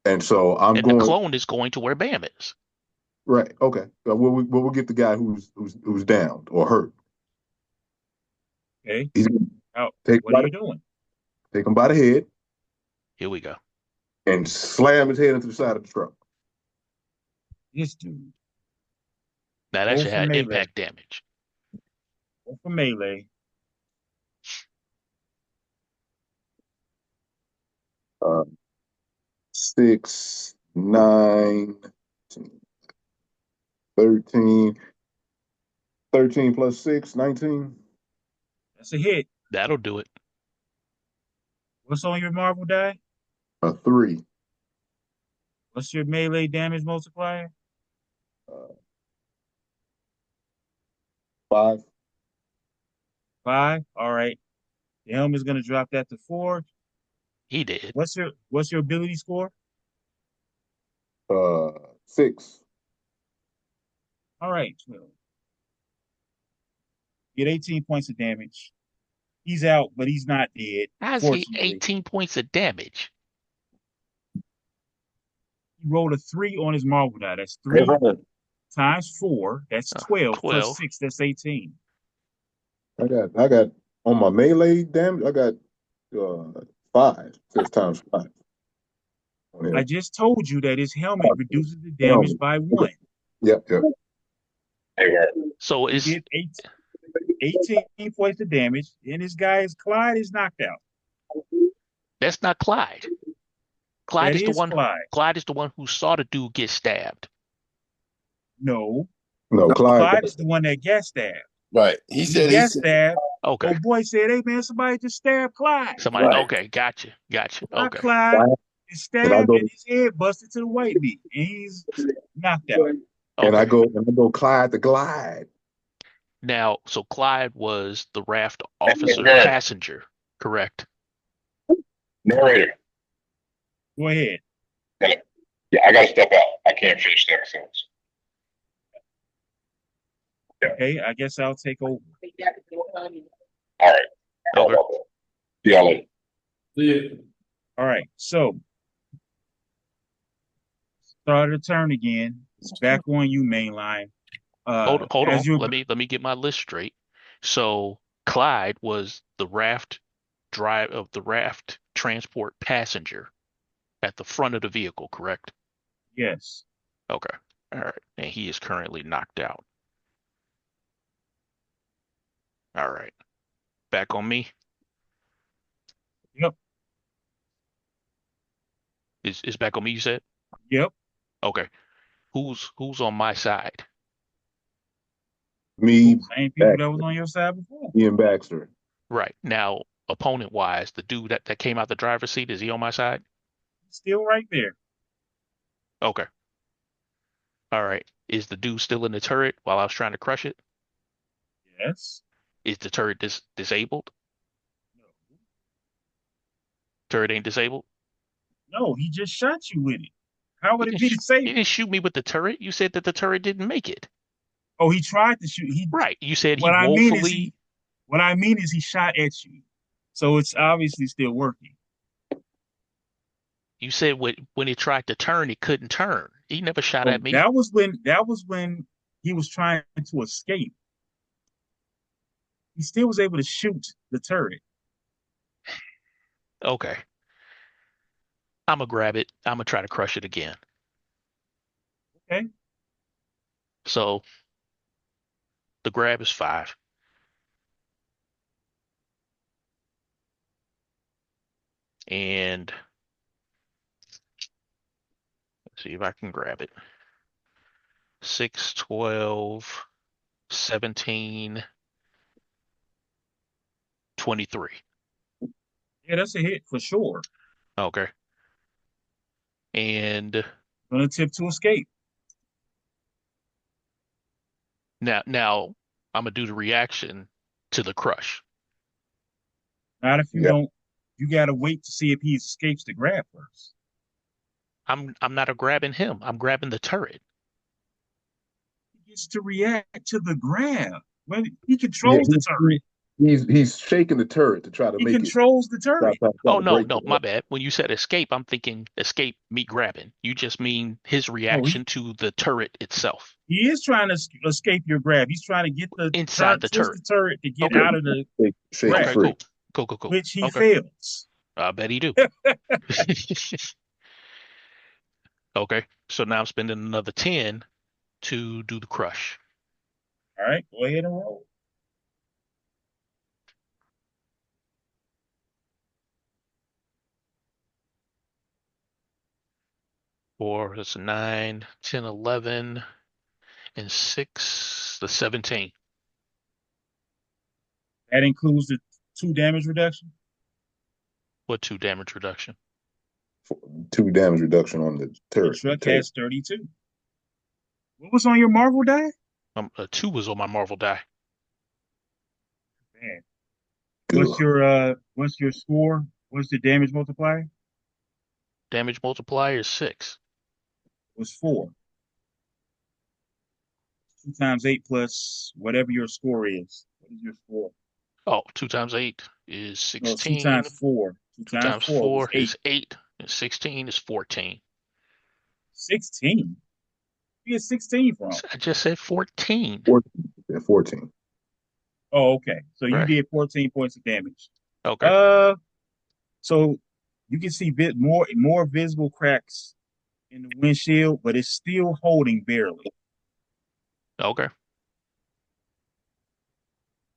and so I'm And going. the clone is going to where Bam is. Right. Okay. We'll get the guy who's downed or hurt. Okay. He's what are you doing? Take him by the head Here we go. and slam his head into the side of the truck. This dude. That actually had impact damage. Go for melee. Uh, 6, 9, 13. 13 plus 6, 19. That's a hit. That'll do it. What's on your marble die? A 3. What's your melee damage multiplier? 5. 5. All right. The helmet's gonna drop that to 4. He did. What's your ability score? 6. All right, 12. Get 18 points of damage. He's out, but he's not dead. How's he 18 points of damage? He rolled a 3 on his marble die. That's 3 times 4. That's 12, 12. plus 6. That's 18. I got on my melee damage. I got 5. 6 times 5. I just told you that his helmet reduces the damage by 1. Yep. So it's 18 points of damage, and this guy Clyde is knocked out. That's not Clyde. Clyde That is the is one. Clyde. Clyde is the one who saw the dude get stabbed. No, Clyde is the one that got stabbed. Right. He said stabbed. Okay. Oh boy said, "Hey man, somebody just stabbed Clyde." Somebody. Right. Okay, gotcha. Not Okay. Clyde is stabbed and his head busted to the white meat, and he's knocked out. Okay. And I go Clyde the glide. Now, so Clyde was the raft officer passenger, correct? Narrator. Go ahead. Yeah, I gotta step out. I can't finish that sentence. Okay, I guess I'll take over. All right. Okay. See y'all later. Yeah. All right, so start the turn again. It's back on you, mainline. Hold on. Let me get my list straight. So Clyde was the raft transport passenger at the front of the vehicle, correct? Yes. Okay. All right. And he is currently knocked out. All right. Back on me. Yep. Is back on me, you said? Yep. Okay. Who's on my side? Me, same people that was on your side before. Ian Baxter. Right. Now, opponent wise, the dude that came out the driver's seat, is he on my side? Still right there. Okay. All right. Is the dude still in the turret while I was trying to crush it? Yes. Is the turret disabled? No. Turret ain't disabled? No, he just shot you with it. How would it be You disabled? didn't shoot me with the turret. You said that the turret didn't make it. Oh, he tried to shoot. Right. You said he What I mean is he shot at you. So it's obviously still working. You said when he tried to turn, he couldn't turn. He never shot at me. That was when he was trying to escape. He still was able to shoot the turret. Okay. I'm gonna grab it. I'm gonna try to crush it again. Okay. So the grab is 5. And let's see if I can grab it. 6, 12, 17, 23. Yeah, that's a hit for sure. Okay. And Gonna attempt to escape. now I'm gonna do the reaction to the crush. Not if you Yeah. don't. You gotta wait to see if he escapes the grab first. I'm not grabbing him. I'm grabbing the turret. He gets to react to the grab. When he Yeah, controls the turret. he's shaking the turret to try to He make it controls the turret. Oh to no, break no, my it. bad. When you said escape, I'm thinking escape me grabbing. You just mean his No, reaction to the turret itself he is trying to escape your grab. He's trying to get the inside the turret. twisted turret to get Okay. out of the Shake it Okay, free. cool. which he Okay. fails. I bet he do. Okay. So now I'm spending another 10 to do the crush. All right, go ahead and roll. Four, that's 9, 10, 11, and 6, the 17. That includes the 2 damage reduction. What 2 damage reduction? 2 damage reduction on the The turret. truck has 32. What was on your Marvel die? A 2 was on my Marvel die. Man. Good. What's your score? What's the damage multiplier? Damage multiplier is 6. It was 4. 2 times 8 plus whatever your score is. What is your score? Oh, 2 times 8 is No, 2 16. times 4. 2 2 times times 4 was 4 8. is 8. And 16 is 14. 16. You get 16 from. I just said 14. 14. Oh, okay. So you Right. did 14 points of damage. Okay. So you can see more visible cracks in the windshield, but it's still holding barely. Okay.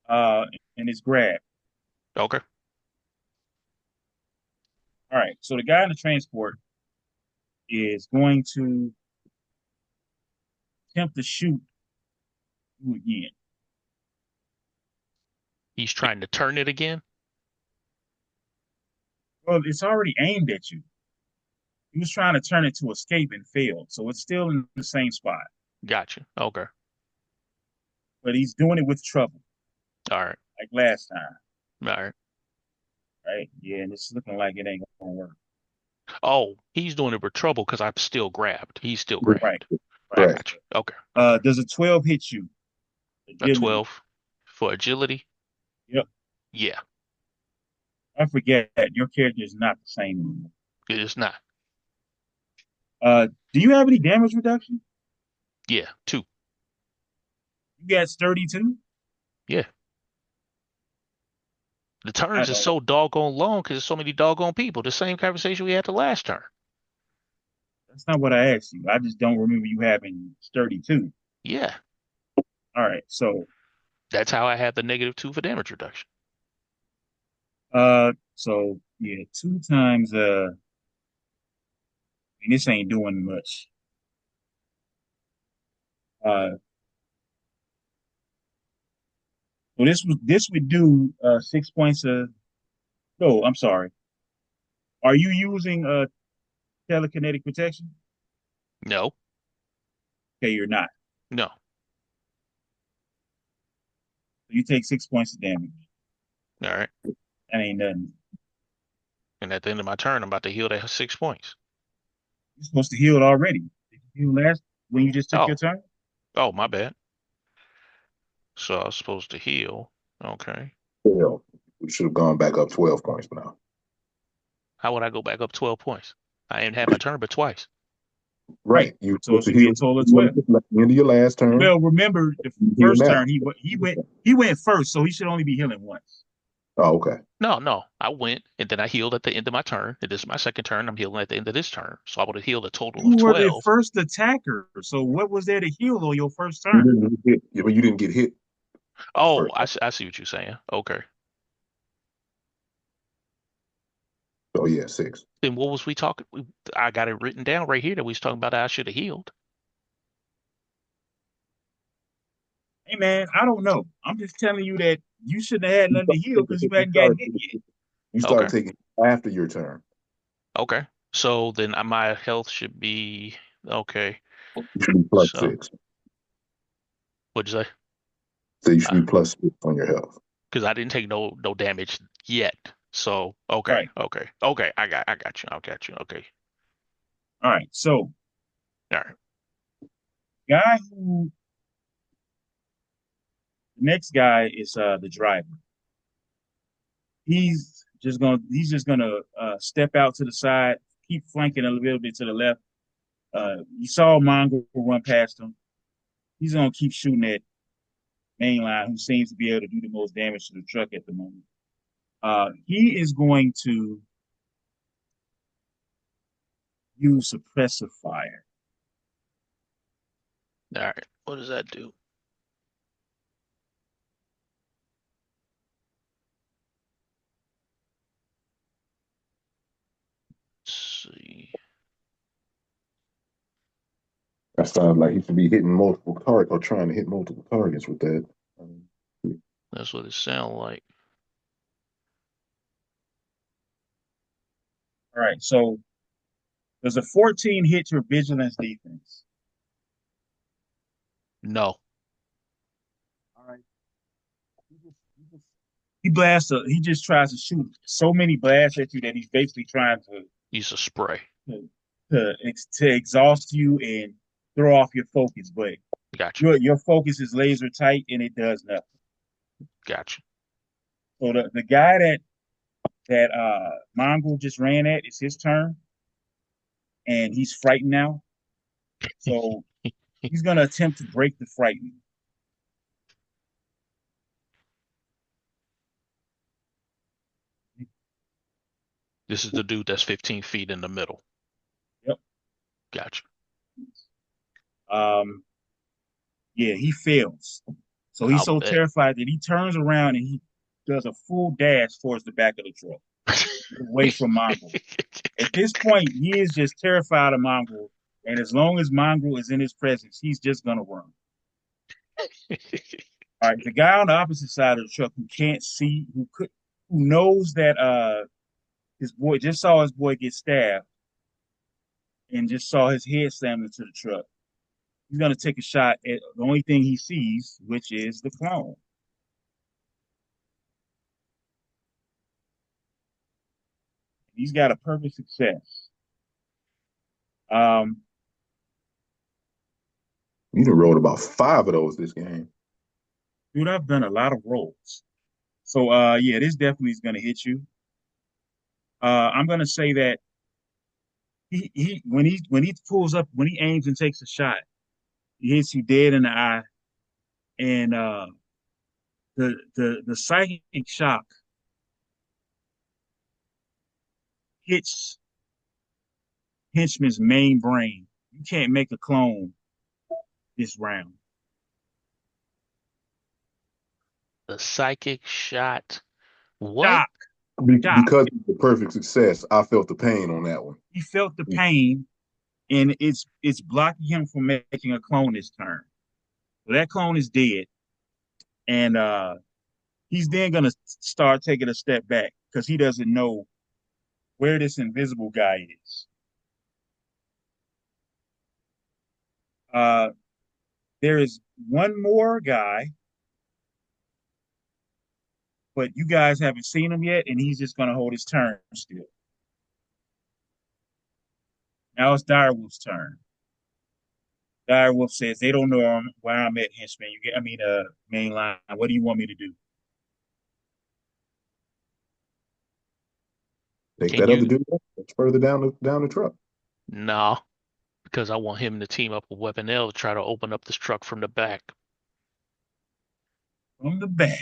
And it's grabbed. Okay. All right. So the guy in the transport is going to attempt to shoot you again. He's trying to turn it again. Well, it's already aimed at you. He was trying to turn it to escape and failed. So it's still in the same spot. Gotcha. Okay. But he's doing it with trouble. All right. Like last time. All right. Right? Yeah, and it's looking like it ain't gonna work. Oh, he's doing it with trouble because I'm still grabbed. He's still grabbed. Right. I Right. got you. Okay. Does a 12 hit you? A 12 for agility? Yep. Yeah, I forget that your character is not the same anymore. it is not. Do you have any damage reduction? Yeah, 2. You got 32? Yeah. The turns I is don't. so doggone long because there's so many doggone people. The same conversation we had the last turn. That's not what I asked you. I just don't remember you having 32. Yeah, All right. So, that's how I had the -2 for damage reduction. so yeah, 2 times. And this ain't doing much. Uh, so this would do 6 points of. No, I'm sorry. Are you using telekinetic protection? No, Okay, you're not. no. You take 6 points of damage. All right. That ain't nothing. And at the end of my turn, I'm about to heal that 6 points. You're supposed to heal it already. Did you heal last when you just took your turn? Oh, my bad. So I was supposed to heal. Okay. Yeah. We should have gone back up 12 points now. How would I go back up 12 points? I ain't had my turn but twice. Right. You So it should be a total of 12. at the end of your last turn. Well, remember the Heal first now. turn he went first, so he should only be healing once. Oh, okay. No. I went and then I healed at the end of my turn. And this is my second turn. I'm healing at the end of this turn. So I would have healed a total You of were the 12. first attacker. So what was there to heal on your first You turn? didn't get hit. Yeah, but you didn't get hit Oh, first. I see what you're saying. Okay. Oh yeah, 6. Then what was we talking? I got it written down right here that we was talking about I should have healed. Hey man, I don't know. I'm just telling you that you shouldn't have had You nothing to started heal taking because you hit- hadn't gotten hit yet. you started Okay. taking after your turn. Okay. So then my health should be okay. You should be plus So 6. what'd you say? So you should be plus 6 on your health. Because I didn't take no damage yet. So okay, Right. okay. I got you. I got you. Okay. All right. So All right. guy who the next guy is the driver. He's just gonna step out to the side, keep flanking a little bit to the left. You saw Mongo run past him. He's gonna keep shooting at Mainline, who seems to be able to do the most damage to the truck at the moment. He is going to use suppressive fire. All right. What does that do? Let's see. That sounds like he should be hitting multiple targets or trying to hit multiple targets with that. That's what it sounds like. All right. So does a 14 hit your vigilance defense? No. All right. He just tries to shoot so many blasts at you that he's basically trying Use a spray. to, to exhaust you and throw off your focus. But Gotcha. your focus is laser tight and it does nothing. Gotcha. So the guy that Mongo just ran at, it's his turn, and he's frightened now. So he's gonna attempt to break the frightened. This is the dude that's 15 feet in the middle. Yep. Gotcha. Um. Yeah, he fails. So he's I'll so bet. terrified that he turns around and he does a full dash towards the back of the truck, away from Mongo. At this point, he is just terrified of Mongo, and as long as Mongo is in his presence, he's just gonna run. All right, the guy on the opposite side of the truck who can't see, who knows that his boy just saw his boy get stabbed and just saw his head slammed into the truck. He's gonna take a shot at the only thing he sees, which is the clone. He's got a perfect success. Um, You done rolled about 5 of those this game. dude, I've done a lot of rolls. So yeah, this definitely is gonna hit you. I'm gonna say that he pulls up, when he aims and takes a shot, he hits you dead in the eye, and the psychic shock hits Henchman's main brain. You can't make a clone this round. The psychic shot. What? Shock, shock. Because of the perfect success, I felt the pain on that one. He felt the pain, and it's blocking him from making a clone this turn. So that clone is dead, and he's then gonna start taking a step back because he doesn't know where this invisible guy is. Uh, there is one more guy, but you guys haven't seen him yet, and he's just gonna hold his turn still. Now it's Direwolf's turn. Direwolf says they don't know where I'm at, henchman. Main line. What do you want me to do? Take Can that other you? dude that's further down the truck. No, because I want him to team up with Weapon L to try to open up this truck from the back. From the back.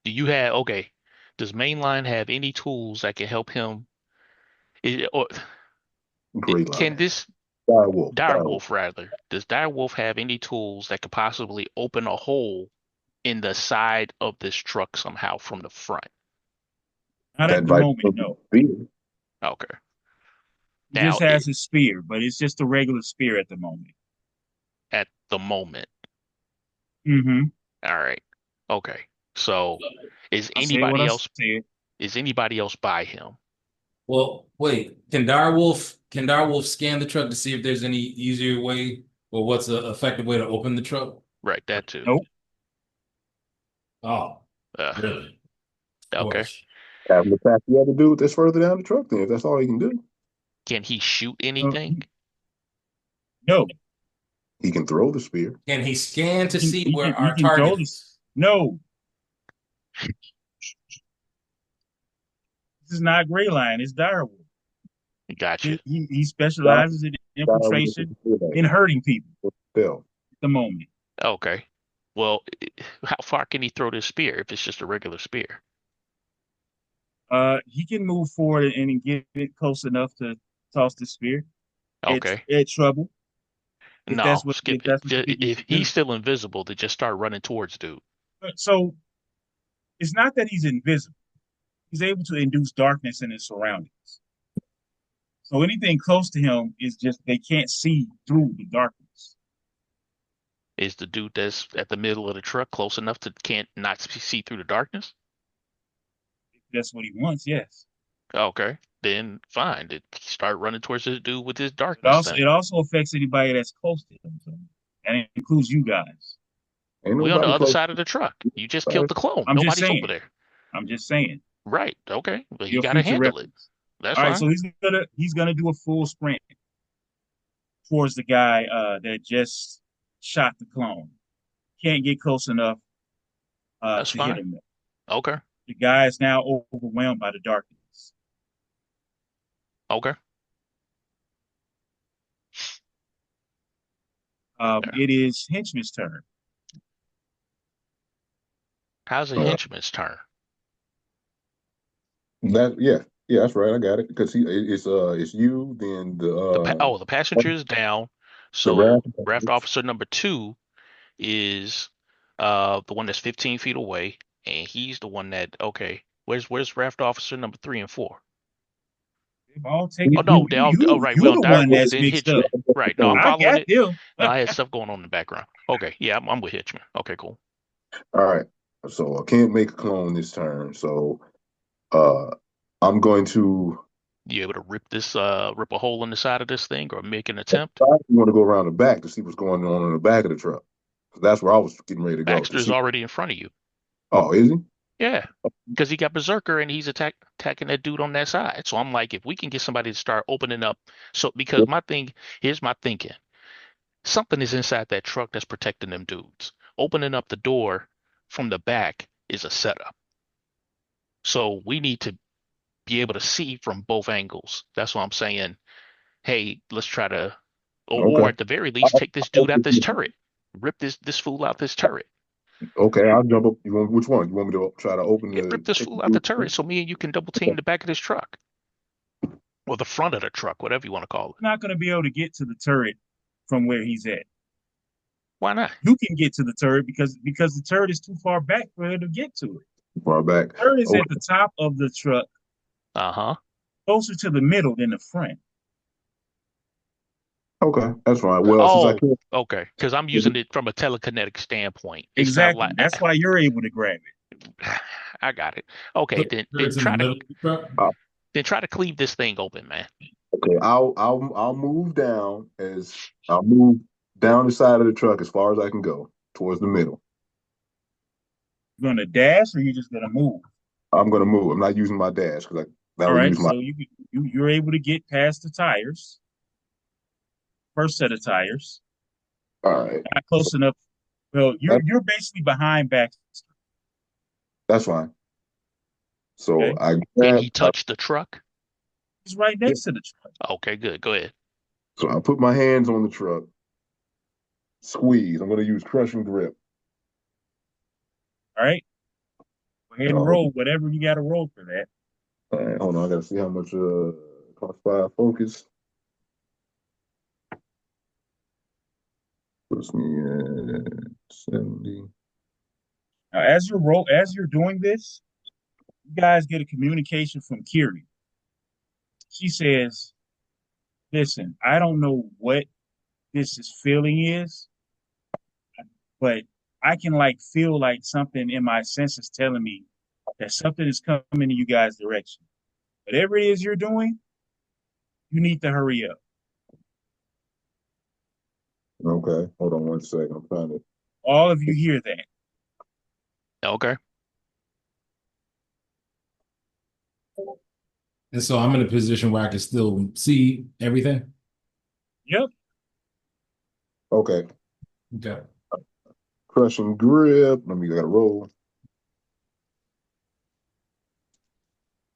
Do you have okay? Does Mainline have any tools that can help him? Or Great can line. this Direwolf. Direwolf. Direwolf rather? Does Direwolf have any tools that could possibly open a hole in the side of this truck somehow from the front? Not at That the right. moment, no. Okay. He Now, just has his spear, but it's just a regular spear at the moment. at the moment. Mm-hmm. All right. Okay. So is I said what I anybody else said. by him? Well, wait. Can Direwolf scan the truck to see if there's any easier way or what's an effective way to open the truck? Right, that too. Nope. Oh, Ugh. really? Of Okay. course. Have him attack the other dude that's further down the truck then, if that's all he can do. Can he shoot anything? No. He can throw the spear. Can he scan to He can, see he where can, he our can throw target this. is? No. This is not Gray Line. It's Direwolf. Gotcha. He specializes in infiltration in hurting people Still. at the moment. Okay. Well, how far can he throw this spear if it's just a regular spear? He can move forward and get it close enough to toss the spear. Okay. At trouble. No, If skip it. that's what you think he If should do. he's still invisible, to just start running towards dude. So it's not that he's invisible. He's able to induce darkness in his surroundings. So anything close to him is just they can't see through the darkness. Is the dude that's at the middle of the truck close enough to can't not see through the darkness? If that's what he wants, yes. Okay, then fine. Start running towards this dude with his It darkness also thing. it also affects anybody that's close to him. So, and it includes you guys. Ain't We on the nobody other close. side of the truck. You just killed the clone. I'm just Nobody's over saying. there. I'm just saying. Right. Okay. But he Your got to future handle it. reference. That's All right, fine. so he's gonna do a full sprint towards the guy that just shot the clone. Can't get close enough That's to hit fine. him. Okay. The guy is now overwhelmed by the darkness. Okay. It is Henchman's turn. How's a henchman's turn? Yeah, that's right. I got it because it's you then The passenger is down. the So raft. raft officer number 2 is the one that's 15 feet away, and he's the one that okay. Where's raft officer number 3 and 4? They've all taken Oh no, they all. Oh right, we're you're on the one Direwolf, that's then mixed up. Hitchman. Right. No, I'm I following got it. them. No, I had stuff going on in the background. Okay, yeah, I'm with Hitchman. Okay, cool. All right. So I can't make a clone this turn. So uh I'm going to You able to rip a hole in the side of this thing or make an attempt? I'm going to go around the back to see what's going on in the back of the truck. That's where I was getting ready to go to Baxter's see. already in front of you. Oh, is he? Yeah, because he got Berserker and he's attacking that dude on that side. So I'm like, if we can get somebody to start opening up, so because here's my thinking, something is inside that truck that's protecting them dudes. Opening up the door from the back is a setup. So we need to be able to see from both angles. That's what I'm saying. Hey, let's try to, or Okay. at the very least, take this dude out this turret, rip this fool out this turret. Okay, I'll jump up. You want which one? You want me to try to open Yeah, rip this take fool out the the turret so me and you can double team the back of this truck or the front of the truck, whatever you want to call it. Not going to be able to get to the turret from where he's at. Why not? You can get to the turret because the turret is too far back for her to get to it. far back? The turret is Okay. at the top of the truck, Uh-huh. closer to the middle than the front. Okay, that's fine. Well, since I can't, Okay. Because I'm using it from a telekinetic standpoint. It's Exactly. not like That's why you're able to grab it. I got it. Okay, then It's in the middle of the truck. then try to cleave this thing open, man. okay, I'll move down as I'll move down the side of the truck as far as I can go towards the middle. You're gonna dash, or you're just gonna move. I'm gonna move. I'm not using my dash because that All would right. use my. So you're able to get past the tires. First set of tires. All right, Not close enough. Well, you're basically behind Baxter. that's fine. So Okay. I Can grab. he touch the truck? He's right next to the truck. Okay, good. Go ahead. So I put my hands on the truck. Squeeze. I'm gonna use crushing grip. All right. Go ahead and roll whatever you got to roll for that. All right, hold on. I gotta see how much cost 5 focus. Puts me at 70. Now, as you're doing this, you guys get a communication from Kiri. She says, "Listen, I don't know what this feeling is, but I can like feel like something in my senses telling me that something is coming in you guys' direction. Whatever it is you're doing, you need to hurry up." Okay, hold on 1 second. I'm trying to. All of you hear that. Okay. And so I'm in a position where I can still see everything. Yep. Okay, Okay. crushing grip. Let me gotta roll.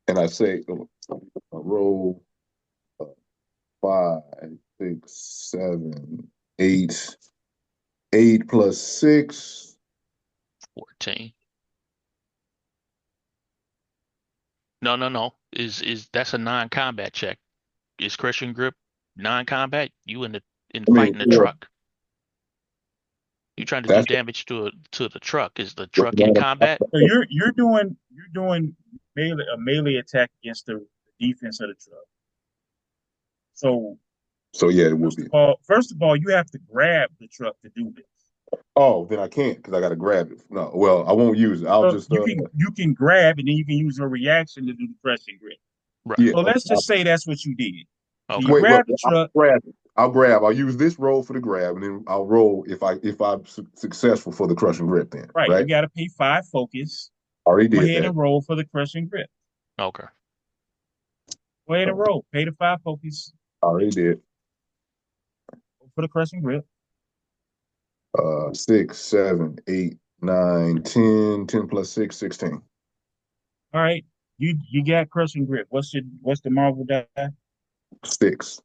And I say, I roll 5, 6, 7, 8. 8 plus 6. 14. No. Is that's a non-combat check. Is crushing grip non-combat? You in I mean, fighting the truck. You trying to do that's damage to the truck. Is the truck in combat? So you're doing a melee attack against the defense of the truck. So so yeah, it would be. first of all, you have to grab the truck to do this. Oh, then I can't because I gotta grab it. No, well, I won't use it. I'll So just you can grab and then you can use your reaction to do the crushing grip. Right. yeah. So let's just say that's what you did. So Okay. you Wait, grab the truck. I'll grab. I'll use this roll for the grab, and then I'll roll if I'm successful for the crushing grip. Then Right. You right? got to pay 5 focus. Already Go did ahead that. and roll for the crushing grip. Okay. Go ahead and roll. Pay the 5 focus Already did. for the crushing grip. 6, 7, 8, 9, 10. 10 plus 6, 16. All right. You got crushing grip. What's the marble die? 6.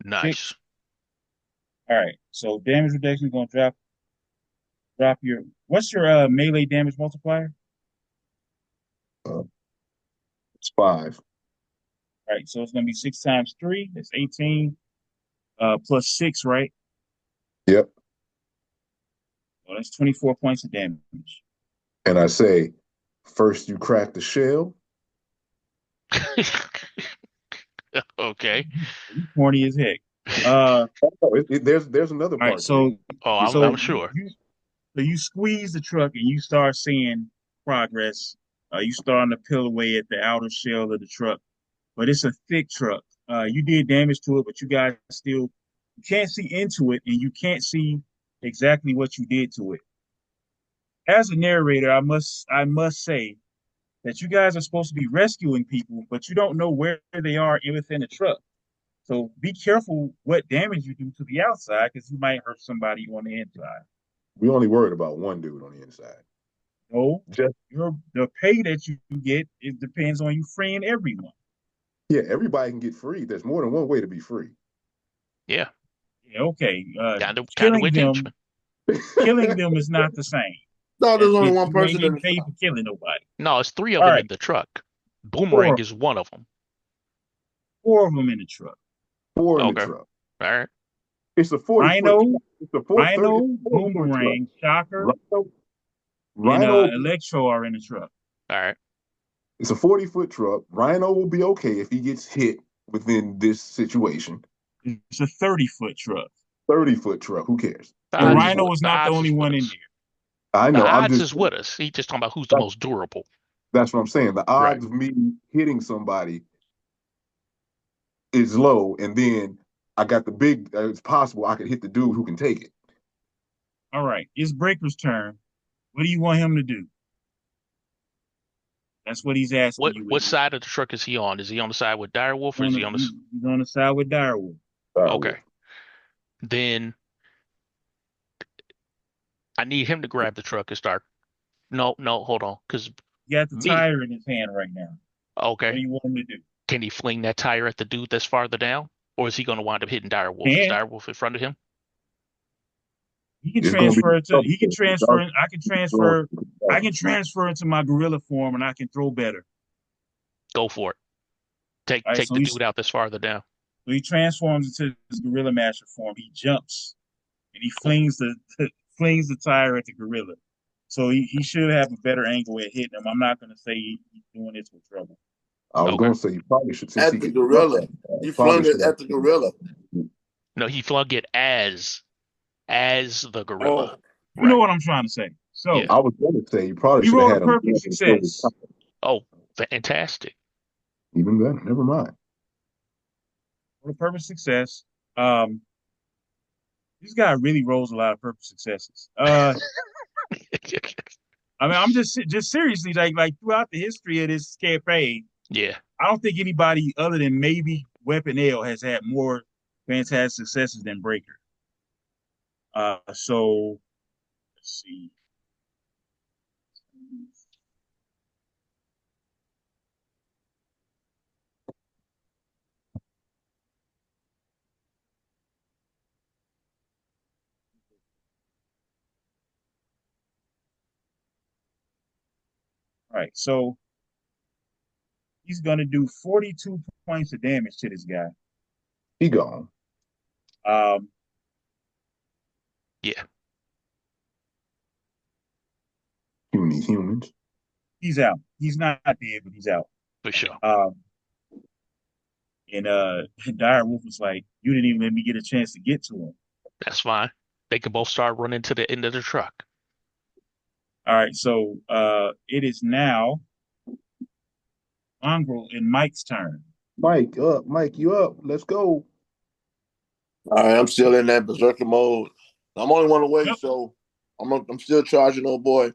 Nice. 6. All right. So damage reduction is gonna drop your what's your melee damage multiplier? It's 5. All right. So it's gonna be 6 times 3. That's 18. Plus 6, right? Yep. So that's 24 points of damage. And I say, first you crack the shell. Okay. You corny as heck. There's another All right. part to it. Oh, So I'm sure. you squeeze the truck and you start seeing progress. You starting to peel away at the outer shell of the truck, but it's a thick truck. You did damage to it, but you guys still you can't see into it, and you can't see exactly what you did to it. As a narrator, I must say that you guys are supposed to be rescuing people, but you don't know where they are within the truck. So be careful what damage you do to the outside because you might hurt somebody on the inside. We only worried about one dude on the inside. No, Just the pay that you get it depends on you freeing everyone. yeah, everybody can get free. There's more than one way to be free. Yeah. Yeah, okay. Kind of with Henchman. Killing them is not the same. No, there's only one You ain't person in getting the paid truck. for killing nobody. No, it's 3 of All them right, in the truck. Boomerang is one of them. 4 of them in the truck. 4 in the Okay. truck. All right. It's a 40-foot. Rhino, It's a 40 Rhino, 40-foot truck. Boomerang, Shocker, Rhino, and Rhino, Electro are in the truck. All right. it's a 40-foot truck. Rhino will be okay if he gets hit within this situation. It's a 30-foot truck. 30-foot truck. Who cares? And The Rhino is not the odds only is with one in us. there. I The know. odds is with us. He's just talking about who's the most durable. That's what I'm saying. The Right. odds of me hitting somebody is low, and then I got the big. It's possible I could hit the dude who can take it. All right, it's Breaker's turn. What do you want him to do? That's what he's asking you. What side of the truck is he on? Is he on the side with Direwolf or is he on the He's on the side with Direwolf. Okay. Then I need him to grab the truck and start. No, hold on. Because He got the tire in his hand right now. Okay. What do you want him to do? Can he fling that tire at the dude that's farther down? Or is he going to wind up hitting Direwolf? Is Direwolf in front of him? He can It's gonna be transfer it to. tough. He can transfer. I can transfer. I can transfer into my gorilla form, and I can throw better. Go for it. All right, Take the dude out that's farther down. so he transforms into his gorilla master form. He jumps and he flings the flings the tire at the gorilla. So he should have a better angle at hitting him. I'm not going to say he's doing this with trouble. I was Okay. gonna say you probably should since At he the can gorilla. You flung it should at the gorilla. No, he flung it as the gorilla. Oh, You know Right. what I'm trying to say. So Yeah. I was gonna say you probably he should have rolled a had him perfect success. Oh, fantastic. even better. Never mind. Rolled a perfect success. Um, this guy really rolls a lot of perfect successes. I mean, I'm just seriously like throughout the history of this campaign, Yeah. I don't think anybody other than maybe Weapon L has had more fantastic successes than Breaker. So let's see. All right, so he's gonna do 42 points of damage to this guy. He gone. Um, Yeah. Humans. he's out. He's not dead, but he's out. For sure. And Dire Wolf was like, "You didn't even let me get a chance to get to him." That's fine. They can both start running to the end of the truck. All right, so it is now Mongrel and Mike's turn. Mike, up. Mike, you up. Let's go. all right. I'm still in that berserker mode. I'm only one away, Yep. so I'm still charging, old boy.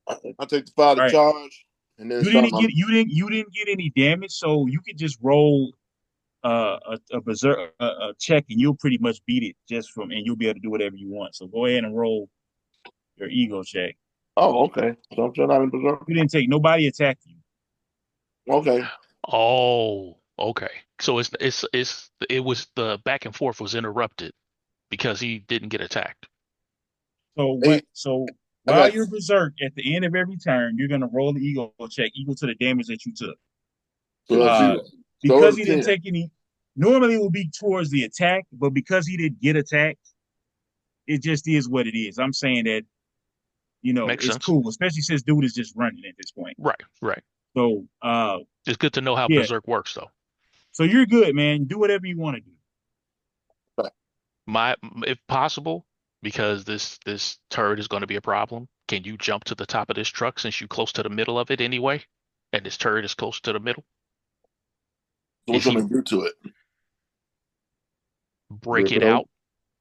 I take the fire to All right. charge, and then You didn't get any damage, so you could just roll a berserk a check, and you'll pretty much beat it just from, and you'll be able to do whatever you want. So go ahead and roll your ego check. Oh, okay. So I'm still not in berserker. You didn't take nobody attacked you. Okay. Oh, okay. So it was the back and forth was interrupted because he didn't get attacked. So Hey, what? So I while got you're berserk, at the end of every turn, you're gonna roll the ego check equal to the damage that you took. so that's Uh, zero. because So he it's didn't 10. take any. Normally, it would be towards the attack, but because he didn't get attacked, it just is what it is. I'm saying that Makes it's sense. cool, especially since dude is just running at this point. Right, right. So It's good to know how yeah, Berserk works, though. so you're good, man. Do whatever you want to do. If possible, because this turret is going to be a problem. Can you jump to the top of this truck since you're close to the middle of it anyway, and this turret is close to the middle? So what Is you he want me to do to it? break Rip it it open. out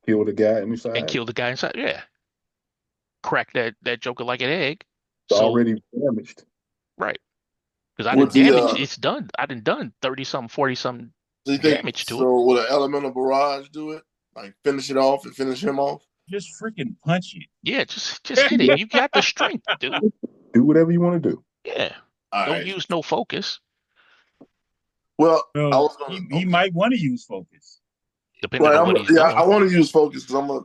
Kill the guy and inside. kill the guy inside? Yeah, crack that joker like an egg. It's So already damaged. right, because I With didn't the damage. It's done. I done 30 something, 40 something so you think damage to it. so? Will an elemental barrage do it? Like finish it off and finish him off? Just freaking punch it. Yeah, just hit it. You got the strength, dude. Do whatever you want to do. Yeah. All Don't right. use no focus, Well, I So was gonna. he might want to use focus. depending on what he's doing. I want to use focus because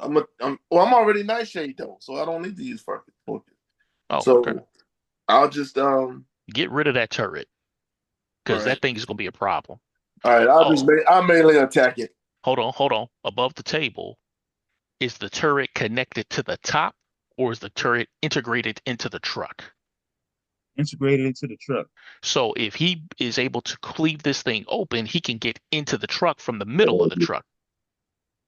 I'm already Nightshade though, so I don't need to use focus. Oh, So okay. I'll just Get rid of that turret because all right. that thing is going to be a problem. All right, I'll melee attack it. Hold on. Above the table, is the turret connected to the top or is the turret integrated into the truck? Integrated into the truck. So if he is able to cleave this thing open, he can get into the truck from the middle of the truck.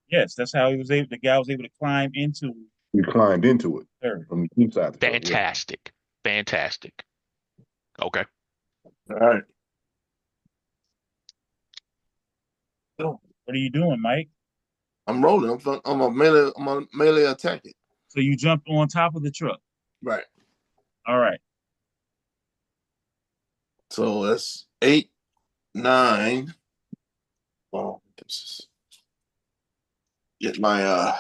Yes, that's how he was able. The guy was able to climb into. You climbed into it Turret. from the inside. The Fantastic. Fantastic. Okay. All right. What are you doing, Mike? I'm rolling. I'm a melee attack it. So you jumped on top of the truck. Right. All right. So that's 8, 9. Oh, this is get my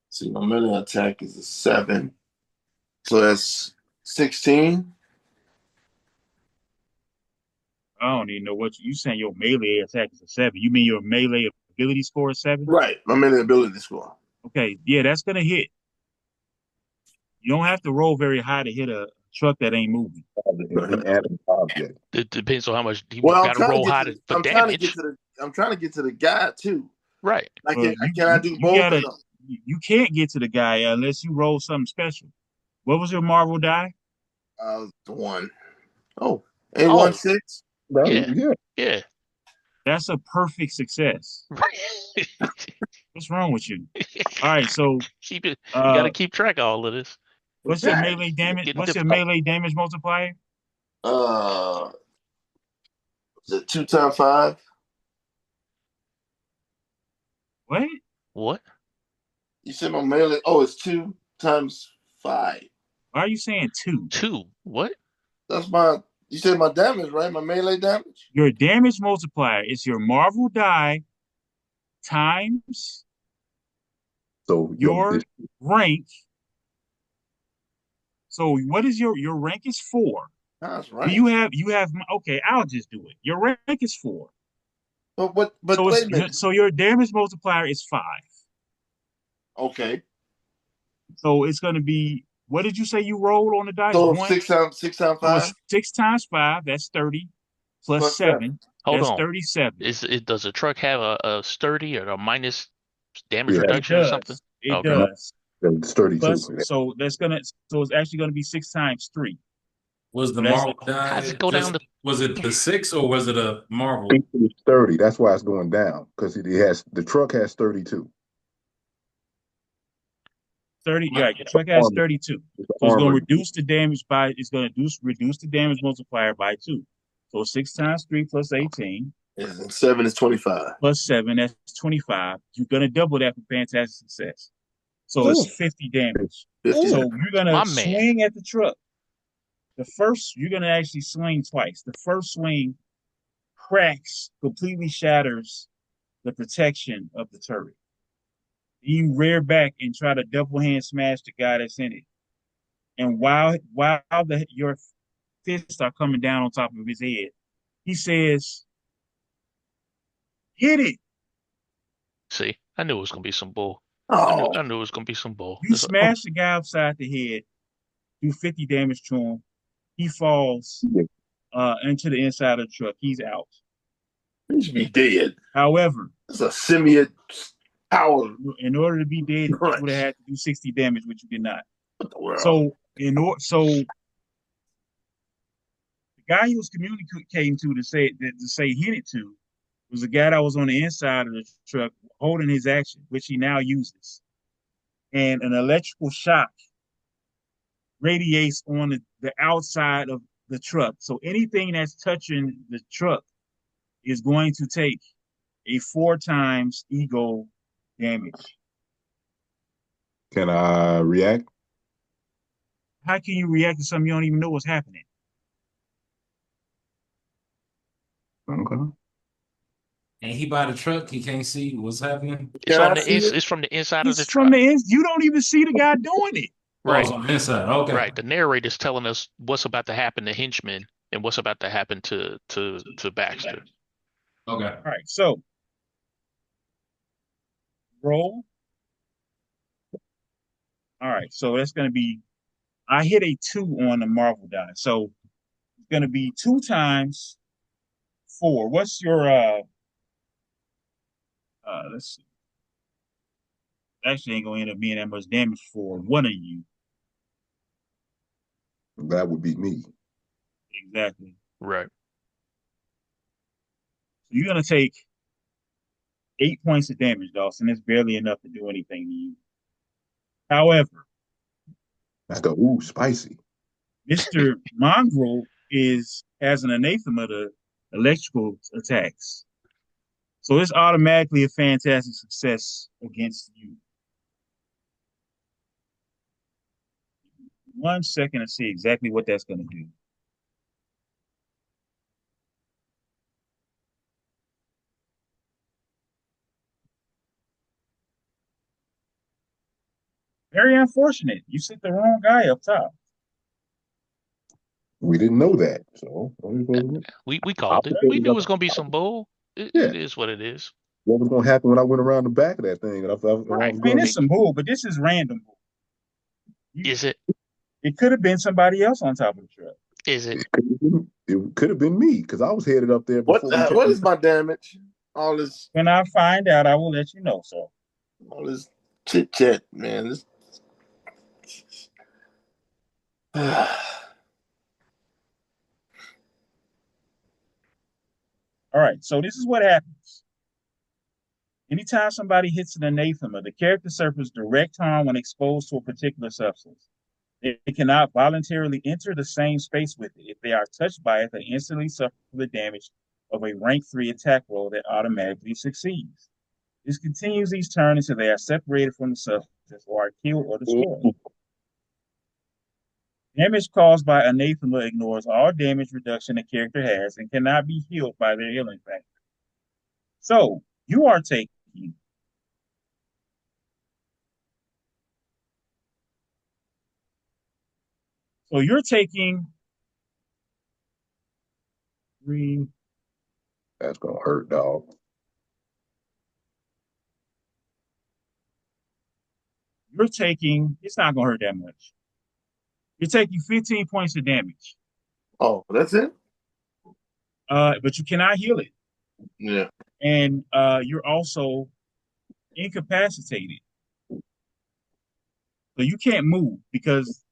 see my melee attack is a 7. So that's 16. I don't even know what you saying. Your melee attack is a 7. You mean your melee ability score is 7? Right. My melee ability score. Okay, yeah, that's gonna hit. You don't have to roll very high to hit a truck that ain't moving. He added object. It depends on how much you Well, got to roll high for I'm trying to get damage. to the. I'm trying to get to the guy too. Right. I Well, can I do you both or gotta something? you can't get to the guy unless you roll something special. What was your Marvel die? The one. Oh, a Oh, 1-6. yeah. Yeah. Yeah. That's a perfect success. Right. What's wrong with you? All right, so Keep it. You got to uh, keep track of all of this. what's your Exactly. melee damage? Getting What's your difficult. melee damage multiplier? Is it 2 times 5? What? What? You said my melee. Oh, it's 2 times 5. Why are you saying 2? 2. What? That's my. You said my damage, right? My melee damage. Your damage multiplier is your Marvel die times So your rank. So what is your rank is 4. That's Do right. you have okay, I'll just do it. Your rank is 4. But So wait a minute. so your damage multiplier is 5. Okay. So it's gonna be, what did you say you rolled on the dice? So 1? 6 times So 5 it's 6 times 5, that's 30, plus plus 7. 7, Hold that's on. 37. Does the truck have a sturdy or a minus damage Yeah. It reduction or something? does. It Okay. does. it's 32. Plus, so it's actually gonna be 6 times 3. Was the So that's Marvel How's die it go down just to was it the 6 or was it a Marvel? It's 30. That's why it's going down because the truck has 32. 30. Yeah, your truck has Armor. 32. It's the So it's gonna armor. reduce the damage by reduce the damage multiplier by 2. So 6 times 3 plus 18 And 7 is 25. plus 7, that's 25. You're gonna double that for fantastic success. So it's Oh, 50 damage. 50 So Ooh, damage. you're gonna my man. swing at the truck. You're gonna actually swing twice. The first swing cracks, completely shatters the protection of the turret. You rear back and try to double hand smash the guy that's in it. And while your fists are coming down on top of his head, he says, "Hit it." See, I knew it was gonna be some bull. Oh, I knew it was gonna be some bull. You It's like, oh, smash the guy upside the head, do 50 damage to him. He falls yeah. into the inside of the truck. He's out. he should be dead. However, It's a simian power in order to be dead, you would have crunch. had to do 60 damage, which you did not. What the world? So the guy he was communicating to say hit it to was the guy that was on the inside of the truck holding his action, which he now uses. And an electrical shock radiates on the outside of the truck. So anything that's touching the truck is going to take a 4 times ego damage. Can I react? How can you react to something you don't even know what's happening? Okay. And he by the truck, he can't see what's happening. it's Can on I the see ins. it? It's from the inside of the It's from truck. the end. You don't even see the guy doing it. Oh, it's Right. on the inside. Okay. Right. The narrator's telling us what's about to happen to Henchman and what's about to happen to Baxter. Okay. All right, so roll. All right, so that's going to be, I hit a 2 on the Marvel die. So it's going to be 2 times 4. What's your, let's see. Actually ain't going to end up being that much damage for one of you. That would be me. Exactly. Right. So you're going to take 8 points of damage, Dawson. It's barely enough to do anything to you. However, I go, ooh, spicy. Mr. Mongrel has an anathema to electrical attacks. So it's automatically a fantastic success against you. 1 second to see exactly what that's going to do. Very unfortunate. You sent the wrong guy up top. We didn't know that. So We called it. We knew it was gonna be some bull. Yeah. It is what it is. what was gonna happen when I went around the back of that thing, and I Right. was I mean, going. it's some bull, but this is random bull. Is it? It could have been somebody else on top of the truck. Is it? It could have been me because I was headed up there before we came. What is my damage? All this When I find out, I will let you know. So, all this chit chat, man. This all right. So this is what happens. Anytime somebody hits an anathema, the character suffers direct harm when exposed to a particular substance. They cannot voluntarily enter the same space with it. If they are touched by it, they instantly suffer the damage of a rank 3 attack roll that automatically succeeds. This continues each turn until they are separated from the substance or are killed or destroyed. Damage caused by anathema ignores all damage reduction a character has and cannot be healed by their healing factor. So, you are taking So you're taking 3. That's gonna hurt, dog. You're taking. It's not gonna hurt that much. You're taking 15 points of damage. oh, that's it? But you cannot heal it, Yeah. and you're also incapacitated, so you can't move because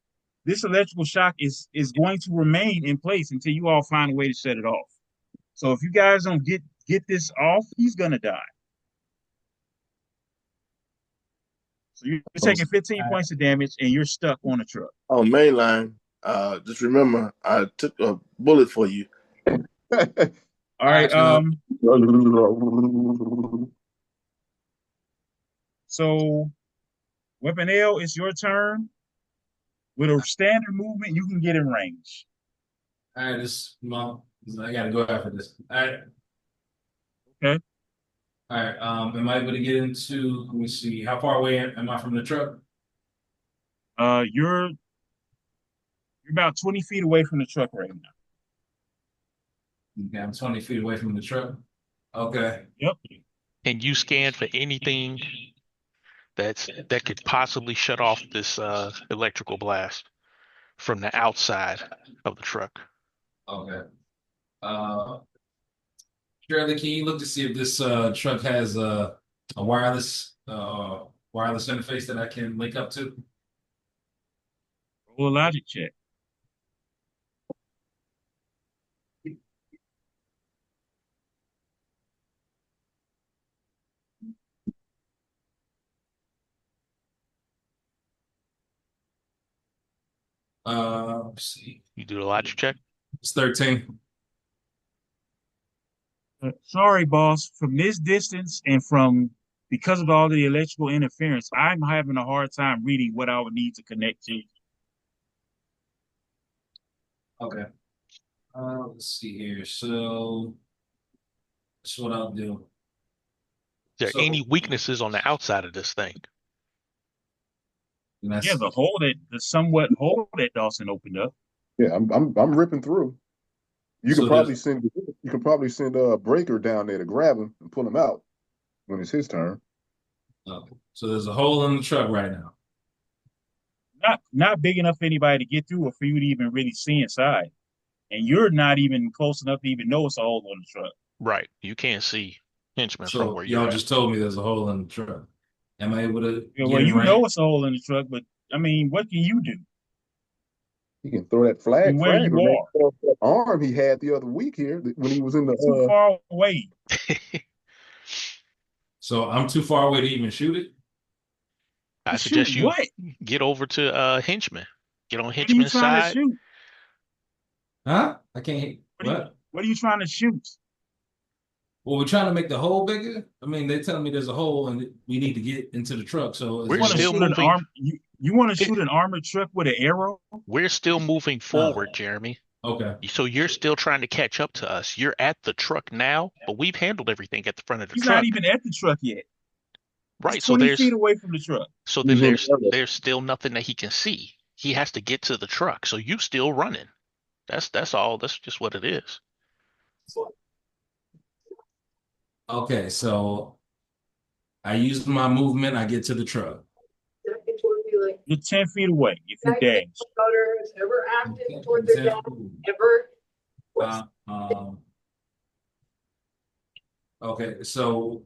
this electrical shock is going to remain in place until you all find a way to shut it off. So if you guys don't get this off, he's gonna die. So you're taking 15 points of damage, and you're stuck on a truck. Oh, mainline. Just remember, I took a bullet for you. All right. So, Weapon L, it's your turn. With a standard movement, you can get in range. All right, I gotta go after this. All right. Okay. All right. Am I able to get into? Let me see. How far away am I from the truck? You're about 20 feet away from the truck right now. Okay, I'm 20 feet away from the truck. Okay. Yep. And you scan for anything that could possibly shut off this electrical blast from the outside of the truck. Okay. Shirley, can you look to see if this truck has a wireless interface that I can link up to? Roll a logic check. Let's see. You do the logic check? It's 13. Sorry, boss. From this distance and because of all the electrical interference, I'm having a hard time reading what I would need to connect to. Okay. Let's see here. So that's what I'll do. Is there any weaknesses on the outside of this thing? Yeah, the somewhat hole that Dawson opened up. Yeah, I'm ripping through. You can probably send a breaker down there to grab him and pull him out when it's his turn. Oh, so there's a hole in the truck right now. Not big enough for anybody to get through or for you to even really see inside. And you're not even close enough to even know it's a hole in the truck. Right. You can't see henchmen So from where you're y'all at. just told me there's a hole in the truck. Am I able to Yeah, well, you know it's a hole in the truck, but I mean, what can you do? He can throw that flag where you are. Arm he had the other week here when he was in the too far away. So I'm too far away to even shoot it? I suggest you get over to henchman. Get on henchman's side. Shoot? Huh? I can't. What are you trying to shoot? Well, we're trying to make the hole bigger. I mean, they're telling me there's a hole and we need to get into the truck. So we're still moving. You want to shoot an armored truck with an arrow? We're still moving forward, Jeremy. Okay. So you're still trying to catch up to us. You're at the truck now, but we've handled everything at the front of the truck. He's not even at the truck yet. Right. He's 20 feet away from the truck. So then there's still nothing that he can see. He has to get to the truck. So you still running. That's all. That's just what it is. Okay, so I use my movement. I get to the truck. You're 10 feet away if you dash. Uh, um, okay, so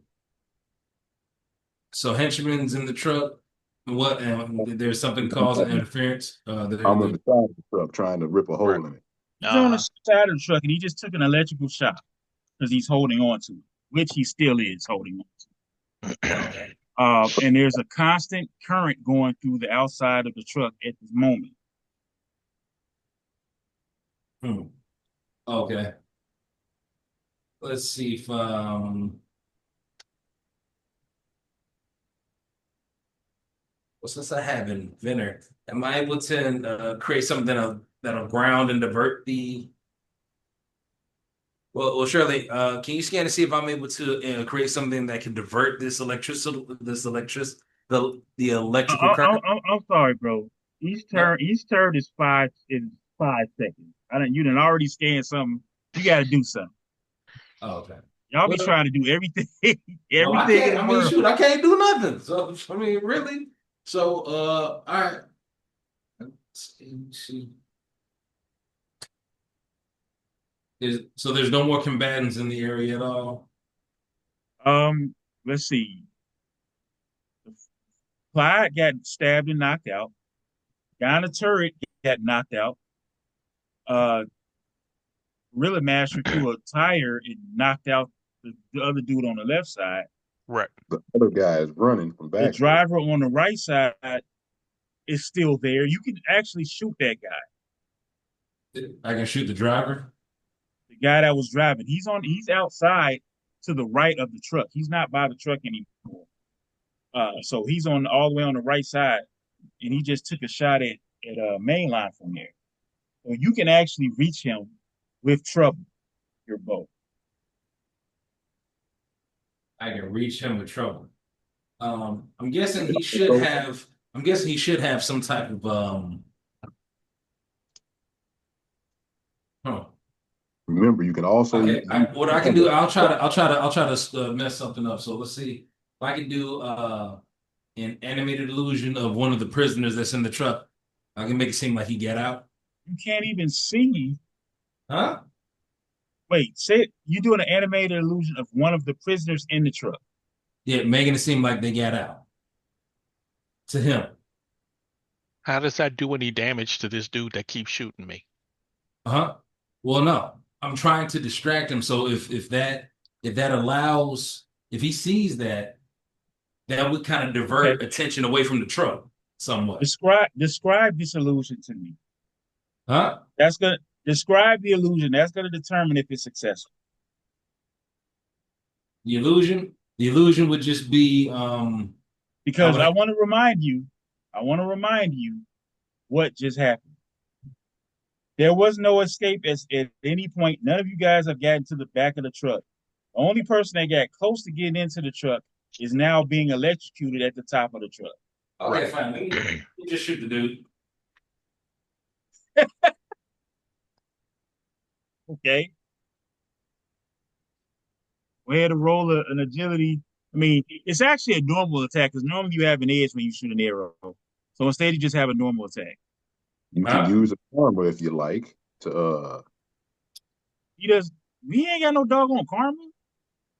henchman's in the truck. What? And there's something causing interference. I'm on the side of the truck trying to rip a Right. hole in it. He's on the side of the truck and he just took an electrical shock because he's holding on to it, which he still is holding on to. And there's a constant current going through the outside of the truck at this moment. Okay. Let's see if well, since I have inventor, am I able to create something that'll ground and divert the? Well, Shirley, can you scan to see if I'm able to create something that can divert the electrical current? I'm sorry, bro. Each turn is 5 seconds. You done already scanned something. You got to do something. Oh, okay. Y'all be trying to do everything, Well, I everything in can't. the I mean, world. shoot, I can't do nothing. So I mean, really. So, all right. Let's see. So there's no more combatants in the area at all. Let's see. Clyde got stabbed and knocked out. Guy in the turret got knocked out. Really Master threw a tire and knocked out the other dude on the left side. Right. The other guy is running from The back. driver on the right side is still there. You can actually shoot that guy. I can shoot the driver. The guy that was driving. He's outside to the right of the truck. He's not by the truck anymore. So he's on all the way on the right side, and he just took a shot at mainline from there. So you can actually reach him with trouble, your bow. I can reach him with trouble. I'm guessing he should have. I'm guessing he should have some type of Huh. Remember, you can also. Okay. What I can do, I'll try to mess something up. So let's see if I can do an animated illusion of one of the prisoners that's in the truck. I can make it seem like he get out. You can't even see. Huh? Wait, say it. You doing an animated illusion of one of the prisoners in the truck. Yeah, making it seem like they get out. To him. How does that do any damage to this dude that keeps shooting me? Well, no. I'm trying to distract him. So if that allows, if he sees that, that would kind of divert attention away from the truck somewhat. Describe this illusion to me. Huh? That's gonna describe the illusion. That's gonna determine if it's successful. The illusion would just be because I want to remind you what just happened. There was no escape at any point. None of you guys have gotten to the back of the truck. The only person that got close to getting into the truck is now being electrocuted at the top of the truck. Okay, fine. Let me just shoot the dude. Okay. We had to roll an agility. I mean, it's actually a normal attack because normally you have an edge when you shoot an arrow. So instead, you just have a normal attack. You can use a karma if you like to. We ain't got no doggone karma.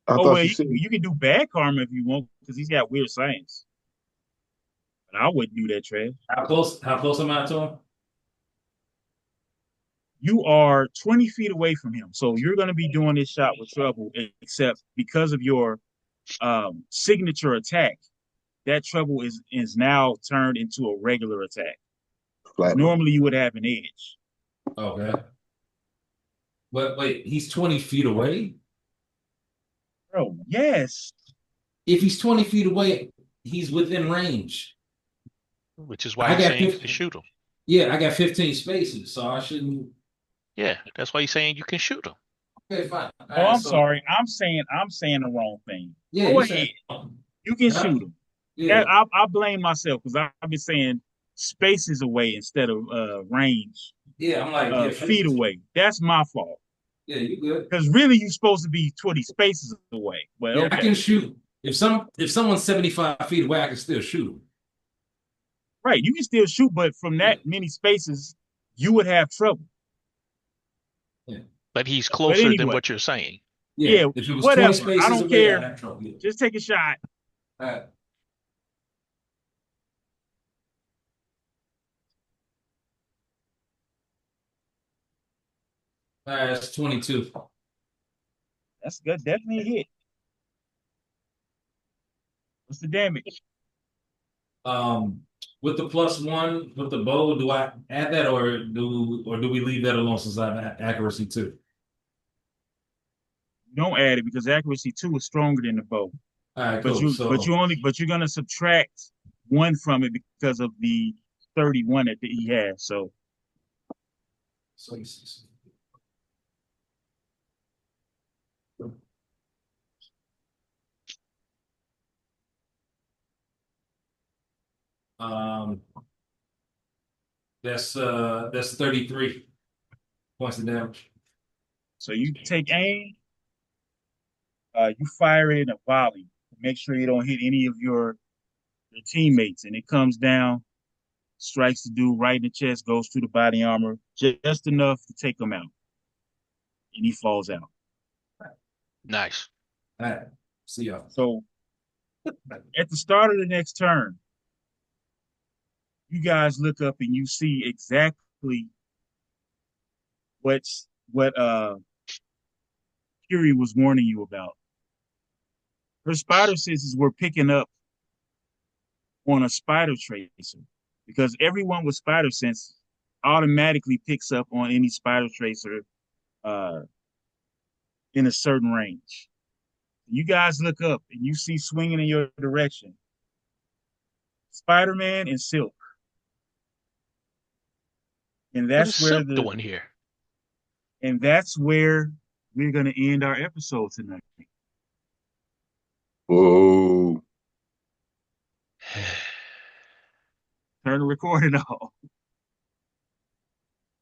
You can do bad karma if you want because he's got weird science. But I wouldn't do that, trash. How close am I to him? You are 20 feet away from him. So you're going to be doing this shot with trouble, except because of your signature attack, that trouble is now turned into a regular attack. Normally you would have an edge. Okay. But wait, he's 20 feet away? Bro, yes. If he's 20 feet away, he's within range. Which is why he's saying you can shoot him. Yeah, I got 15 spaces, so I shouldn't. Yeah, that's why he's saying you can shoot him. Okay, fine. I'm sorry. I'm saying the wrong thing. Yeah, go ahead. You can shoot him. Yeah. I blame myself because I've been saying spaces away instead of range. Yeah, I'm like feet away. That's my fault. Yeah, you good. Because really you're supposed to be 20 spaces away. Well, yeah, okay. I can shoot. If someone's 75 feet away, I can still shoot them. Right, you can still shoot, but from that many spaces, you would have trouble. Yeah. But he's But closer than anyway, what you're saying. Yeah. yeah, If it was 20 whatever. I spaces don't away, I'd care. have trouble. Yeah. Just take a shot. All right. All right, that's 22. That's good. Definitely a hit. What's the damage? With the +1 with the bow, do I add that or do we leave that alone since I have accuracy too? Don't add it because accuracy 2 is stronger than the bow. All right, But cool. you're gonna subtract 1 from it because of the 31 that he has. So um, that's 33 points of damage. so you take aim, you fire it in a volley. Make sure you don't hit any of your teammates, and it comes down, strikes the dude right in the chest, goes through the body armor, just enough to take him out, and he falls out. Nice. All right. See y'all. So at the start of the next turn, you guys look up and you see exactly what Curie was warning you about. Her spider senses were picking up on a spider tracer because everyone with spider sense automatically picks up on any spider tracer uh, in a certain range. You guys look up and you see swinging in your direction Spider-Man and Silk, and What is Silk doing here? that's where we're going to end our episode tonight. Whoa. Turn the recording off.